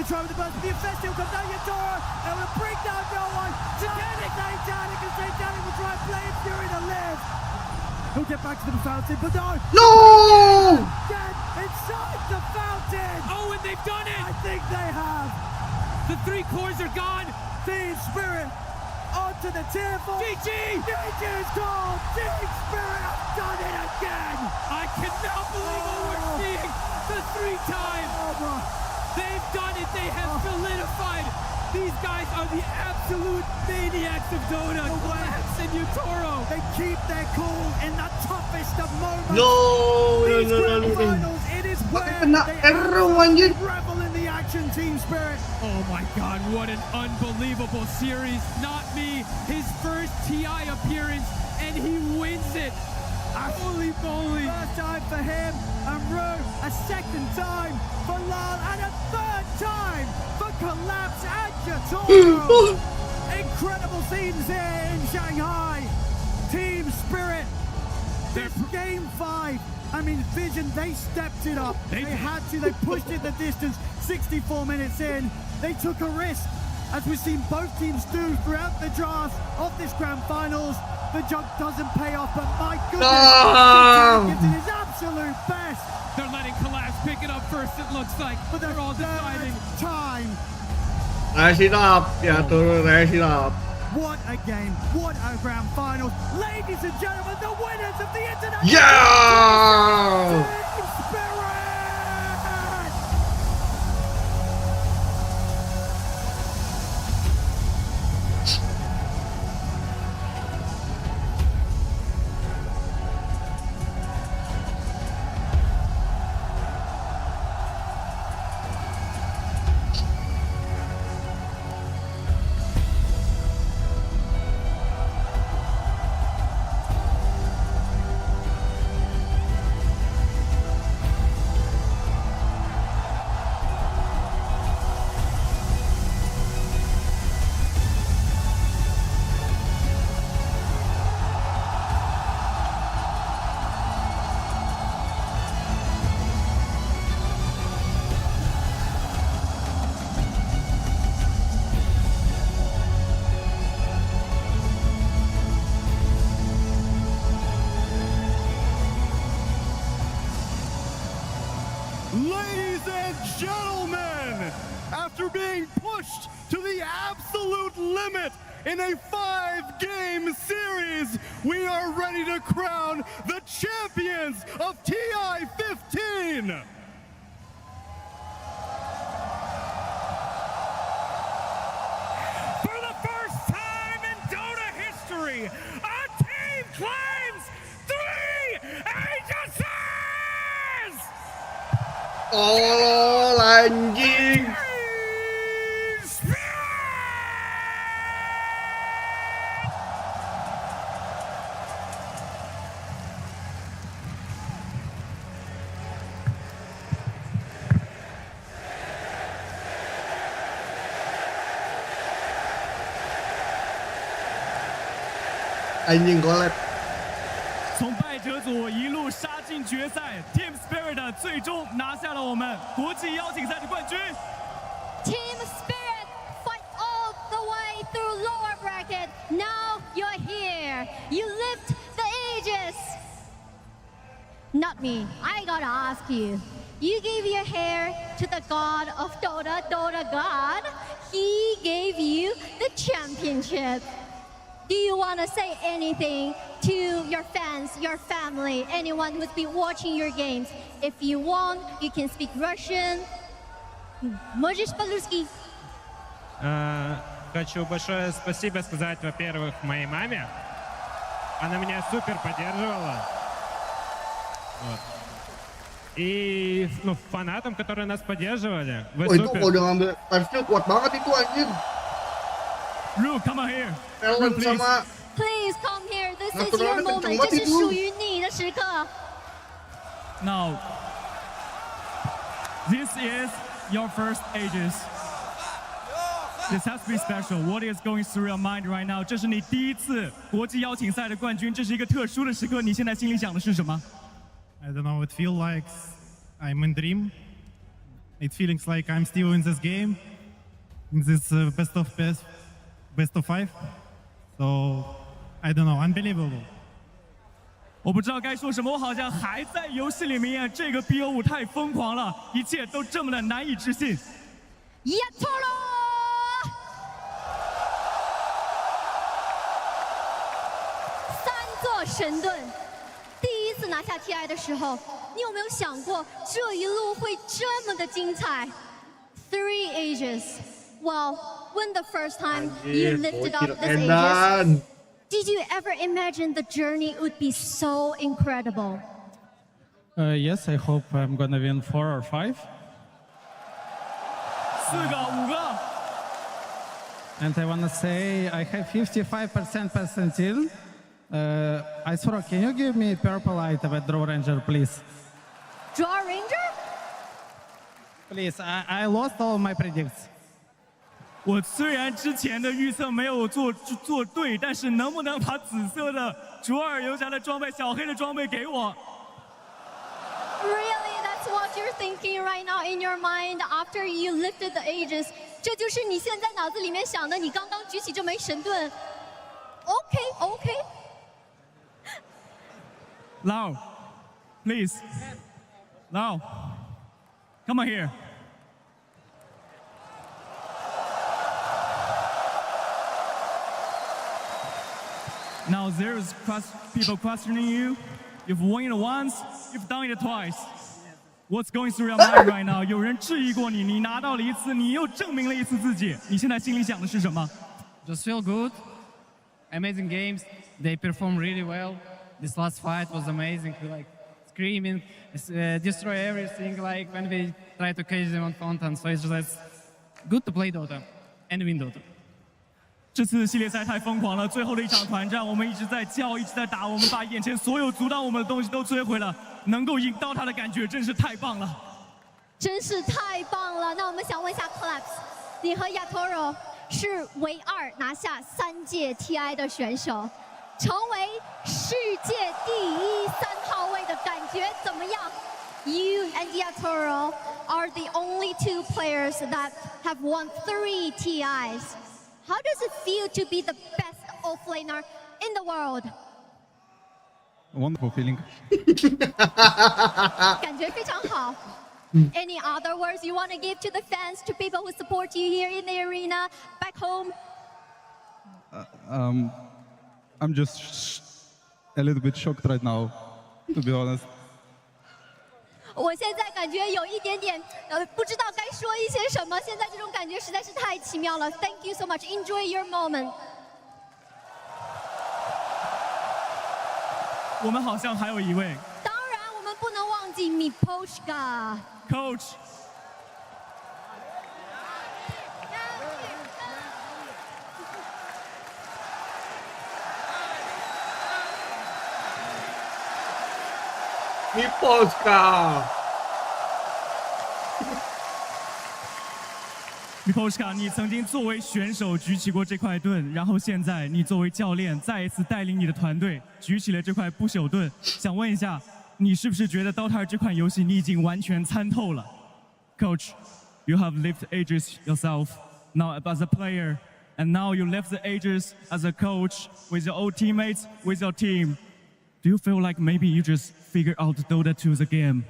try with the burst. The infest. He'll come down Yatoro. They will break down no one. Satanic and Satanic will try and play him Fury to live. He'll get back to the fountain, but no. Get inside the fountain. Oh, and they've done it. I think they have. The 3 cores are gone. Team Spirit. Onto the tier 4. GG! GG's gone! Team Spirit have done it again! I cannot believe what we're seeing the 3 times! They've done it! They have solidified! These guys are the absolute maniacs of Dota! Collapse and Yatoro! They keep their cool in the toughest of moments! These grand finals, it is where they revel in the action, Team Spirit! Oh my god, what an unbelievable series! Not me, his first TI appearance, and he wins it! Holy moly! First time for him, and Rue, a second time for Lal, and a third time for Collapse and Yatoro! Incredible scenes here in Shanghai! Team Spirit, this game 5, I mean, Vision, they stepped it up. They had to, they pushed it the distance. 64 minutes in, they took a risk, as we've seen both teams do throughout the draft of this grand finals. The jump doesn't pay off, but my goodness, No! gives it his absolute best. They're letting Kalah pick it up first, it looks like. For the they're all deciding. Time. 来西大，呀，都来西大。 What a game, what a grand final. Ladies and gentlemen, the winners of the international Yeah! Spirit! 'Ladies and gentlemen, after being pushed to the absolute limit in a 5-game series, we are ready to crown the champions of TI-15. For the first time in Dota history, a team claims 3 Aegis! 哦，蓝鲸。 anh nhìn có là 从败者组一路杀进决赛 ，Team Spirit 最终拿下了我们国际邀请赛的冠军。Team Spirit fight all the way through lower bracket. Now you're here. You lift the Aegis. Not me. I gotta ask you. You gave your hair to the god of Dota, Dota god. He gave you the championship. Do you want to say anything to your fans, your family, anyone who's been watching your games? If you want, you can speak Russian. Можешь по-русски? Хочу большое спасибо сказать, во-первых, моей маме. Она меня супер поддерживала. Вот. И фанатам, которые нас поддерживали. Вы Ой, супер. tunggu dengan versi kuat banget itu anjing. Ru, come on here. Ellen sama Please come here. This is Naturalnya your kenceng moment. banget 这是 itu. 属于你的时刻。 Now, this is your first Aegis. This has to be special. What is going through your mind right now? 这是你第一次国际邀请赛的冠军，这是一个特殊的时刻。你现在心里想的是什么？ I don't know. It feels like I'm in dream. It feels like I'm still in this game, in this best of 5. So I don't know. Unbelievable. 我不知道该说什么，我好像还在游戏里面。这个 BO5太疯狂了，一切都这么的难以置信。三座神盾，第一次拿下 TI 的时候，你有没有想过这一路会这么的精彩 ？3 Aegis. Well, when the first time you lifted up this Aegis, did you ever imagine the journey would be so incredible? Yes, I hope I'm gonna win 4 or 5. 4个、5个。 And I wanna say I have 55% percentile. Isura, can you give me purple item at Draw Ranger, please? Draw Ranger? Please, I lost all my predicts. 我虽然之前的预测没有做对，但是能不能把紫色的卓尔游侠的装备、小黑的装备给我？ Really, that's what you're thinking right now in your mind after you lifted the Aegis. 这就是你现在脑子里面想的，你刚刚举起这枚神盾。OK. Lau, please. Lau, come on here. Now there's people questioning you. You've won it once, you've done it twice. What's going through your mind right now? 有人质疑过你，你拿到了一次，你又证明了一次自己。你现在心里想的是什么？ Just feel good. Amazing games. They perform really well. This last fight was amazing. Like screaming, destroy everything. Like when we try to catch them on fountain. So it's just good to play Dota and win Dota. 这次系列赛太疯狂了，最后的一场团战，我们一直在叫，一直在打，我们把眼前所有阻挡我们的东西都摧毁了。能够赢到他的感觉真是太棒了，真是太棒了。那我们想问一下 Collapse， 你和亚托罗是唯二拿下3届 TI 的选手，成为世界第1、3号位的感觉怎么样 ？You and Yatoro are the only 2 players that have won 3 TIs. How does it feel to be the best offlaner in the world? Wonderful feeling. 感觉非常好。Any other words you want to give to the fans, to people who support you here in the arena, back home? I'm just a little bit shocked right now, to be honest. 我现在感觉有一点点不知道该说一些什么。现在这种感觉实在是太奇妙了。Thank you so much. Enjoy your moment. 我们好像还有一位。当然，我们不能忘记 Miposhka Coach。Miposhka。Miposhka， 你曾经作为选手举起过这块盾，然后现在你作为教练再一次带领你的团队举起了这块不朽盾。想问一下，你是不是觉得 Dota 这款游戏你已经完全参透了 ？Coach, you have lived ages yourself now as a player, and now you left the ages as a coach with your old teammates, with your team. Do you feel like maybe you just figured out Dota 2 the game?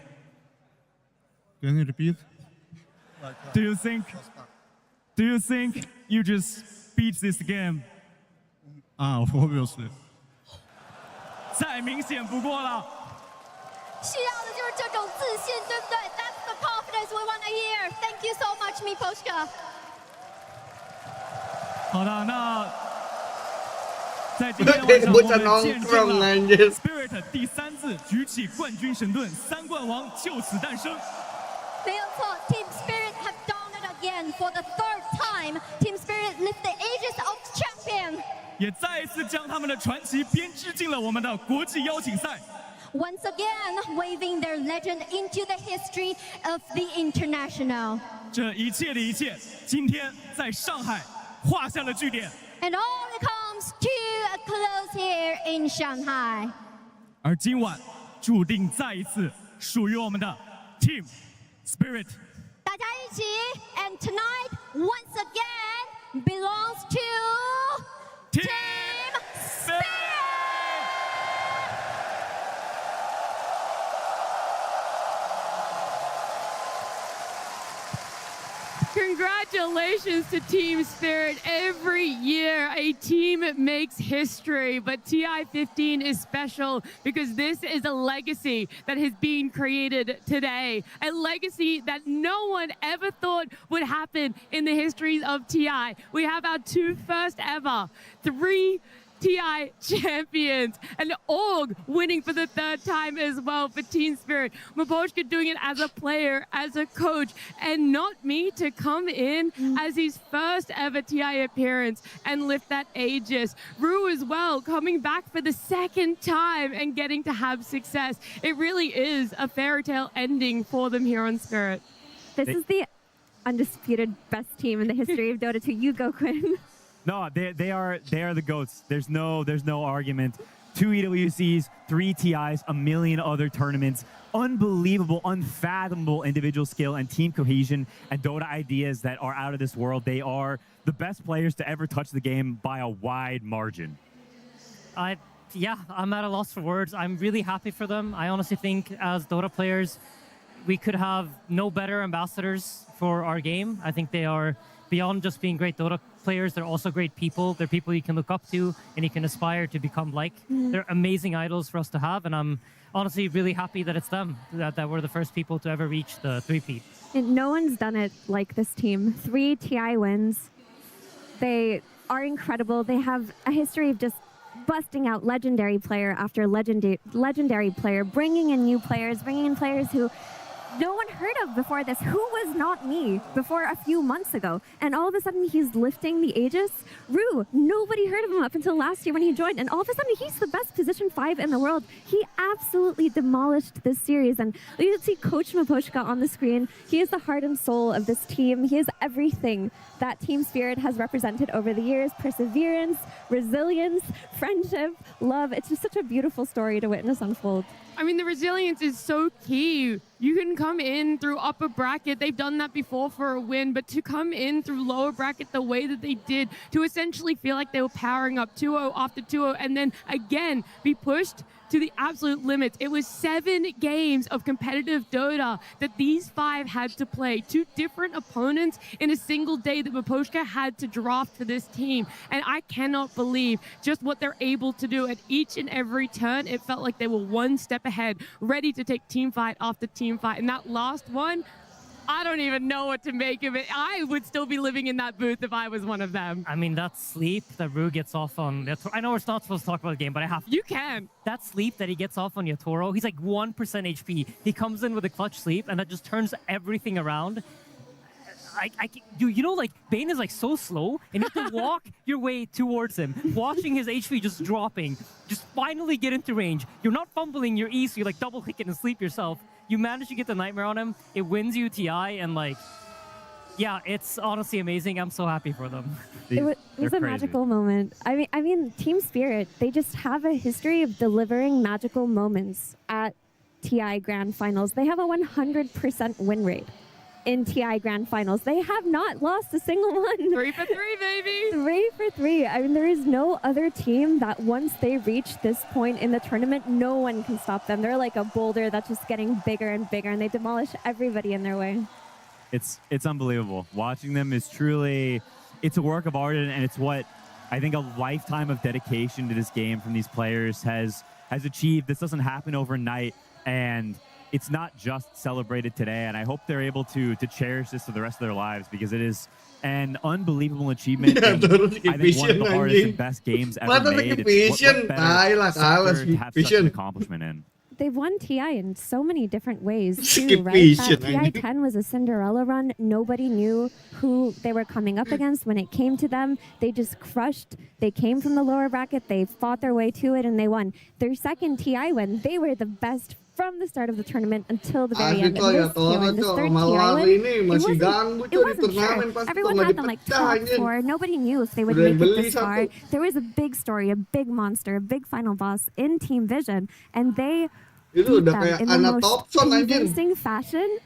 Can you repeat? Do you think you just beat this game? Obviously. 再明显不过了。需要的就是这种自信，对不对 ？That's the confidence we want to hear. Thank you so much, Miposhka. 好的，那在今天晚上我们见证了 Spirit 第3次举起冠军神盾，3冠王就此诞生。没有错 ，Team Spirit have done it again for the 3rd time. Team Spirit lift the aegis of champion. 也再一次将他们的传奇编织进了我们的国际邀请赛。Once again, waving their legend into the history of the international. 这一切的一切，今天在上海画下了句点。And all it comes to a close here in Shanghai. 而今晚注定再一次属于我们的 Team Spirit。大家一起 ，and tonight once again belongs to Team Spirit. Congratulations to Team Spirit. Every year, a team makes history, but TI-15 is special because this is a legacy that has been created today, a legacy that no one ever thought would happen in the history of TI. We have our 2 first ever, 3 TI champions, and Org winning for the 3rd time as well for Team Spirit. Miposhka doing it as a player, as a coach, and not me to come in as his first ever TI appearance and lift that Aegis. Rue as well, coming back for the 2nd time and getting to have success. It really is a fairy tale ending for them here on Spirit. This is the undisputed best team in the history of Dota 2. You go, Quinn. No, they are the GOATs. There's no argument. 2 EWCs, 3 TIs, a million other tournaments. Unbelievable, unfathomable individual skill and team cohesion and Dota ideas that are out of this world. They are the best players to ever touch the game by a wide margin. Yeah, I'm at a loss for words. I'm really happy for them. I honestly think as Dota players, we could have no better ambassadors for our game. I think they are, beyond just being great Dota players, they're also great people. They're people you can look up to and you can aspire to become like. They're amazing idols for us to have, and I'm honestly really happy that it's them, that we're the first people to ever reach the 3-peat. And no one's done it like this team. 3 TI wins. They are incredible. They have a history of just busting out legendary player after legendary player, bringing in new players, bringing in players who no one heard of before this, who was not me before a few months ago. And all of a sudden, he's lifting the Aegis. Rue, nobody heard of him up until last year when he joined. And all of a sudden, he's the best position 5 in the world. He absolutely demolished this series. And you can see Coach Maposhka on the screen. He is the heart and soul of this team. He is everything that Team Spirit has represented over the years. Perseverance, resilience, friendship, love. It's just such a beautiful story to witness unfold. I mean, the resilience is so key. You can come in through upper bracket. They've done that before for a win, but to come in through lower bracket the way that they did, to essentially feel like they were powering up 2-0 after 2-0, and then again be pushed to the absolute limits. It was 7 games of competitive Dota that these 5 had to play. 2 different opponents in a single day that Maposhka had to draft for this team. And I cannot believe just what they're able to do at each and every turn. It felt like they were one step ahead, ready to take team fight after team fight. And that last one, I don't even know what to make of it. I would still be living in that booth if I was one of them. I mean, that sleep that Rue gets off on... I know we're not supposed to talk about the game, but I have to. You can. That sleep that he gets off on Yatoro, he's like 1% HP. He comes in with a clutch sleep, and that just turns everything around. You know, like, Bane is like so slow, and you have to walk your way towards him, watching his HP just dropping. Just finally get into range. You're not fumbling your E, so you like double click it and sleep yourself. You manage to get the Nightmare on him. It wins you TI, and like, yeah, it's honestly amazing. I'm so happy for them. It was a magical moment. I mean, Team Spirit, they just have a history of delivering magical moments at TI Grand Finals. They have a 100% win rate in TI Grand Finals. They have not lost a single one. 3 for 3, baby. 3 for 3. I mean, there is no other team that once they reach this point in the tournament, no one can stop them. They're like a boulder that's just getting bigger and bigger, and they demolish everybody in their way. It's unbelievable. Watching them is truly, it's a work of art, and it's what I think a lifetime of dedication to this game from these players has achieved. This doesn't happen overnight, and it's not just celebrated today, and I hope they're able to cherish this for the rest of their lives, because it is an unbelievable achievement. I think one of the hardest and best games ever made. It's what better sector to have such an accomplishment in. They've won TI in so many different ways too, right? That TI 10 was a Cinderella run. Nobody knew who they were coming up against when it came to them. They just crushed. They came from the lower bracket. They fought their way to it, and they won. Their second TI win, they were the best from the start of the tournament until the very end. And this third TI win, it wasn't sure. Everyone had them like top 4. Nobody knew if they would make it this far. There was a big story, a big monster, a big final boss in Team Vision, and they beat them in the most convincing fashion.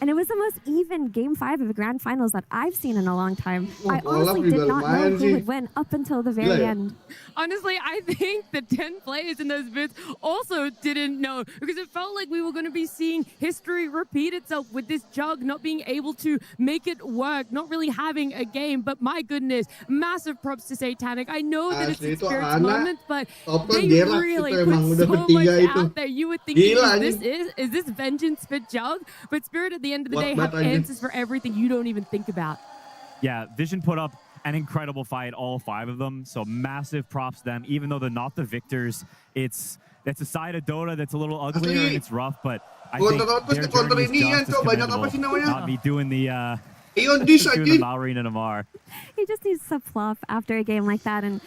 And it was the most even Game 5 of the Grand Finals that I've seen in a long time. I honestly did not know who would win up until the very end. Honestly, I think the 10 players in those booths also didn't know, because it felt like we were going to be seeing history repeat itself with this Jug not being able to make it work, not really having a game. But my goodness, massive props to Satanic. I know that it's a Spirit's moment, but they really put so much out there. You would think, is this vengeance for Jug? But Spirit at the end of the day have answers for everything you don't even think about. Yeah, Vision put up an incredible fight, all 5 of them. So massive props to them. Even though they're not the victors, that's a side of Dota that's a little uglier and it's rough, but I think their journey is just as commendable. Not me doing the Malrina Namar. He just needs to fluff after a game like that, and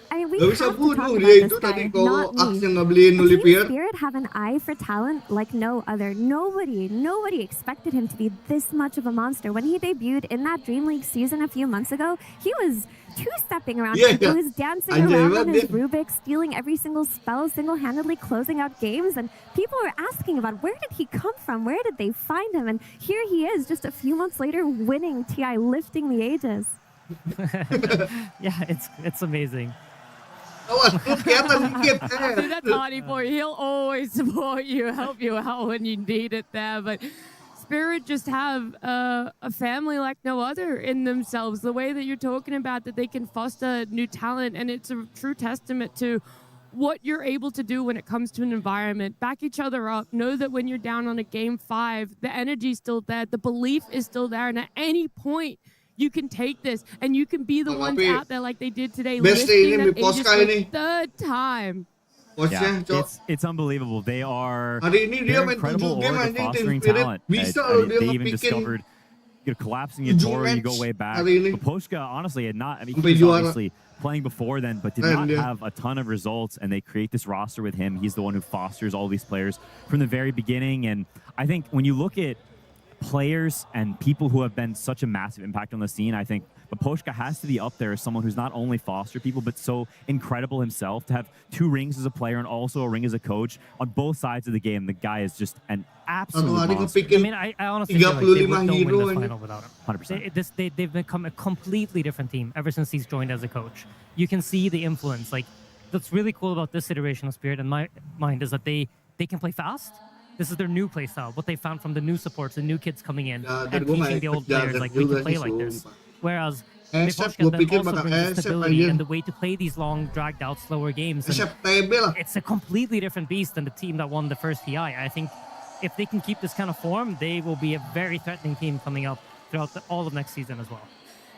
I mean, we have to talk about this guy, not me. Team Spirit have an eye for talent like no other. Nobody expected him to be this much of a monster. When he debuted in that Dream League season a few months ago, he was two-stepping around. He was dancing around on his Rubik, stealing every single spell, single-handedly closing out games, and people were asking about where did he come from? Where did they find him? And here he is, just a few months later, winning TI, lifting the Aegis. Yeah, it's amazing. Dude, that's Hardy for you. He'll always support you, help you out when you need it there. But Spirit just have a family like no other in themselves. The way that you're talking about that they can foster new talent, and it's a true testament to what you're able to do when it comes to an environment. Back each other up. Know that when you're down on a game 5, the energy's still there, the belief is still there, and at any point you can take this and you can be the ones out there like they did today, lifting that Aegis for the 3rd time. Yeah, it's unbelievable. They're incredible org of fostering talent. They even discovered, collapsing your Toro, you go way back. Poshka honestly had not, he was obviously playing before then, but did not have a ton of results, and they create this roster with him. He's the one who fosters all these players from the very beginning. And I think when you look at players and people who have been such a massive impact on the scene, I think Poshka has to be up there as someone who's not only fostered people, but so incredible himself to have 2 rings as a player and also a ring as a coach on both sides of the game. The guy is just an absolute monster. I mean, I honestly feel like they don't win this final without him. 100%. They've become a completely different team ever since he's joined as a coach. You can see the influence. Like, what's really cool about this iteration of Spirit in my mind is that they can play fast. This is their new play style. What they found from the new supports, the new kids coming in, and teaching the old players like we can play like this. Whereas Poshka then also brings the stability and the way to play these long, dragged out, slower games. And it's a completely different beast than the team that won the first TI. I think if they can keep this kind of form, they will be a very threatening team coming up throughout all of next season as well.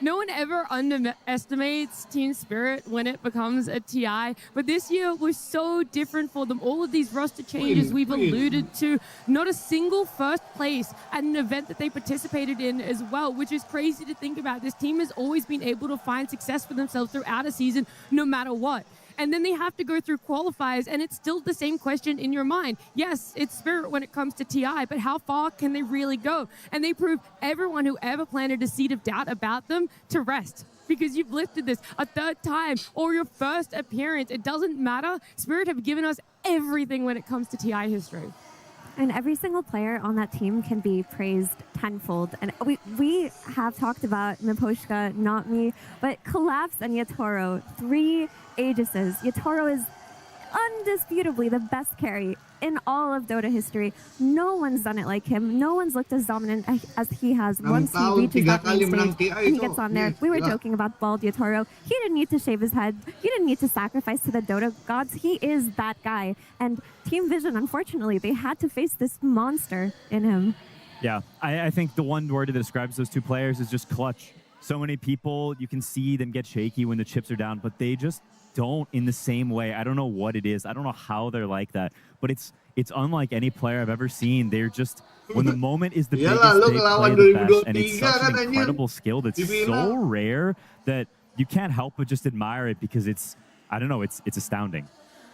No one ever underestimates Team Spirit when it becomes a TI, but this year was so different for them. All of these roster changes we've alluded to, not a single first place at an event that they participated in as well, which is crazy to think about. This team has always been able to find success for themselves throughout a season, no matter what. And then they have to go through qualifiers, and it's still the same question in your mind. Yes, it's Spirit when it comes to TI, but how far can they really go? And they prove everyone who ever planted a seed of doubt about them to rest, because you've lifted this a 3rd time or your first appearance. It doesn't matter. Spirit have given us everything when it comes to TI history. And every single player on that team can be praised tenfold. And we have talked about Miposhka, not me, but Collapse and Yatoro, 3 Aegises. Yatoro is undisputably the best carry in all of Dota history. No one's done it like him. No one's looked as dominant as he has once he reaches that main stage and he gets on there. We were joking about bald Yatoro. He didn't need to shave his head. He didn't need to sacrifice to the Dota gods. He is that guy. And Team Vision, unfortunately, they had to face this monster in him. Yeah, I think the one word that describes those 2 players is just clutch. So many people, you can see them get shaky when the chips are down, but they just don't in the same way. I don't know what it is. I don't know how they're like that, but it's unlike any player I've ever seen. They're just, when the moment is the biggest, they play the best, and it's such an incredible skill that's so rare that you can't help but just admire it because it's, I don't know, it's astounding.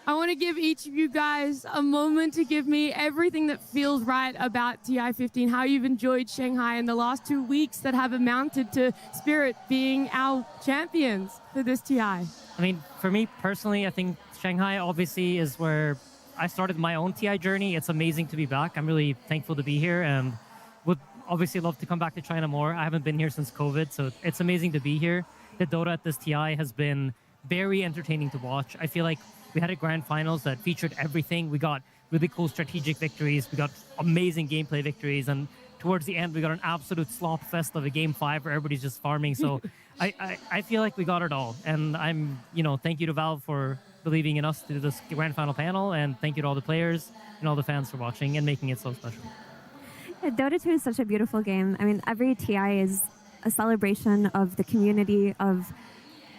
I want to give each of you guys a moment to give me everything that feels right about TI-15, how you've enjoyed Shanghai in the last 2 weeks that have amounted to Spirit being our champions for this TI. I mean, for me personally, I think Shanghai obviously is where I started my own TI journey. It's amazing to be back. I'm really thankful to be here and would obviously love to come back to China more. I haven't been here since COVID, so it's amazing to be here. The Dota at this TI has been very entertaining to watch. I feel like we had a grand finals that featured everything. We got really cool strategic victories. We got amazing gameplay victories. And towards the end, we got an absolute slop fest of a game 5 where everybody's just farming. So I feel like we got it all. And I'm, thank you to Valve for believing in us to do this grand final panel. And thank you to all the players and all the fans for watching and making it so special. Yeah, Dota 2 is such a beautiful game. I mean, every TI is a celebration of the community, of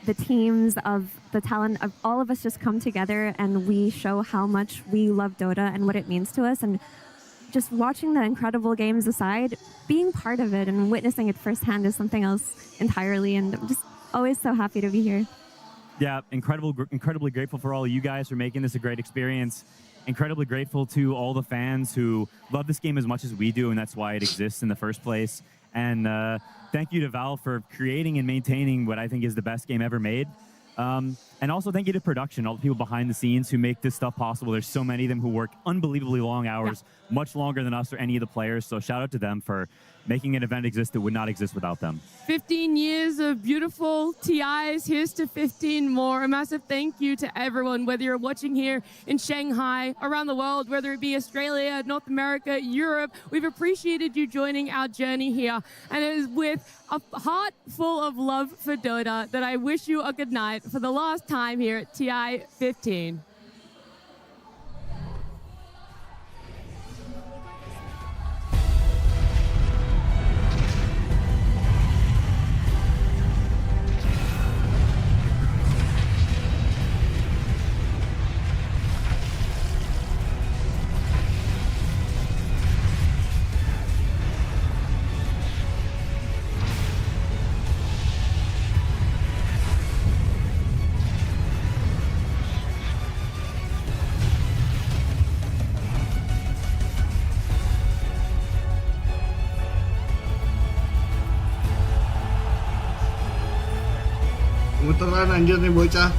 the teams, of the talent, of all of us just come together and we show how much we love Dota and what it means to us. And just watching the incredible games aside, being part of it and witnessing it firsthand is something else entirely. And I'm just always so happy to be here. Yeah, incredibly grateful for all of you guys for making this a great experience. Incredibly grateful to all the fans who love this game as much as we do, and that's why it exists in the first place. And thank you to Valve for creating and maintaining what I think is the best game ever made. And also thank you to production, all the people behind the scenes who make this stuff possible. There's so many of them who work unbelievably long hours, much longer than us or any of the players. So shout out to them for making an event exist that would not exist without them. 15 years of beautiful TIs. Here's to 15 more. A massive thank you to everyone, whether you're watching here in Shanghai, around the world, whether it be Australia, North America, Europe. We've appreciated you joining our journey here. And it is with a heart full of love for Dota that I wish you a good night for the last time here at TI 15. Muteran anjir nih bocah.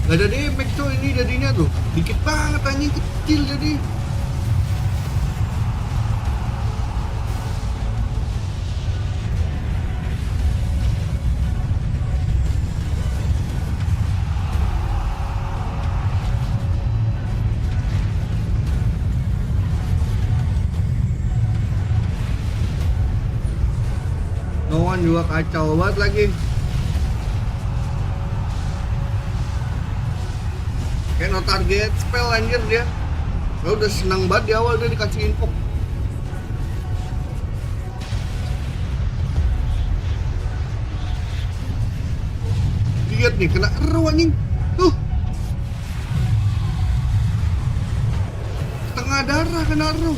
Gak ada damage tuh ini jadinya tuh. Dikit banget anjing, kecil jadi. Noan juga kacau banget lagi. Kayak no target spell anjir dia. Gue udah senang banget di awal dia dikasih info. Lihat nih kena ero anjing. Tuh. Setengah darah kena ero.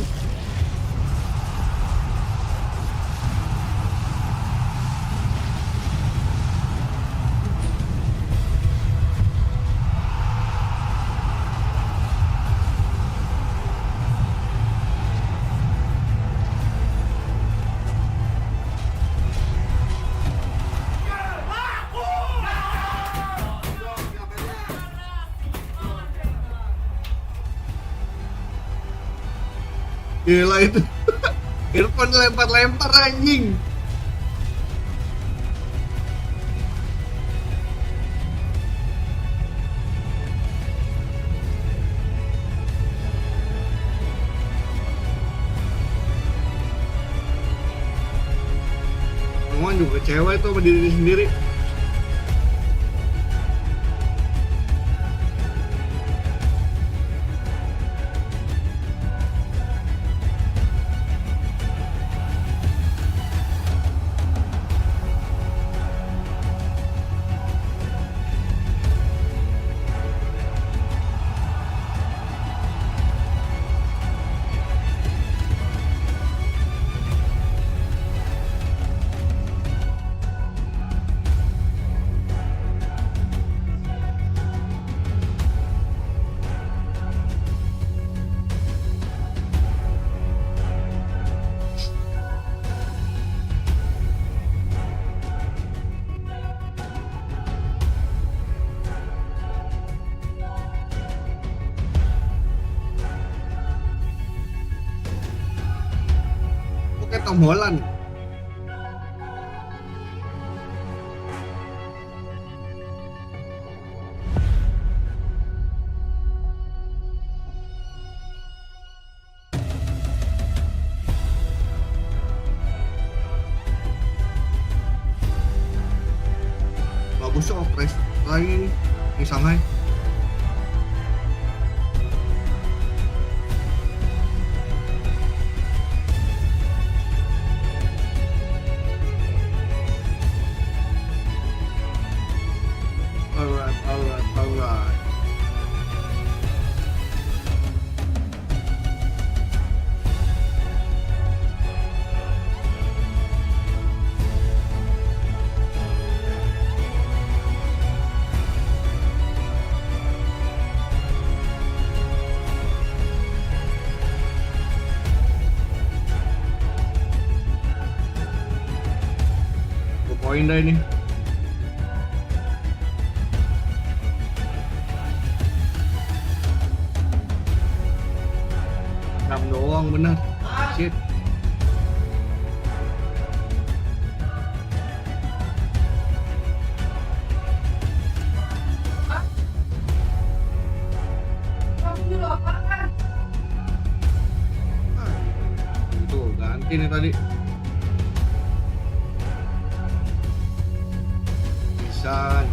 Gila itu. Earphone lempar-lempar anjing. Noan juga kecewa itu sama diri sendiri. Kayak Tom Holland. Bagus kok price lagi di Shanghai. Alright. poin dah ini. Enam doang bener. Shit. Tuh ganti nih tadi. Bisa.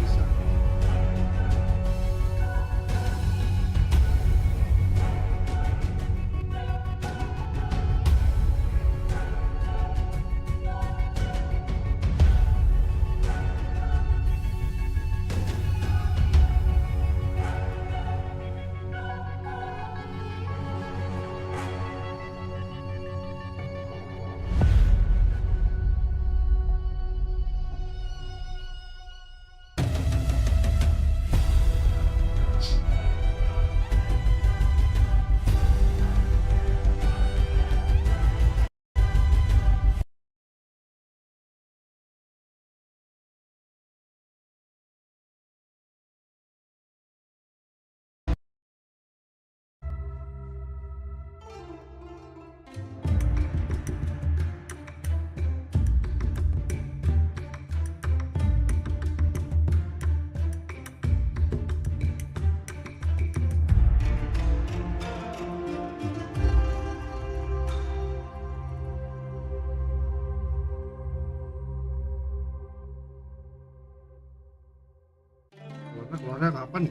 Keluarnya kapan?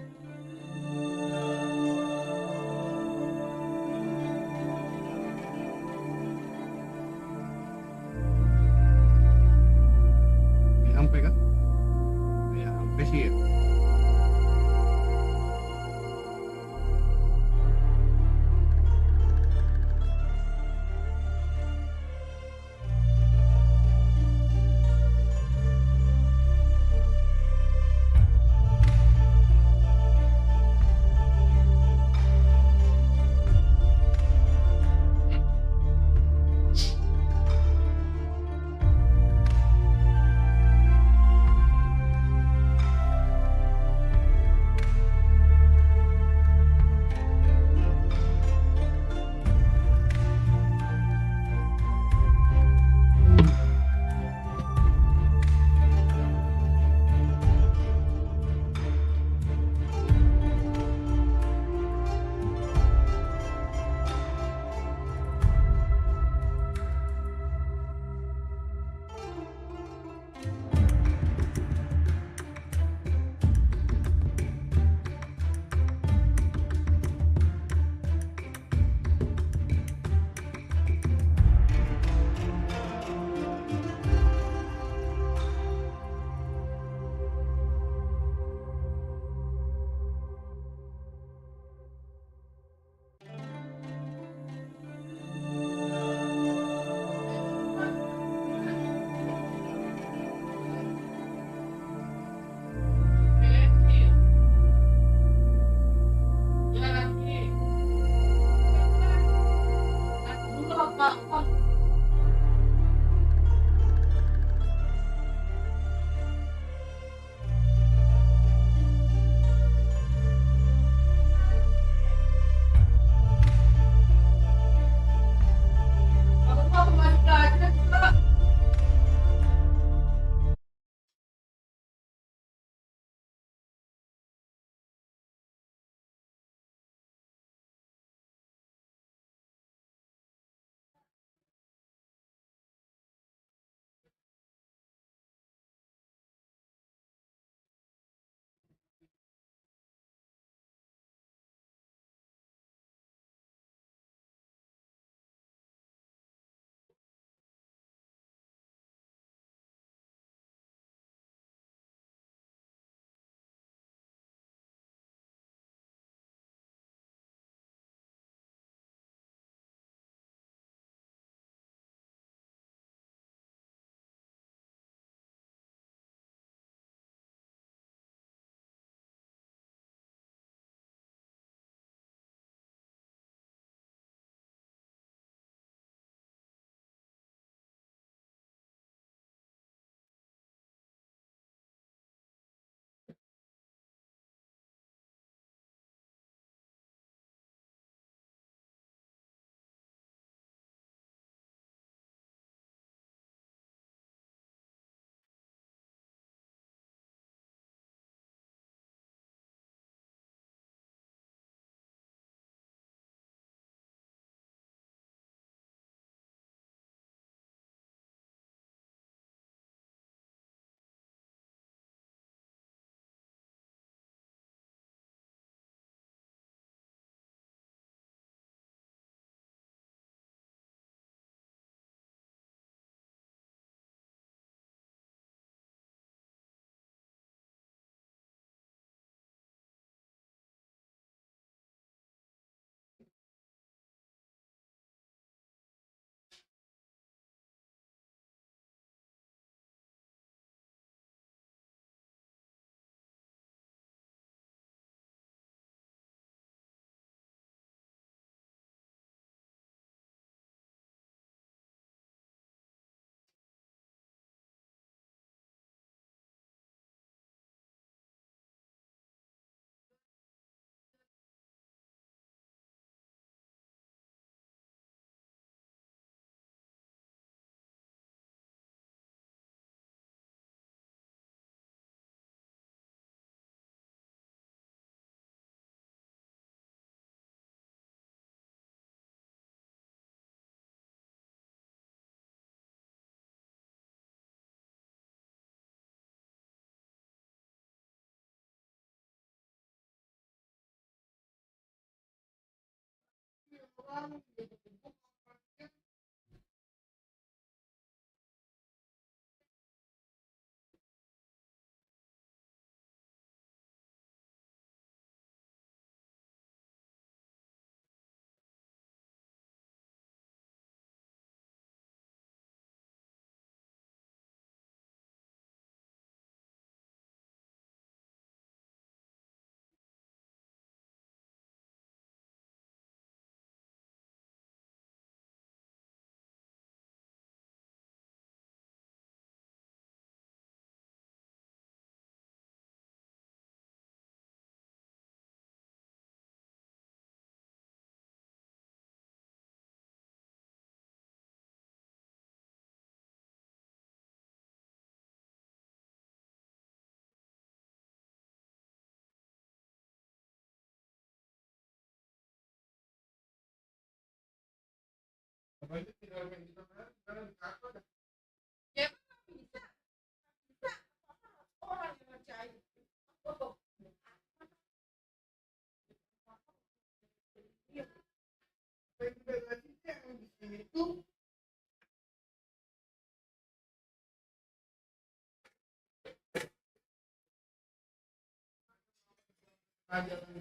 Sampai kan? Ya sampai sih ya. Jangan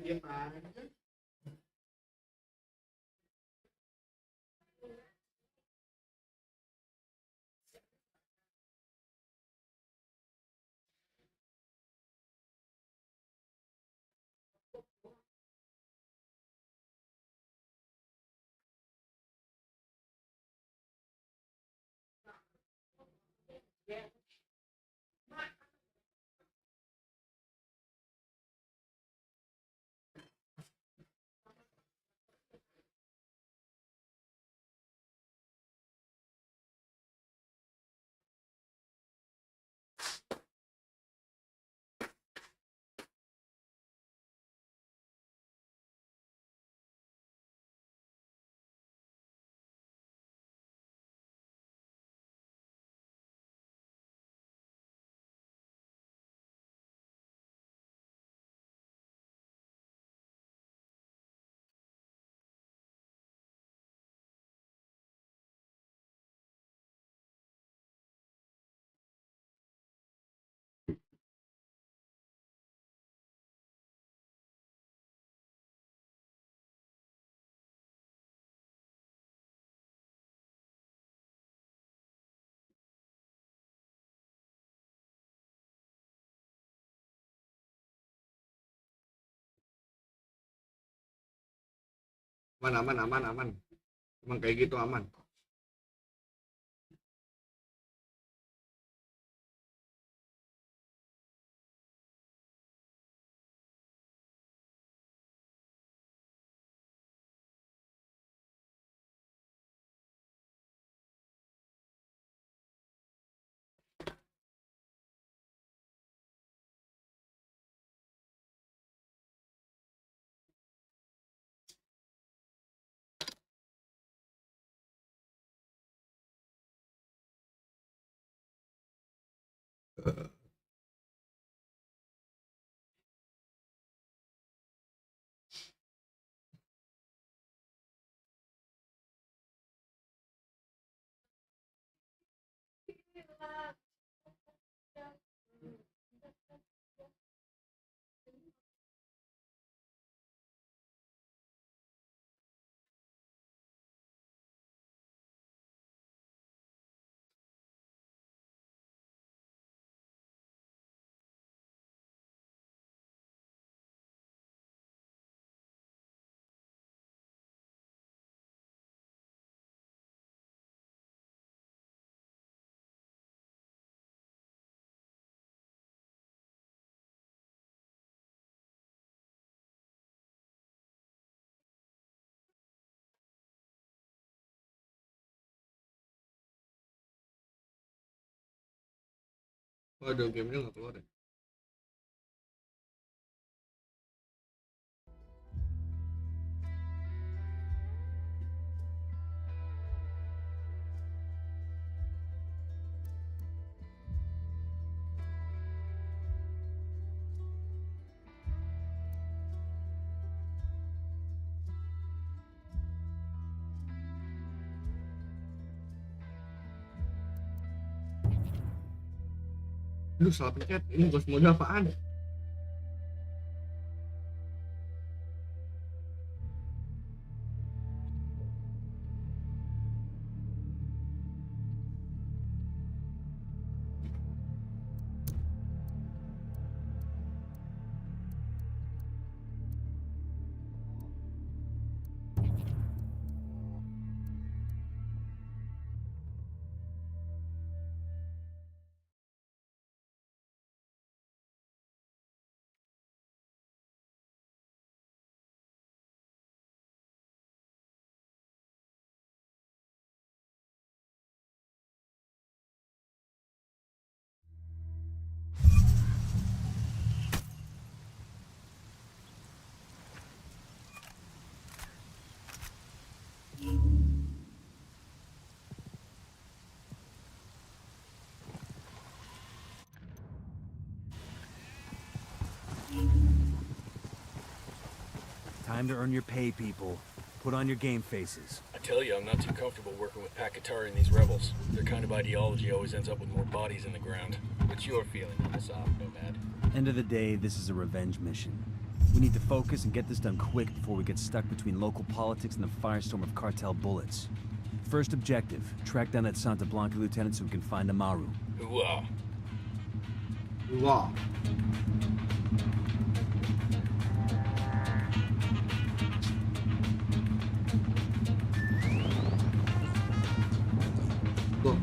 diem aja. Aman. Emang kayak gitu aman. Waduh, gamenya nggak keluar ya. Aduh, salah pencet. Ini ghost mode apaan? Time to earn your pay, people. Put on your game faces. I tell you, I'm not too comfortable working with Pakatari and these rebels. Their kind of ideology always ends up with more bodies in the ground. What's your feeling on this op, Nomad? End of the day, this is a revenge mission. We need to focus and get this done quick before we get stuck between local politics and the firestorm of cartel bullets. First objective, track down that Santa Blanca lieutenant so we can find Amaru. Hooah. Hooah. Go.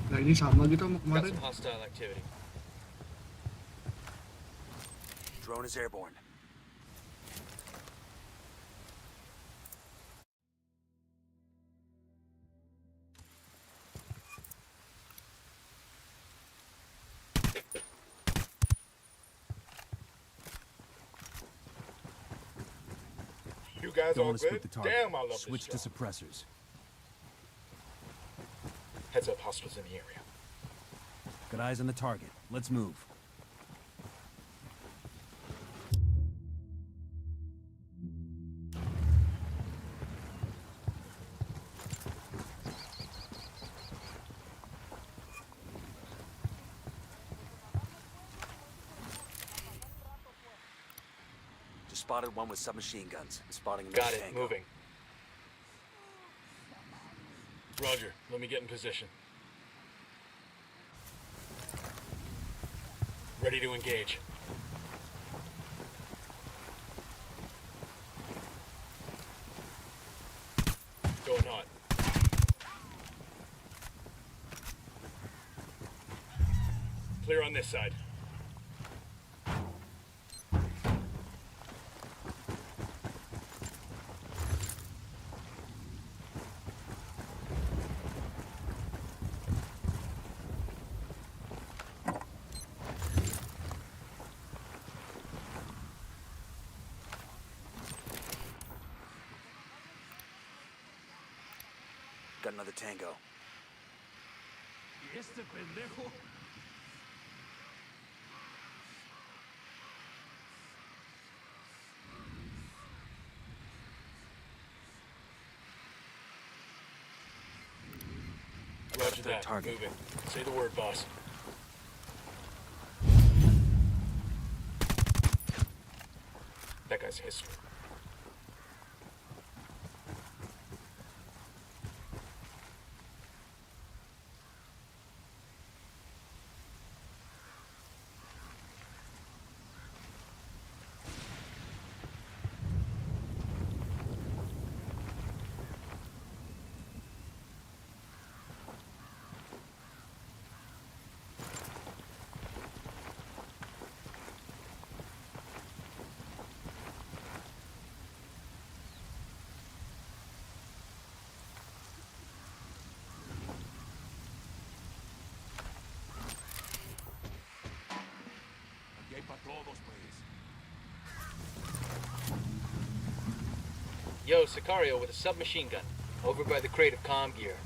Nah, ini sama gitu sama Got kemarin. some hostile activity. Drone is airborne. You guys Don't all wanna split good? the target. Damn, I love Switch this to job. suppressors. Heads up, hostiles in the area. Got eyes on the target. Let's move. Just spotted one with submachine guns. Spotting another Got it, tango. moving. Roger, let me get in position. Ready to engage. Going hot. Clear on this side. Got another tango. ¿Y este pendejo? Roger that. target. Moving. Say the word, boss. That guy's history. Yo, Sicario with a submachine gun, over by the crate of comm gear.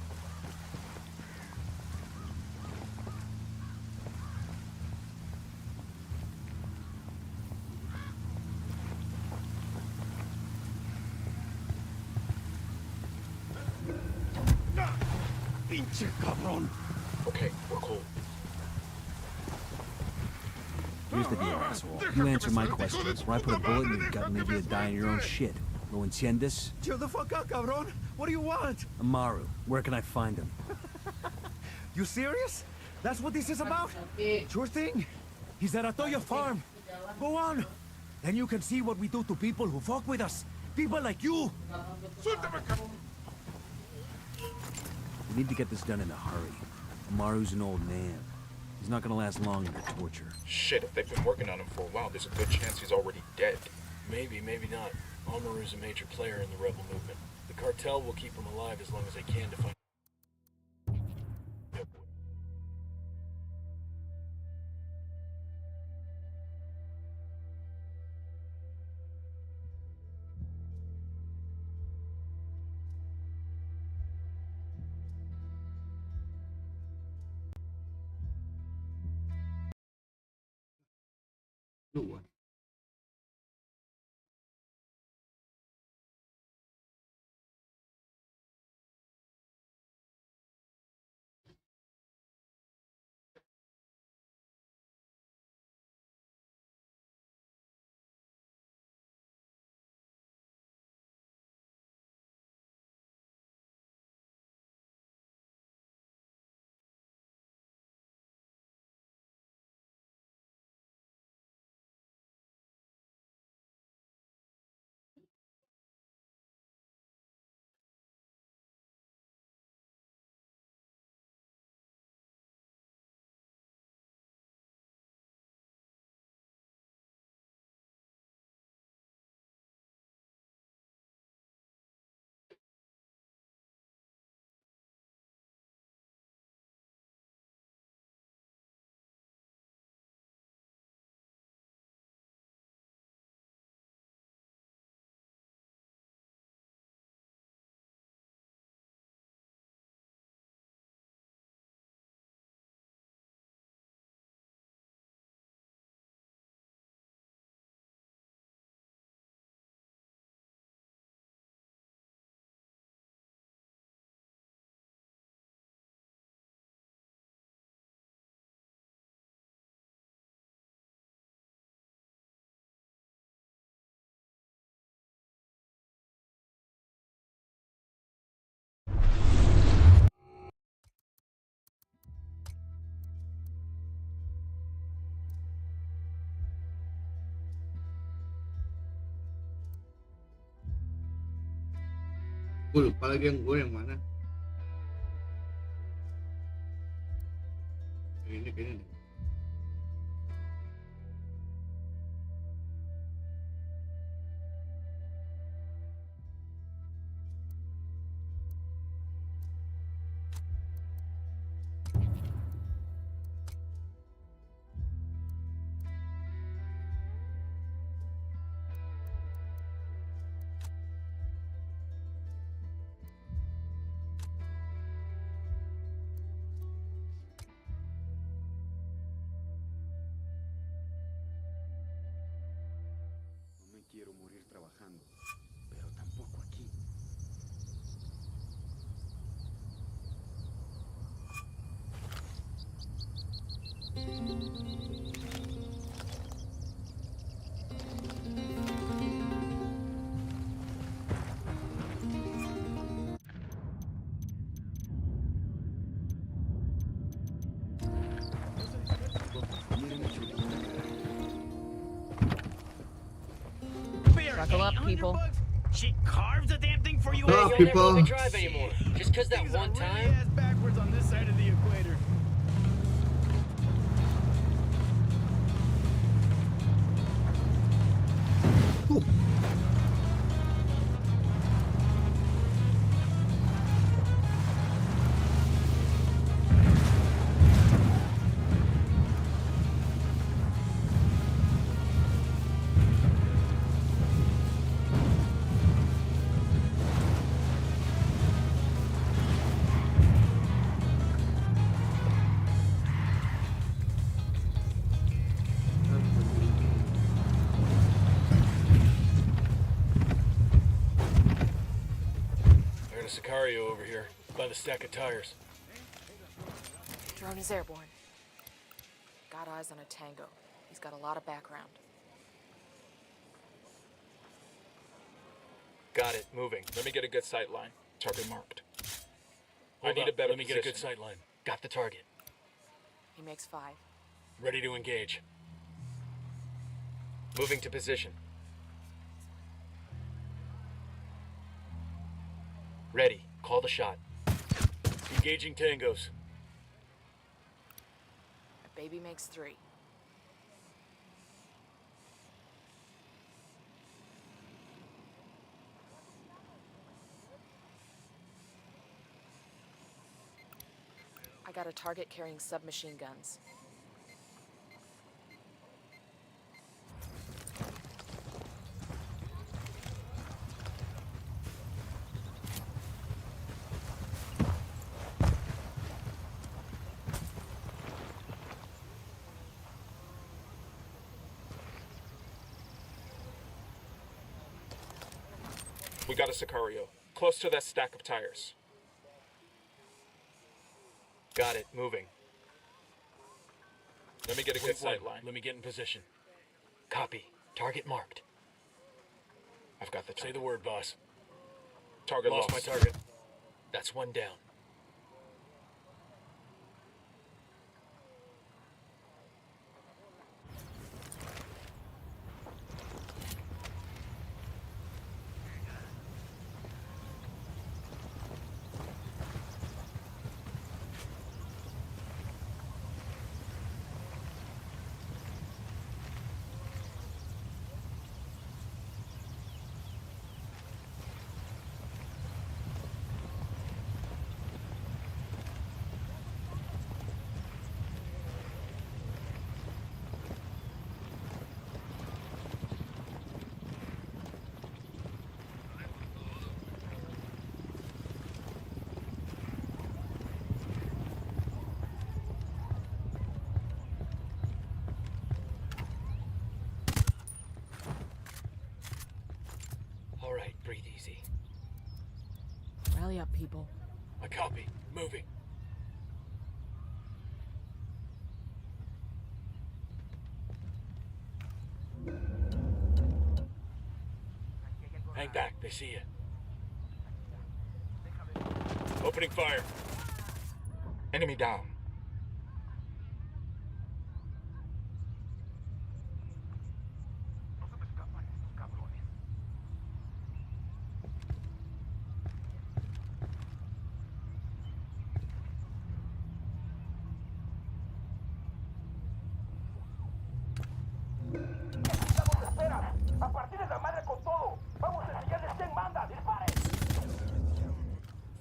Pinche cabrón. Okay, we're cool. Here's the deal, asshole. You answer my questions, or I put a bullet in your gut and leave you to die in your own shit. ¿Lo entiendes? Chill the fuck out, cabrón. What do you want? Amaru, where can I find him? You serious? That's what this is about? Sure thing. He's at Atoya farm. Go on. Then you can see what we do to people who fuck with us. People like you. We need to get this done in a hurry. Amaru's an old man. He's not gonna last long under torture. Shit, if they've been working on him for a while, there's a good chance he's already dead. Maybe, maybe not. Amaru's a major player in the rebel movement. The cartel will keep him alive as long as they can to find... Gue lupa lagi yang gue yang mana. Ini kayaknya deh. Quiero morir trabajando, pero tampoco aquí. Buckle up, people. She carves the damn thing for you. Buckle up, people. Never drive anymore. Just cause that one time. Backwards on this side of the equator. Sicario over here, by the stack of tires. Drone is airborne. Got eyes on a Tango. He's got a lot of background. Got it, moving. Let me get a good sight line. Target marked. I need a better. Let me get a good sight line. Got the target. He makes 5. Ready to engage. Moving to position. Ready. Call the shot. Engaging tangos. Baby makes 3. I got a target carrying submachine guns. We got a Sicario. Close to that stack of tires. Got it. Moving. Let me get a good sight line. Let me get in position. Copy. Target marked. I've got the target. Say the word, boss. Target lost. My target. That's one down. All right, breathe easy. Rally up, people. I copy. Moving. Hang back, they see you. Opening fire. Enemy down.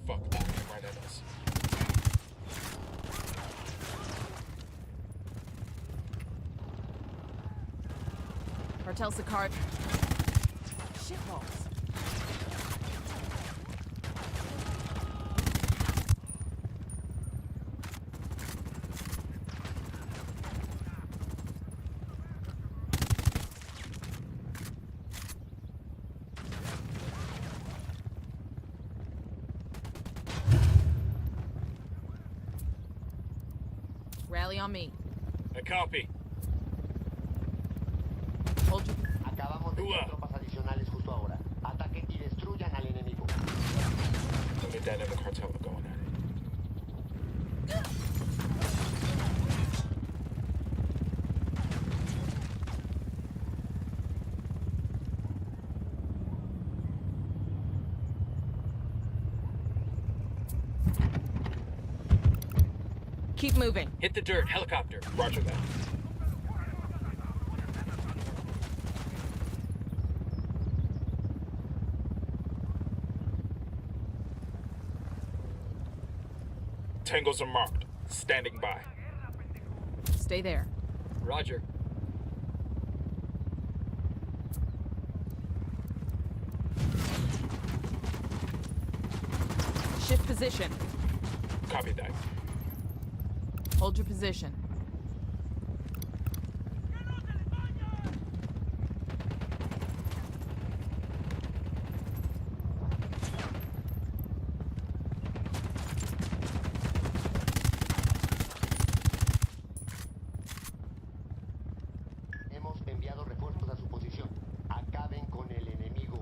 Fuck, that came right at us. Cartel Sicard. Shitballs. Rally on me. I copy. Hold you. Acabamos de ver tropas adicionales justo ahora. Ataquen y destruyan al enemigo. Only dead in the cartel are going at it. Keep moving. Hit the dirt, helicopter. Roger that. Tangles are marked. Standing by. Stay there. Roger. Shift position. Copy that. Hold your position. Hemos enviado refuerzos a su posición. Acaben con el enemigo.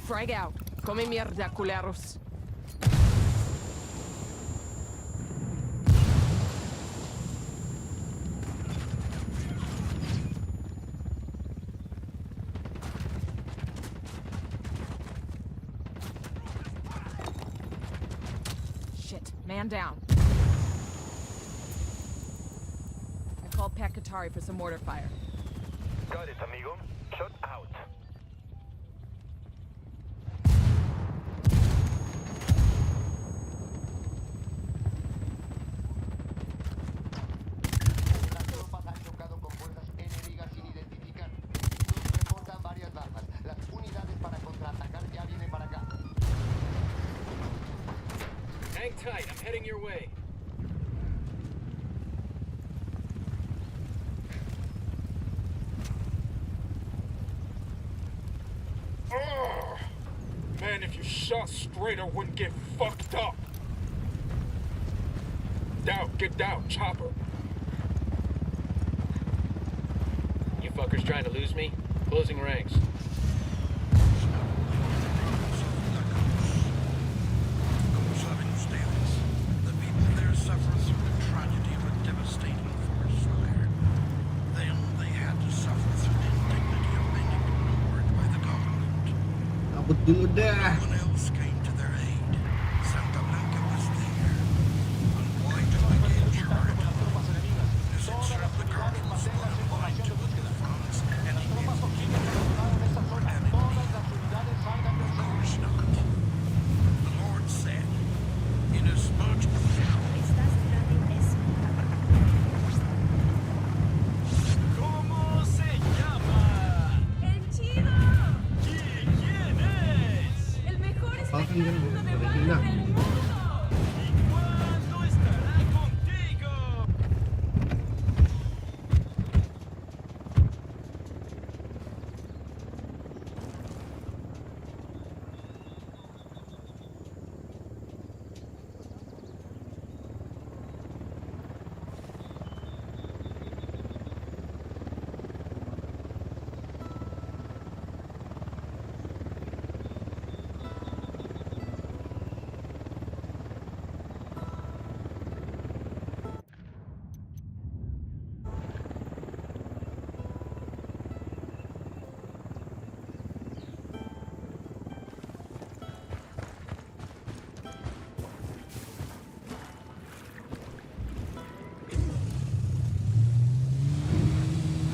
Frag out. Come mierda, culeros. Shit. Man down. I called Pakatari for some mortar fire. Got it, amigo. Shot out. Las tropas han chocado con fuerzas enemigas sin identificar. Nos reportan varias bajas. Las unidades para contraatacar ya vienen para acá. Hang tight, I'm heading your way. Oh, man, if you shot straight, I wouldn't get fucked up. Down, get down, chopper. You fuckers trying to lose me? Closing ranks. Como saben ustedes, the people there suffer through a tragedy of a devastating forest fire. Then they had to suffer through the indignity of being ignored by the government. Kabut dulu dah. No one else came to their aid. Santa Blanca was there. And why do I get charged? Does it serve the cardinal's bottom line to look at France and the enemy? Of course not. The Lord said, inasmuch ¿Cómo se llama? ¡El chido! ¿Quién es? El mejor espectáculo de baile del mundo. ¿Y cuándo estará contigo?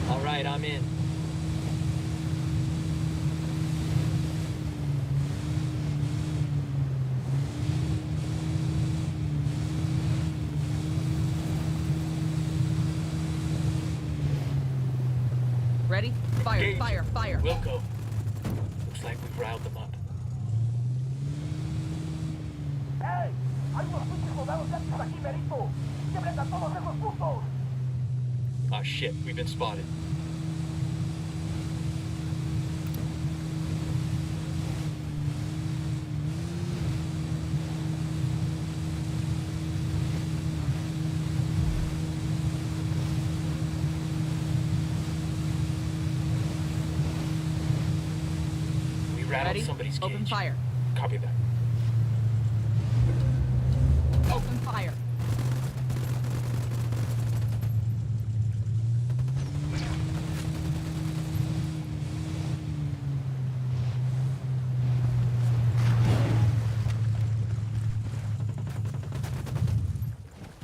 All right, I'm in. Ready? Fire, Engage. fire, fire. We'll go. Looks like we've riled them up. ¡Hey! ¡Hay unos pinches soldados por aquí, merito! ¡Quiebren a todos esos putos! Ah, shit, we've been spotted. We rattled Ready? somebody's Open cage. fire. Copy that. Open fire.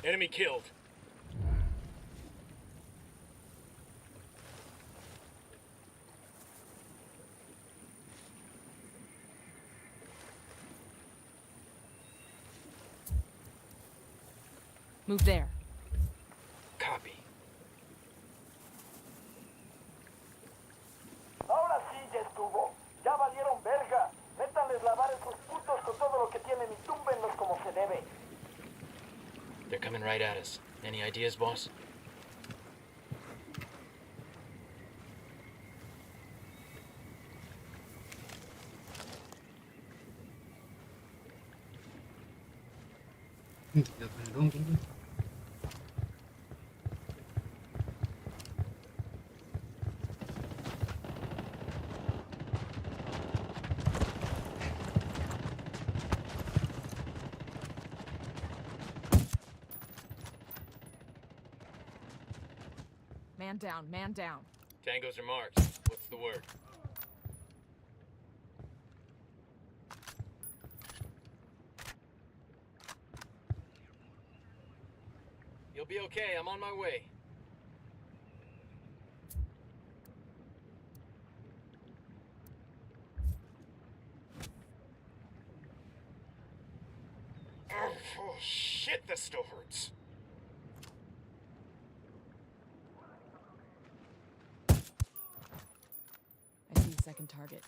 Enemy killed. Move there. Copy. Ahora sí ya estuvo. Ya valieron verga. Métanles lavar esos putos con todo lo que tienen y túmbenlos como se debe. They're coming right at us. Any ideas, boss? Man down, man down. Tangos are marked. What's the word? You'll be okay. I'm on my way. Oh, shit, this still hurts. I see a second target.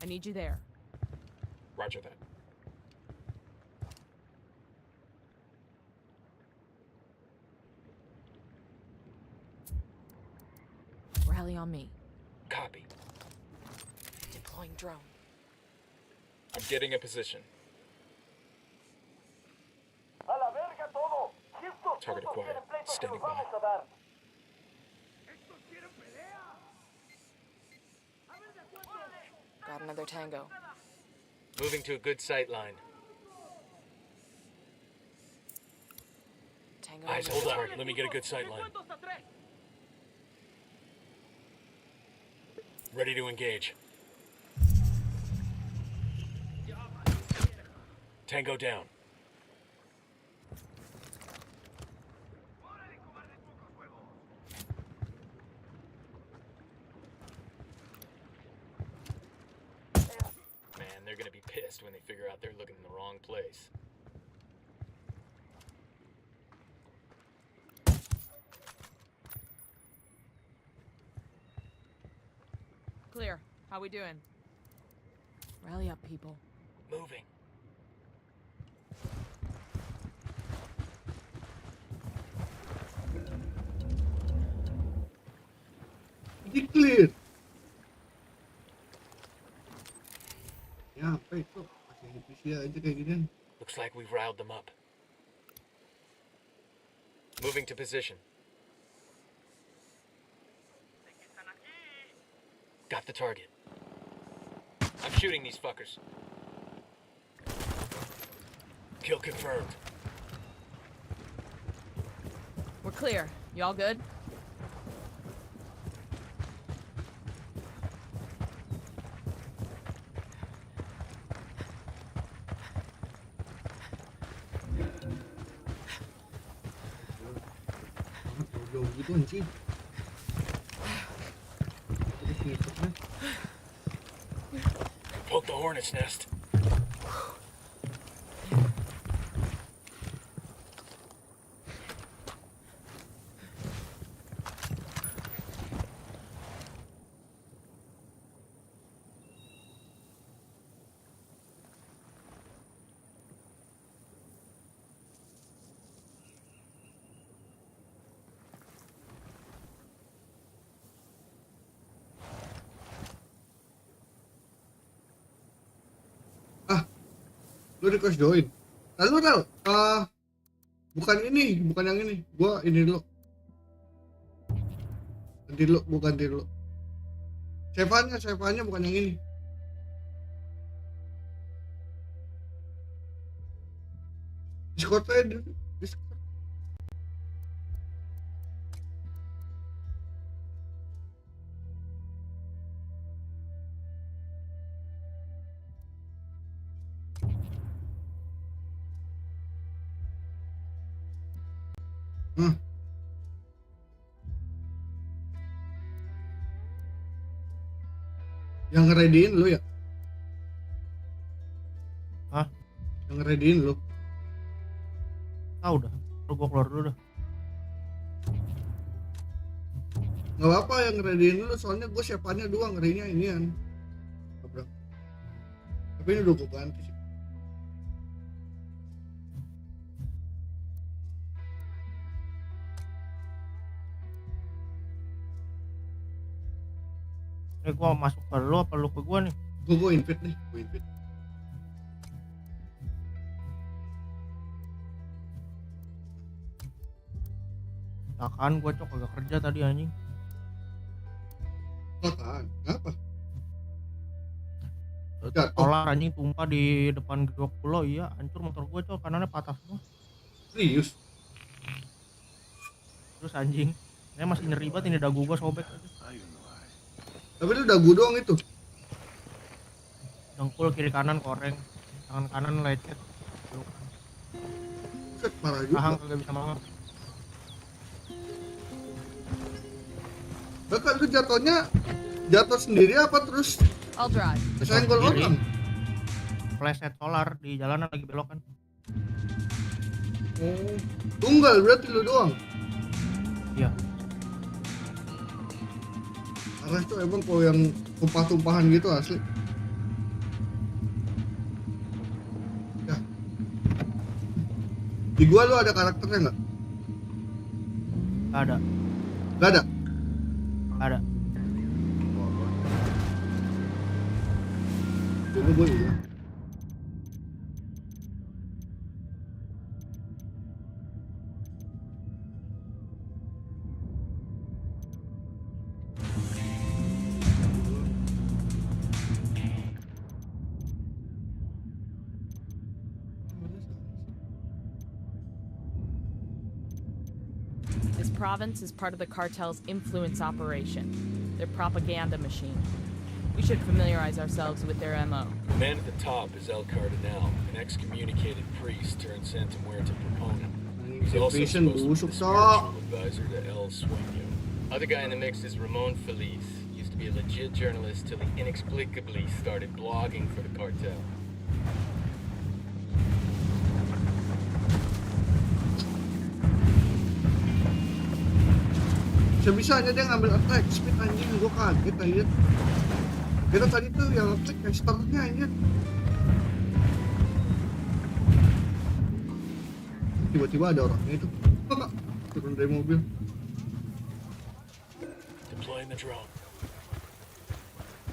I need you there. Roger that. Rally on me. Copy. Deploying drone. I'm getting a position. A la verga todo. Si estos Target putos acquired. quieren pleito, se Standing los by. vamos a dar. Estos quieren pelea. Got another tango. Moving to a good sight line. Tango. Eyes hold up. Let me get a good sight line. Ready to engage. Tango down. Man, they're gonna be pissed when they figure out they're looking in the wrong place. Clear. How we doing? Rally up, people. Moving. Clear. Ya, apa itu? Masih PC aja kayak gini. Looks like we've riled them up. Moving to position. Got the target. I'm shooting these fuckers. Kill confirmed. We're clear. You all good? Jauh gitu anjing. Poke the hornet's nest. Lu request join. Lalu Rel, bukan yang ini. Gua ini dulu. Ganti dulu. Save-nya bukan yang ini. Discord-nya Discord. Yang ngereadiin lu ya? Hah? Yang ngereadiin lu? Udah. Lu gua keluar dulu dah. Nggak apa-apa yang ngereadiin lu, soalnya gue siapannya dua, ngerinya inian. Tapi ini udah gue ganti sih. Ini gua masuk ke lu apa lu ke gua nih? Gue invite nih, gue invite. Takan gua cok agak kerja tadi anjing. Takan, kenapa? Solar anjing tumpah di depan gedung pulau, iya hancur motor gua cok, kanannya patah semua. Serius? Terus anjing, ini masih nyeri banget, ini dagu gua sobek. Tapi lu dagu doang itu? Dengkul kiri kanan koreng, tangan kanan lecet. Set, parah juga. Rahang kagak bisa mama. Bahkan lu jatuh sendiri apa terus? I'll drive. Kesenggol orang? Flash solar di jalanan lagi belokan. Oh, tunggal berarti lu doang? Iya. Karena itu emang kalau yang tumpah-tumpahan gitu asli. Ya. Di gua lu ada karakternya nggak? Nggak ada. Nggak ada? Nggak ada. Dulu gua iya. This province is part of the cartel's influence operation, their propaganda machine. We should familiarize ourselves with their MO. The man at the top is El Cardinal, an excommunicated priest turned Santamuerta proponent. He's also supposed to be the spiritual advisor to El Sueño. Other guy in the mix is Ramon Feliz. Used to be a legit journalist till he inexplicably started blogging for the cartel. Bisa-bisanya dia ngambil attack speed anjing, gua kaget aja. Kira tadi tuh yang attack casternya anjing. Tiba-tiba ada orangnya itu. Turun dari mobil. Deploying the drone.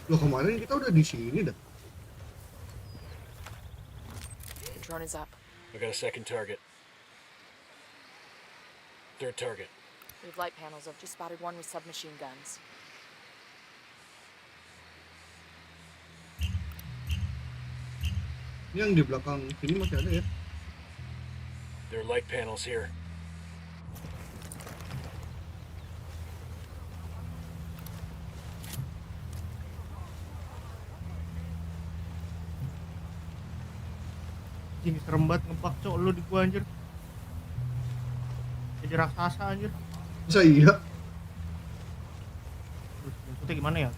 Loh, kemarin kita udah di sini dah. The drone is up. I got a second target. Third target. We have light panels. I've just spotted one with submachine guns. Yang di belakang sini masih ada ya? There are light panels here. Ini serem banget ngebak cok lu di gua anjir. Jadi raksasa anjir. Bisa iya? Terus maksudnya gimana ya?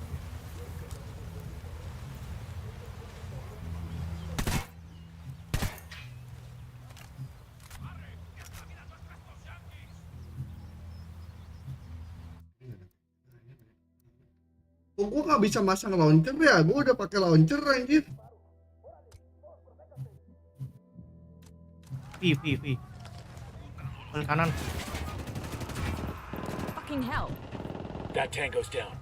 Kok gua nggak bisa masang launcher ya? Gua udah pakai launcher anjir. V. Kanan. Fucking hell. That tango's down.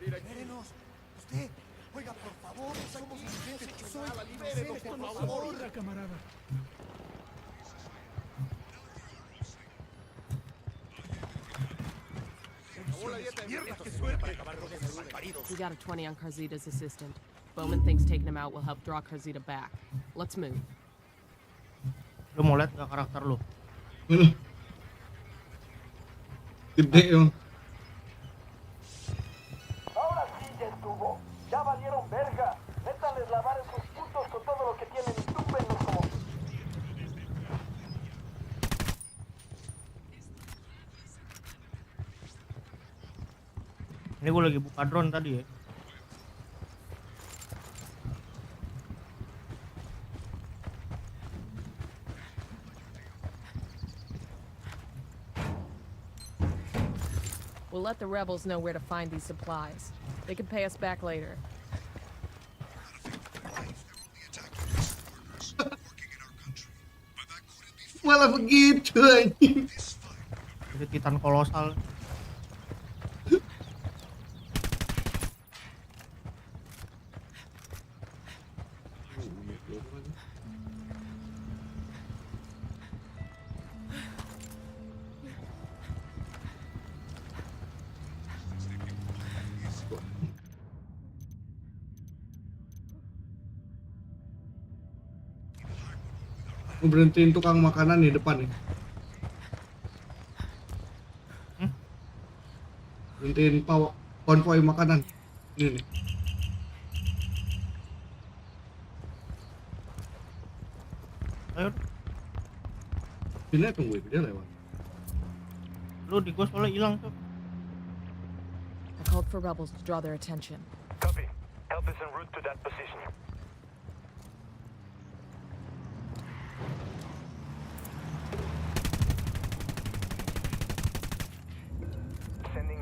Libérenos. Usted. Oiga, por favor, somos inocentes. Soy libérenos, por favor. Camarada. We got a 20 on Carzita's assistant. Bowman thinks taking him out will help draw Carzita back. Let's move. Lu mau lihat gak karakter lu? Gede yung. Ahora sí ya estuvo. Ya valieron verga. Métanles lavar esos putos con todo lo que tienen y túmbenlos como... Ini gue lagi buka drone tadi ya. We'll let the rebels know where to find these supplies. They can pay us back later. Malah begitu anjing. Itu Titan kolosal. Gue berhentiin tukang makanan di depan nih. Berhentiin konvoi makanan. Ini nih. Ayo. Sini tunggu dia lewat. Lu di gua soalnya hilang tuh. I called for rebels to draw their attention. Copy. Help is en route to that position.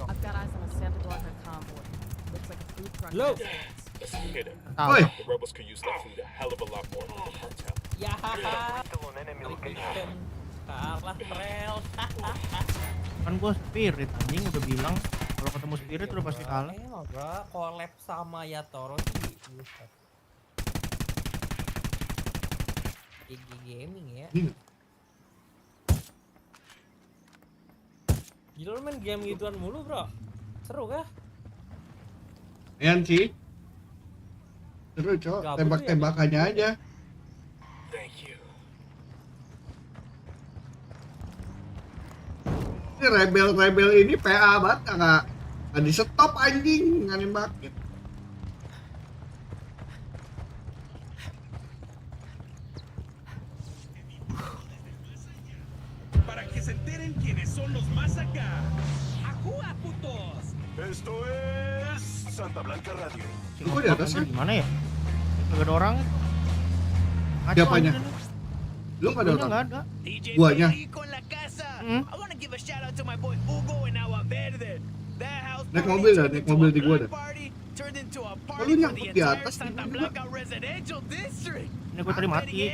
I've got eyes on a Santa Blanca convoy. Looks like a food truck. Look! Let's hit him. Oi. The rebels could use that food a hell of a lot more than the cartel. Ya, Kalah trail. Kan gua spirit anjing udah bilang kalau ketemu spirit udah pasti kalah. Bro, collab sama Yatoro sih. GB Gaming ya. Gila lu main game gituan mulu bro. Seru kah? Yan sih. Seru cok, tembak-tembakannya aja. Thank you. Ini rebel ini PA banget, nggak di stop anjing, nggak nembakin. Para que se enteren quiénes son los más acá. ¡Ajúa, putos! Esto es Santa Blanca Radio. Kok di atas kan? Gimana ya? Gak ada orang. Siapanya? Lu nggak ada orang? Nggak ada. Guanya. Naik mobil ya, naik mobil di gua dah. Lalu nyangkut di atas juga. Ini gua tadi mati.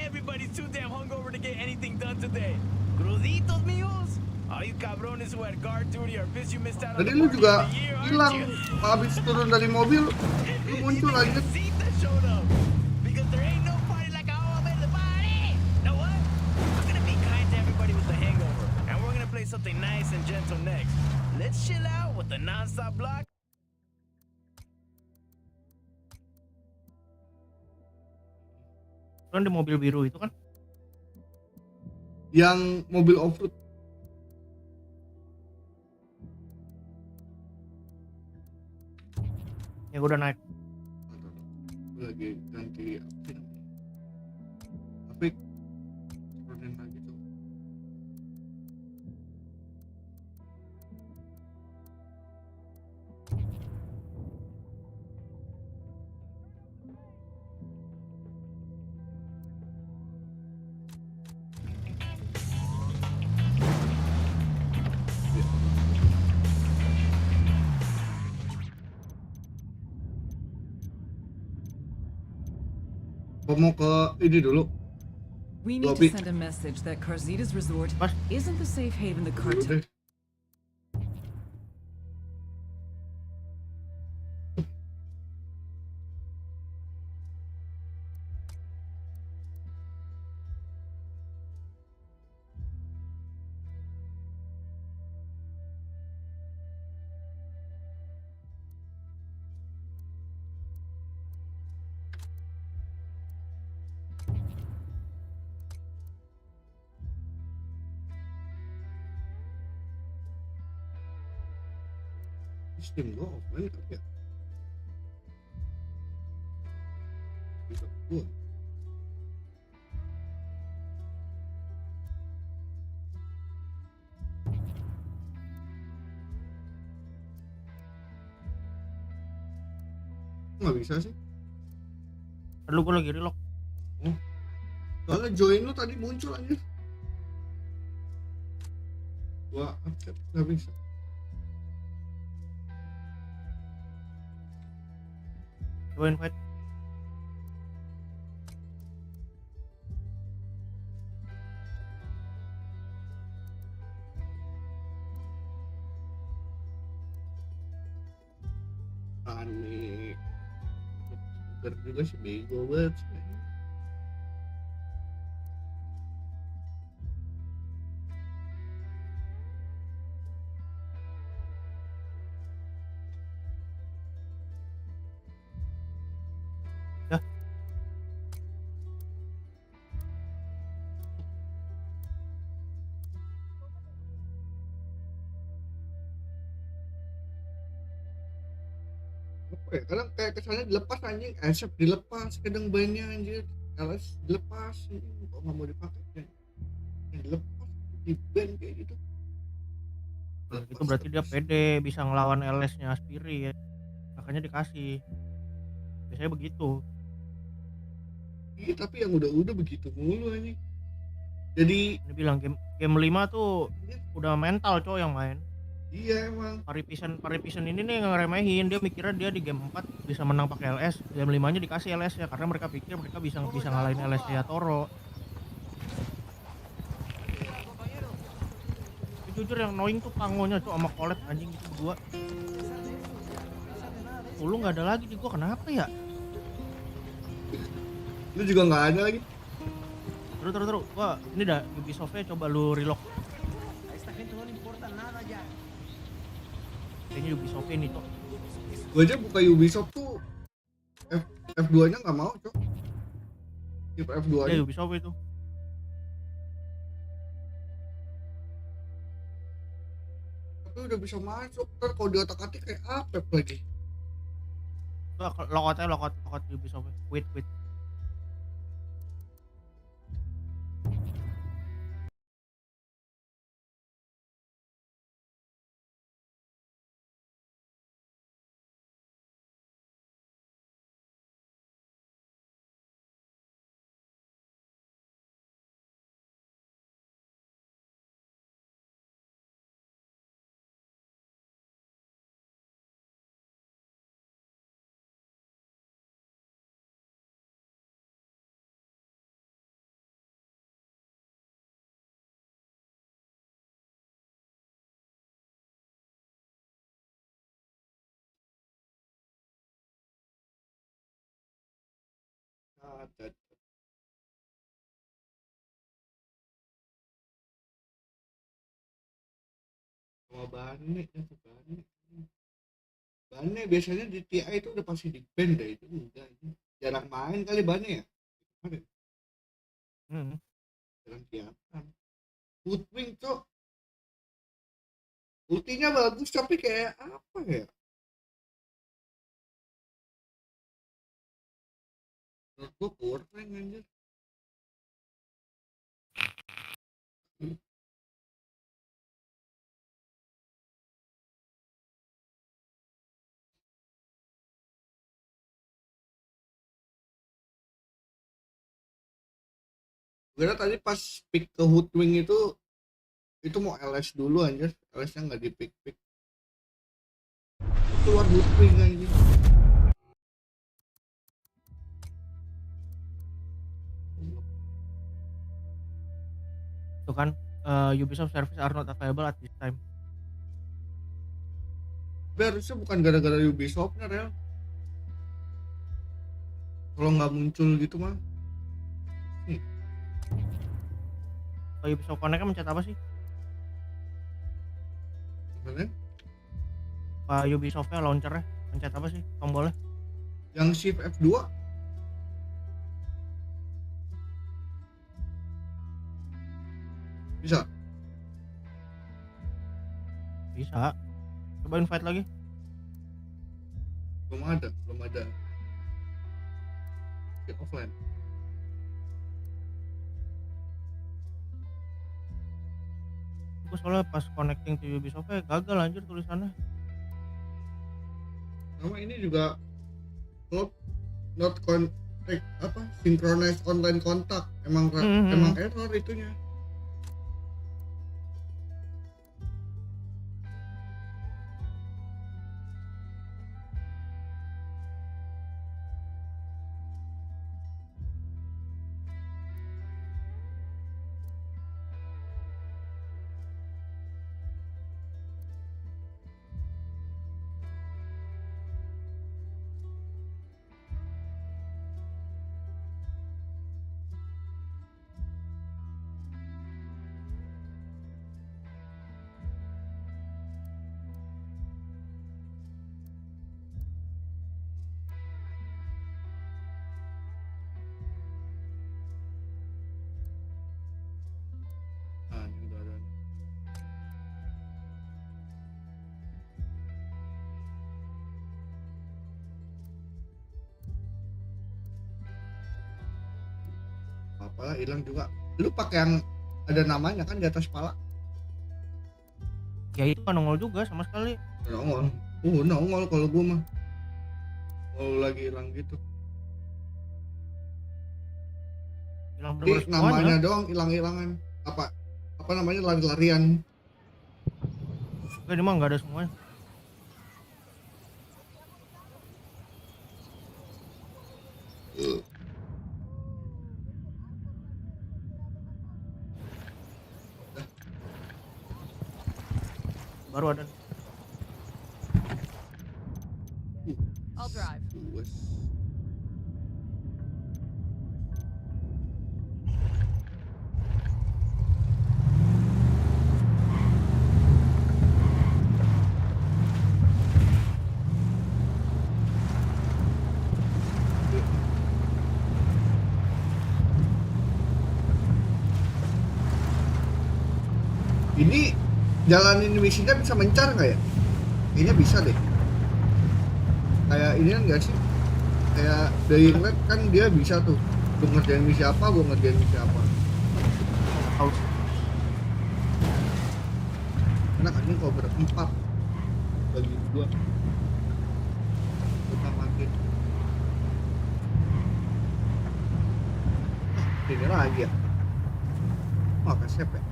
Tadi lu juga hilang habis turun dari mobil, lu muncul lagi. Something nice and gentle next. Let's chill out with the non-stop block. Kan di mobil biru itu kan? Yang mobil off-road. Ya gua udah naik. Gua lagi ganti Apik. Turunin lagi tuh. Mau ke ini dulu. We need to send a message that Carzita's resort isn't the safe haven the cartel. Steam gua offline tapi ya. Bisa gua. Nggak bisa sih. Perlu gue lagi relock. Soalnya join lu tadi muncul aja. Gua accept nggak bisa. Coba invite. Aneh. Bener juga sih, bego banget sih. Ya. Apa ya? Kadang kayak kesannya dilepas anjing, accept dilepas, kadang banyak anjir, LS dilepas, anjing, kok nggak mau dipakai kan? Yang dilepas, di ban kayak gitu. Itu berarti dia pede bisa ngelawan LS-nya Spirit, makanya dikasih. Biasanya begitu. Iya tapi yang udah begitu mulu anjing. Jadi Ini bilang game 5 tuh udah mental cowok yang main. iya emang. Paripisan ini nih ngeremehin, dia mikirnya dia di game 4 bisa menang pakai LS, game 5-nya dikasih LS ya karena mereka pikir mereka bisa ngalahin LS-nya Toro. Jujur yang knowing tuh pangonya tuh sama collab anjing itu berdua. Lu nggak ada lagi di gua, kenapa ya? Lu juga nggak ada lagi. Terus gua ini dah Ubisoft-nya coba lu relock. Kayaknya Ubisoft ini tuh. Gua aja buka Ubisoft tuh F2 nya nggak mau cok. F2 nya. Ya Ubisoft itu. Tapi udah bisa masuk, kan kalau di otak-atik kayak apa lagi? Logout Ubisoft. Wait. Sama Bane biasanya di TI itu udah pasti di ban deh itu enggak ini. Jarang main kali Bane ya. Kemarin. Jarang kelihatan. Woodwing cok. Ultinya bagus tapi kayak apa ya? Menurut gua kurang anjir. Karena tadi pas pick ke Hoodwing itu mau LS dulu anjir, LS-nya nggak di pick. Keluar Hoodwing anjir. Itu kan Ubisoft service are not available at this time. Tapi harusnya bukan gara-gara Ubisoft-nya Rel. Kalau nggak muncul gitu mah. Kalau Ubisoft Connect mencet apa sih? Mana? Pak Ubisoft-nya launcher-nya mencet apa sih tombolnya? Yang shift F2? Bisa. Bisa. Coba invite lagi. Belum ada. Get offline. Gue soalnya pas connecting to Ubisoft gagal anjir tulisannya. Sama ini juga not contact synchronize online kontak. Emang error itunya. Apalah hilang juga. Lu pakai yang ada namanya kan di atas kepala? Ya itu kan nongol juga sama sekali. Nongol. Nongol kalau gua mah. Kalau lagi hilang gitu. Hilang Jadi bener-bener namanya semuanya. doang hilang-hilangan. Apa namanya lari-larian. Ini mah nggak ada semuanya. Baru ada. I'll drive. Ini jalanin misinya bisa mencar nggak ya? Kayaknya bisa deh. Kayak ini kan nggak sih? Kayak Dying Light kan dia bisa tuh. Gue ngerjain misi apa, gue ngerjain misi apa. Karena kan ini kalau berempat bagi dua kita makin. Ini lagi ya. Oh, kasep ya.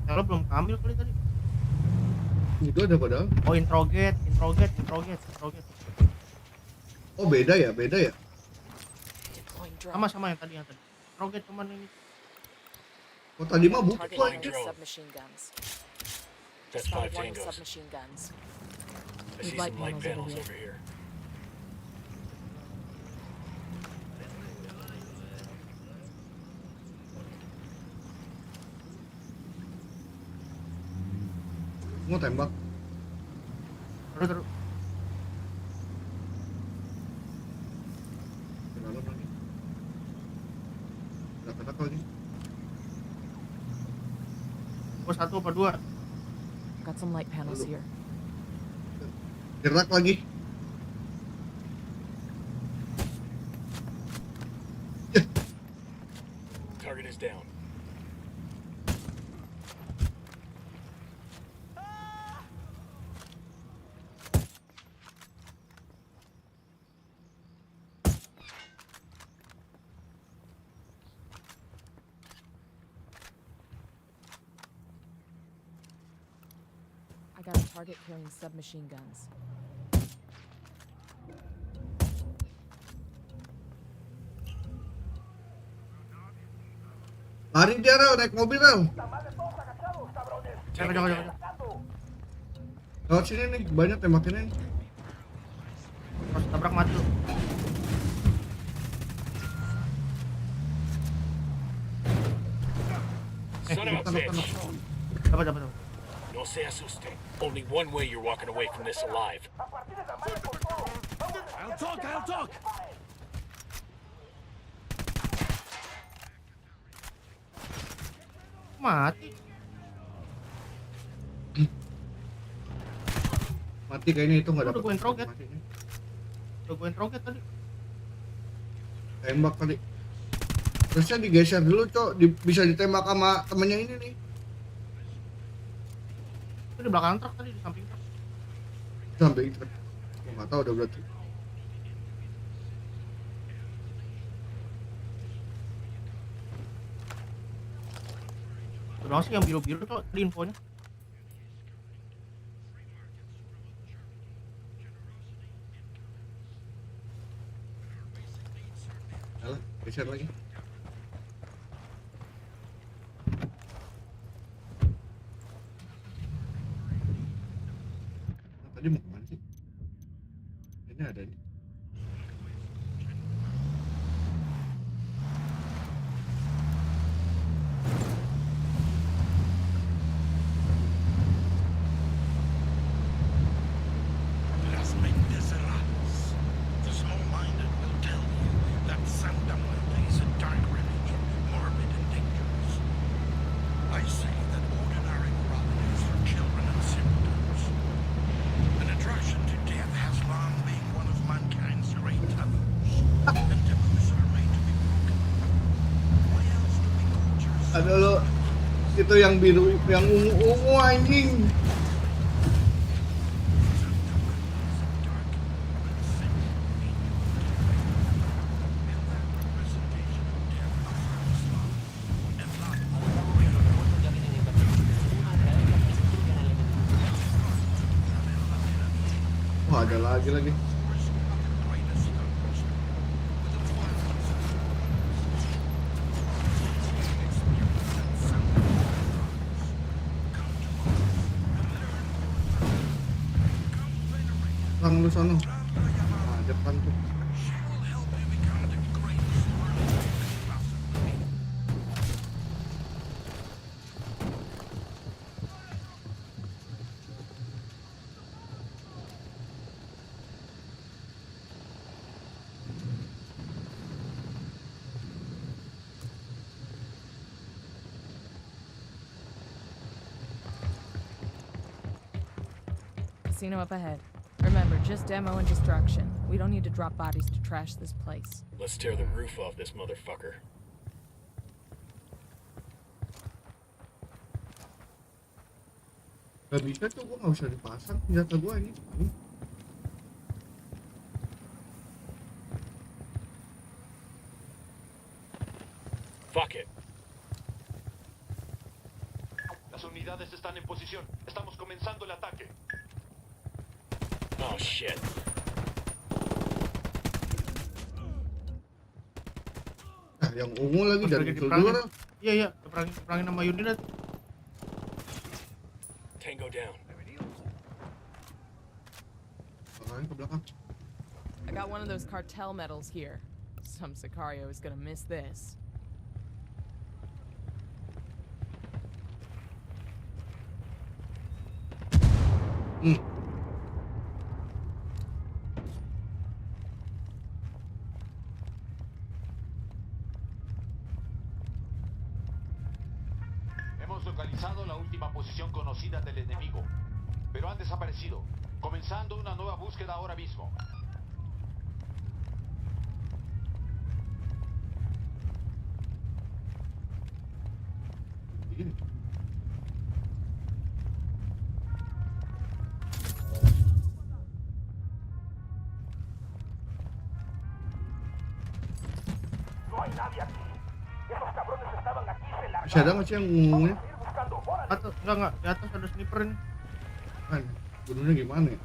Kalau belum ambil kali tadi. Itu ada padahal. Oh, introgate. Oh, beda ya. Sama yang tadi. Introgate cuman ini. Oh, tadi mah buku Target aja. submachine guns. That's Spotted 5 one tangos. submachine guns. I see Light some light panels panels over over here. Mau tembak. Terus. Dalam lagi. Kata-kata lagi. Oh, 1 apa 2? Got some light panels here. Gerak lagi. Target is down. I got a target carrying submachine guns. Lari dia Rel, naik mobil Rel. Jangan. Lewat sini nih, banyak tembakinnya nih. Terus tabrak mati lu. Son of a bitch. Dapat. No se asuste. Only one way you're walking away from this alive. I'll talk. Mati. Mati kayaknya itu nggak Udah dapat. gue introget. Udah gue introget tadi. Tembak tadi. Terusnya digeser dulu, Cok. Bisa ditembak sama temennya ini nih. Itu di belakang truk tadi, di samping truk. Sampai itu. Gua nggak tahu udah berarti. Udah sih yang biru-biru tuh di infonya. Alah, geser lagi. Tadi mau kemana sih? Ini ada nih. Las miserables. The small-minded will tell you that Soundtech is a dark religion, morbid and dangerous. I say that ordinary morality is for children and simpletons. An attraction to death has long been one of mankind's great taboos, and taboos are made to be broken. Why else do we cultures? Ada lo itu yang biru, yang ungu anjing. Wah, ada lagi. Lang lu sono. Nah, depan tuh. Casino up ahead. Remember, just demo and destruction. We don't need to drop bodies to trash this place. Let's tear the roof off this motherfucker. Gak bisa tuh, gua nggak usah dipasang senjata gua ini. Fuck it. Las unidades están en posición. Estamos comenzando el ataque. Oh shit. Nah, yang ungu lagi dari dulu. Iya, diperangin sama unit. Tango down. Ke belakang. I got one of those cartel medals here. Some Sicario is gonna miss this. Hemos localizado la última posición conocida del enemigo, pero han desaparecido, comenzando una nueva búsqueda ahora mismo. No hay nadie aquí. Esos cabrones estaban aquí, se largaron. Masih ada nggak sih yang ungunya? Atas, enggak, di atas ada sniper ini. Kan, bunuhnya gimana ya?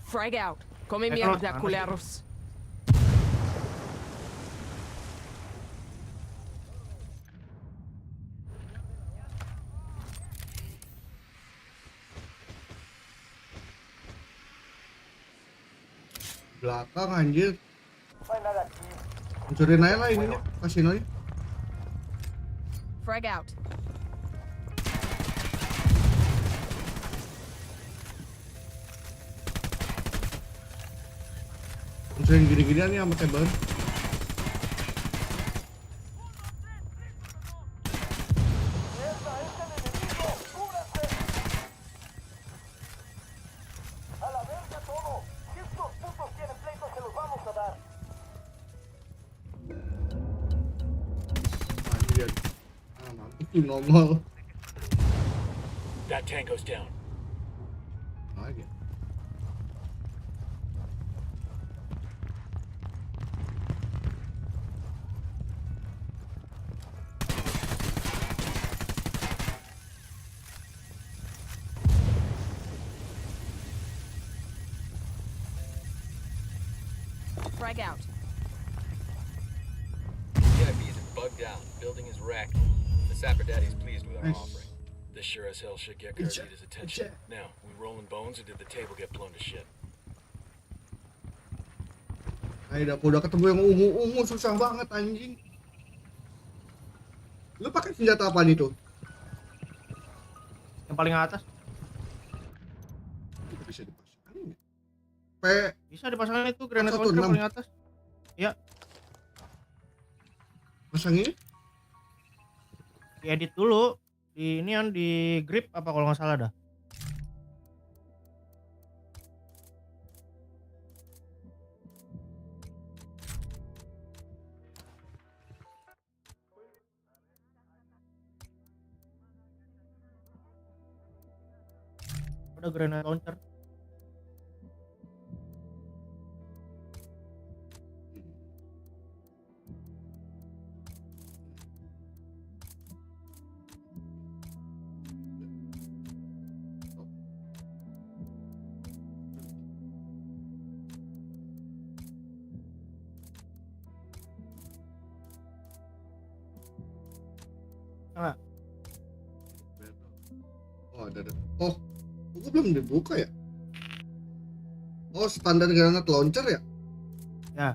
Frag out. Come mierda, culeros. Belakang anjir. No hay nada aquí. Hancurin aja lah ininya, kasinonya. Frag out. Dan gini-ginian nih sama tembak. Itu normal. That tango's down. Lagi. Frag out. GIB is bugged out. Building is wrecked. The Sapper Daddy's pleased with our offering. This sure as hell should get Karzita's attention. Now, we rolling bones or did the table get blown to shit? Ayo udah ketemu yang ungu-ungu susah banget anjing. Lu pakai senjata apa nih tuh? Yang paling atas. Itu bisa dipasang. Bisa dipasangin itu granat launcher paling atas. Ya. Pasang ini? Diedit dulu. Di ini kan di grip apa kalau nggak salah dah. Ada granat launcher. Nah. Oh ada. Oh, gua belum dibuka ya? Oh standar granat launcher ya? Ya.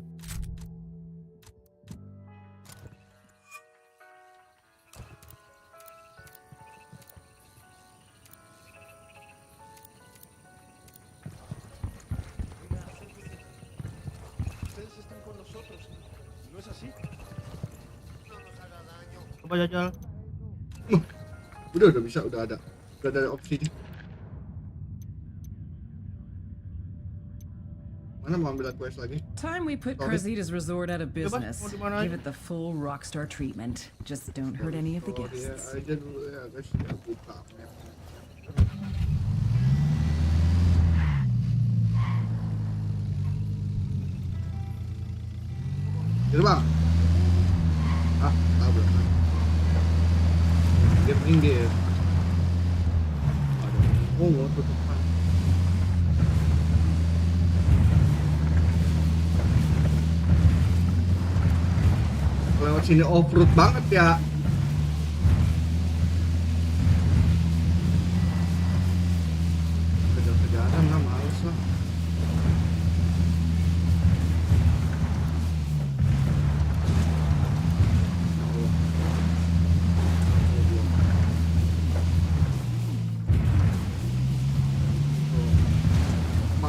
Coba jajal. Udah bisa, udah ada opsinya. Mana mau ambil quest lagi? Time we put Karzita's resort out of business. Give it the full rockstar treatment. Just don't hurt any of the guests. Aja dulu ya guys, ya buka. Jadi bang, tabrak. Dia minggir. Ada tutupan. Lewat sini off-road banget ya. Kejar-kejaran lah, males lah.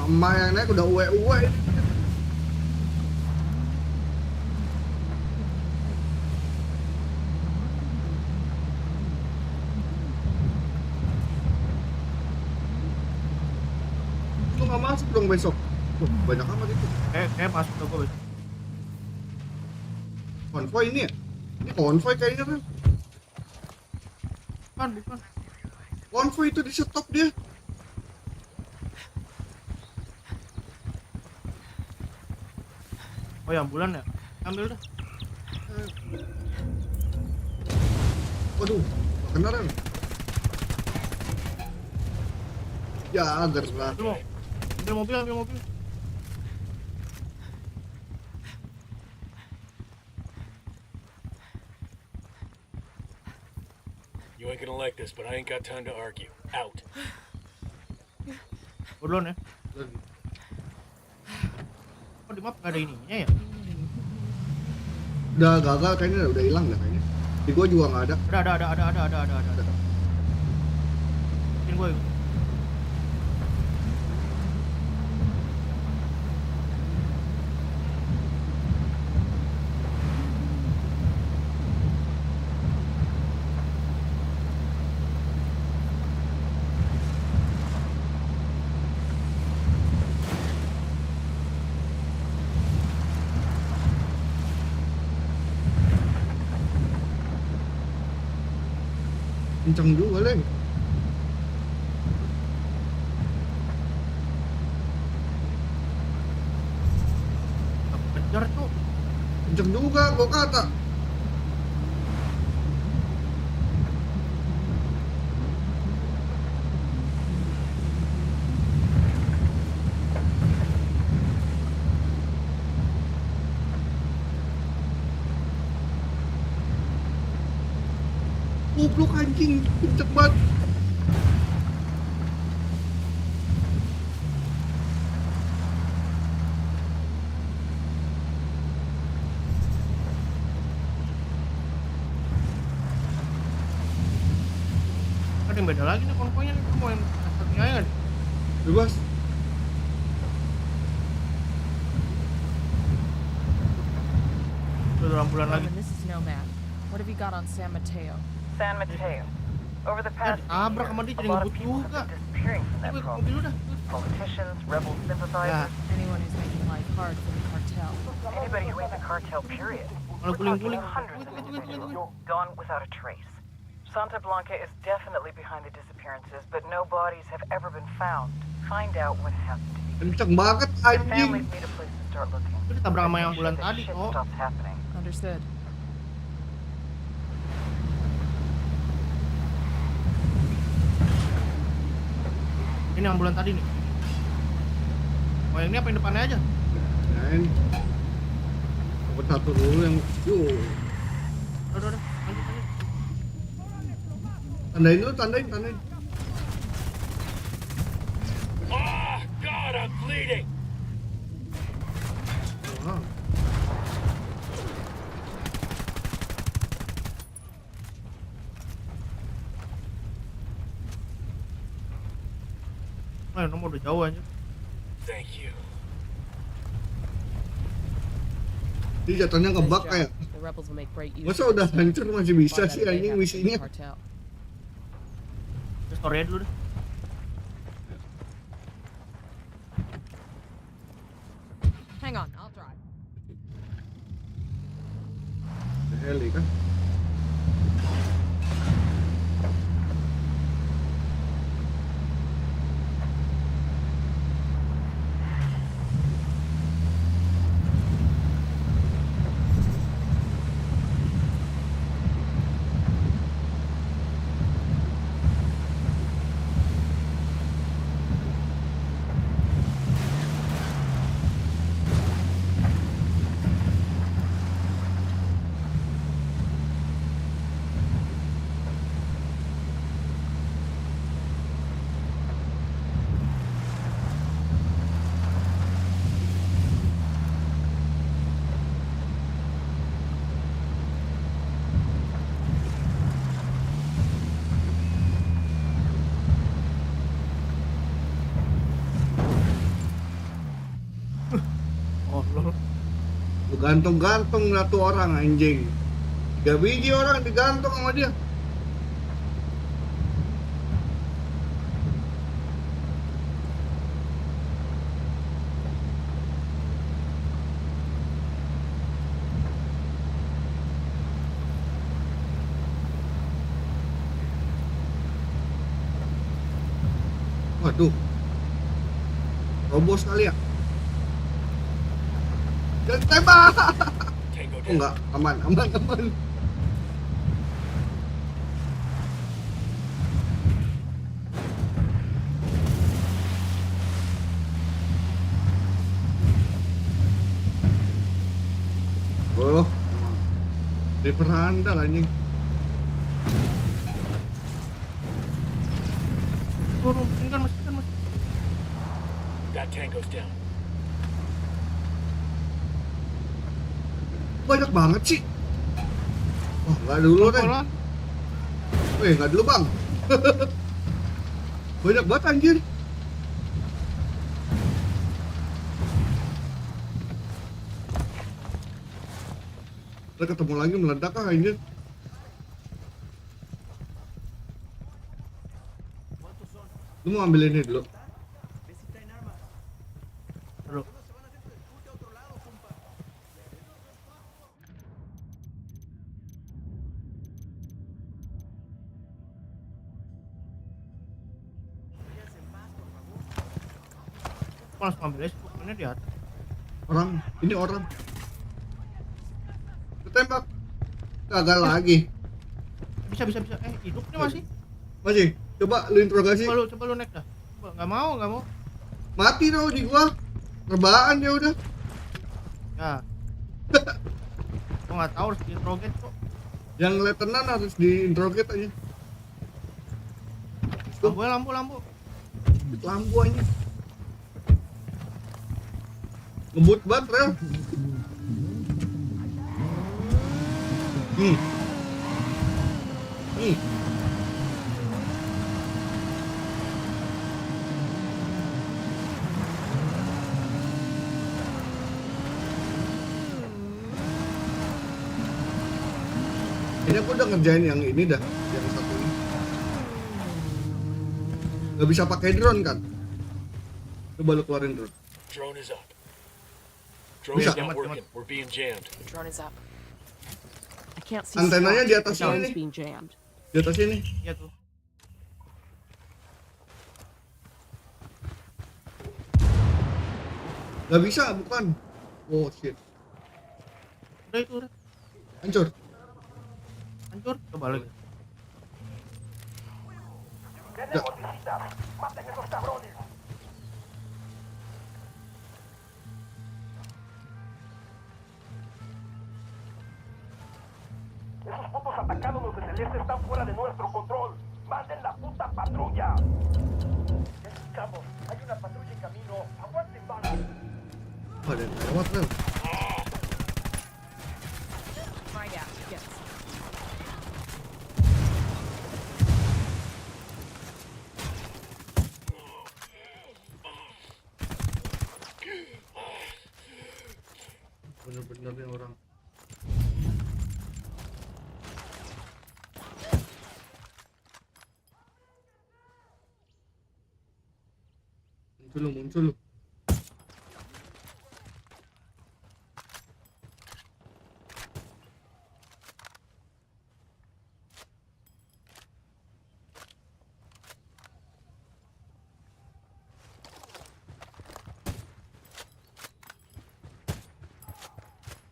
Emak yang naik udah uwe-uwe. Lu nggak masuk dong besok. Tuh, banyak amat itu. Kayak masuk ke gue besok. Konvoy ini ya? Ini konvoy kayaknya kan? Bukan. Konvoy itu di stop dia. Oh ya ambulan ya? Ambil dah. Waduh, kenaran. Ya, gerak. Ambil mobil. You ain't gonna like this, but I ain't got time to argue. Out. Duluan ya. Oh di map gak ada ininya ya? Udah gagal kayaknya, udah hilang dah kayaknya. Di gua juga nggak ada. Ada. Ini gue. Kenceng juga, Leng. Kejar tuh. Kenceng juga gua kata. Goblok anjing, kenceng banget. Ada yang beda lagi nih konvoynya nih, mau yang satunya aja nih. Bebas. Udah ambulan lagi. This is Nomad. What have you got on San Mateo? San Mateo. Over the past few Tabrak sama dia years, jadi a lot of ngebut people have juga. been disappearing from that Gue ke province. mobil lu dah. Politicians, rebel sympathizers, Anyone who's making life hard for the cartel. anybody who ain't the cartel, period. Kalau guling-guling. Hundreds of individuals gone without a trace. Santa Blanca is definitely behind the disappearances, but no bodies have ever been found. Find out what happened. Kenceng banget The anjing. families need a place to start looking. Itu ditabrak sama yang Make sure ambulan that tadi shit kok. stops happening. Understood. Ini ambulan tadi nih. Oh yang ini apa yang depannya aja? Nah, ini. Coba satu dulu yang yuk. Udah, lanjut. Tandain dulu, tandain. Ah, God, I'm bleeding. Wow. Oh, yang nomor udah jauh aja. Thank you. Ini jatuhnya ngebug kayak. The rebels will make great use. Masa udah hancur masih bisa sih anjing misinya? Story dulu deh. Hang on, I'll drive. Heli kan? Lu gantung-gantung satu orang anjing. 3 biji orang digantung sama dia. Waduh. Robos kali ya. Dan tembak. Oh enggak, aman. Oh, di perandal anjing. Kan masih. Got tangos down. Banyak banget sih. Oh, enggak dulu deh. Enggak dulu bang. Banyak banget anjir. Kita ketemu lagi meledak kah anjir. Lu mau ambil ini dulu. Langsung ambil aja spooknya di atas. Ini orang. Ketembak. Gagal lagi. Bisa. Hidup nih masih. Masih. Coba lu interogasi. Coba lu naik dah. Coba, nggak mau. Mati dong di gua. Rebaan ya udah. Ya. Gua nggak tahu harus diinterogate kok. Yang letenan harus diinterogate aja. Lampu. Lampu aja. Ngebut banget rel. Nih. Ini aku udah ngerjain yang ini dah, yang satu ini. Gak bisa pakai drone kan? Coba lu keluarin drone. Drone is up. Drone is not working. We're being jammed. Drone is up. I can't see. Antenanya di atas Drone's ini. being jammed. Di atas ini. Iya tuh. Gak bisa, bukan. Oh shit. Udah itu udah. Hancur. Coba lagi. Esos putos atacados los del este están fuera de nuestro control. ¡Manden la puta patrulla! Escuchamos, hay una patrulla en camino. ¡Aguanten balas! Ada yang lewat rel. Find out. Yes. Bener-bener nih orang. Muncul lu.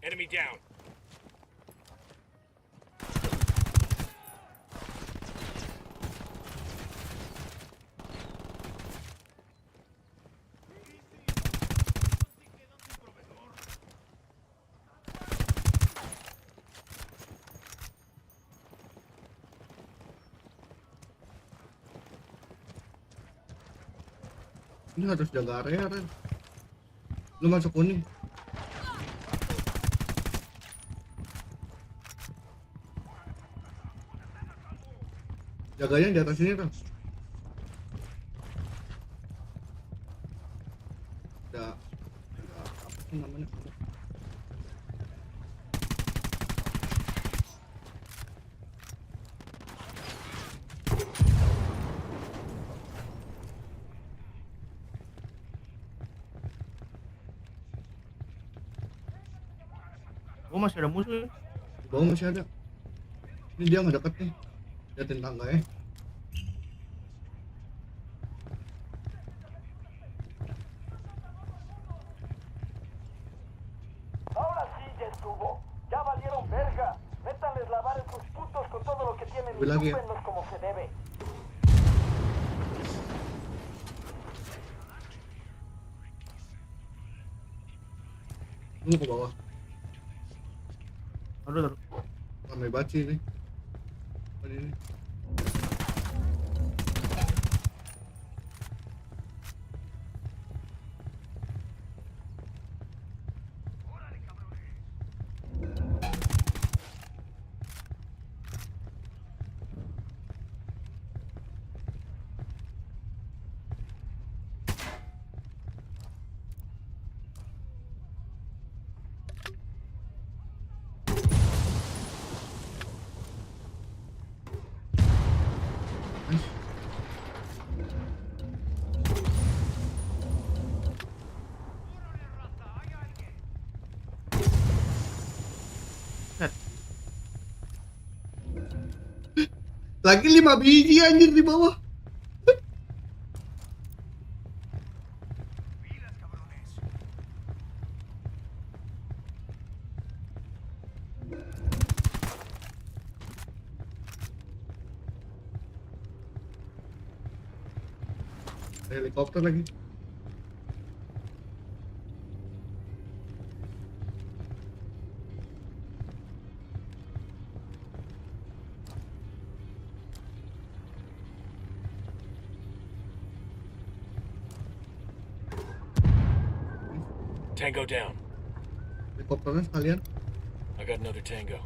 Enemy down. Ini harus jaga area Ren. Lu masuk kuning. Jaganya di atas sini Ren. Ada apa sih namanya? Oh masih ada musuh. Di bawah masih ada. Ini dia nggak deket nih. Liatin tangga ya. Ahora sí ya estuvo. Ya valieron verga. Métanles la vara a sus putos con todo lo que tienen y chúpenlos como se debe. Lu ke bawah. Aduh. Ramai baci nih. Ini. Lagi 5 biji anjir di bawah. Helikopter lagi. Tango down. Helikopternya sekalian. I got another tango.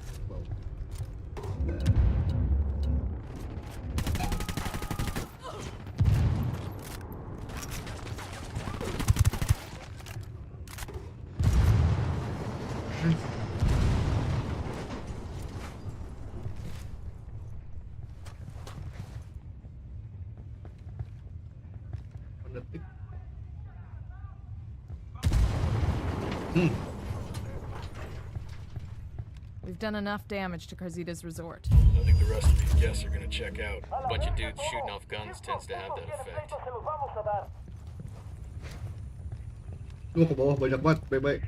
Detik. We've done enough damage to Karzita's resort. I think the rest of these guests are gonna check out. A bunch of dudes shooting off guns tends to have that effect. Lu ke bawah banyak banget, baik-baik.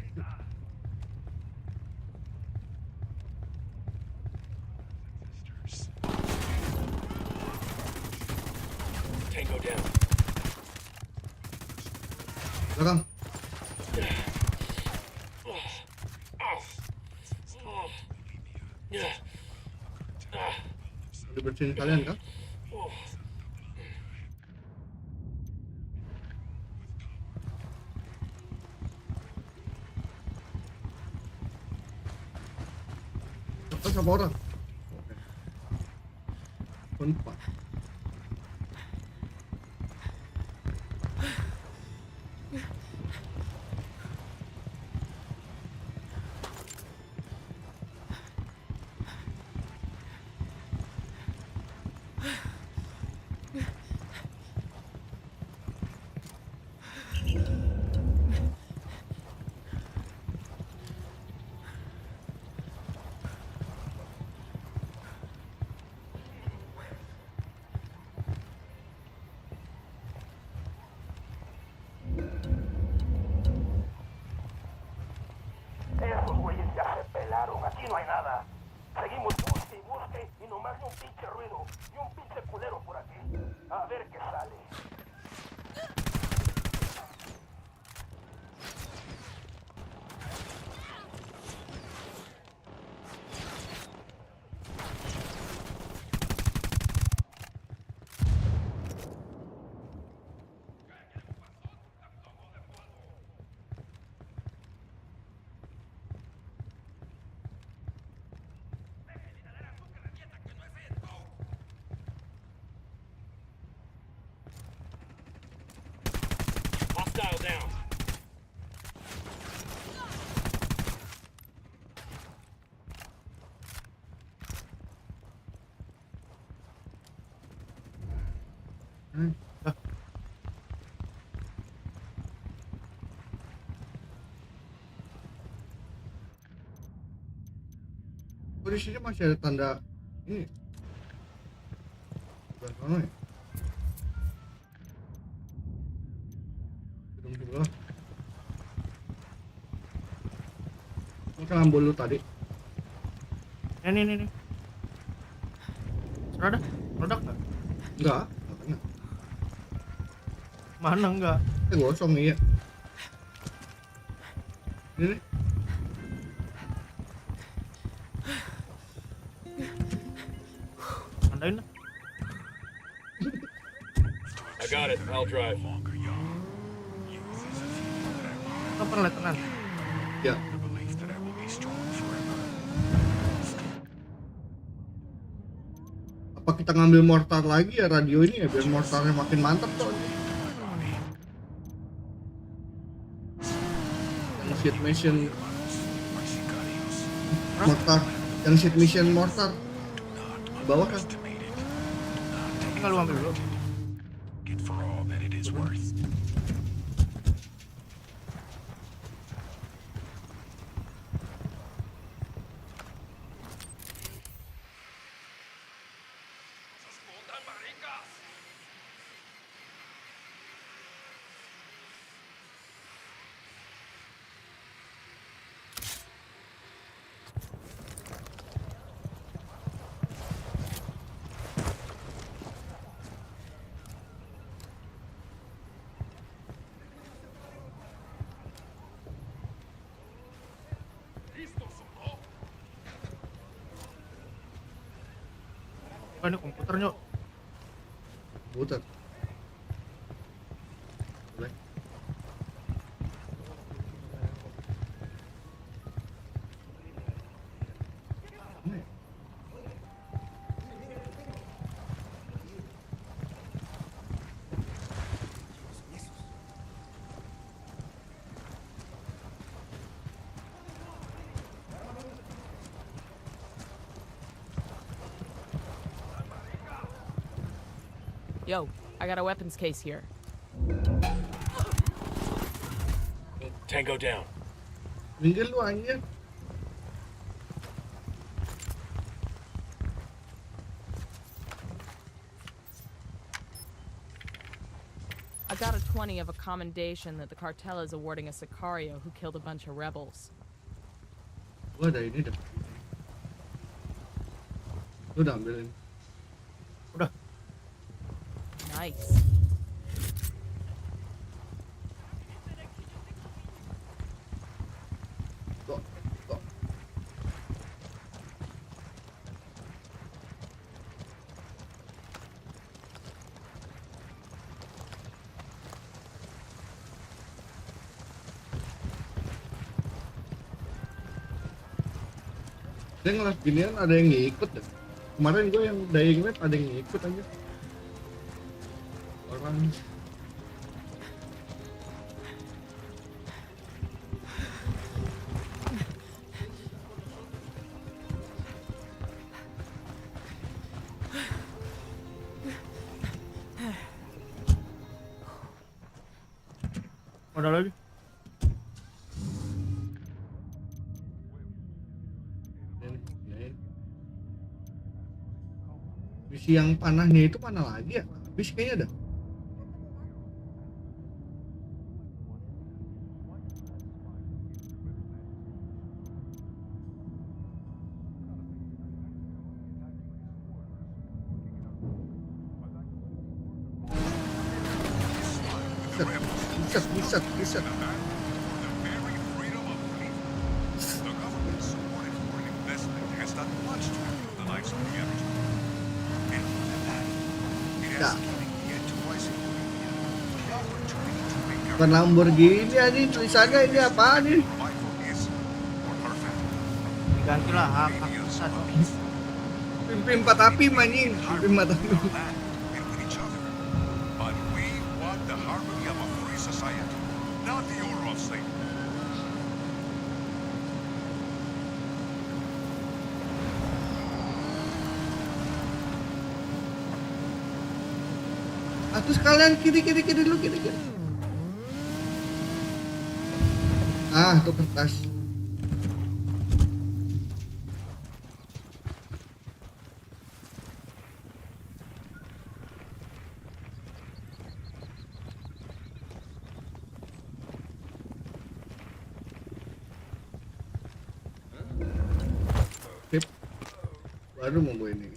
Tango down. Belakang. Udah bersihin kalian kan? Sama orang. Empat. Esos güeyes ya se pelaron, aquí no hay nada. Seguimos busque y busque y nomás ni un pinche ruido, ni un pinche culero por aquí. A ver qué sale. Hostile down. Di sini masih ada tanda ini. Bukan mana ya? Gedung sebelah. Kita ngambil lu tadi. Ini. Sudah ada? Produk nggak? Enggak, katanya. Mana enggak? Gosong iya. Ini. I got it. I'll drive. Kapan letnan? Ya. Apa kita ngambil mortar lagi ya radio ini ya biar mortarnya makin mantap tuh. Yang sheet mission mortar, yang sheet mission mortar di bawah kan? Tinggal lu ambil dulu. For all that it is worth. Ini komputernya. Komputer. Boleh. Yo, I got a weapons case here. Tango down. Minggir lu anjir. I got a 20 of a commendation that the cartel is awarding a Sicario who killed a bunch of rebels. Gua ada ini dah. Lu udah ambilin. Nice. Dia ngelas ginian ada yang ngikut deh. Kemarin gue yang dying light ada yang ngikut aja. Orang ada lagi. misi yang panahnya itu mana lagi ya? Habis kayaknya dah. Bisa. Bukan Lamborghini anjing, tulisannya ini apaan nih? Digantilah hak asal. Pimpin 4 api anjing, pimpin 4 api. Terus kalian kiri dulu kiri. Ah, itu kertas. Sip. Baru mau gue ini.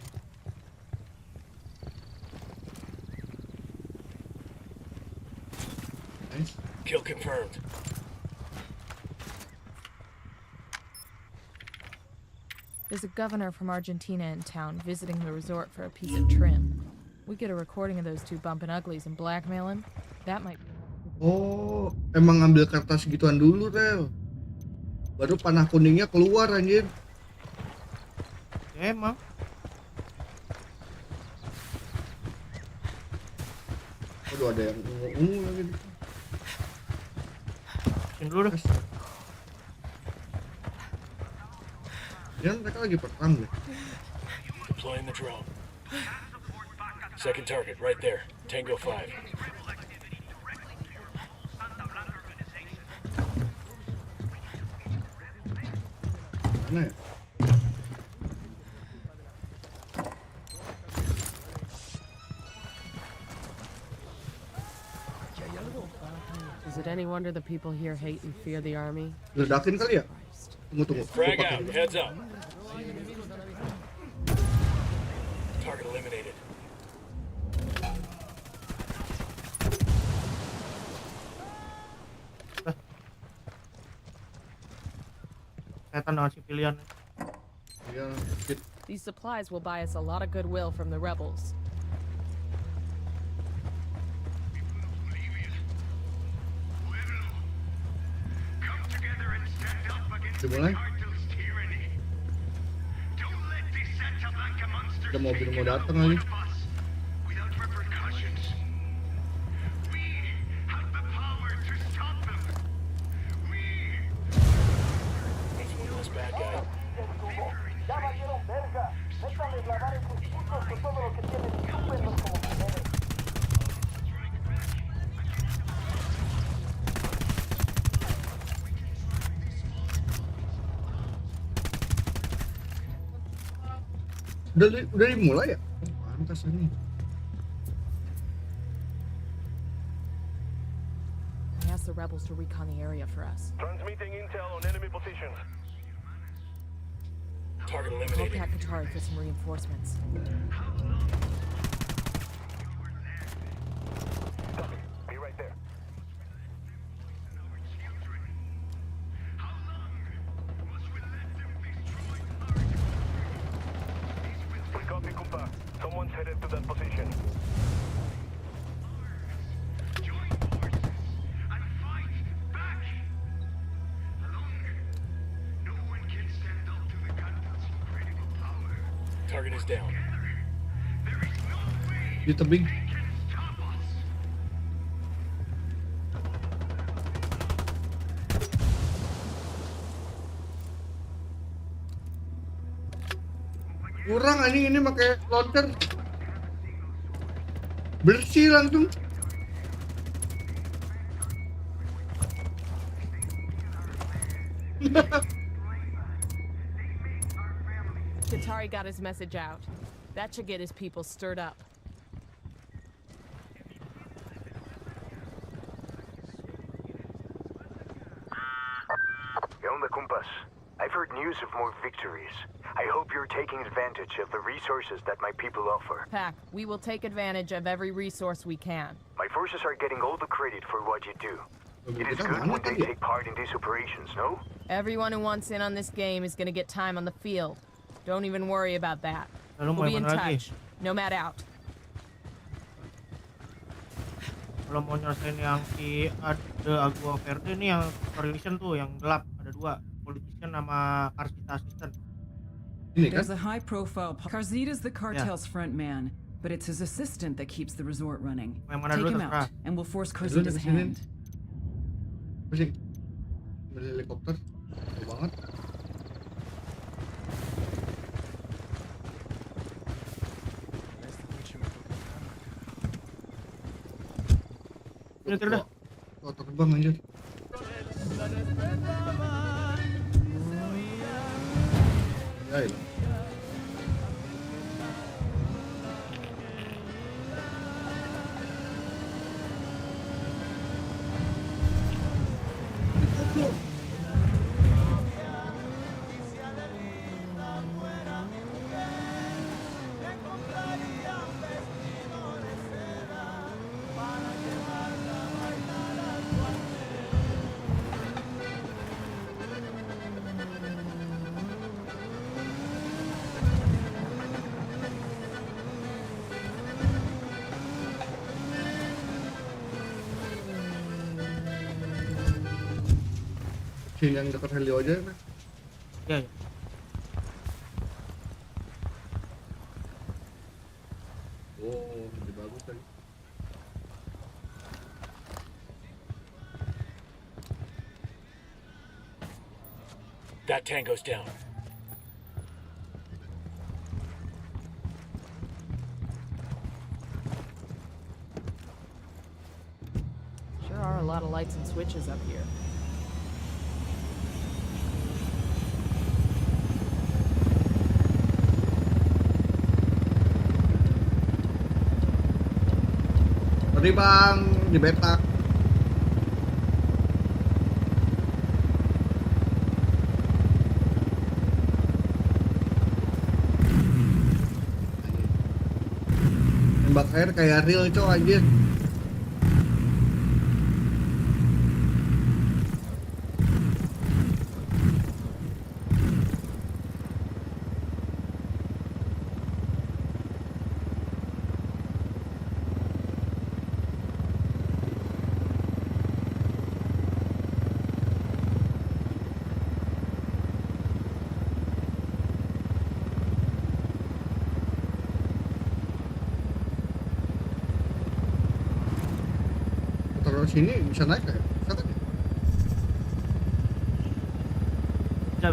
Kill confirmed. There's a governor from Argentina in town visiting the resort for a piece of trim. We get a recording of those two bumping uglies and blackmailing. That might be... Oh, emang ngambil kertas gituan dulu, Rel. Baru panah kuningnya keluar anjir. Emang. Aduh, ada yang ungu lagi. Dulu deh. Ya, mereka lagi perang deh. Deploying the drone. Second target right there. Tango 5. Mana ya? Is it any wonder the people here hate and fear the army? Ledakin kali ya? Tunggu. Frag out. Heads up. Target eliminated. Setan dengan si pilihan. Iya, shit. These supplies will buy us a lot of goodwill from the rebels. Dimulai. Ada mobil mau datang lagi. Ya valieron verga. Déjales lavar esos putos con todo lo que tienen. Chúpenlos como mujeres. Udah dimulai ya? Pantas ini. I asked the rebels to recon the area for us. Transmitting intel on enemy positions. Target We'll eliminated. pack Qatari for some reinforcements. Be right there. We copy, Kumpa. Someone's headed to that position. Target is down. Di tebing. Kurang anjing ini pakai launcher. Bersih langsung. Qatari got his message out. That should get his people stirred up. ¿Qué onda, compas? I've heard news of more victories. I hope you're taking advantage of the resources that my people offer. Pack, we will take advantage of every resource we can. My forces are getting all the credit for what you do. It is good when they take part in these operations, no? Everyone who wants in on this game is going to get time on the field. Don't even worry about that. We'll be in touch. Nomad out. Kalau mau nyelesain yang si ada Agua Verde nih yang Supervision tuh yang gelap ada dua, Politician sama Karsita Assistant. There's a high-profile. Karzita's the cartel's front man, but it's his assistant that keeps the resort running. Take him out, and we'll force Karzita's hand. Pusing. Beli helikopter. Jauh banget. Ini dah. Oh, terbang anjir. Ya, ya. Yang dekat Helio aja kan? Ya, ya. Oh, lebih bagus tadi. That tango's down. Sure are a lot of lights and switches up here. Tadi bang, di Bete. Tembak air kayak real cowok anjir. motor sini bisa naik nggak ya? Bisa kan ya? Bisa.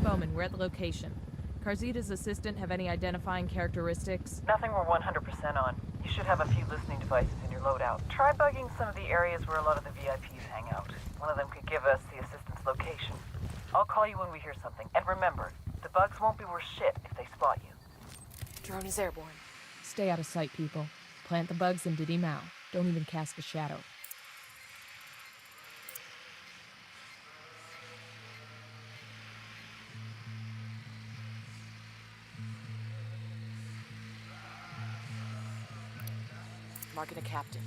Bowman, we're at the location. Karzita's assistant have any identifying characteristics? Nothing we're 100% on. You should have a few listening devices in your loadout. Try bugging some of the areas where a lot of the VIPs hang out. One of them could give us the assistant's location. I'll call you when we hear something. And remember, the bugs won't be worth shit if they spot you. Drone is airborne. Stay out of sight, people. Plant the bugs in Diddy Mao. Don't even cast a shadow. Marking a captain.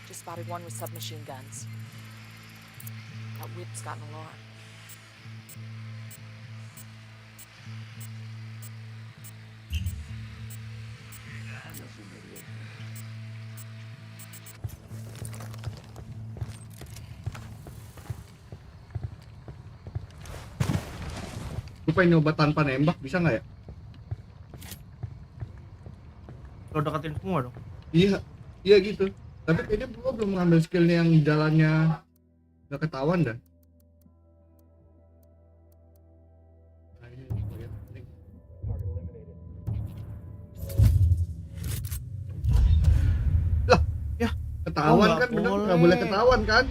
Just spotted one with submachine guns. That whip's got an alarm. Gue pengen nyoba tanpa nembak, bisa nggak ya? Lo deketin semua dong. Iya gitu. Tapi kayaknya gue belum ngambil skillnya yang jalannya nggak ketahuan dah. Lah, ya ketahuan kan, bener nggak boleh ketahuan kan?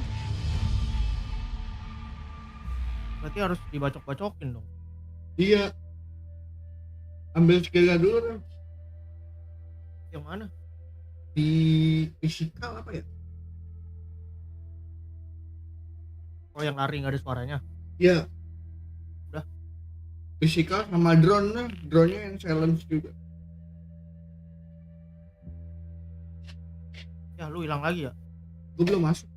Berarti harus dibacok-bacokin dong. Iya. Ambil skillnya dulu kan. Yang mana? Di physical apa ya? Oh, yang lari nggak ada suaranya? Iya. Udah. Physical sama drone-nya yang silence juga. Ya, lu hilang lagi ya? Gue belum masuk.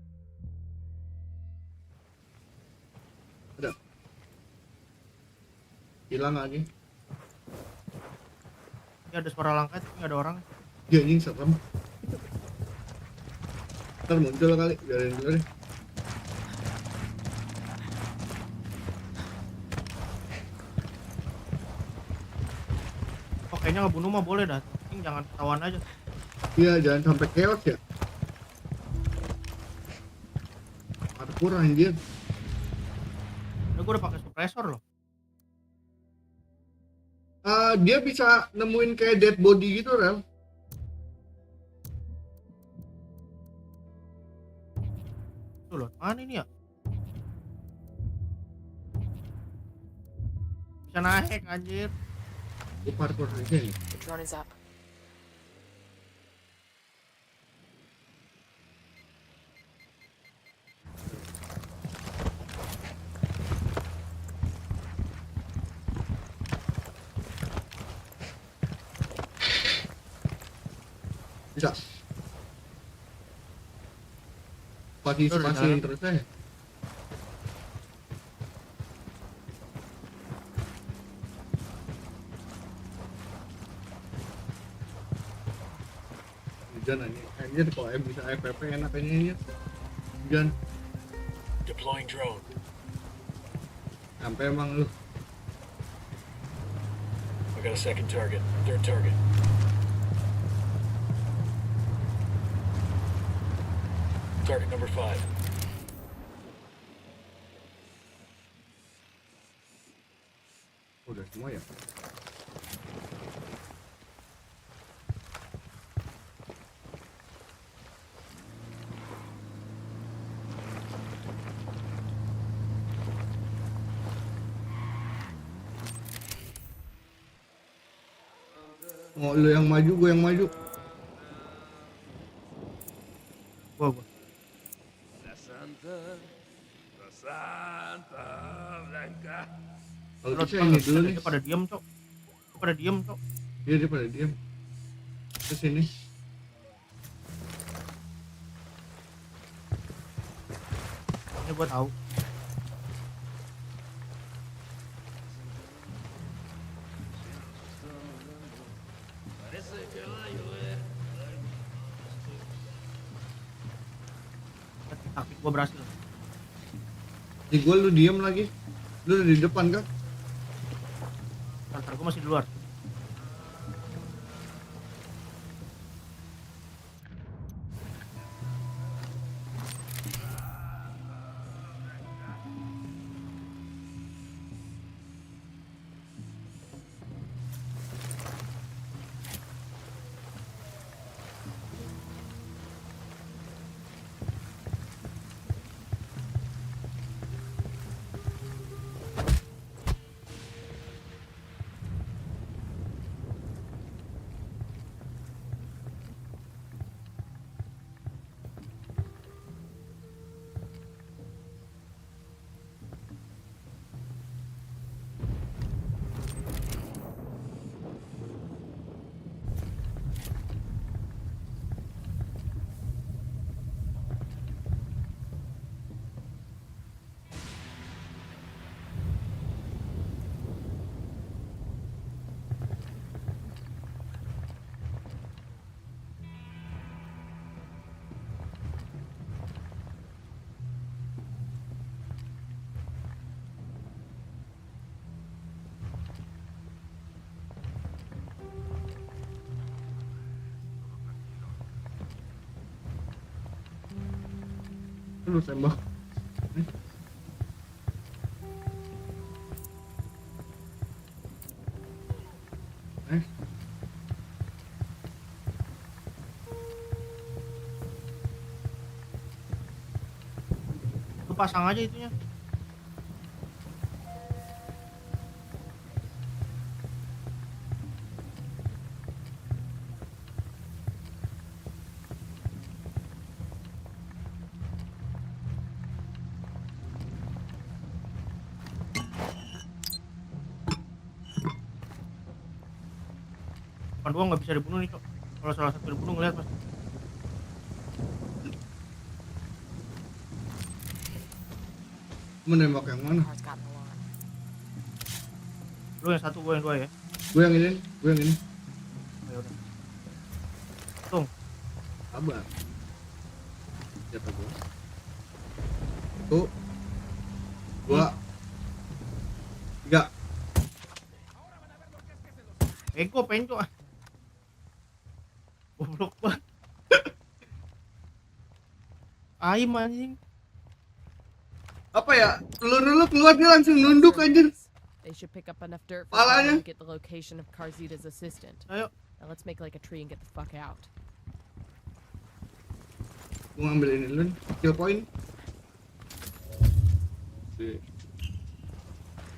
Ada. Hilang lagi. Ya, ada suara langkah tapi nggak ada orang. Ya, anjing serem. Ntar muncul kali, biarin dulu deh. Oh, kayaknya ngebunuh mah boleh dah, jangan ketahuan aja. Iya, jangan sampai chaos ya. Parkour anjir. Gue udah pakai suppressor loh. Dia bisa nemuin kayak dead body gitu, Rel. Tuh loh, mana ini ya? Bisa naik anjir. Gue parkour aja nih. The drone is up. Bisa. Spasi terus aja. Hujan anjir kalau bisa FPP enak kayaknya. Hujan. Deploying drone. Sampai emang lu. I got a second target. Third target. Target number 5. Udah semua ya? Mau lu yang maju, gue yang maju. Gua. Kalau bisa ini dulu nih. Dia pada diem, Cok. Iya, dia pada diem. Ke sini. Ini gua tahu. Taktik gua berhasil. Di gua lu diem lagi. Lu udah di depan kan? Ntar gua masih di luar. Lu tembak. Lu pasang aja itunya. Dua nggak bisa dibunuh nih, Cok. Kalau salah satu dibunuh ngeliat pasti. Menembak yang mana? Lu yang satu, gua yang dua ya. Gue yang ini. Ayo udah. Tung. Sabar. Jatuh gua. Tuh. 2 3. Ego penco ah. Goblok banget. Aim anjing. Apa ya? Lu keluar dia langsung nunduk anjir. They should pick up enough dirt for Palanya. to get the location of Karzita's assistant. Ayo. Now let's make like a tree and get the fuck out. Gua ngambil ini dulu nih, kill point.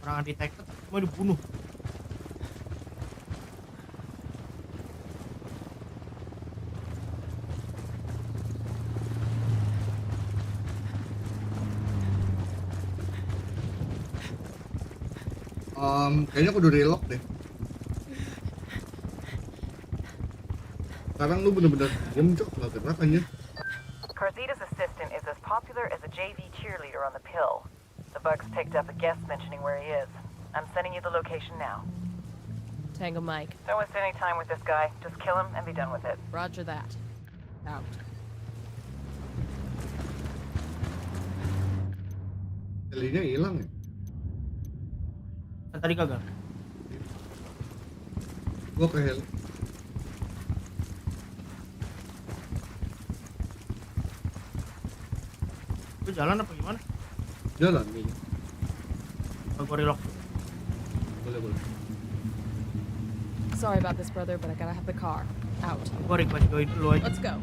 Orang undetected mau dibunuh. Kayaknya kudu relock deh. Sekarang lu bener-bener diem, Cok, gak gerak aja. Karzita's assistant is as popular as a JV cheerleader on the pill. The bugs picked up a guest mentioning where he is. I'm sending you the location now. Tango Mike. Don't waste any time with this guy. Just kill him and be done with it. Roger that. Out. Helinya hilang ya? Tadi kagak. Gua ke heli. Lu jalan apa gimana? Jalan nih. Gua relock. Boleh. Sorry about this, brother, but I gotta have the car. Out. Gua request join dulu aja. Let's go.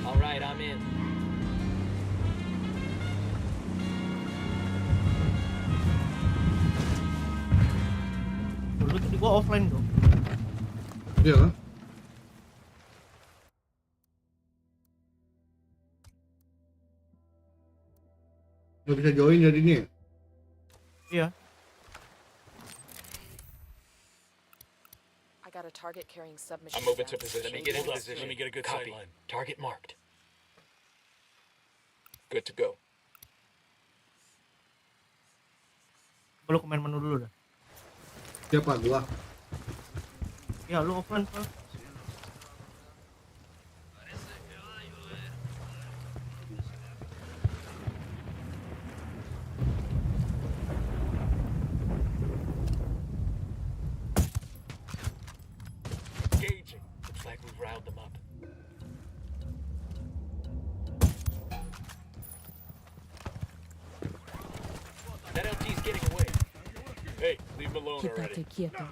All right, I'm in. Dulu tuh gua offline tuh. Iya kan? Gak bisa join jadinya. Iya. I got a target carrying submachine. I'm moving to guns. position. Let me get in position. Let me get a good sight line. Target marked. Good to go. Lu ke main menu dulu dah. Siapa gua? Ya lu offline Pak. Hey, leave him alone already. Quieto.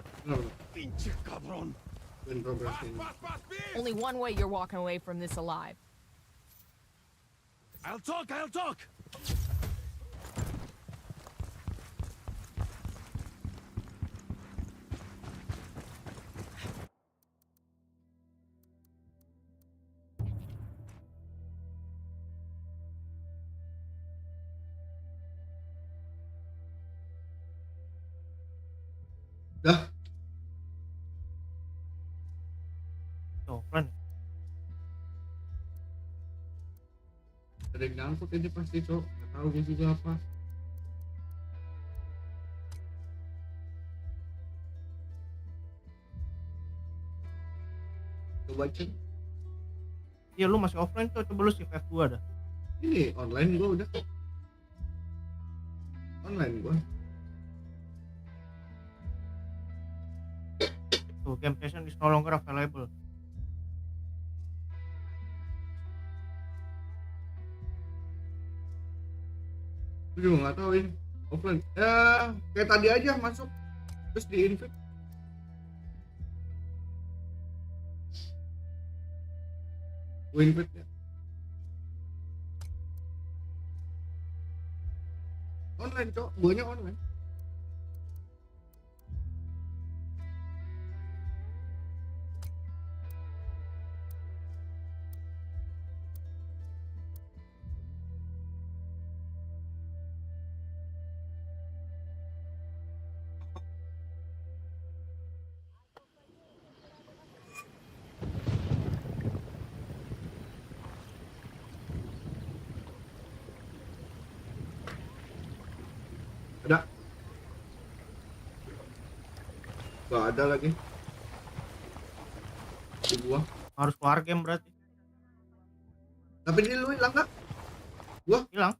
Pinche cabrón. Only one way you're walking away from this alive. I'll talk. Dah. Offline. Ada yang nyangkut ini pasti, Cok. Nggak tahu gue juga apa. Coba cek. Iya, lu masih offline tuh, coba lu shift F2 dah. Ini online gua udah. Online gua. Tuh, game session is no longer available. Gue juga nggak tahu ini offline. Ya kayak tadi aja masuk terus di invite. Gue invite ya. Online, Cok. Guanya online. Ada. Gak ada lagi. Di gua. Harus keluar game berarti. Tapi ini lu hilang gak? Gua hilang.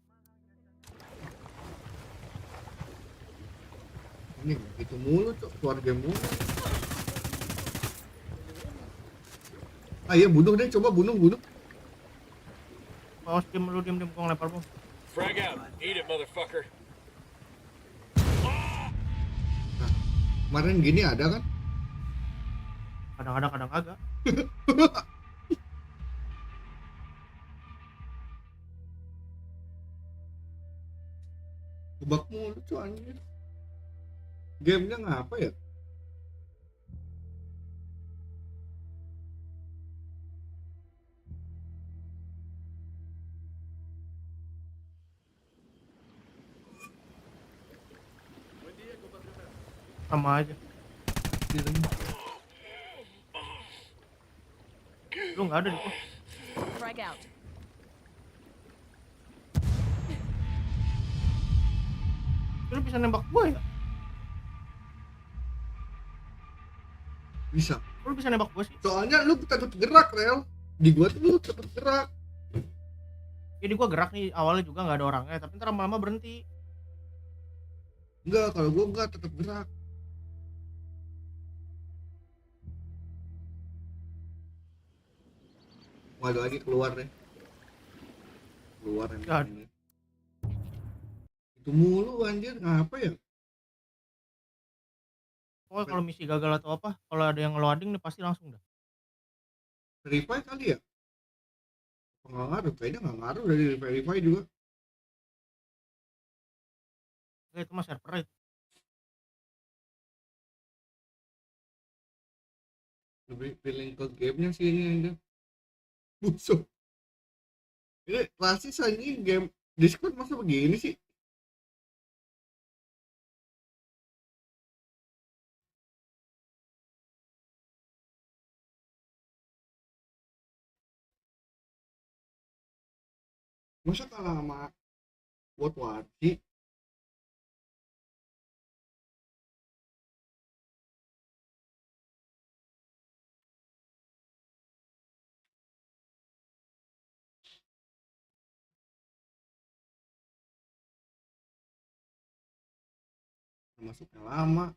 Ini gitu mulu, Cok. Keluar game mulu. Iya bunuh deh, coba bunuh. Awas diem lu, diem gua ngelempar bom. Frag out. Eat it, motherfucker. Nah, kemarin gini ada kan? Kadang ada, kadang kagak. Kebak mulu, Cok, anjir. Gamenya ngapa ya? Sama aja. Lu nggak ada di gua. Frag out. Lu bisa nembak gua ya? Bisa. Lu bisa nembak gua sih? Soalnya lu tetap gerak, Rel. Di gua tuh lu tetap gerak. Jadi gua gerak nih, awalnya juga nggak ada orangnya, tapi ntar lama-lama berhenti. Enggak, kalau gua enggak tetap gerak. Waduh lagi keluar deh. Keluar ini. Itu mulu anjir, ngapa ya? Pokoknya kalau misi gagal atau apa, kalau ada yang loading nih pasti langsung dah. Verify kali ya? Nggak ngaruh, kayaknya nggak ngaruh dari verify juga. Itu mah server itu. Lebih feeling ke gamenya sih ini aja. Busuk. Ini rasis aja game Discord masa begini sih? Masa kalah sama what sih? Masuknya lama.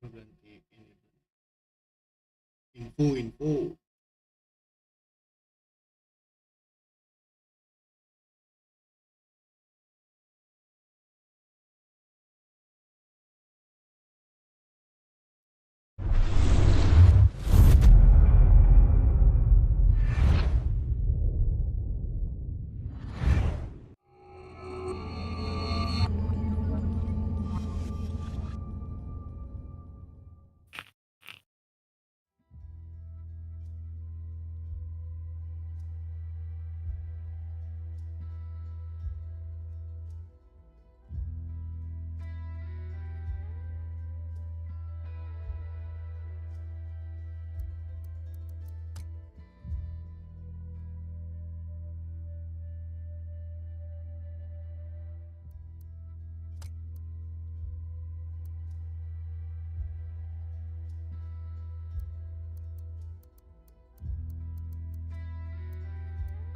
Ganti ini. Info.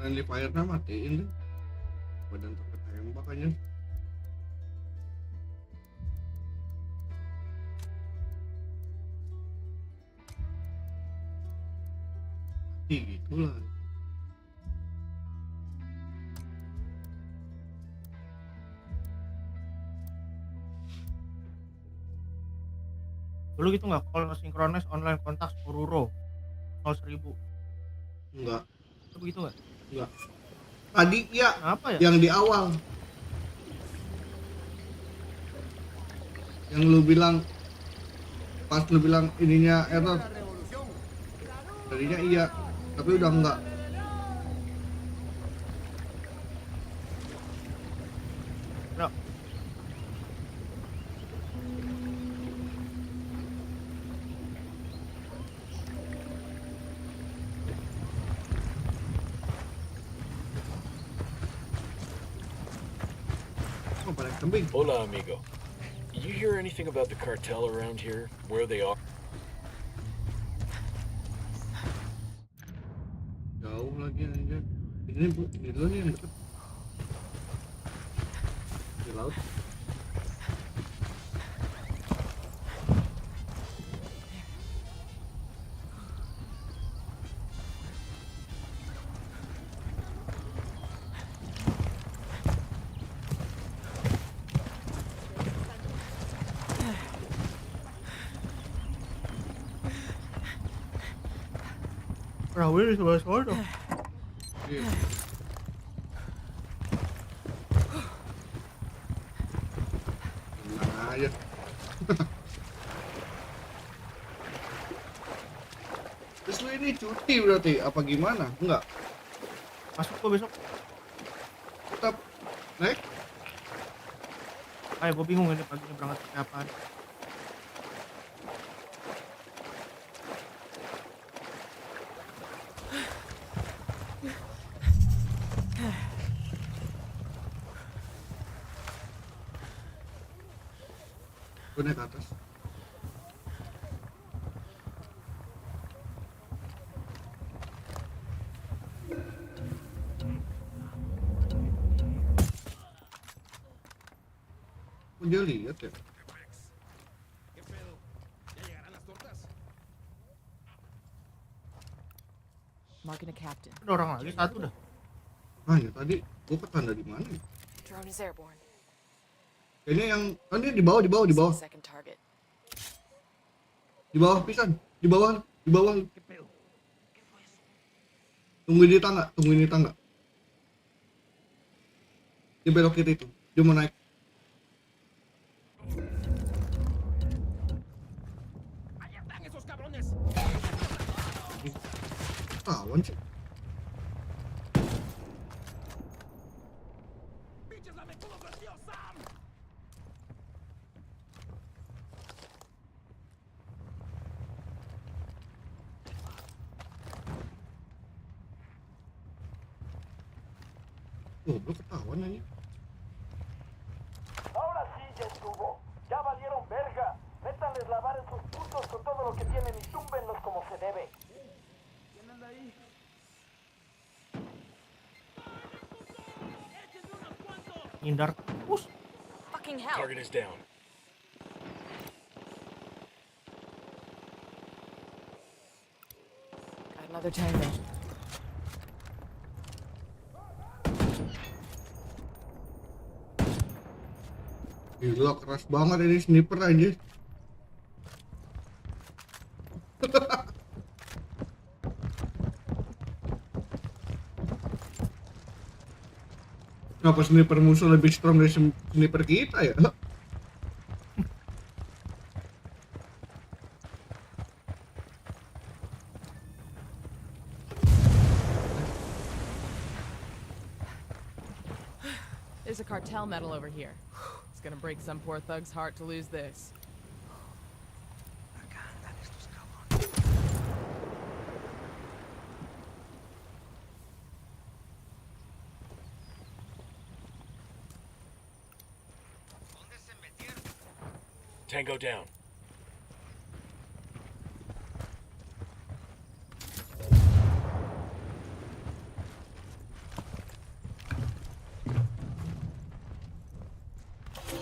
Friendly fire-nya matiin deh. Badan tertembak aja. Mati gitu lah. Dulu gitu nggak call synchronize online kontak 10 euro 0.1000. Enggak. Begitu nggak? Enggak. Tadi ya, apa ya? Yang di awal. Yang lu bilang pas lu bilang ininya error. Tadinya iya, tapi udah enggak. Enggak. Hola, amigo. You hear anything about the cartel around here? Where they are? Jauh lagi aja. Ini dulu nih yang deket. Di laut. Perahu di sebelah sono. Iya. Tenang aja. Terus lu ini cuti berarti apa gimana? Enggak. Masuk kok besok. Tetap naik. Kayak gue bingung ini paginya berangkat ke apaan. Gue naik ke atas. Kok dia lihat ya? Marking a captain. Ada orang lagi satu dah. Ah ya tadi gue ketanda di mana? Drone is airborne. Ini yang kan dia di bawah. Second target. Di bawah pisan, di bawah. Tungguin di tangga. Dia belok kiri itu, dia mau naik. Tawan sih. Goblok ketahuan aja. Ahora sí ya estuvo. Ya valieron verga. Métanles la vara en sus puntos con todo lo que tienen y túmbenlos como se debe. ¿Quién anda ahí? Hindar. Fucking hell. Target is down. Another tango. Gila keras banget ini sniper aja. Kenapa sniper musuh lebih strong dari sniper kita ya? There's a cartel medal over here. It's gonna break some poor thug's heart to lose this. Tango down.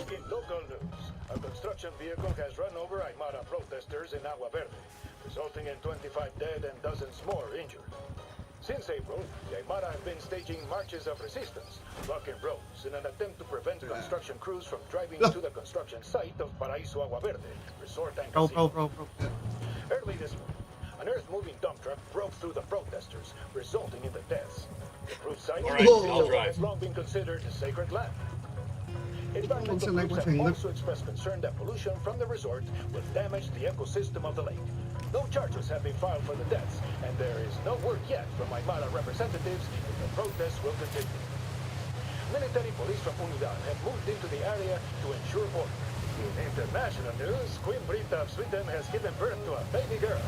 In local news, a construction vehicle has run over Aymara protesters in Agua Verde, resulting in 25 dead and dozens more injured. Since April, the Aymara have been staging marches of resistance, blocking roads in an attempt to prevent construction crews from driving to the construction site of Paraíso Agua Verde, resort and casino. Early this morning, an earth-moving dump truck broke through the protesters, resulting in the deaths. The approved site has long been considered sacred land. Environmental groups have also expressed concern that pollution from the resort will damage the ecosystem of the lake. No charges have been filed for the deaths, and there is no word yet from Aymara representatives if the protests will continue. Military police from Unidad have moved into the area to ensure order. In international news, Queen Brita of Sweden has given birth to a baby girl.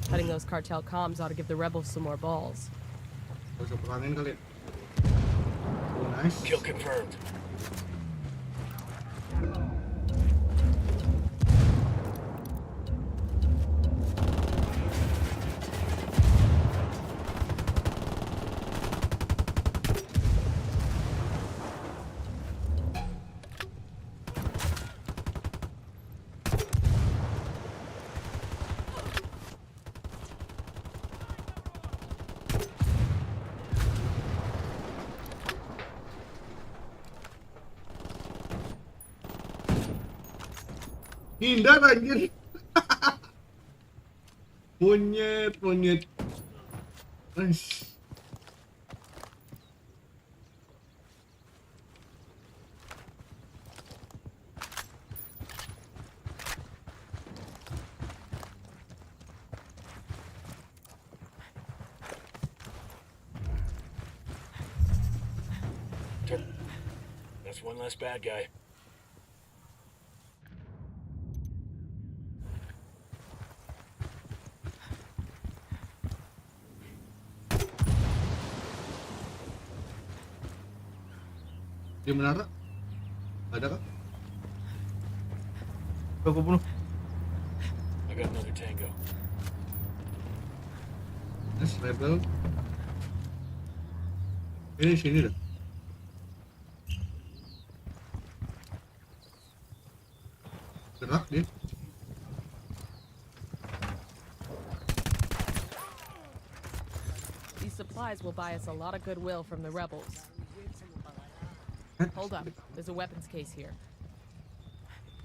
Cutting those cartel comms ought to give the rebels some more balls. Nice. Kill confirmed. Hindar anjir. Monyet. Nice. That's one less bad guy. Di menara? Ada kah? Aku bunuh. I got another tango. Yes, rebel. Ini sini dah. Gerak dia. These supplies will buy us a lot of goodwill from the rebels. Hold up, there's a weapons case here.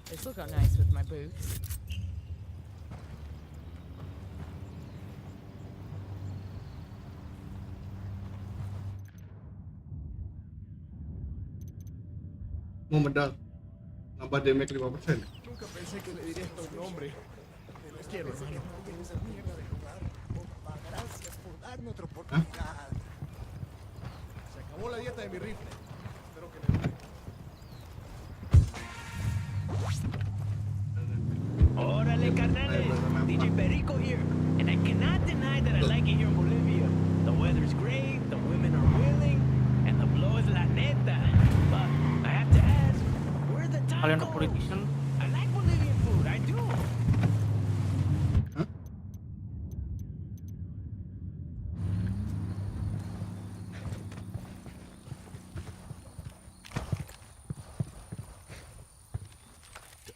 This will go nice with my boots. Mau medal. Nambah damage 5%. Nunca pensé que le diría esto a un hombre. Te lo quiero, hermano. Gracias por darme otra oportunidad. Se acabó la dieta de mi rifle. Espero que le dure. Órale, carnales. DJ Perico here. And I cannot deny that I like it here in Bolivia. The weather's great, the women are willing, and the blow is la neta. But I have to ask, where the Kalian tacos? politician. I like Bolivian food, I do.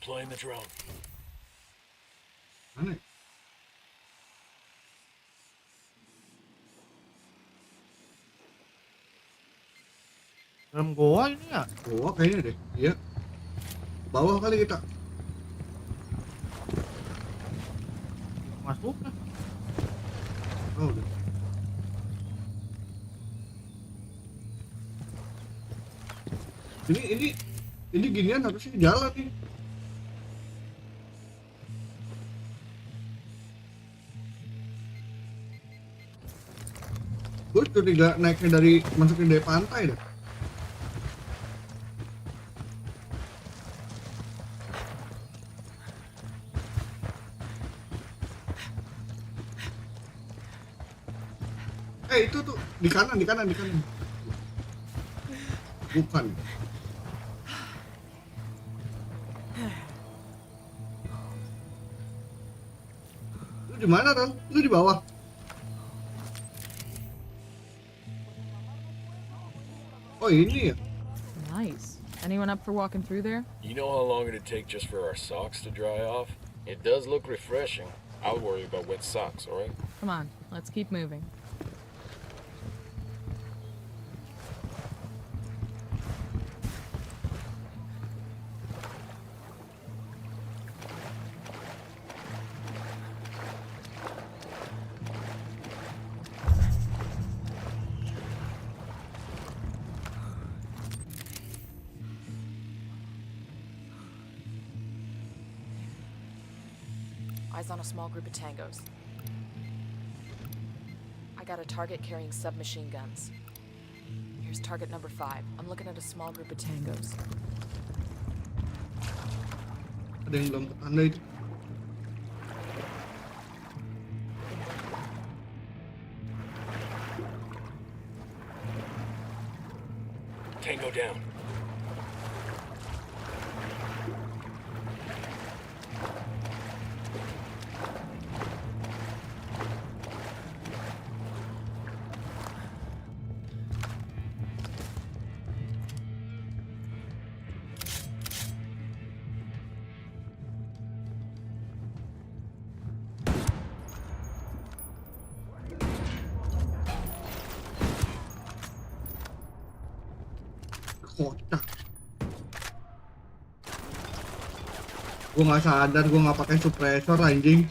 Deploying the drone. Mana? Dalam goa ini ya? Goa kayaknya deh. Iya. Bawah kali kita. Masuk kan? Oh, udah. Ini ginian harusnya jalan nih. Gue curiga naiknya masukin dari pantai dah. Itu tuh di kanan. Bukan. Lu di mana, Ran? Lu di bawah. Oh, ini ya. Nice. Anyone up for walking through there? You know how long it'd take just for our socks to dry off? It does look refreshing. I'll worry about wet socks, alright? Come on, let's keep moving. Eyes on a small group of tangos. I got a target carrying submachine guns. Here's target number 5. I'm looking at a small group of tangos. Ada yang belum ketanda itu. Tango down. Kocak. Gue nggak sadar gue nggak pakai suppressor anjing.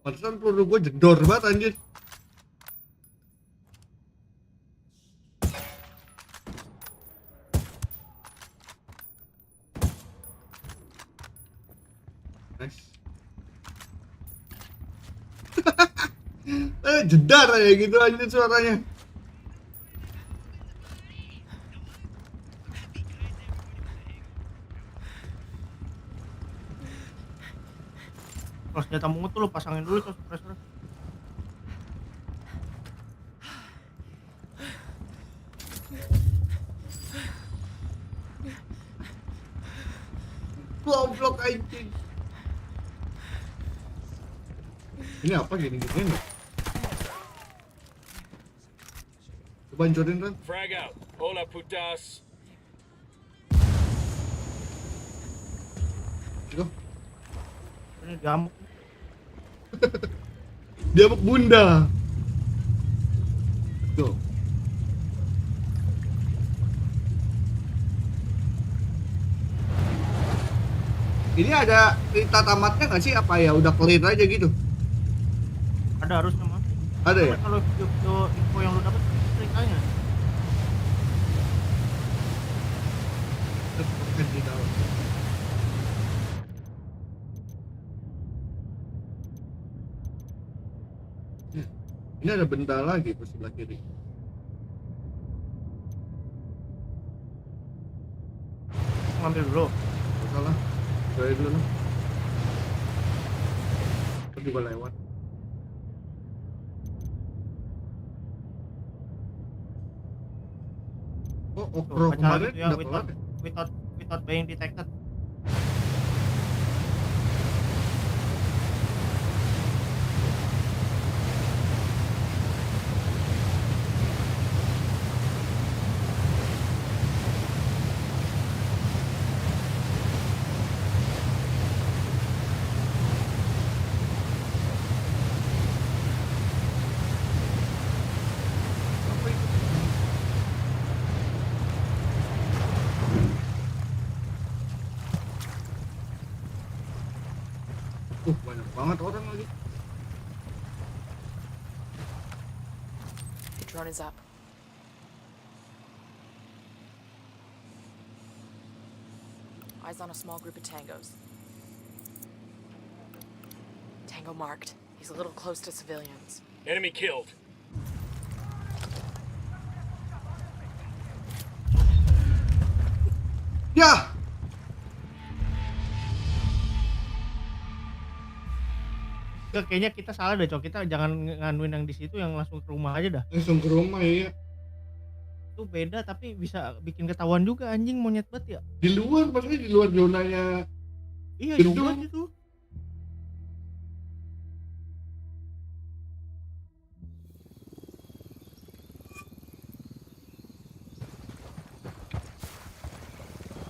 Pantesan peluru gue jedor banget anjir. Nice. Jedar aja gitu aja suaranya. Kalau senjata mungut tuh lu pasangin dulu tuh suppressor. Goblok anjing. Ini apa gini-gini nih? Coba hancurin, Ran. Frag out. Hola, putas. Go. Ini diamuk. Diamuk bunda. Go. Ini ada cerita tamatnya nggak sih? Apa ya udah clear aja gitu? Ada harusnya mah. Ada ya? Kalau info yang lu dapat ceritanya. Ini ada benda lagi di sebelah kiri. Ngambil dulu. Salah. Gue dulu nih. Aku juga lewat. Oh, okro kemarin ya, udah kelar ya? Without being detected. orang lagi. The drone is up. Eyes on a small group of tangos. Tango marked. He's a little close to civilians. Enemy killed. Ya. Kayaknya kita salah deh, Cok. Kita jangan nganuin yang di situ, yang langsung ke rumah aja dah. Langsung ke rumah ya. Itu beda tapi bisa bikin ketahuan juga, anjing monyet banget ya. Di luar, maksudnya di luar zonanya. Iya, di luar itu.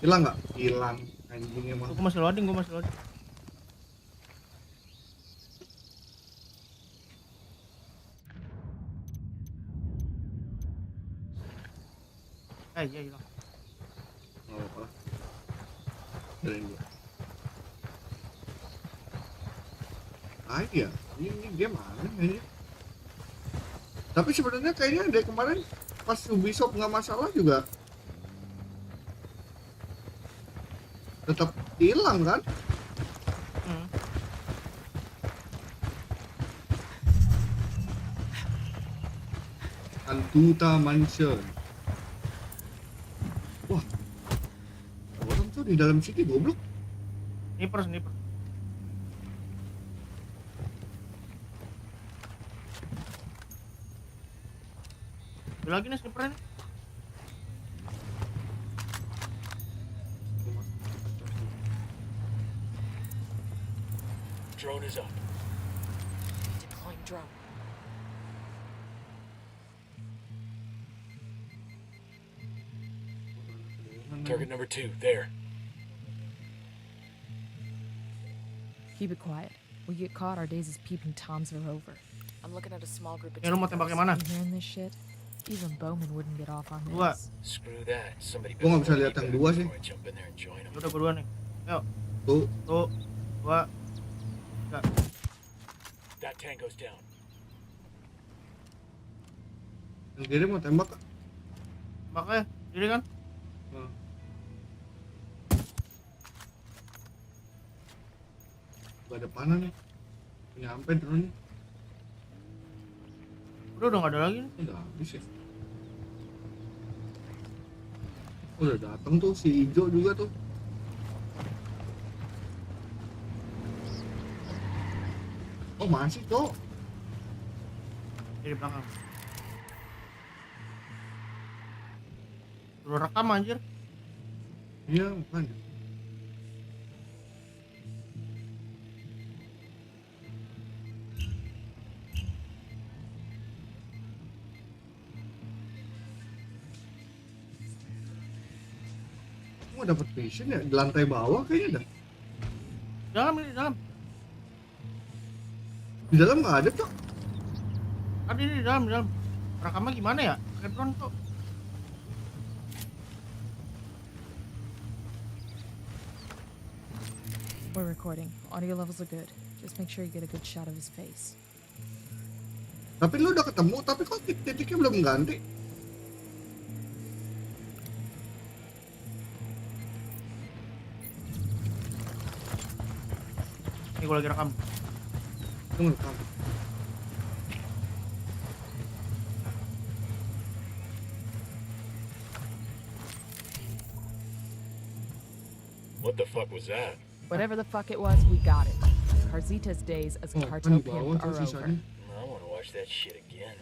Hilang nggak? Hilang. Anjing emang. Gua masih loading. Iya hilang. Oh, apa? Dari dulu. Iya, ini dia mana kayaknya? Tapi sebenarnya kayaknya dari kemarin pas Ubisoft nggak masalah juga tetap hilang kan? Antuta Mansion. Wah, orang tuh di dalam sini goblok. Sniper. Ada lagi nih snipernya. Drone is up. Deploying drone. Target number 2, there. Keep it quiet. We get caught, our days as peeping toms are over. I'm looking at a small group of lu mau tembak yang mana? You hearing this shit? Even Bowman wouldn't get off on Dua. this. Screw that. Somebody Gua nggak bisa lihat yang dua sih. jump in there and join them. Udah berdua nih. Ayo. Tuh. 2, 3. That tango's down. Yang kiri mau tembak kak? Makanya, kiri kan? Gak ada panah nih. Nyampe drone-nya. Udah nggak ada lagi nih. Udah habis ya. Udah datang tuh si hijau juga tuh. Oh masih tuh. Di belakang. Lu rekam anjir. Iya bukan. Mau dapat vision ya di lantai bawah kayaknya dah. Dalam. Di dalam nggak ada tuh. Ada di dalam. Rekamnya gimana ya? Pakai drone tuh. We're recording. Audio levels are good. Just make sure you get a good shot of his face. Tapi lu udah ketemu, tapi kok titiknya belum ganti? Ini gue lagi rekam. Tunggu rekam. What the fuck was that? Whatever the fuck it was, we got it. Carzita's days as a cartel pimp are over. I want to watch that shit again.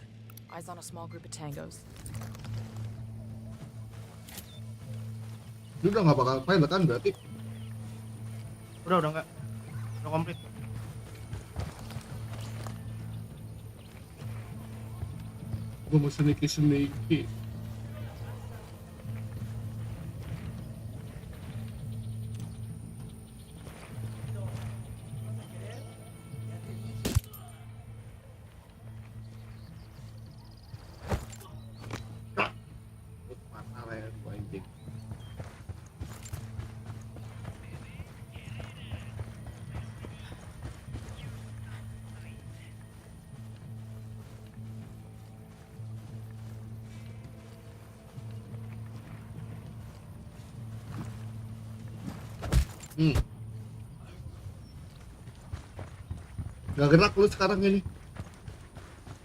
Eyes on a small group of tangos. Lu udah gak bakal pilot kan berarti? Udah enggak. Udah komplit. Gue mau seniki. Gak gerak lu sekarang ini.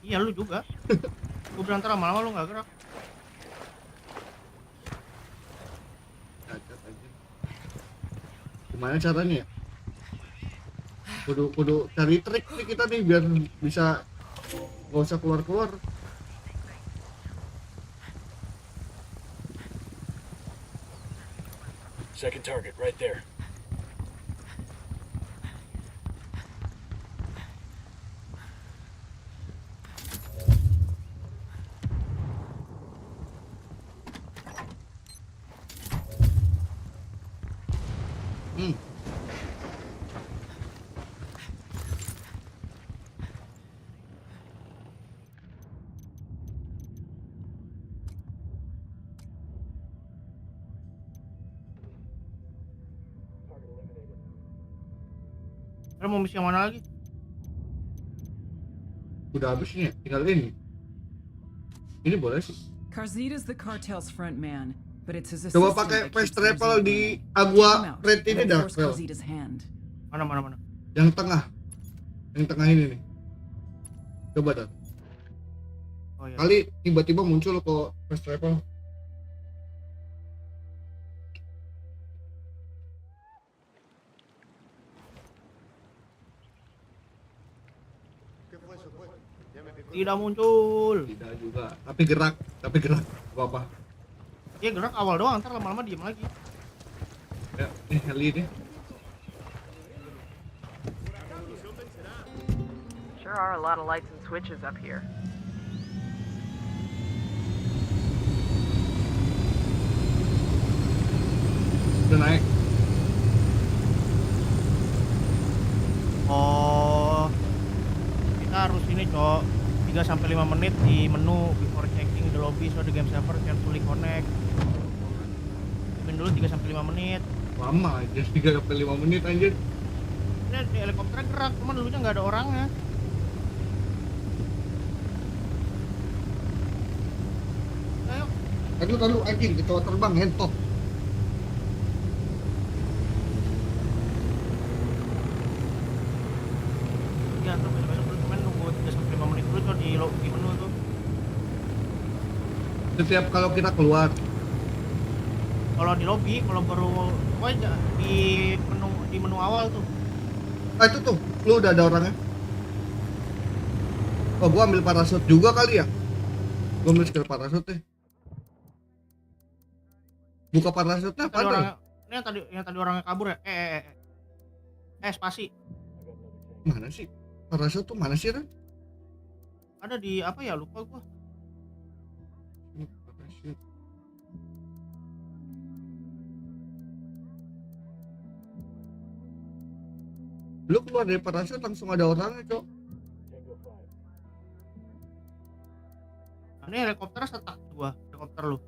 Iya lu juga. Gue berantara lama-lama lu nggak gerak. Gimana caranya ya? Kudu cari trik nih kita nih biar bisa nggak usah keluar. Second target, right there. Lu mau misi yang mana lagi? Udah habis nih, tinggal ini. Ini boleh sih. Karzita's the cartel's front man, but it's his Coba assistant pakai that fast keeps the travel result di running. Agua Check him out Red ini and dah. enforce Karzita's hand. Mana? Yang tengah. Yang tengah ini nih. Coba dah. Oh, iya. Kali tiba-tiba muncul kok fast travel. Tidak muncul. Tidak juga. Tapi gerak. Apa-apa. Dia gerak awal doang, ntar lama-lama diem lagi. Ya, ini heli nih. Sure are a lot of lights and switches up here. Udah naik. Oh, kita harus ini cok 3-5 menit di menu before checking the lobby so the game server can fully connect. Main dulu 3-5 menit. Lama aja 3-5 menit anjir. Ini di helikopter gerak, cuman dulunya nggak ada orangnya. Ayo. Aduh anjing, kecoa terbang hentot. Ya, terus besok dulu cuman nunggu 3-5 menit dulu cok di lobby menu tuh. Setiap kalau kita keluar. Kalau di lobby, kalau baru pokoknya di menu awal tuh. Ah itu tuh, lu udah ada orangnya. Oh gua ambil parasut juga kali ya. Gua ambil skill parasut deh. Buka parasutnya apa tuh? Ini yang tadi orangnya kabur ya? Spasi. Mana sih? Parasut tuh mana sih, Ren? Ada di apa ya? Lupa gua. Parasut. Lu keluar dari parasut langsung ada orangnya, Cok. Ini helikopter setak gua, helikopter lu.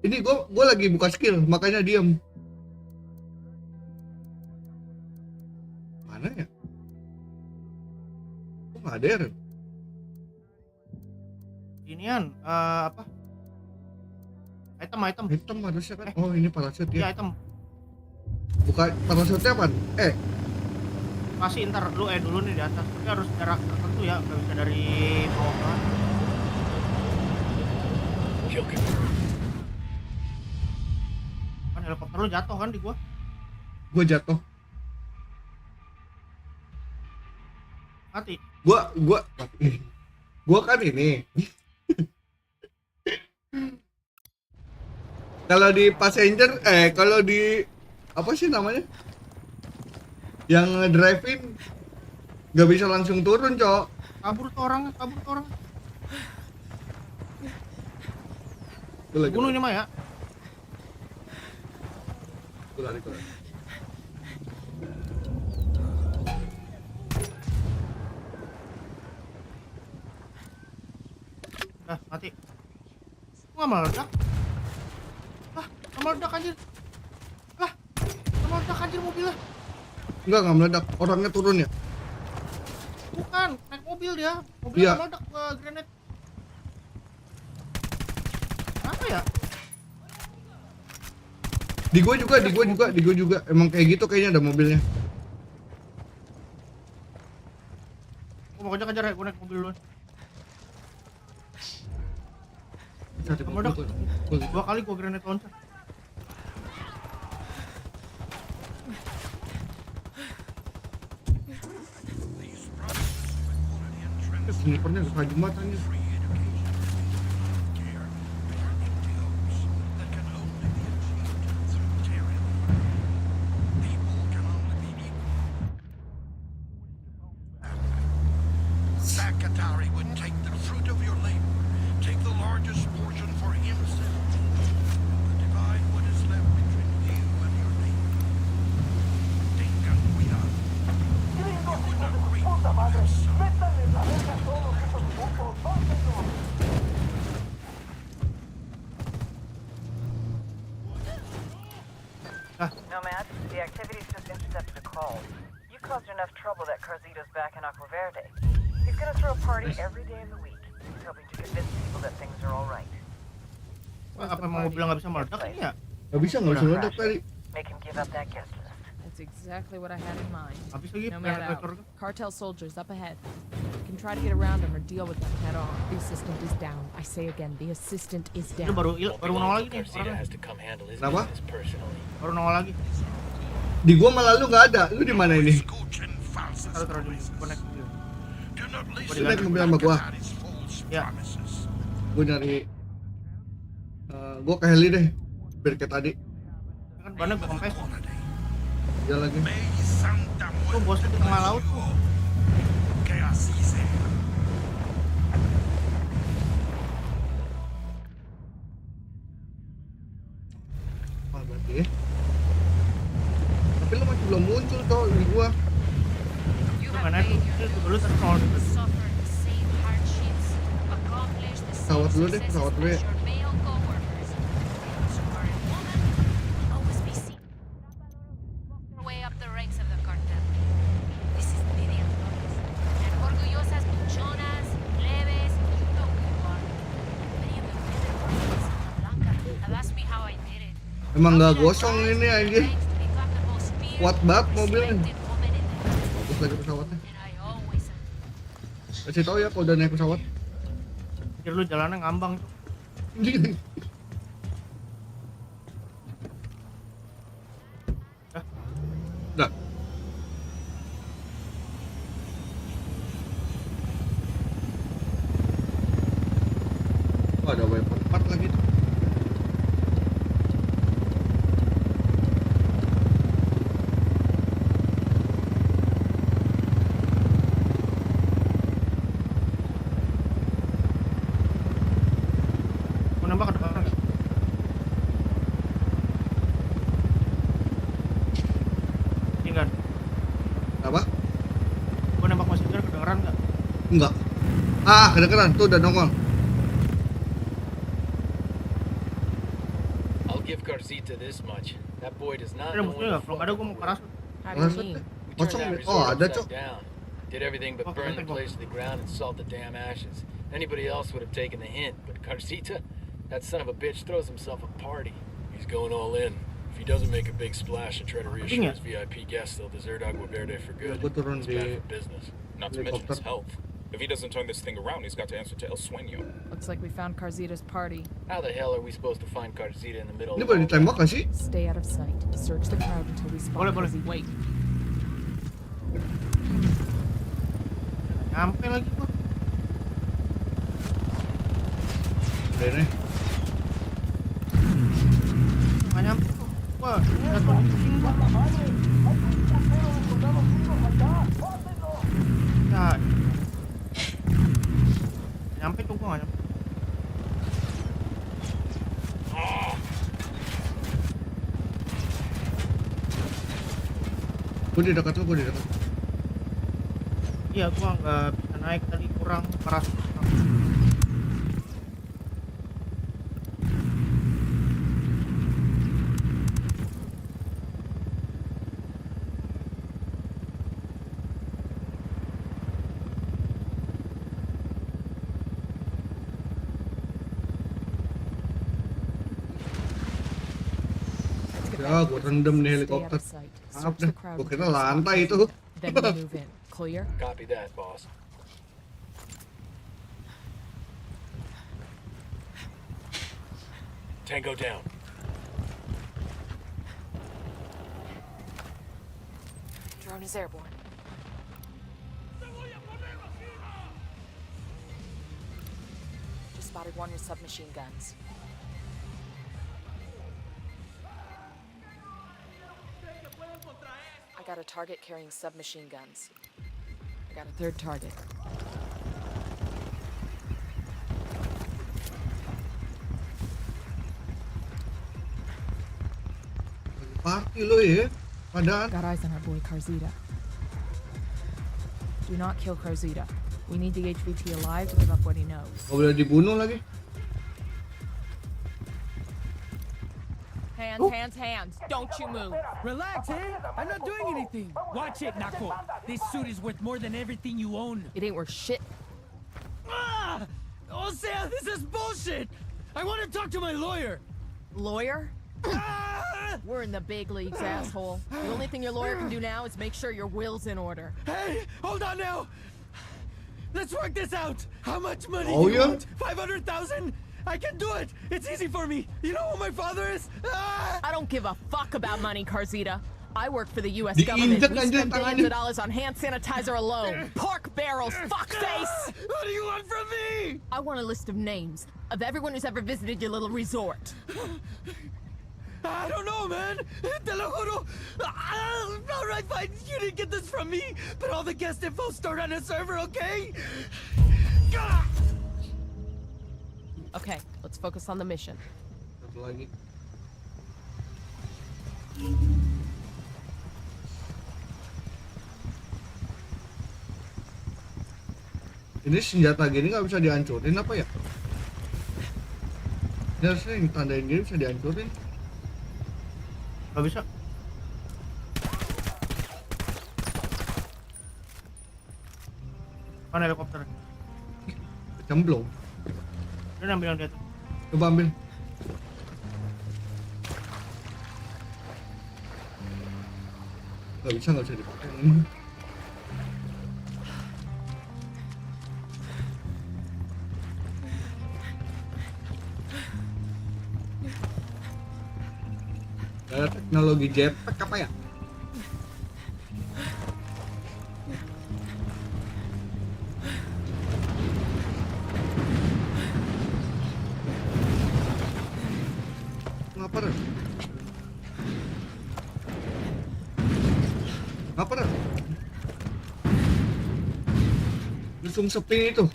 Ini gua lagi buka skill, makanya diam. Mana ya? Kok nggak ada ya, Ren? Inian, apa? Item. Item harusnya kan? Oh ini parasut ya? Iya item. Buka parasutnya apa? Pasti ntar lu dulu nih di atas. Tapi harus jarak tertentu ya, nggak bisa dari bawah kan. Kan helikopter lu jatuh kan di gua? Gua jatuh. Mati. Gua kan ini. Kalau di passenger, kalau di apa sih namanya? Yang drive-in nggak bisa langsung turun, Cok. Kabur tuh orang. Bunuh ini mah ya. Gua lari. Mati. Nggak meledak. Meledak anjir. Meledak anjir mobilnya. Enggak meledak. Orangnya turun ya? Bukan, naik mobil dia. Mobilnya meledak ke grenade. Apa ya? Di gua juga. Emang kayak gitu kayaknya ada mobilnya. Gua mau kejar ya, gua naik mobil duluan. Kamu udah 2 kali gua granat launcher. Snipernya tajam banget anjir. Sakatari would take the fruit of your labor, take the largest portion for himself, and divide what is left between you and your neighbor. Tengan cuidado. You would not reap what you have sown. Nomad, the activity's just intercepted a call. You caused enough trouble that Carzito's back in Agua Verde. He's gonna throw a party every day of the week. He's hoping to convince people that things are all right. Apa emang mobil nggak bisa meledak ini ya? Nggak bisa meledak tadi. Make him give up that guest list. That's exactly what I had in mind. Habis lagi Nomad out. Cartel soldiers up ahead. You can try to get around them or deal with them head on. The assistant is down. I say again, the assistant is down. Itu baru nongol lagi nih orangnya. Kenapa? Baru nongol lagi. Di gua malah lu nggak ada. Lu di mana ini? Taruh di connect dulu. Lu naik mobil sama gua. Ya. Gua nyari. Gua ke heli deh. Biar kayak tadi. Kan bannya gua kempes. Ya lagi. Tuh bosnya di tengah laut tuh. Wah berarti ya. Tapi lu masih belum muncul toh di gua. Mana tuh? Itu dulu terus. Pesawat dulu deh, pesawat dulu ya. Emang nggak gosong ini anjir. Kuat banget mobilnya. Bagus lagi pesawatnya. Kasih tau ya kalau udah naik pesawat. Pikir lu jalannya ngambang tuh. Dah. Oh, ada weapon 4 lagi tuh. Enggak. Kedengeran tuh udah nongol. I'll give Carzita this much. That boy does not know when to kalau ada gua mau keras. Oh, ada cok. Did everything but burn the place to the ground and salt the damn ashes. Anybody else would have taken the hint, but Carzita, that son of a bitch throws himself a party. He's going all in. If he doesn't make a big splash and try to reassure his VIP guests, they'll desert Agua Verde for good. It's bad for business. Not to mention his health. If he doesn't turn this thing around, he's got to answer to El Sueño. Looks like we found Carzita's party. How the hell are we supposed to find Carzita in the middle of the night? Ditembak gak sih? Stay out of sight. Search the crowd until we spot Carzita. Wait. Nyampe lagi gua. Udah nih. Nggak nyampe tuh. Wah, jatuh. Nah. Nyampe tuh gua nggak nyampe. Gua di dekat lu, Iya, gua nggak bisa naik tadi, kurang keras. Ya, gua rendem nih Stay out helikopter. of sight. Maaf Search dah, the crowd gua with kira your lantai spot itu. Rosita. Then we move in. Clear? Copy that, boss. Tango down. Drone is airborne. Just spotted one with submachine guns. I got a target carrying submachine guns. I got a third target. Party lo ya. Padahal. Got eyes on our boy Carzita. Do not kill Carzita. We need the HVT alive to give up what he knows. Gak boleh dibunuh lagi. Hands. Don't you move. Relax, eh? I'm not doing anything. Watch it, Nako. This suit is worth more than everything you own. It ain't worth shit. Ah! Osea, this is bullshit! I want to talk to my lawyer. Lawyer? We're in the big leagues, asshole. The only thing your lawyer can do now is make sure your will's in order. Hey, hold on now. Let's work this out. How much money Oh, do you yeah? want? 500,000? I can do it. It's easy for me. You know who my father is? Ah! I don't give a fuck about money, Carzita. I work for the U.S. Diinjak government. We anjir spend billions tangannya. of dollars on hand sanitizer alone. Pork barrels, fuckface! What do you want from me? I want a list of names of everyone who's ever visited your little resort. I don't know, man. Te lo juro. All right, fine. You didn't get this from me, but all the guest info stored on a server, okay? Okay, let's focus on the mission. Satu lagi. Ini senjata gini nggak bisa dihancurin apa ya? Ini harusnya yang tandain gini bisa dihancurin. Gak bisa. Mana helikopter? Kecemplung. Udah ambil yang di atas. Coba ambil. Nggak bisa dipakai ini. Ada teknologi jetpack apa ya? Ngapa dah? Ngapa dah? Langsung sepi itu.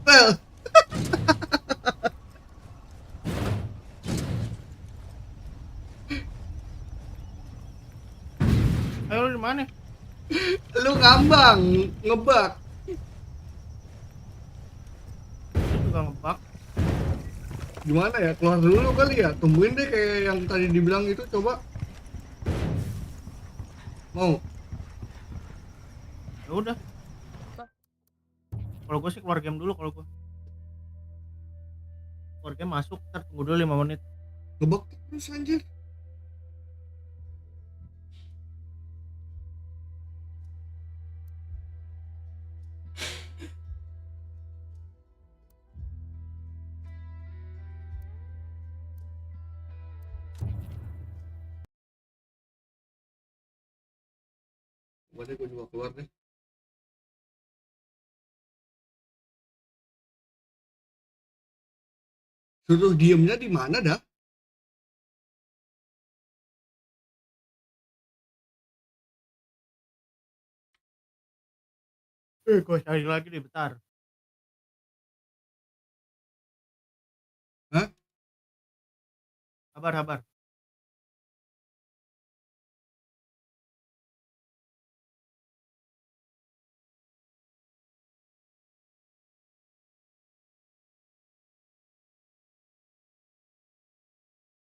Well. Ayo lu di mana? Lu ngambang, ngebak. Lu juga ngebak. Gimana ya? Keluar dulu kali ya. Tungguin deh kayak yang tadi dibilang itu, coba. Mau? Ya udah. Kalau gue sih keluar game dulu kalau gue. Keluar game masuk, ntar tunggu dulu 5 menit. Ngebak terus anjir. Waduh, gue juga keluar deh. Suruh diemnya di mana dah? Gue cari lagi deh, bentar. Hah? Sabar.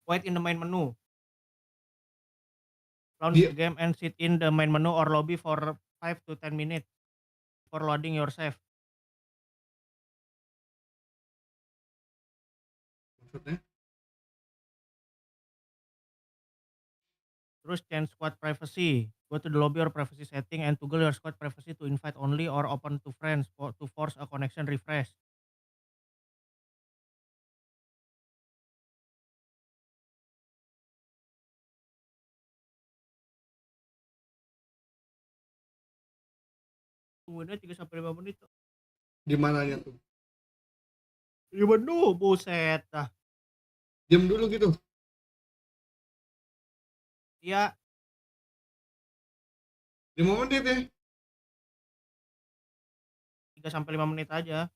Wait in the main menu. Launch the game and sit in the main menu or lobby for 5 to 10 minutes for loading your save. Maksudnya? Terus change squad privacy. Go to the lobby or privacy setting and toggle your squad privacy to invite only or open to friends to force a connection refresh. Tungguinnya 3-5 menit. Di mananya tuh? Di menu, buset dah. Diam dulu gitu. Iya. 5 menit ya? 3-5 menit aja.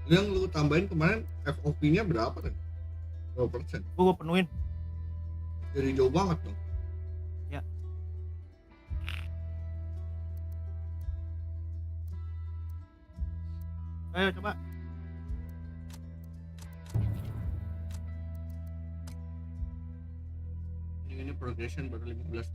Yang lu tambahin kemarin FOV-nya berapa kan? Berapa persen? Gua penuhin. Jadi jauh banget dong. Ya. Ayo coba. Ini progression baru 15%.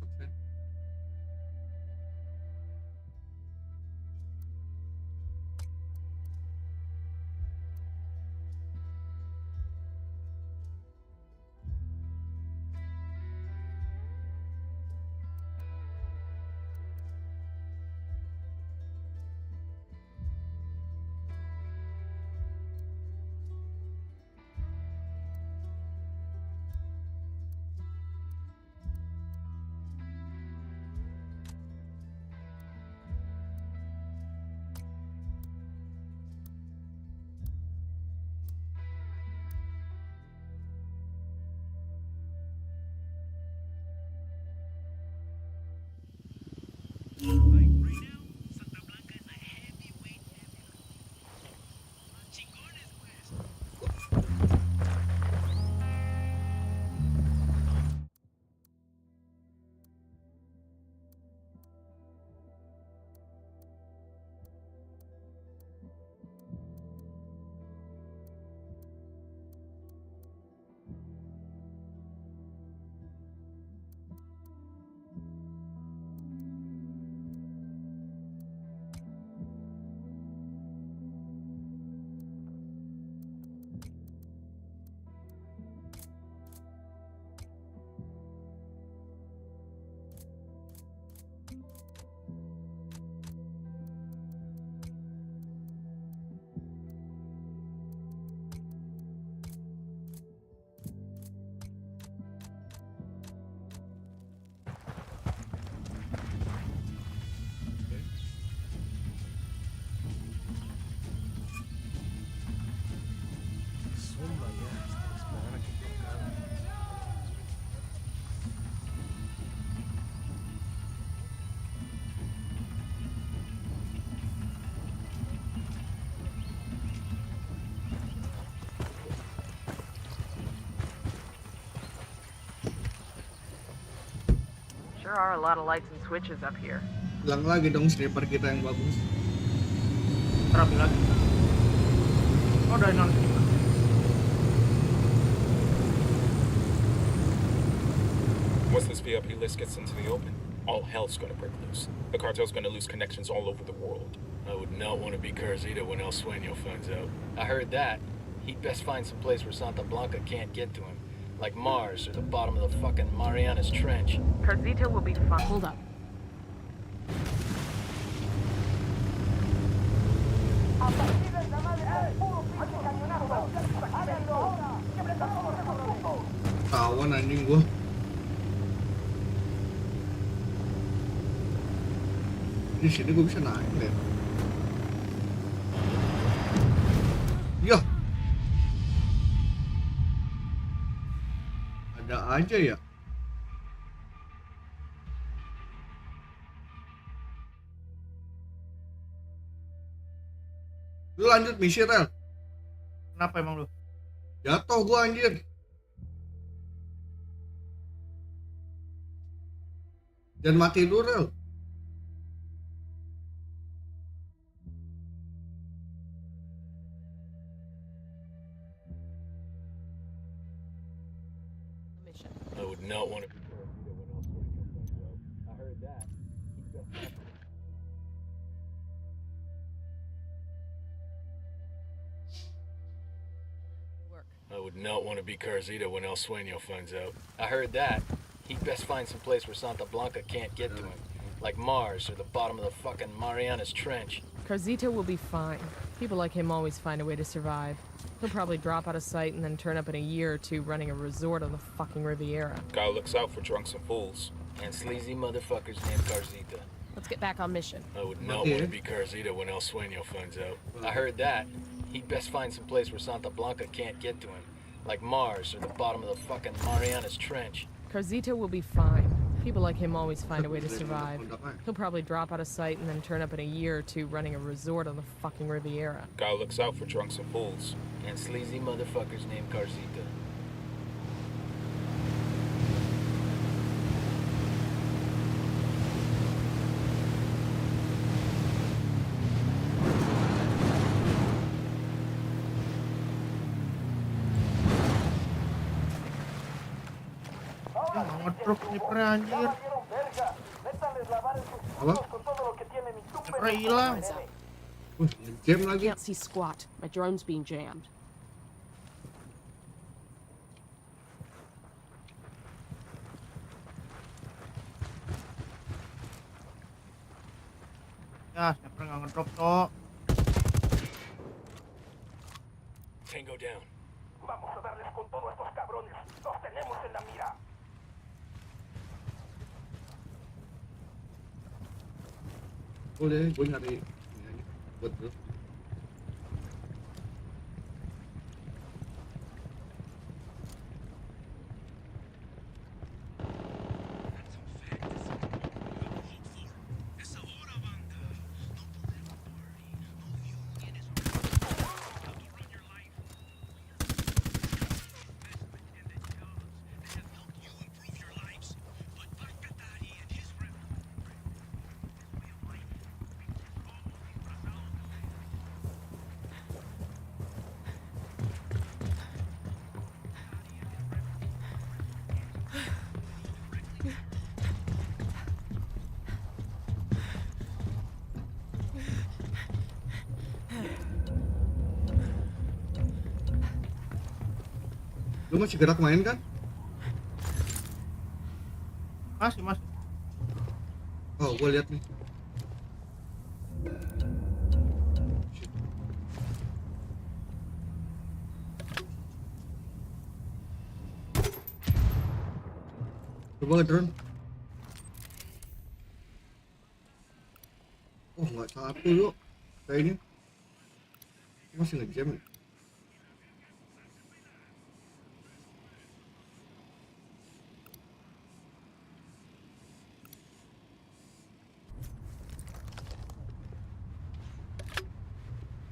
Sure are a lot of lights and switches up here. Hilang lagi dong sniper kita yang bagus. Terapi lagi. Oh, udah non sniper. Once this VIP list gets into the open, all hell's gonna break loose. The cartel's gonna lose connections all over the world. I would not want to be Carzita when El Sueño finds out. I heard that. He'd best find some place where Santa Blanca can't get to him. Like Mars or the bottom of the fucking Marianas Trench. Carzita will be fine. Hold up. Tawan anjing gua. Di sini gua bisa naik deh. Ya. Ada aja ya. Lu lanjut misi Rel. Kenapa emang lu? Jatuh gua anjir. Jangan mati dulu Rel. I would not want to be Carzita when El Sueño finds out. I heard that. I would not want to be Carzita when El Sueño finds out. I heard that. He'd best find some place where Santa Blanca can't get to him. Like Mars or the bottom of the fucking Marianas Trench. Carzita will be fine. People like him always find a way to survive. He'll probably drop out of sight and then turn up in a year or two running a resort on the fucking Riviera. Guy looks out for drunks and fools. And sleazy motherfuckers named Carzita. Let's get back on mission. I would not want to be Carzita when El Sueño finds out. I heard that. He'd best find some place where Santa Blanca can't get to him. Like Mars or the bottom of the fucking Marianas Trench. Carzita will be fine. People like him always find a way to survive. He'll probably drop out of sight and then turn up in a year or two running a resort on the fucking Riviera. Guy looks out for drunks and fools. And sleazy motherfuckers named Carzita. Ngedrop sniper anjir. Apa? Sniper hilang. Jam lagi. Can't see squat. My drone's being jammed. Ya, sniper nggak ngedrop toh. Tango down. Vamos a darles con todo a estos cabrones. Los tenemos en la mira. Boleh, gue nyari ini aja buat bro. Lu masih gerak main kan? Masih. Oh, gue lihat nih. Coba ngedrone. Oh, nggak satu yuk. Kayak ini. Masih ngejam ya?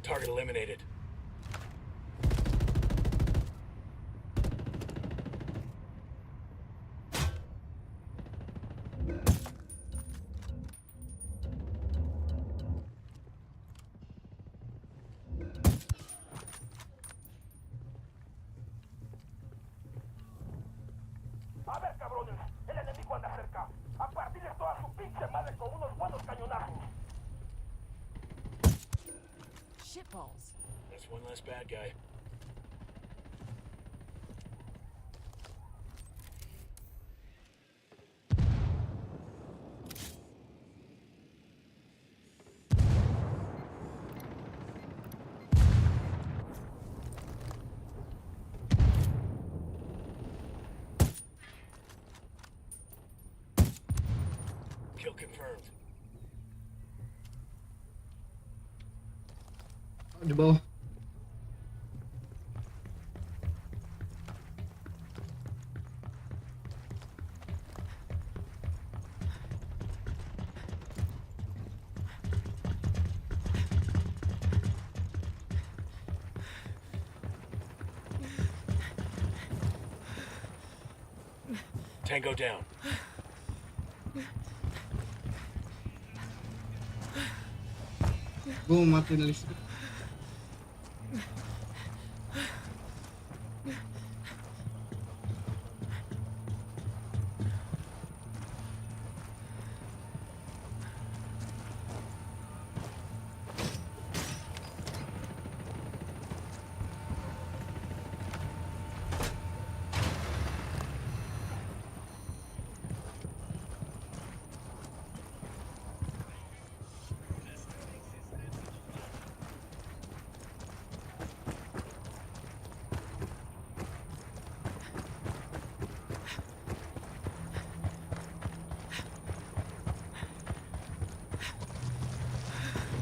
Target eliminated. A ver, cabrones, el enemigo anda cerca. A partirles toda su pinche madre con unos buenos cañonazos. Shitballs. That's one less bad guy. Kill confirmed. Di bawah. Tango down. Gue matiin listrik.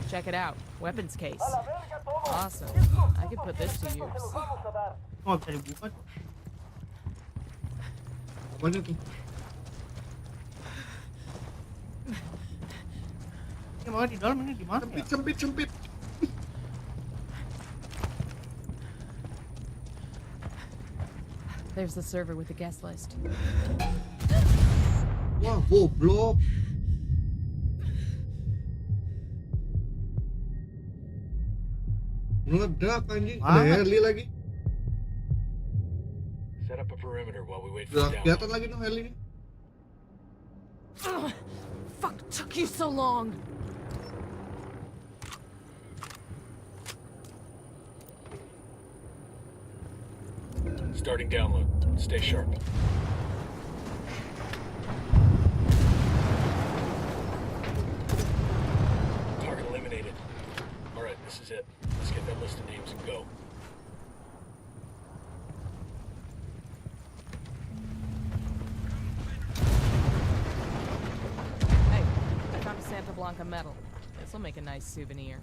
Check it out. Weapons case. Awesome. I could put this to use. Oh, bisa dibuka. Apanya tuh? Ini malah di dalam, ini di mana ya? Sempit. There's the server with the guest list. Wah, goblok. Meledak anjing, ada heli lagi. Set up a perimeter while we wait for Udah the kelihatan lagi tuh heli. Fuck, took you so long. Starting download. Stay sharp. Target eliminated. Alright, this is it. Let's get that list of names and go. Hey, I found a Santa Blanca medal. This'll make a nice souvenir.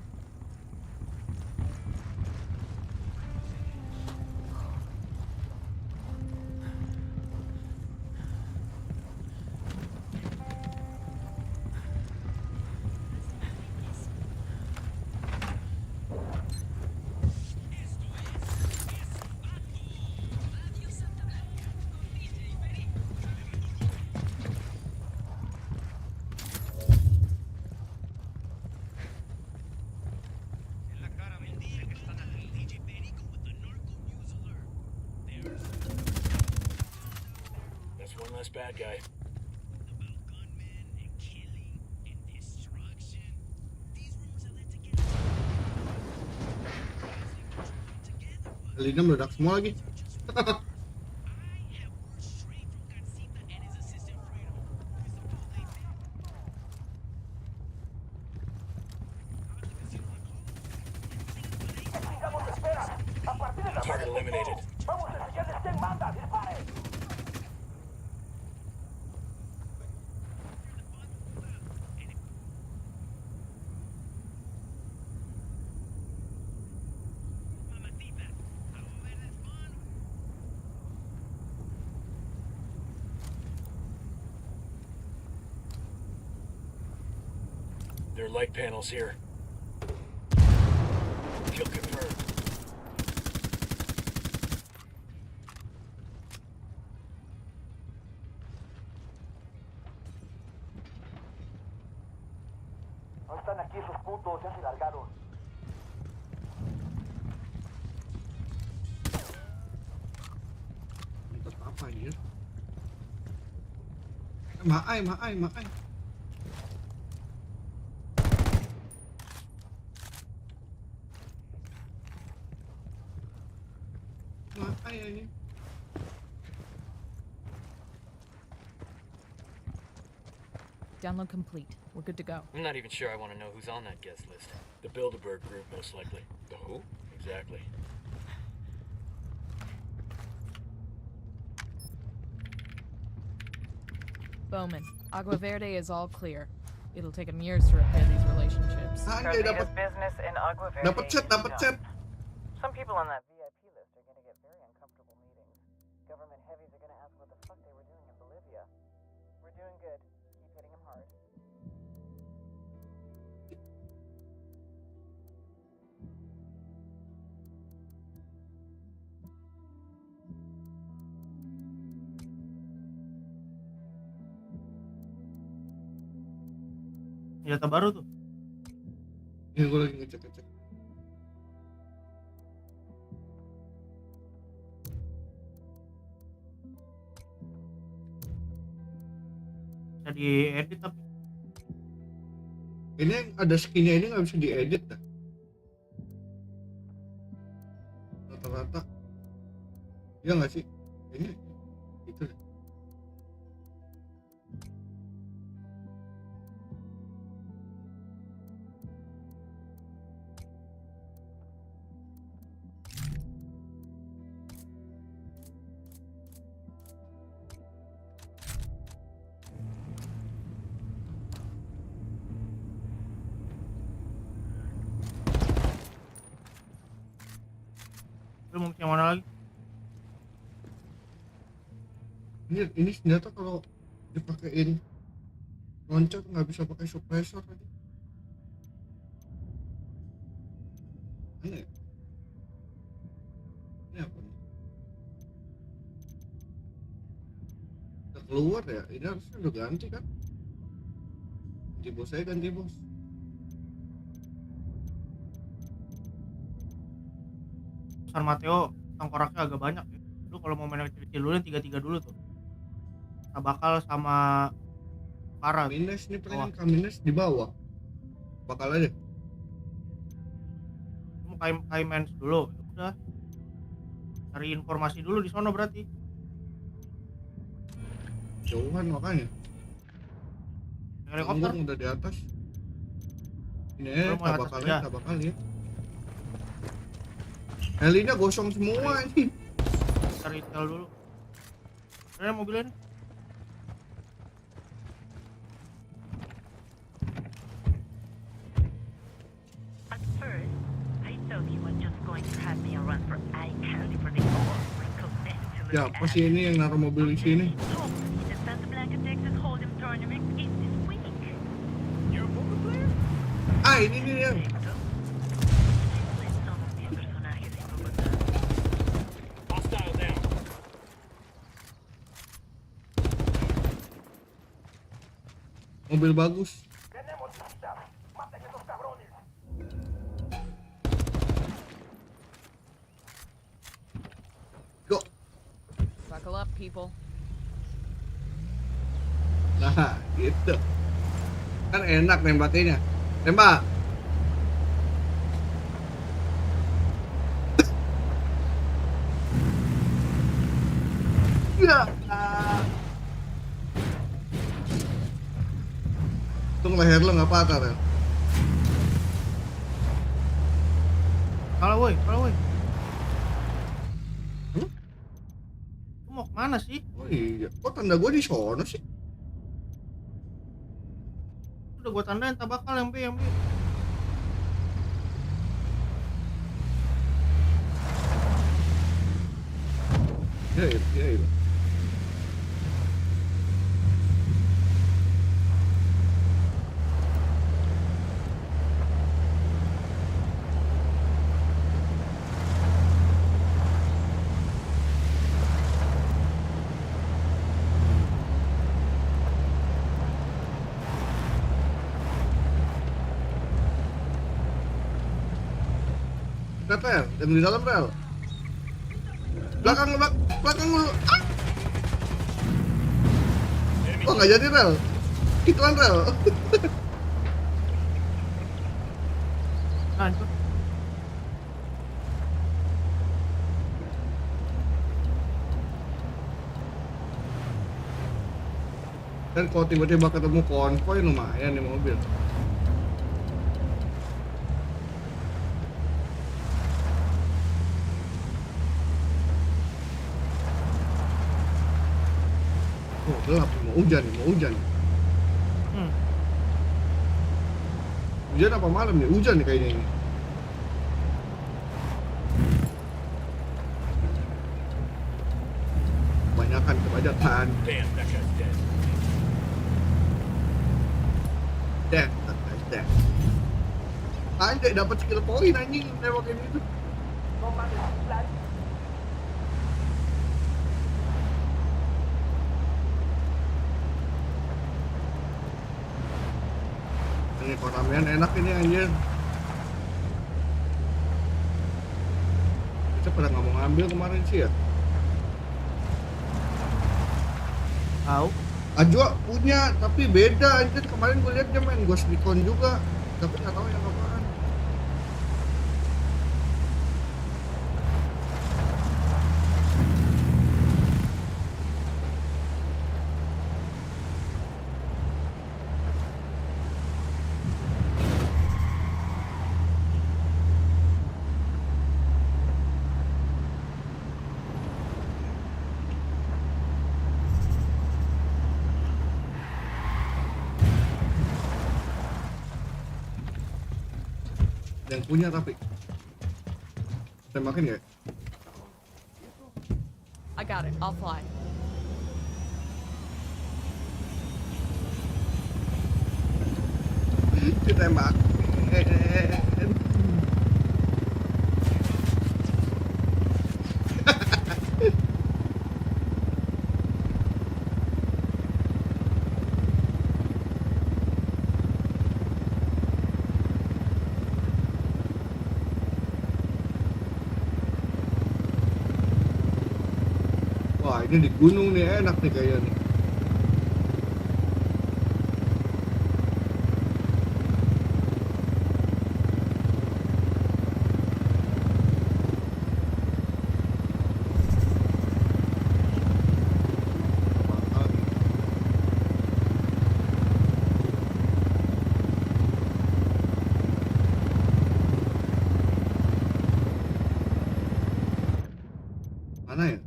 That's one less bad guy. Helinya meledak semua lagi. Target eliminated. There are light panels here. Kill confirmed. No están aquí esos putos, ya se largaron. Apa anjir? Maai. Maai ini. Download complete. We're good to go. I'm not even sure I want to know who's on that guest list. The Bilderberg group, most likely. The who? Exactly. Bowman, Agua Verde is all clear. It'll take them years to repair these relationships. Carzetta's business in Agua Verde Dapat chat. is done. Some people on that VIP list are going to get very uncomfortable meetings. Government heavies are going to ask what the fuck they were doing in Bolivia. We're doing good. Keep hitting them hard. Senjata baru tuh. Ini gue lagi ngecek. Bisa diedit tapi. Ini yang ada skinnya ini nggak bisa diedit dah. Rata-rata. Iya nggak sih? Ini itu deh. Lu mau yang mana lagi? Ini senjata kalau dipakein loncat nggak bisa pakai suppressor tadi. Aneh. Ini apa nih? Udah keluar ya? Ini harusnya udah ganti kan? Ganti bos. San Mateo tengkoraknya agak banyak ya. Lu kalau mau main kecil-kecil dulu yang 3-3 dulu tuh. Bakal sama Kalah. Kamines nih paling Kamines di bawah. Bakal aja. Mau Kaimens dulu. Udah. Cari informasi dulu di sono berarti. Jauhan makanya. Helikopter udah di atas. Ini tak bakal ya. Helinya gosong semua ini. Cari tel dulu. Ada mobilnya nih. At first, I thought you were just going to have me a run for eye candy for the whole Recon. Ya, apa sih ini yang naruh mobil di sini? The Santa Blanca Texas Hold'em tournament is this week. You're a poker player? Ah, ini nih yang. Mobil bagus. Go. Buckle up, people. Nah, gitu. Kan enak nembakinnya. Tembak. Ya. Untung leher lo nggak patah kan? Kalah woi. Lu mau kemana sih? Oh iya, kok tanda gua di sono sih? Udah gua tandain tabakal yang B. Ya. Rel, yang di dalam rel. Belakang lu. Ah! Enemy Oh nggak jadi rel, iklan rel. Hancur. Dan kalau tiba-tiba ketemu konvoy lumayan nih mobil. Oh gelap, mau hujan nih, mau hujan. Hujan apa malam nih? Hujan nih kayaknya ini. Kebanyakan. Damn, that guy's dead. That guy's dead. Anjay, dapat skill point anjing newakin itu. Ini kok ramean enak ini anjir. Kita pada nggak mau ngambil kemarin sih ya. Tahu? Ajwa punya tapi beda anjir, kemarin gue liat dia main Ghost Recon juga tapi nggak tahu yang apaan. Yang punya tapi tembakin nggak? I got it. I'll fly. Ditembak. Wah ini di gunung nih enak nih kayaknya nih. Mana ya?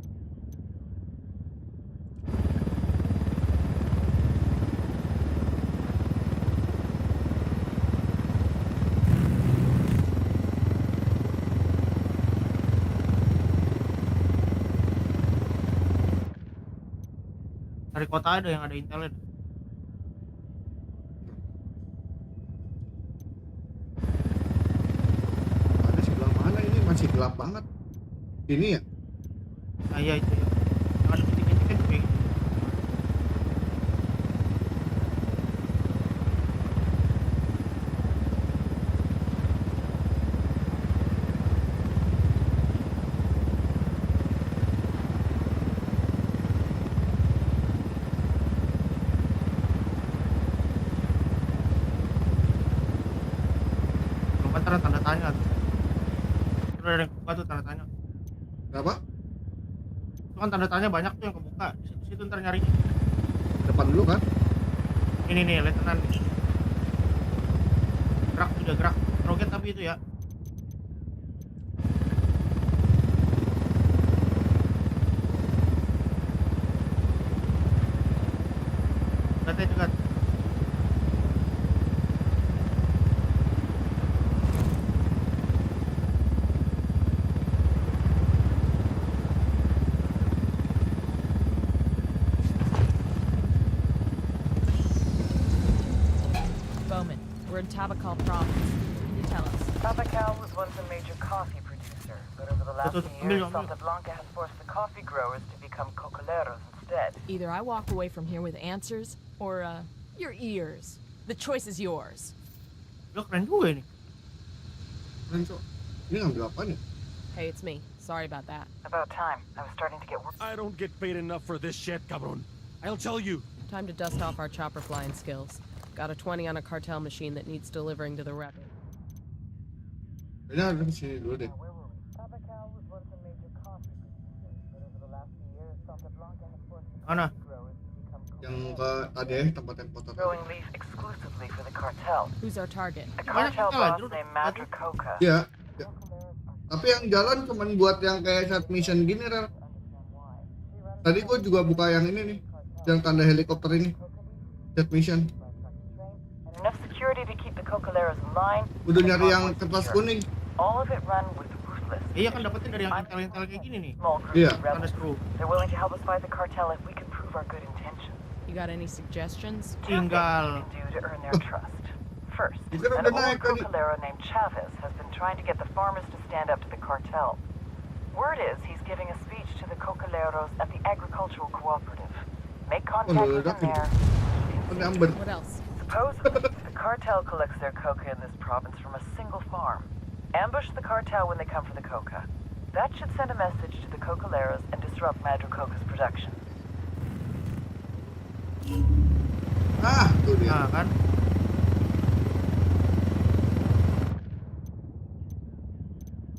Dari kota ada yang ada intelnya. Ada sebelah mana ini, masih gelap banget. Ini ya? Nah iya itu ya. Yang ada titik-titik kan kayak gitu. Ntar tanda tanya tuh. Terus ada yang kebuka tuh tanda tanya. Kenapa? Itu kan tanda tanya banyak tuh yang kebuka. Di situ ntar nyari. Depan dulu kan? Ini nih, letenan. Gerak udah gerak. Roket tapi itu ya. Bete juga. We're in Tabakal province. What can you tell us? Tabakal was once a major coffee producer, but over the last few years, Santa Blanca has forced the coffee growers to become cocoleros instead. Either I walk away from here with answers, or, your ears. The choice is yours. Lo keren juga ini. Keren cok. Ini ngambil apa nih? Hey, it's me. Sorry about that. About time. I was starting to get worried. I don't get paid enough for this shit, cabron. I'll tell you. Time to dust off our chopper flying skills. Got a 20 on a cartel machine that needs delivering to the Recon. Kayaknya ada di sini dulu deh. Mana? Yang ke tadi tempat yang foto tadi. Growing leaf exclusively for the cartel. Who's our target? A cartel boss named Madricoca. Iya. Ya. Tapi yang jalan cuman buat yang kayak set mission gini, Rel. Tadi gua juga buka yang ini nih, yang tanda helikopter ini. Set mission. Enough security to keep the Cocaleros in line. Udah nyari yang kertas kuning. All of it run with ruthless. Iya kan dapetnya dari yang intel kayak gini nih. Iya. They're willing to help us fight the cartel if we can prove our good intentions. You got any suggestions? Tinggal. Do to earn their trust. First, an old Cocalero named Chavez has been trying to get the farmers to stand up to the cartel. Word is he's giving a speech to the Cocaleros at the agricultural cooperative. Make contact with him there. What else? Supposedly, the cartel collects their coca in this province from a single farm. Ambush the cartel when they come for the coca. That should send a message to the Cocaleros and disrupt Madricoca's production. Ah, tuh dia. Nah, kan.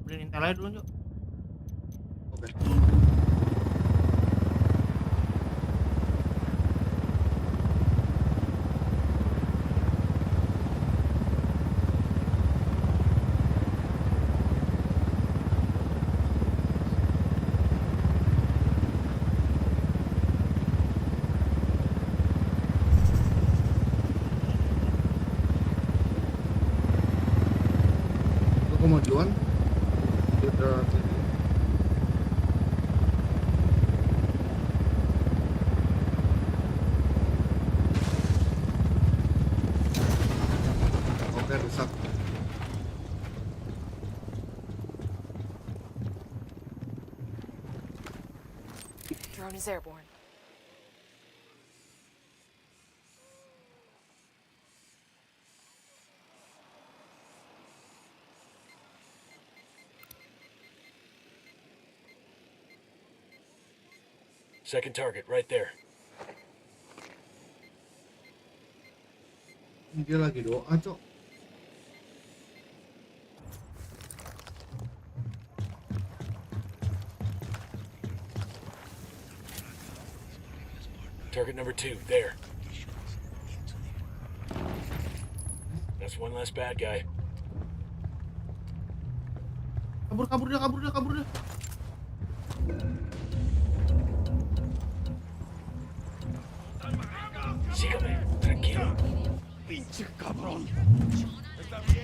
Beliin intel aja dulu, Cuk. Oke. Kemajuan kita oke rusak. Drone is airborne. Second target, right there. Dia lagi doa, Cok. Target number 2, there. That's one less bad guy. Kabur dia. Sígame, tranquilo.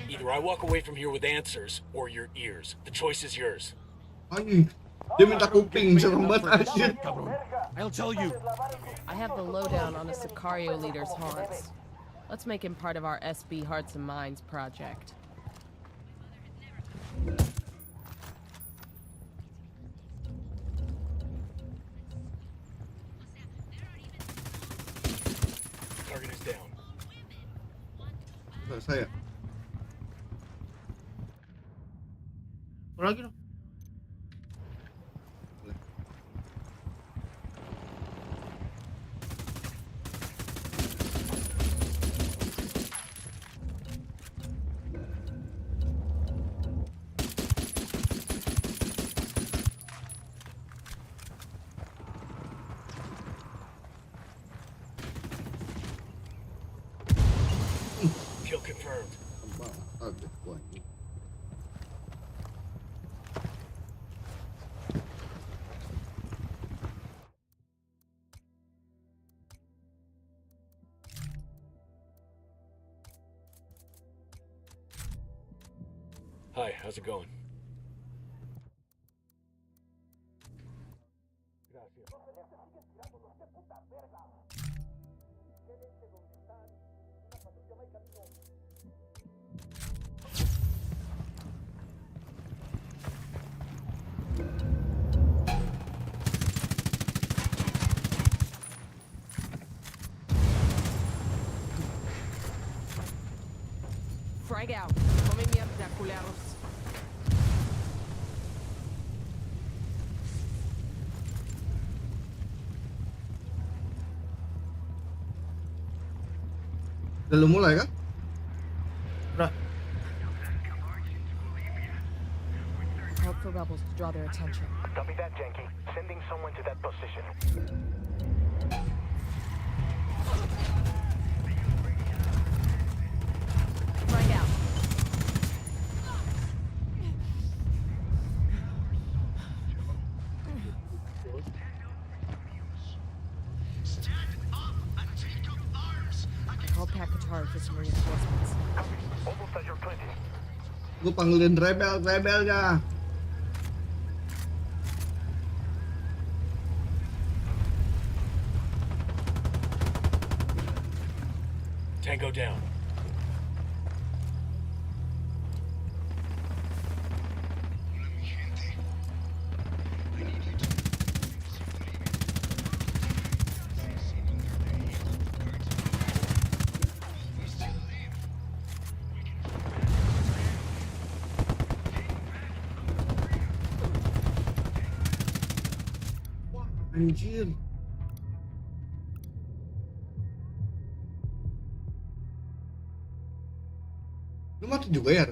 Either I walk away from here with answers, or your ears. The choice is yours. Anjing, dia minta kuping, serem banget anjir. I'll tell you. I have the lowdown on a Sicario leader's haunts. Let's make him part of our SB Hearts and Minds project. Target is down. Saya. Lagi dong. Kill confirmed. Hi, how's it going? Frag out. Come mierda, culeros. Belum mulai kan? Udah. Called for rebels to draw their attention. Copy that, Janky. Sending someone to that position. Frag out. Called Pat Qatar for some reinforcements. Almost at your plenty. Gue panggilin rebelnya. Tango down. Anjir. Lu mati juga ya?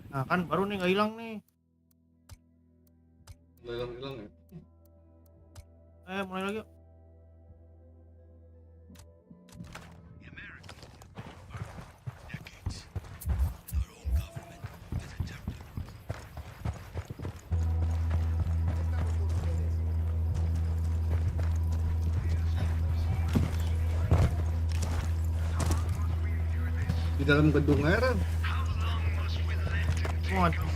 Nah kan baru nih nggak hilang nih. Nggak hilang ya? Mulai lagi yuk. Di dalam gedung air. Mau dulu.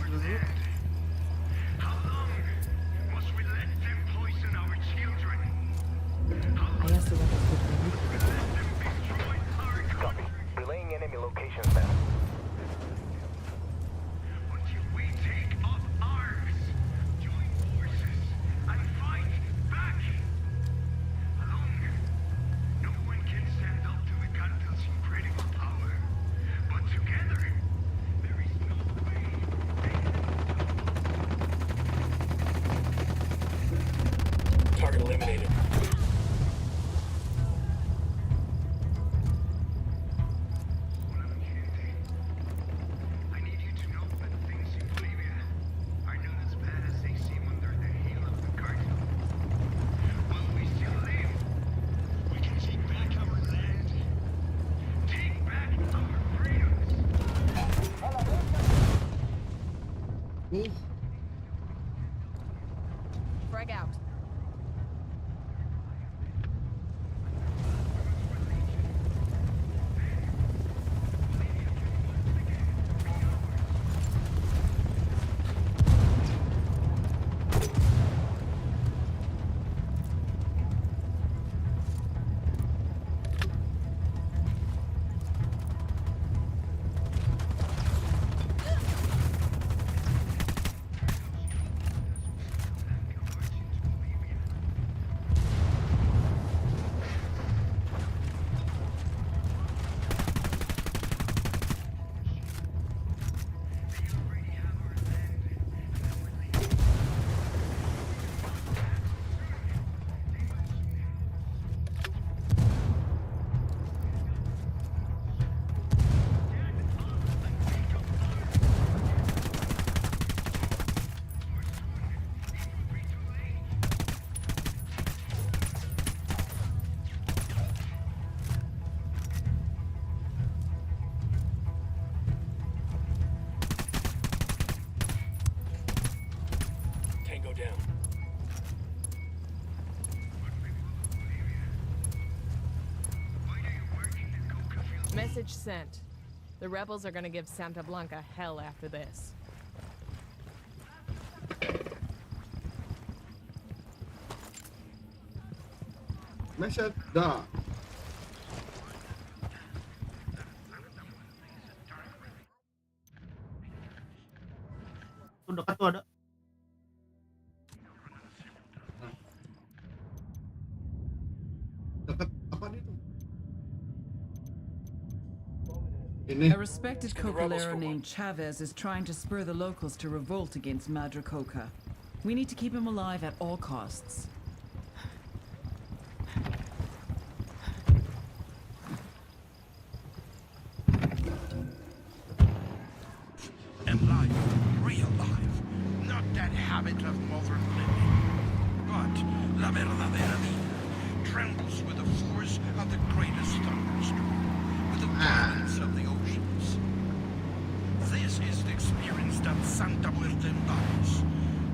Copy. Relaying enemy locations now. Until we take up arms, join forces, and fight back. Alone, no one can stand up to the cartel's incredible power. But together, there is no way. Target eliminated. I need you to know that things in Bolivia are not as bad as they seem under the heel of the cartel. While we still live, we can take back our land, take back our freedoms. Frag out. Message sent. The rebels are gonna give Santa Blanca hell after this. Message dah. Tuh dekat tuh ada. Dekat apa nih tuh? A respected Cocalero named Chavez is trying to spur the locals to revolt against Madre Coca. We need to keep him alive at all costs. And life, real life, not that habit of modern living. But la verdadera vida trembles with the force of the greatest thunderstorm, with the violence of the oceans. This is the experience that Santa Muerte embodies.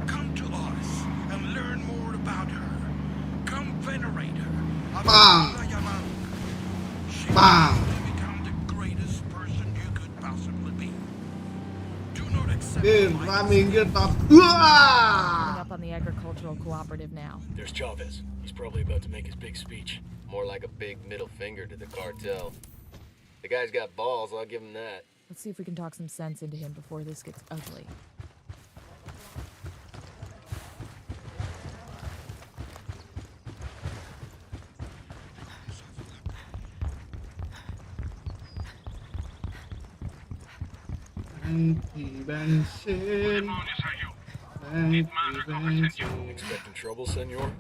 Come to us and learn more about her. Come venerate her. Bang! She Bang! will become the greatest person you could possibly be. Do not accept Minggir top. Coming up on the agricultural cooperative now. There's Chavez. He's probably about to make his big speech. More like a big middle finger to the cartel. The guy's got balls, I'll give him that. Let's see if we can talk some sense into him before this gets ugly. Expecting trouble, senor?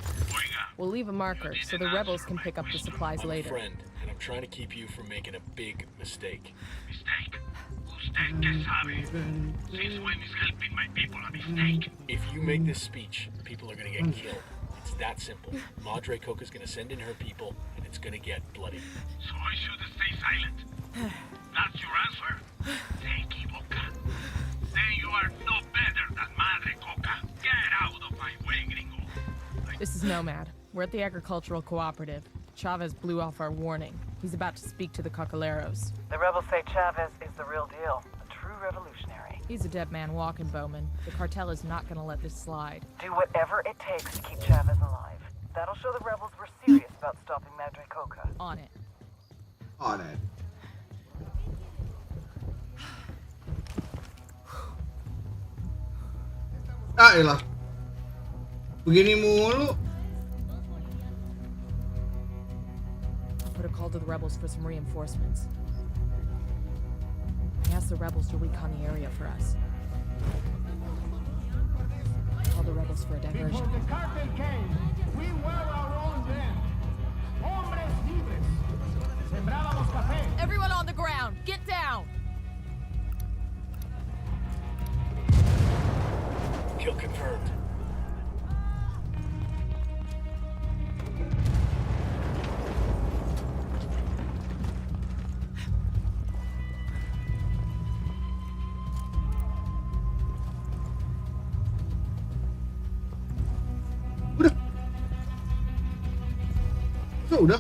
We'll leave a marker so the rebels can pick up the supplies I'm later. a friend, and I'm trying to keep you from making a big mistake. Mistake? Usted que sabe? Since when is helping my people a mistake? If you make this speech, people are gonna get killed. It's that simple. Madre Coca's gonna send in her people, and it's gonna get bloody. So I should stay silent. That's your answer? Se equivoca. Say you are no better than Madre Coca. Get out of my way, gringo. This is Nomad. We're at the agricultural cooperative. Chavez blew off our warning. He's about to speak to the Cocaleros. The rebels say Chavez is the real deal. A true revolutionary. He's a dead man walking, Bowman. The cartel is not gonna let this slide. Do whatever it takes to keep Chavez alive. That'll show the rebels we're serious about stopping Madre Coca. On it. On it. Ah, elah. Begini mulu. I'll put a call to the rebels for some reinforcements. I asked the rebels to recon the area for us. Call the rebels for a diversion. Before the cartel came, we were our own men. Hombres libres. Sembrábamos café. Everyone on the ground, get down! Kill confirmed. Udah.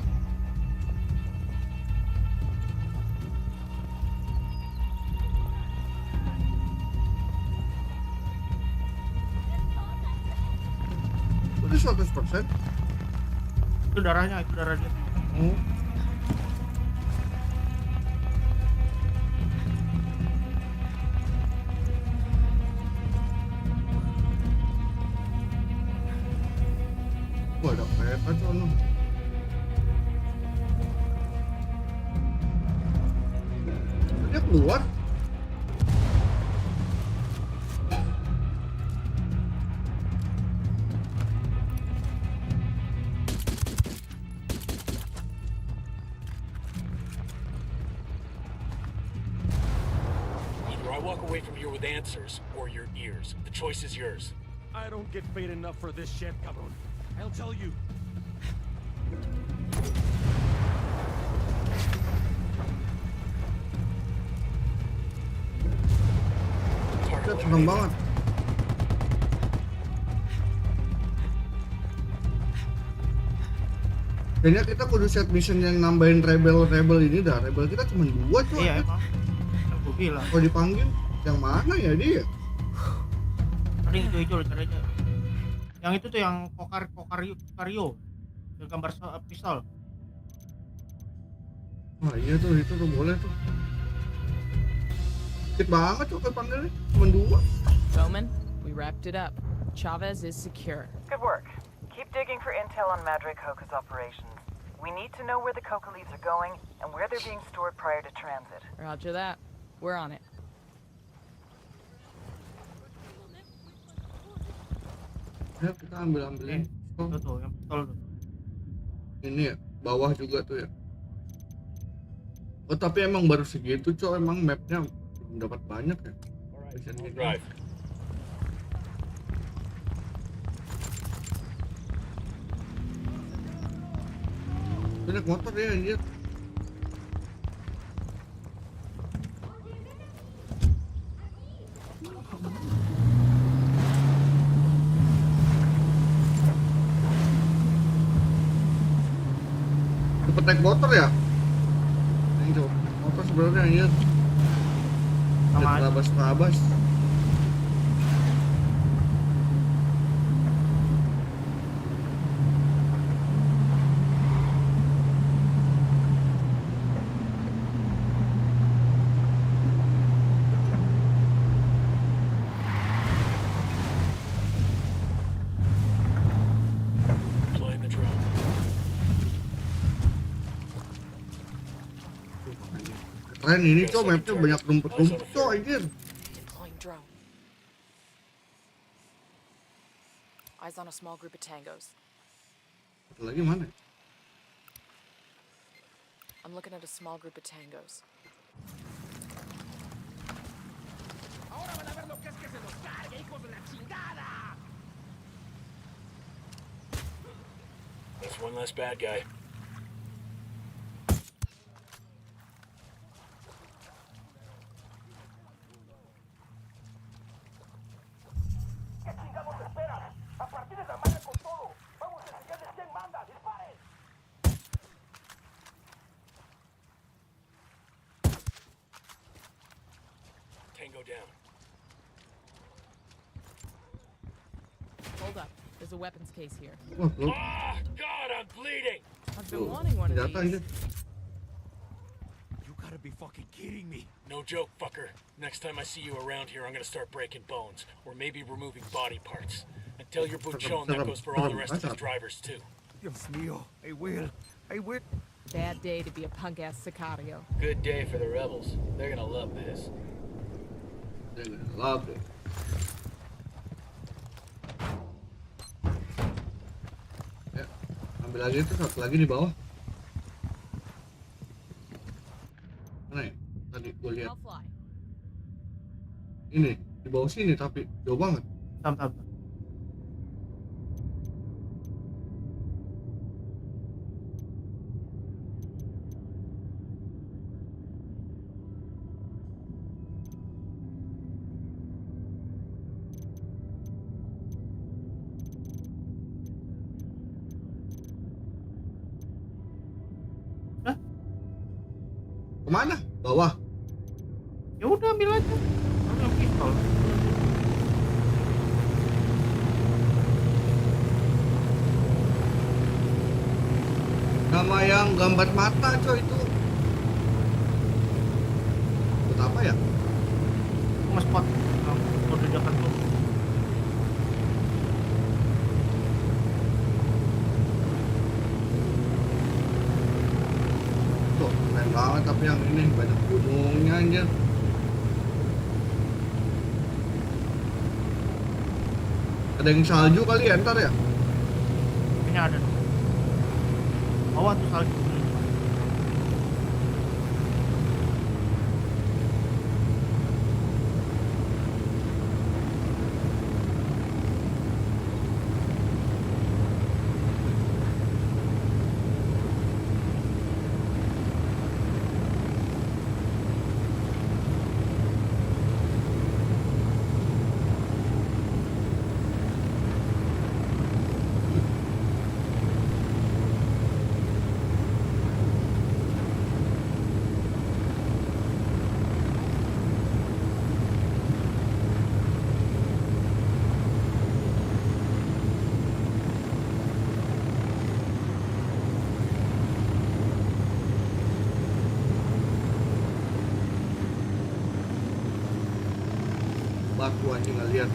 Udah 100%. Itu darahnya, itu darah dia. Wah, ada kereta sono. Dia keluar. Either I walk away from here with answers, or your ears. The choice is yours. I don't get paid enough for this shit, cabron. I'll tell you. Serem banget. Kayaknya kita kudu set mission yang nambahin rebel ini dah. Rebel kita cuma 2 coy. Iya emang. Kan gua bilang. Kalau dipanggil yang mana ya dia? Tadi hijau loh caranya. Yang itu tuh yang kokario. Yang gambar pistol. Wah iya tuh, itu tuh boleh tuh. Dikit banget tuh panggilnya, cuma 2. Bowman, we wrapped it up. Chavez is secure. Good work. Keep digging for intel on Madre Coca's operations. We need to know where the coca leaves are going and where they're being stored prior to transit. Roger that. We're on it. Ya kita ambilin. Tuh yang pistol tuh. Ini ya, bawah juga tuh ya. Oh tapi emang baru segitu coy, emang mapnya belum dapat banyak ya. Right. Naik motor ya anjir. Cepet naik motor ya? Ini coba motor sebenarnya anjir. Terabas. Keren ini coy, mapnya banyak rumput-rumput coy anjir. Deploying drone. Eyes on a small group of tangos. Satu lagi mana? I'm looking at a small group of tangos. Ahora van a ver lo que es que se los cargue, hijos de la chingada. That's one less bad guy. Tango down. Hold up. There's a weapons case here. Ah, God, I'm bleeding. I've been wanting one of these. You gotta be fucking kidding me. No joke, fucker. Next time I see you around here, I'm gonna start breaking bones, or maybe removing body parts. And tell your buchon that goes for all the rest of his drivers too. Dios mío. I will. Bad day to be a punk-ass sicario. Good day for the rebels. They're gonna love this. They're gonna love it. Ya, ambil lagi itu, satu lagi di bawah. Mana ya? Tadi gue lihat. Ini di bawah sini tapi jauh banget. Tam. Kemana? Bawah. Ya udah ambil aja. Ambil pistol. Nama yang gambar mata coy itu. Buat apa ya? Mas spot. Udah dekat tuh. Keren banget tapi yang ini banyak gunungnya aja. Ada yang salju kali ya ntar ya? Kayaknya ada. Bawah tuh salju. batu anjing nggak lihat.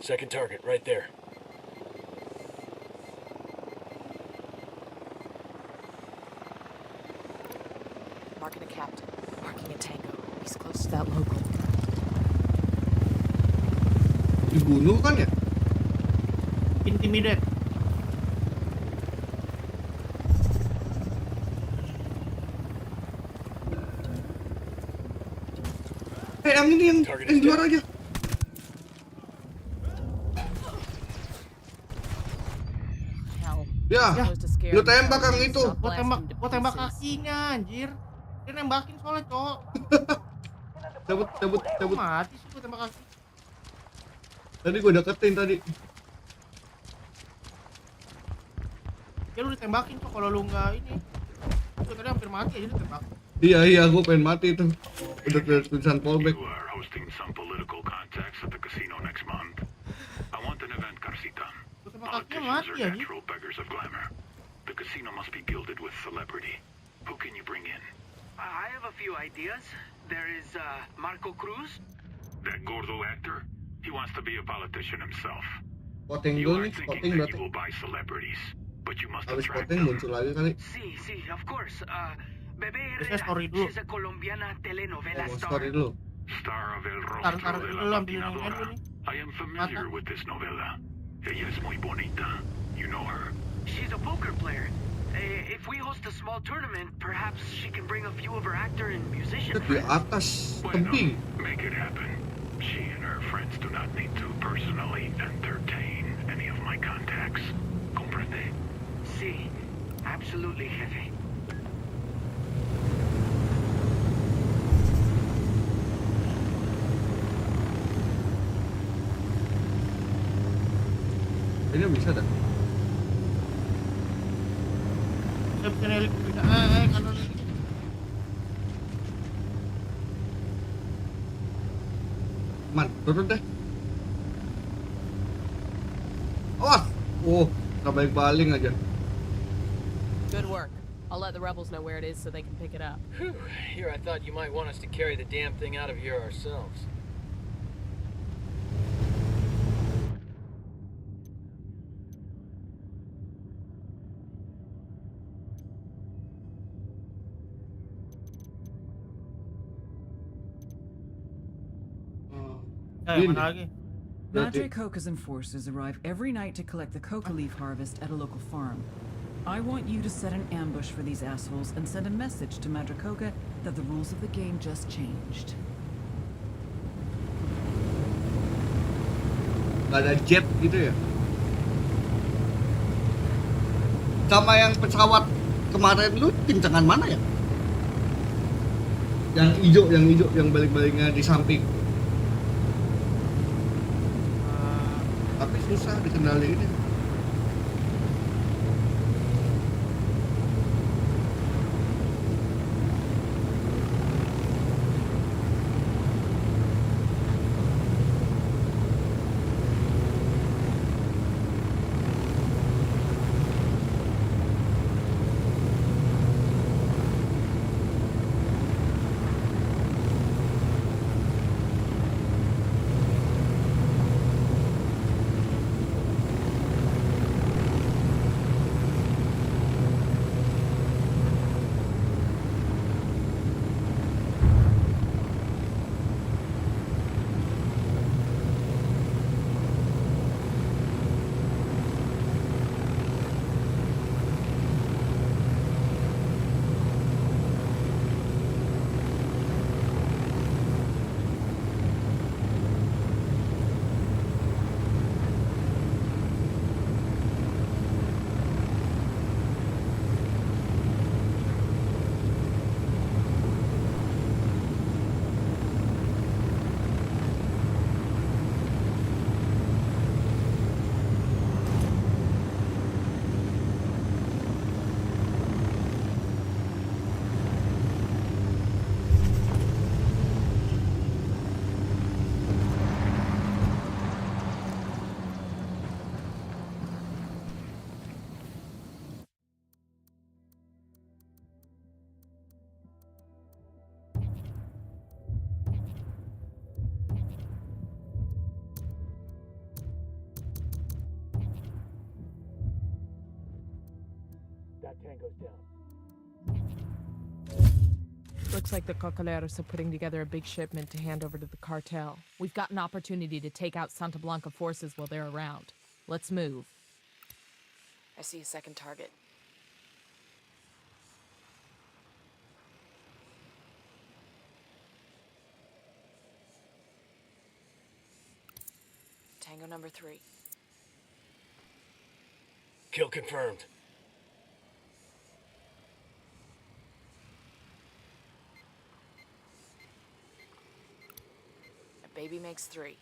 Second target, right there. Marking a captain. Marking a tango. He's close to that local. Dibunuh kan ya? Intimidate. Yang ini yang luar aja. Ya, lu tembak yang itu. Gua tembak kakinya anjir. Dia nembakin soalnya, Cok. Cabut. Mati sih gua tembak kaki. Tadi gua deketin tadi. Ya lu ditembakin, Cok, kalau lu enggak ini. Gua tadi hampir mati aja ditembak. Iya, gua pengen mati tuh. Udah tulisan fallback. You are hosting some political contacts at the casino next month. I want an event, Carcita. Politicians are natural beggars of glamour. The casino must be gilded with celebrity. Who can you bring in? I have a few ideas. There is Marco Cruz. That gordo actor? He wants to be a politician himself. Spotting You dulu are nih, thinking spotting that berarti. you will buy celebrities, but you must Habis attract spotting them. muncul lagi kali. Sí, of course. Bebe Saya story dulu. she's a Colombiana telenovela Oh, star. story dulu. Star of El Tar Rostro de dulu la ambilin yang Maquinadora. dulu nih. I am familiar with this novela. Ella es muy bonita. You know her? She's a poker player. If we host a small tournament, perhaps she can bring a few of her actor and musician Di friends. atas tebing. Make it happen. She and her friends do not need to personally entertain any of my contacts. Comprende? Sí, absolutely, jefe. Ini bisa dah. Saya bisa nelik bisa. Kanan. Man, turun deh. Awas. Oh, nggak balik-balik aja. Good work. I'll let the rebels know where it is so they can pick it up. Whew. Here, I thought you might want us to carry the damn thing out of here ourselves. Madre Coca's enforcers arrive every night to collect the coca leaf harvest at a local farm. I want you to set an ambush for these assholes and send a message to Madre Coca that the rules of the game just changed. Gak ada jet gitu ya? Sama yang pesawat kemarin lu kencengan mana ya? Yang hijau, yang balik-baliknya di samping. Tapi susah dikendaliin. goes down. Looks like the Cocaleros are putting together a big shipment to hand over to the cartel. We've got an opportunity to take out Santa Blanca forces while they're around. Let's move. I see a second target. Tango number 3. Kill confirmed. A baby makes 3.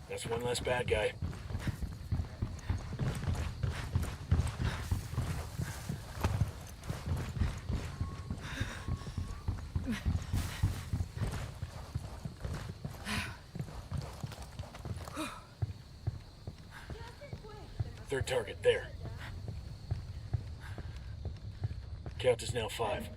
That's one less bad guy. Third target, there. Count is now 5.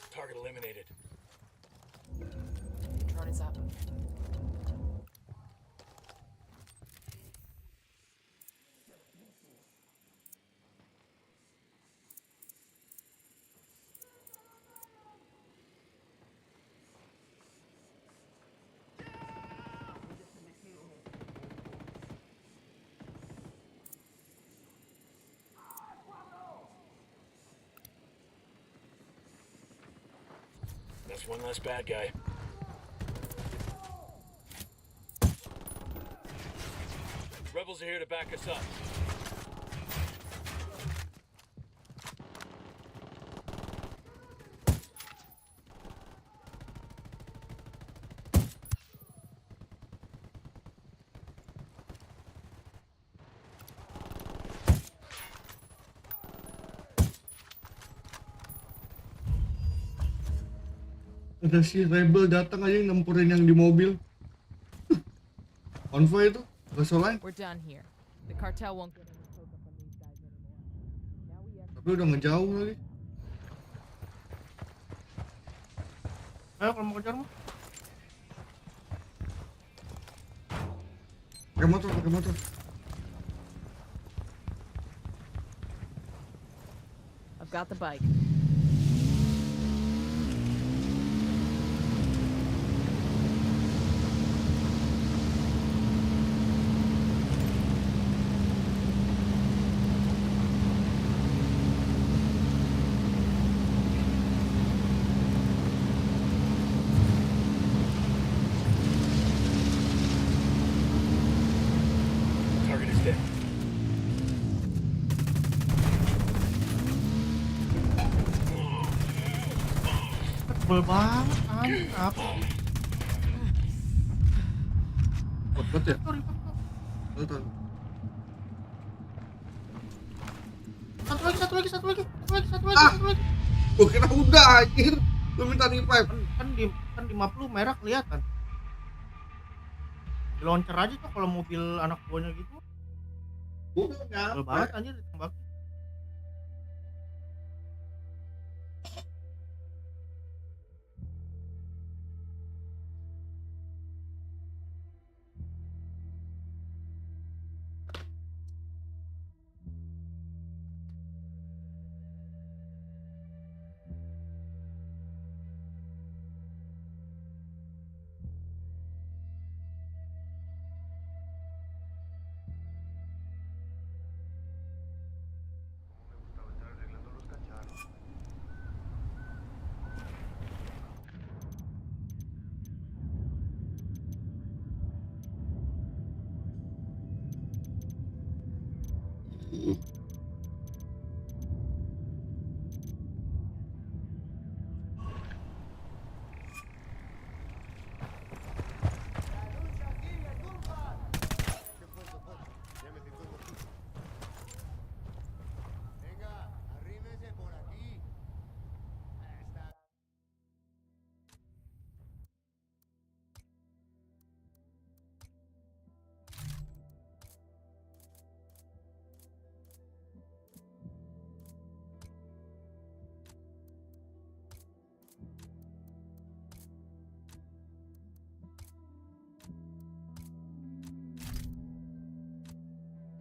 Target eliminated. Drone is up. That's one less bad guy. Rebels are here to back us up. Ada si rebel datang aja nyampurin yang di mobil. Konvoy itu, gasoline. We're done here. The cartel won't get any coca from these guys anymore. Now we have Tapi udah ngejauh lagi. Ayo kalau mau kejar mah. Pakai motor, pakai motor. I've got the bike. Target is dead. Tebel banget anjing apa? Bot ya? Betul. Satu lagi. Satu lagi. Gua kira udah anjir. Lu minta revive. Kan di map lu merah kelihatan. Di launcher aja tuh kalau mobil anak buahnya gitu. Udah Tebel banget anjir ditembak.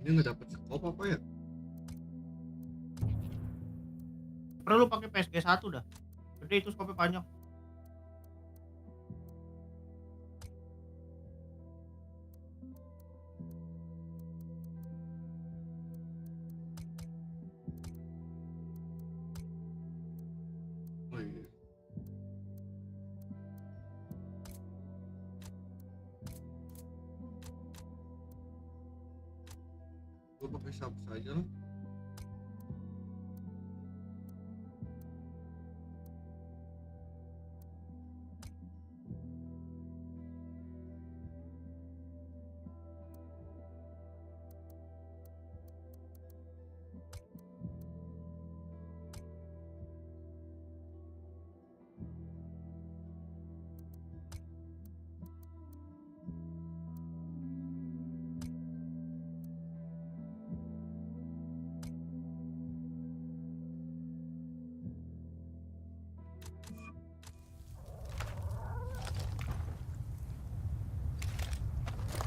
Ini nggak dapet scope apa ya? Perlu pakai PSG 1 dah. Gede itu scope panjang. Oh iya. Gue pakai sub saja lah.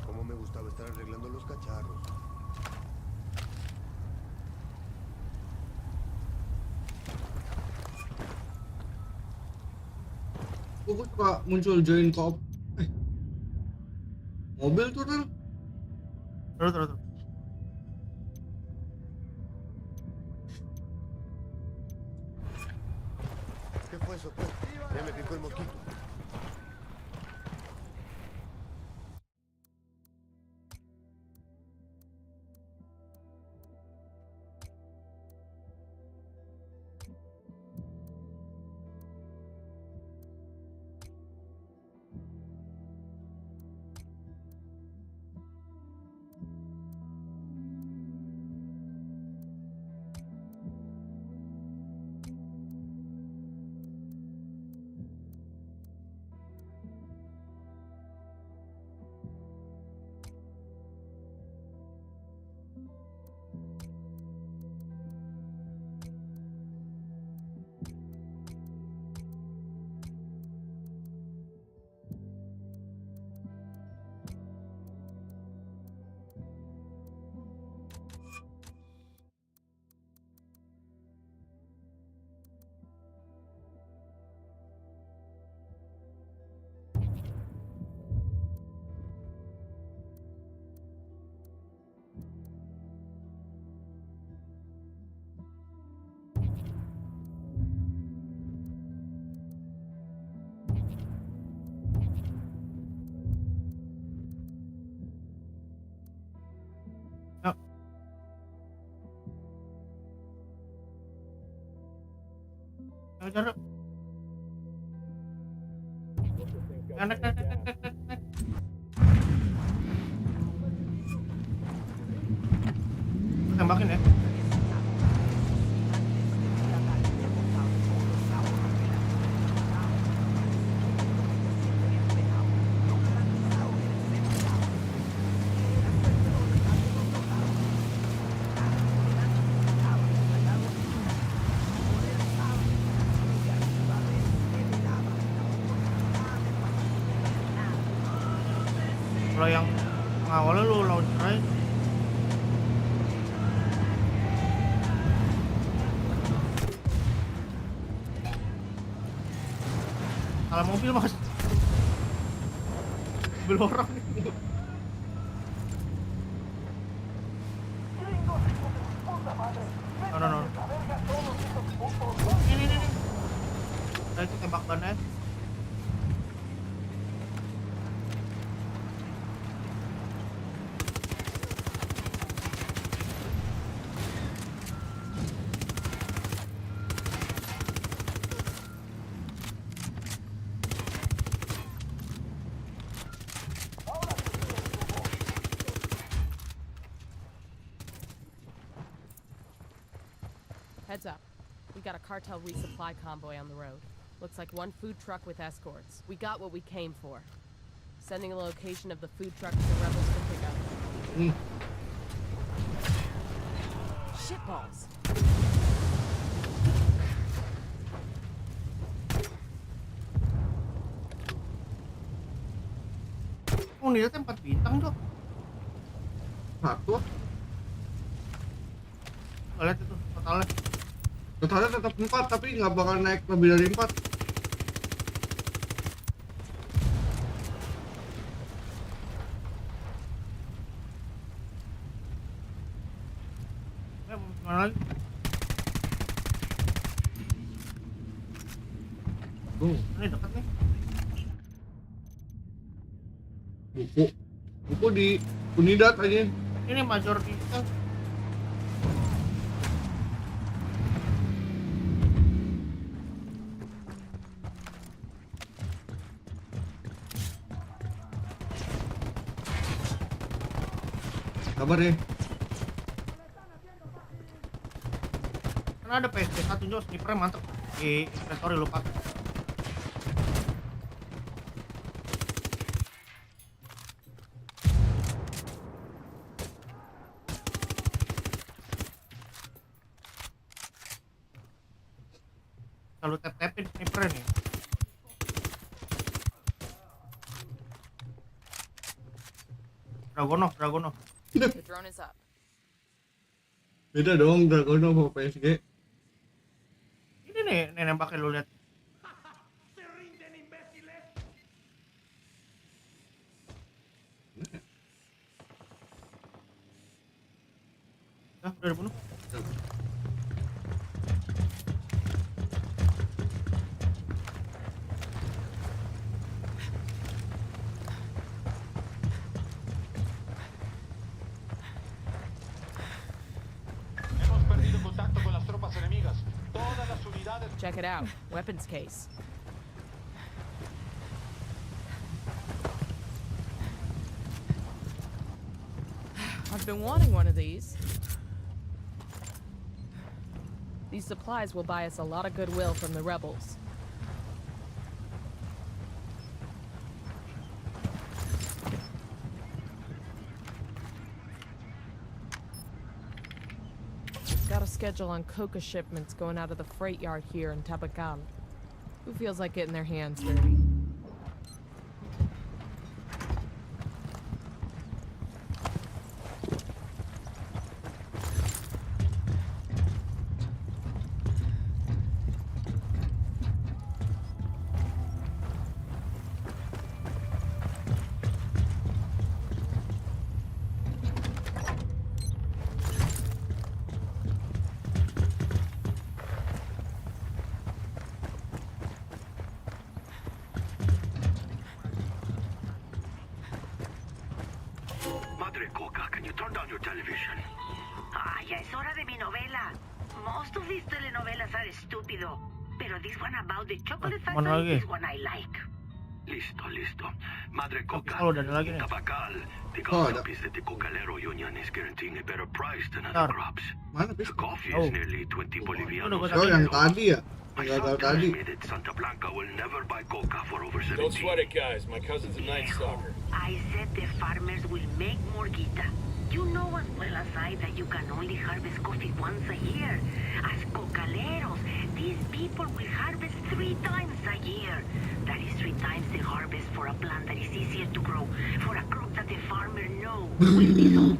Cómo me gustaba estar arreglando los cacharros. Gue suka muncul join co-op. Mobil tuh kan? Terus. ¿Qué fue eso, pues? Ya me picó el mosquito. Ayo, Nek. Tembakin ya. Kalau yang awalnya lu launcher aja. Salah mobil mas. Mobil orang nih. No. Ini. Udah itu tembak bannya. Heads up. We got a cartel resupply convoy on the road. Looks like one food truck with escorts. We got what we came for. Sending a location of the food truck to the rebels for pickup. Shitballs. Oh, ini 4 bintang, Dok. Satu. Lihat itu totalnya. Totalnya tetap 4, tapi nggak bakal naik lebih dari 4. Mana lagi? Ini dekat nih. Buku di Unidad aja. Ini major kita. Sabar ya. Karena ada PS1 juga, snipernya mantep. Di inventory lupa. Kalau tap-tapin snipernya nih. Dragonov. The drone is up. Beda dong Dragonov sama PSG. Ini nih nembaknya lu lihat. Udah dibunuh. Check it out. Weapons case. I've been wanting one of these. These supplies will buy us a lot of goodwill from the rebels. Got a schedule on coca shipments going out of the freight yard here in Tabacal. Who feels like getting their hands dirty? Ya es hora de mi novela. Most of these telenovelas are estúpido, pero this one about the chocolate factory is one I like. Listo. Madre Coca, Tabacal, the coffee at the Cocalero Union is guaranteeing a better price than other crops. The coffee is nearly 20 Bolivianos. Yang tadi ya? Santa Blanca will never buy coca for over 17. Don't sweat it, guys. My cousin's a night stalker. I said the farmers will make more guita. You know as well as I that you can only harvest coffee once a year. As cocaleros, these people will harvest 3 times a year. That is 3 times the harvest for a plant that is easier to grow, for a crop that the farmer knows will be sold.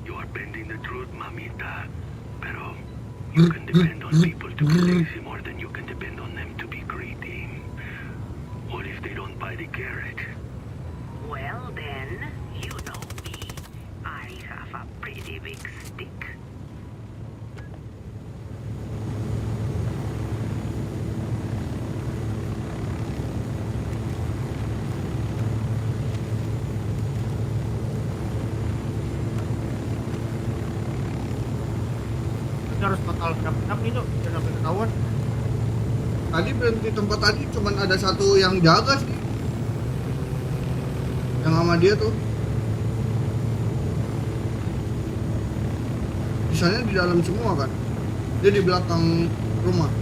You are bending the truth, mamita. Pero you can depend on people to be lazy more than you can depend on them to be greedy. What if they don't buy the carrot? Well then, you know me. I have a pretty big stick. Harus total berapa nih, Dok? Biar sampai ketahuan. Tadi berhenti tempat tadi cuman ada satu yang jaga sih. Yang sama dia tuh. Di Misalnya di dalam semua kan, dia di belakang rumah.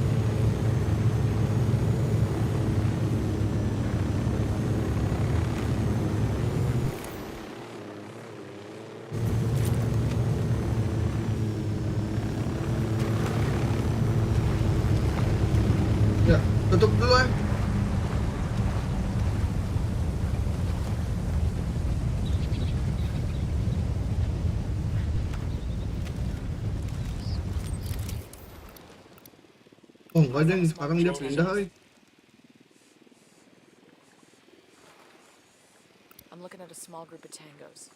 Ya, tutup dulu ya. Oh enggak deh, sekarang dia pindah oi. I'm looking at a small group of tangos.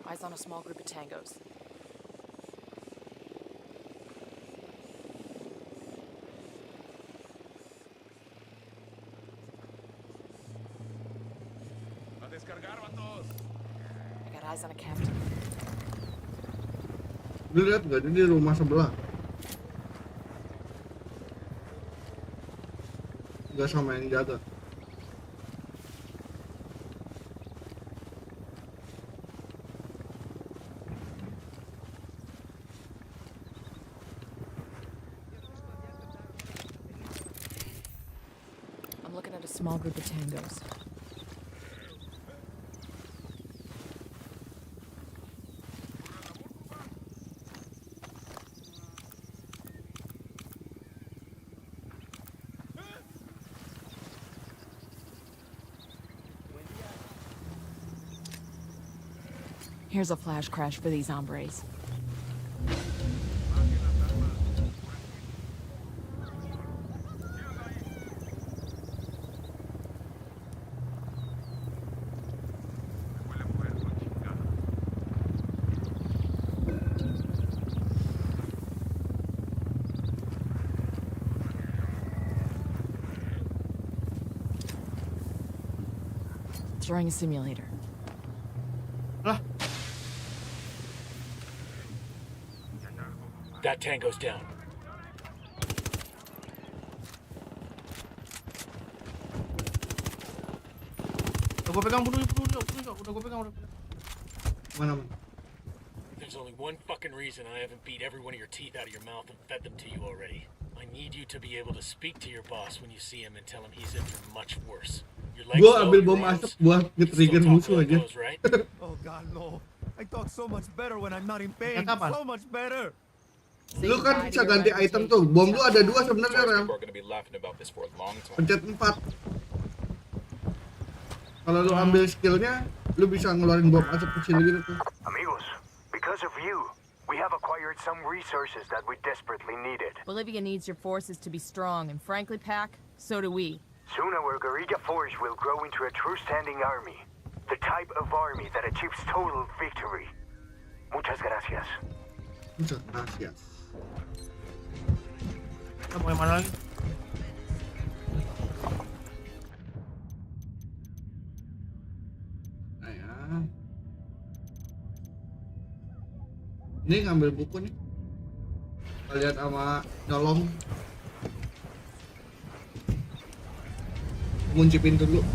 Eyes on a small group of tangos. I got eyes on a captain. Lu lihat nggak, dia di rumah sebelah. Nggak sama yang jaga. I'm looking at a small group of tangos. Here's a flash crash for these hombres. Throwing a simulator. That tango's down. Udah gue pegang, bunuh, udah gue pegang. Mana? There's only one fucking reason I haven't beat every one of your teeth out of your mouth and fed them to you already. I need you to be able to speak to your boss when you see him and tell him he's in for much worse. Gua ambil bom asap buat nge-trigger musuh aja. Oh god, no. I talk so much better when I'm not in pain. So much better. Lu kan bisa ganti item tuh. Bom lu ada 2 sebenarnya, Ram. Pencet 4. Kalau lu ambil skillnya, lu bisa ngeluarin bom asap kecil gitu tuh. Amigos, because of you, we have acquired some resources that we desperately needed. Bolivia needs your forces to be strong, and frankly, Pac, so do we. Soon our guerrilla force will grow into a true standing army. The type of army that achieves total victory. Muchas gracias. Muchas gracias. Kita mau yang mana lagi? Nah ya. Ini ngambil buku nih. Kita lihat sama nyolong. Kunci pintu dulu.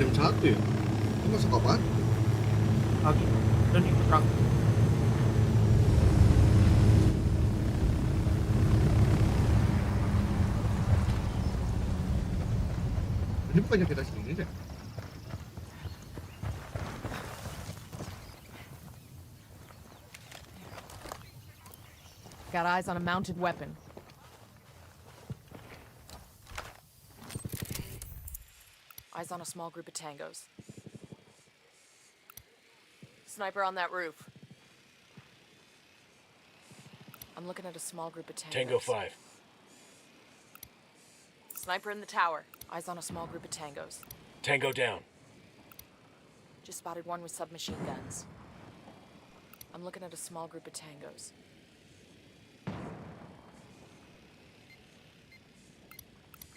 Jam 1 ya? Itu masuk apaan? Pagi dan ikut truk. Ini bukannya kita sendiri deh? Got eyes on a mounted weapon. Eyes on a small group of tangos. Sniper on that roof. I'm looking at a small group of tangos. Tango 5. Sniper in the tower. Eyes on a small group of tangos. Tango down. Just spotted one with submachine guns. I'm looking at a small group of tangos.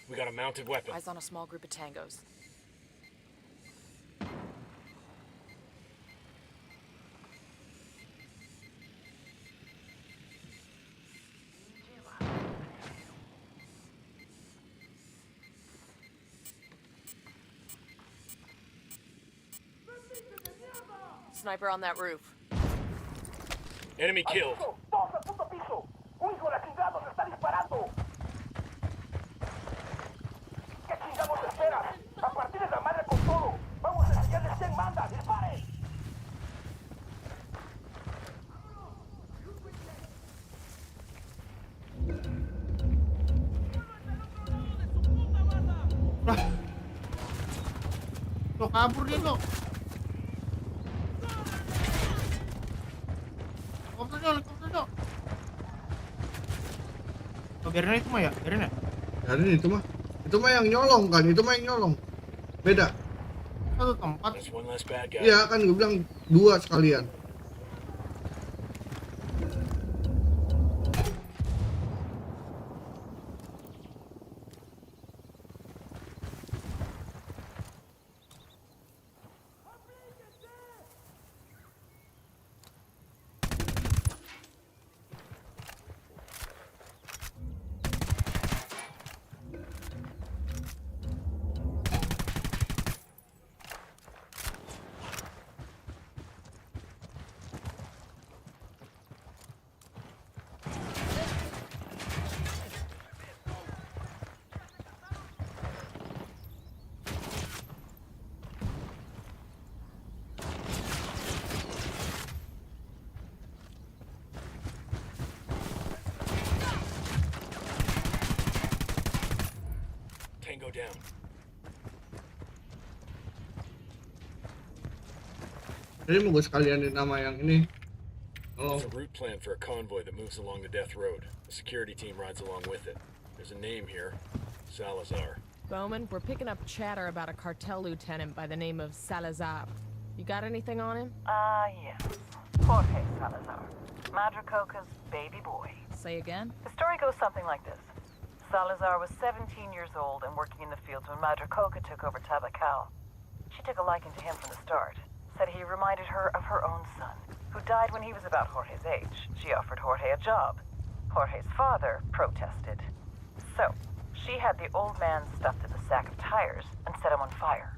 We got a mounted weapon. Eyes on a small group of tangos. Sniper on that roof. Enemy killed. Lo kabur dia lo. Helikopter. Oh, biarin itu mah ya, biarin ya. Biarin itu mah. Itu mah yang nyolong kan, itu mah yang nyolong. Beda. Satu tempat. Iya kan gue bilang dua sekalian. Tango down. Jadi mau gue sekalianin nama yang ini. There's a route plan for a convoy that moves along the death road. The security team rides along with it. There's a name here, Salazar. Bowman, we're picking up chatter about a cartel lieutenant by the name of Salazar. You got anything on him? Yes. Jorge Salazar. Madricoca's baby boy. Say again? The story goes something like this. Salazar was 17 years old and working in the fields when Madricoca took over Tabacao. She took a liking to him from the start. Said he reminded her of her own son, who died when he was about Jorge's age. She offered Jorge a job. Jorge's father protested. So, she had the old man stuffed in a sack of tires and set him on fire.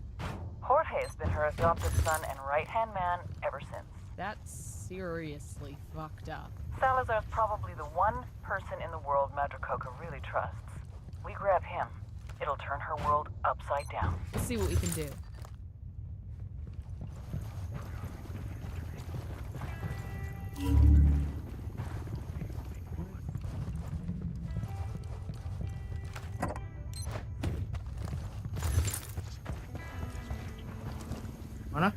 Jorge has been her adopted son and right-hand man ever since. That's seriously fucked up. Salazar's probably the one person in the world Madricoca really trusts. We grab him, it'll turn her world upside down. Let's see what we can do. Mana?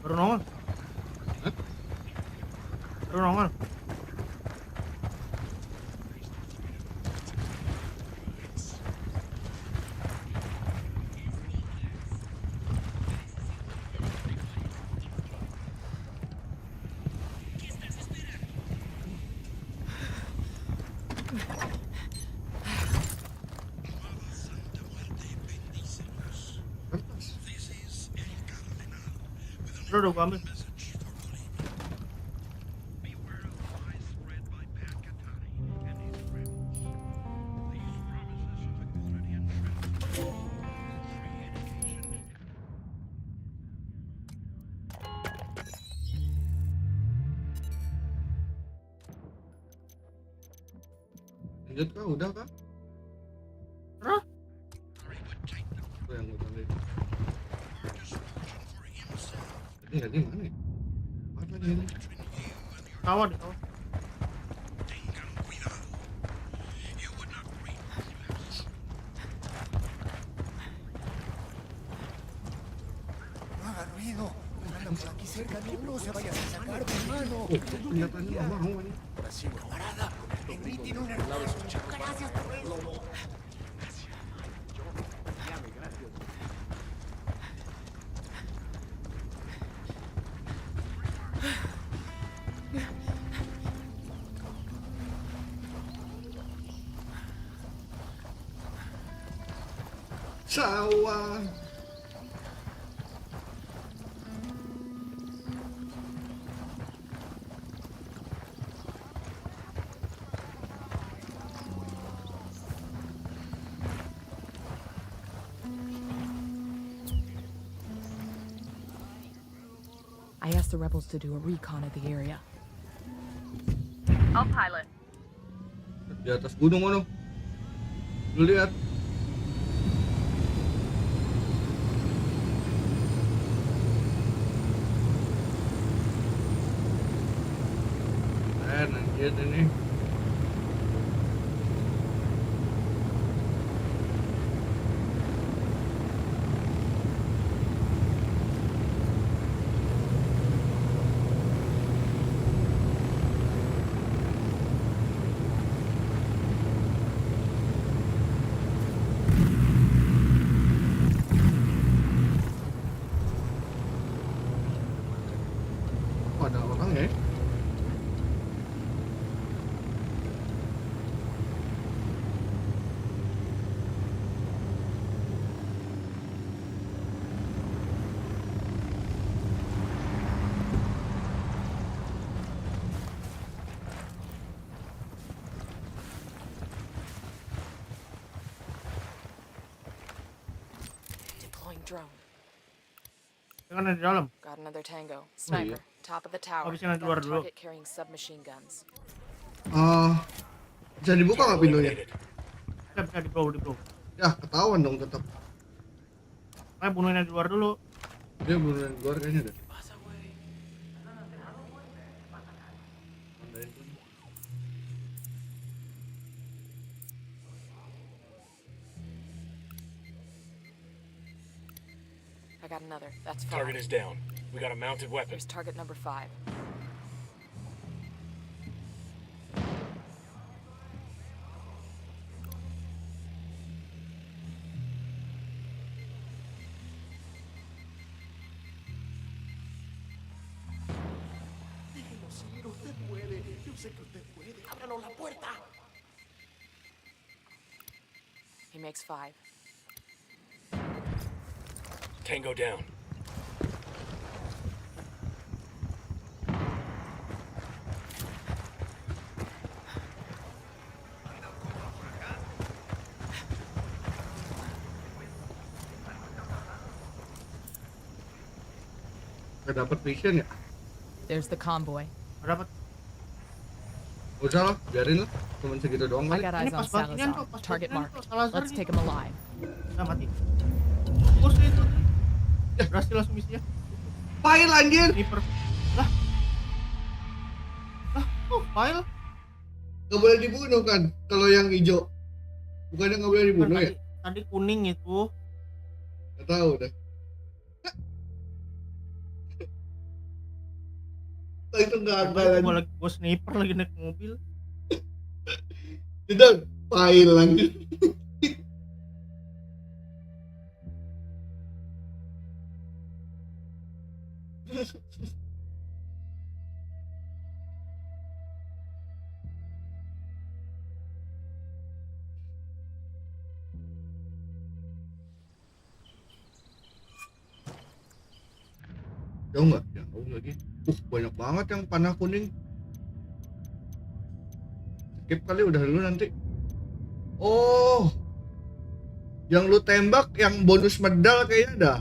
Baru nongol. Baru nongol. Udah gua ambil. Lanjut kah? Udah kah? Ini lagi mana ya? Mana lagi ini? Kawah di kawah. No haga ruido. Estamos aquí cerca, no se vayas a sacar de mano. Ahora sí, parada. Henry tiene un hermano. Gracias por eso. Sawah. I asked the rebels to do a recon of the area. I'll pilot. Di atas gunung mana? Lu lihat. Anjir ini. Ada orang ya? Deploying drone. Jangan di dalam. Got another tango. Sniper. Top of the tower. Habis yang keluar dulu. Target carrying submachine guns. Bisa dibuka nggak pintunya? Bisa di bawah. Ya ketahuan dong tetap. Kayak bunuhin yang di luar dulu. Dia bunuhin di luar kayaknya deh. I got another. That's 5. Target is down. We got a mounted weapon. Here's target number 5. Déjenos ir, usted puede. Yo sé que usted puede. Ábranos la puerta. He makes 5. Tango down. Gak dapet vision ya? There's the convoy. Dapat. Usah lah, biarin lah. Cuman segitu doang I kali. got eyes on Salazar. Target marked. Let's take him alive. Nah, mati. Bos itu. Berhasil langsung misinya. File anjir. Sniper. Lah, file. Gak boleh dibunuh kan? Kalau yang hijau. Bukannya gak boleh dibunuh ya? Tadi kuning itu. Gak tahu dah. Itu gak ada lagi. Gue sniper lagi naik mobil. Tidak, file lagi. Jauh nggak? Jauh lagi. Banyak banget yang panah kuning. Skip kali udah dulu nanti. Oh, yang lu tembak yang bonus medal kayaknya ada.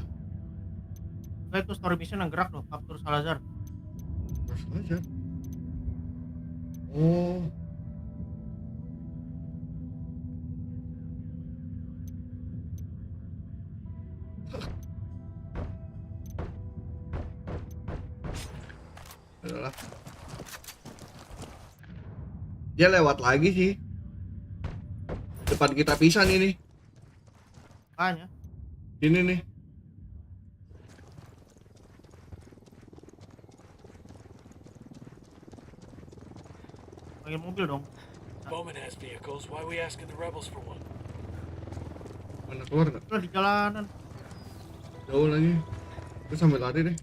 Nah, itu story mission yang gerak loh, kaptur Salazar. Salazar. Oh. Adalah. Dia lewat lagi sih. Depan kita pisan ini. Makanya. Ini nih. Pakai mobil dong. Bowman has vehicles. Why are we asking the rebels for one? Mana keluar nggak? Udah di jalanan. Jauh lagi. Gue sambil lari deh.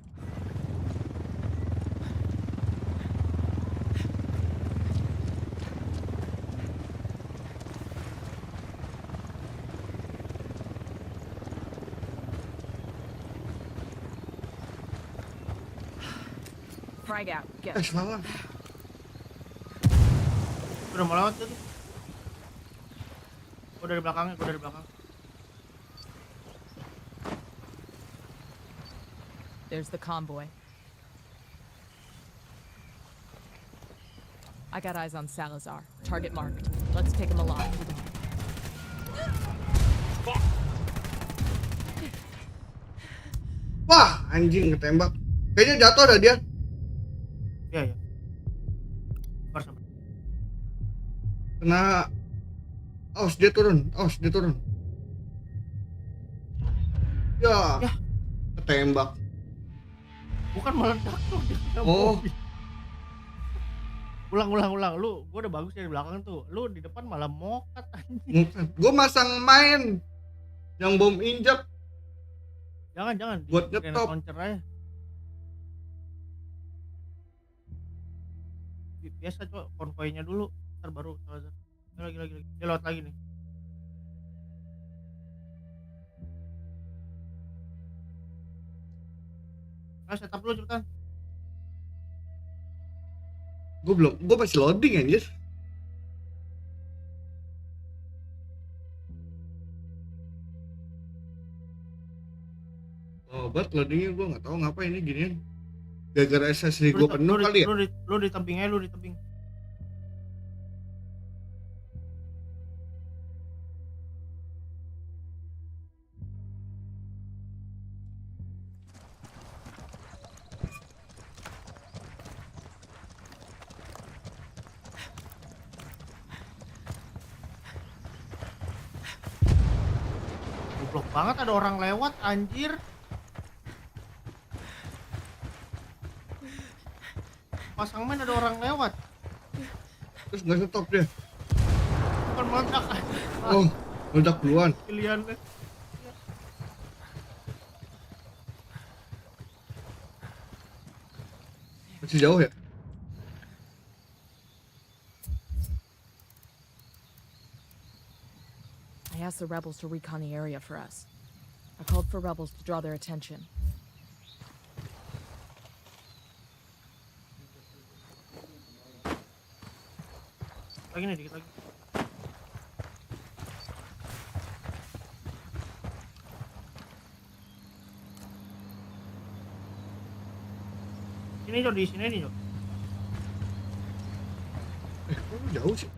Frag out. Get. Salah. Udah mau lewat tuh. Gue dari belakangnya, gue dari belakang. There's the convoy. I got eyes on Salazar. Target marked. Let's take him alive. Wah, anjing ketembak. Kayaknya jatuh dah dia. Iya. Kena. Awas dia turun. Ya. Ketembak. Bukan meledak tuh. Oh. Ulang. Lu, gua udah bagus dari belakang tuh. Lu di depan malah mokat anjing. Gua masang main yang bom injak. Jangan. Buat ngetop. Launcher aja. Biasa coba konvoynya dulu, ntar baru Salazar. Lagi. Dia lewat lagi nih. Setup dulu cepetan. Gue masih loading anjir. Obat loadingnya gue nggak tahu ngapa ini ginian. Gara-gara SSD gue penuh kali ya. Lu di tebing aja, lu di tebing. Goblok banget ada orang lewat anjir. Pasang main ada orang lewat. Terus nggak stop dia. Bukan meledak. Oh, meledak duluan. Pilihan deh. Masih jauh ya? I asked the rebels to recon the area for us. I called for rebels to draw their attention. Lagi nih, dikit lagi. Sini Jo, di sini nih Jo. Kok jauh sih?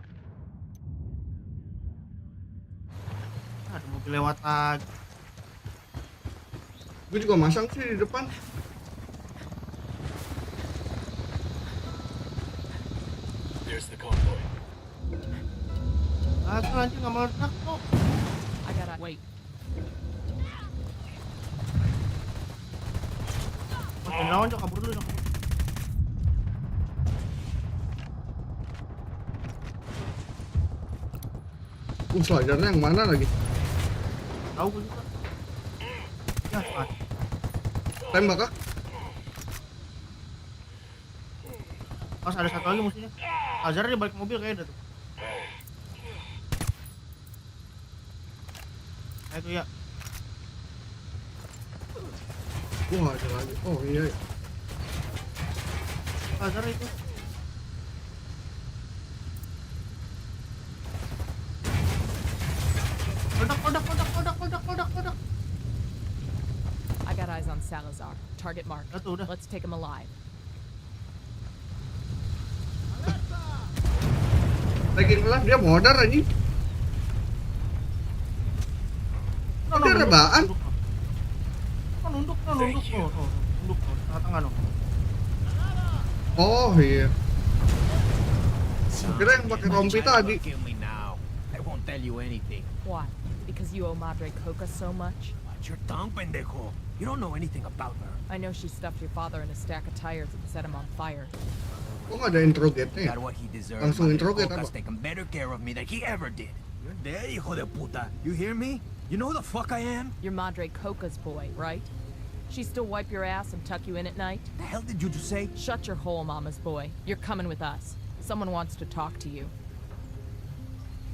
Ada mobil lewat lagi. Gue juga masang sih di depan. There's the convoy. Asal anjing nggak meledak kok. I gotta wait. Makin lawan Jo, kabur dulu Jo. Selajarnya yang mana lagi? Tahu gue juga. Ya, pas. Tembak kah? Pas ada satu lagi musuhnya. Azhar dia balik mobil kayaknya tuh. Nah itu ya. Wah ada lagi. Oh iya. Azhar itu. Kodak. I got eyes on Salazar. Target marked. Let's take him alive. Lagi kelas dia modar aja. Dia rebaan. Nunduk. Tengah-tengah no. Oh iya. Kira yang pakai rompi tadi. Kill me now. I won't tell you anything. Why? Because you owe Madre Coca so much? Watch your tongue, pendejo. You don't know anything about her. I know she stuffed your father in a stack of tires and set him on fire. Kok nggak ada interrogate-nya? Got what he deserved. Langsung Madre interrogate Coca's apa? taken better care of me than he ever did. You're dead, hijo de puta. You hear me? You know who the fuck I am? You're Madre Coca's boy, right? She still wipe your ass and tuck you in at night? The hell did you just say? Shut your hole, mama's boy. You're coming with us. Someone wants to talk to you.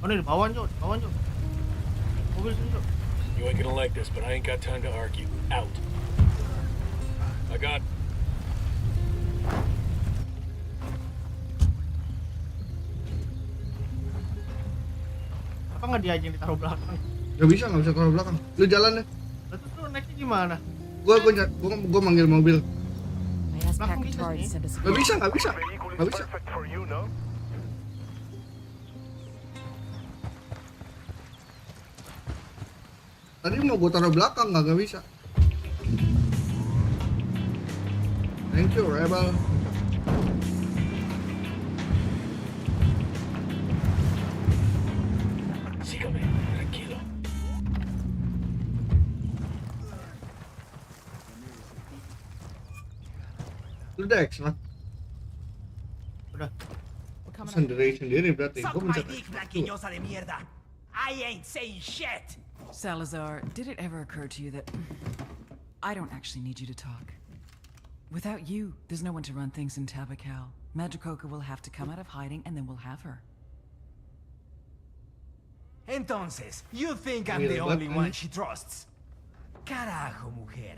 Oh, ini di bawah, Cok. Di bawah, Cok. Mobil sini, Cok. You ain't gonna like this, but I ain't got time to argue. Out. I got... Apa nggak dia aja yang ditaruh belakang? Gak bisa taruh belakang. Lu jalan deh. Terus lu naiknya gimana? Gua manggil mobil. I asked Pacatar to send us Gak bisa. Tadi mau gua taruh belakang nggak bisa. Thank you, Rebel. Sígame, tranquilo. Lu udah extra? Udah. Sendiri berarti. Suck Gua my mencet. dick, blanquillosa de mierda. I ain't saying shit. Salazar, did it ever occur to you that I don't actually need you to talk? Without you, there's no one to run things in Tabacal. Madricoca will have to come out of hiding and then we'll have her. Entonces, you think I'm the only one she trusts? Carajo, mujer.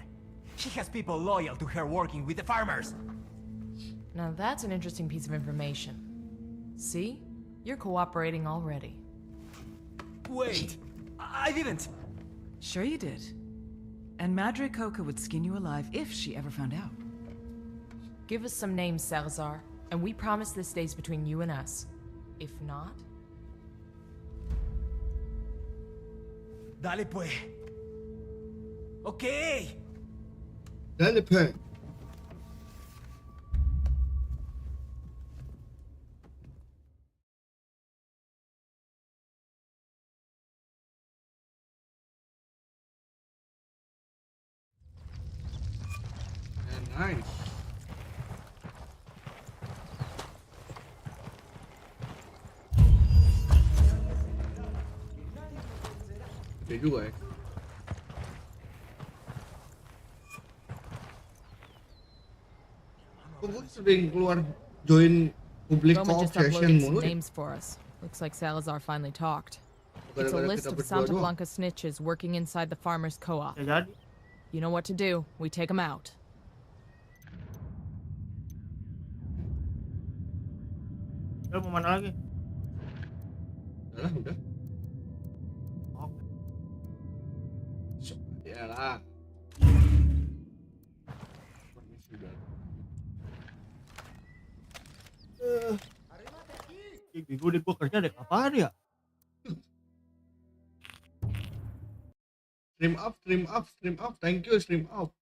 She has people loyal to her working with the farmers. Now that's an interesting piece of information. See? You're cooperating already. Wait, I didn't. Sure you did. And Madre Coca would skin you alive if she ever found out. Give us some names, Salazar, and we promise this stays between you and us. If not... Dale pues. Okay. Dale pues. Nice. Oke juga ya. Kok gue sering keluar join public Roman talk just session uploaded some mulu ya? names for us. Looks like Salazar finally talked. It's a Gara-gara list kita of berdua Santa doang. Blanca snitches working inside the farmers' co-op. Ya jadi. You know what to do. We take them out. Udah mau mana lagi? Udah. Oke. Yalah. Gue di gua kerja deh kapan ya? Stream up. Thank you, stream up.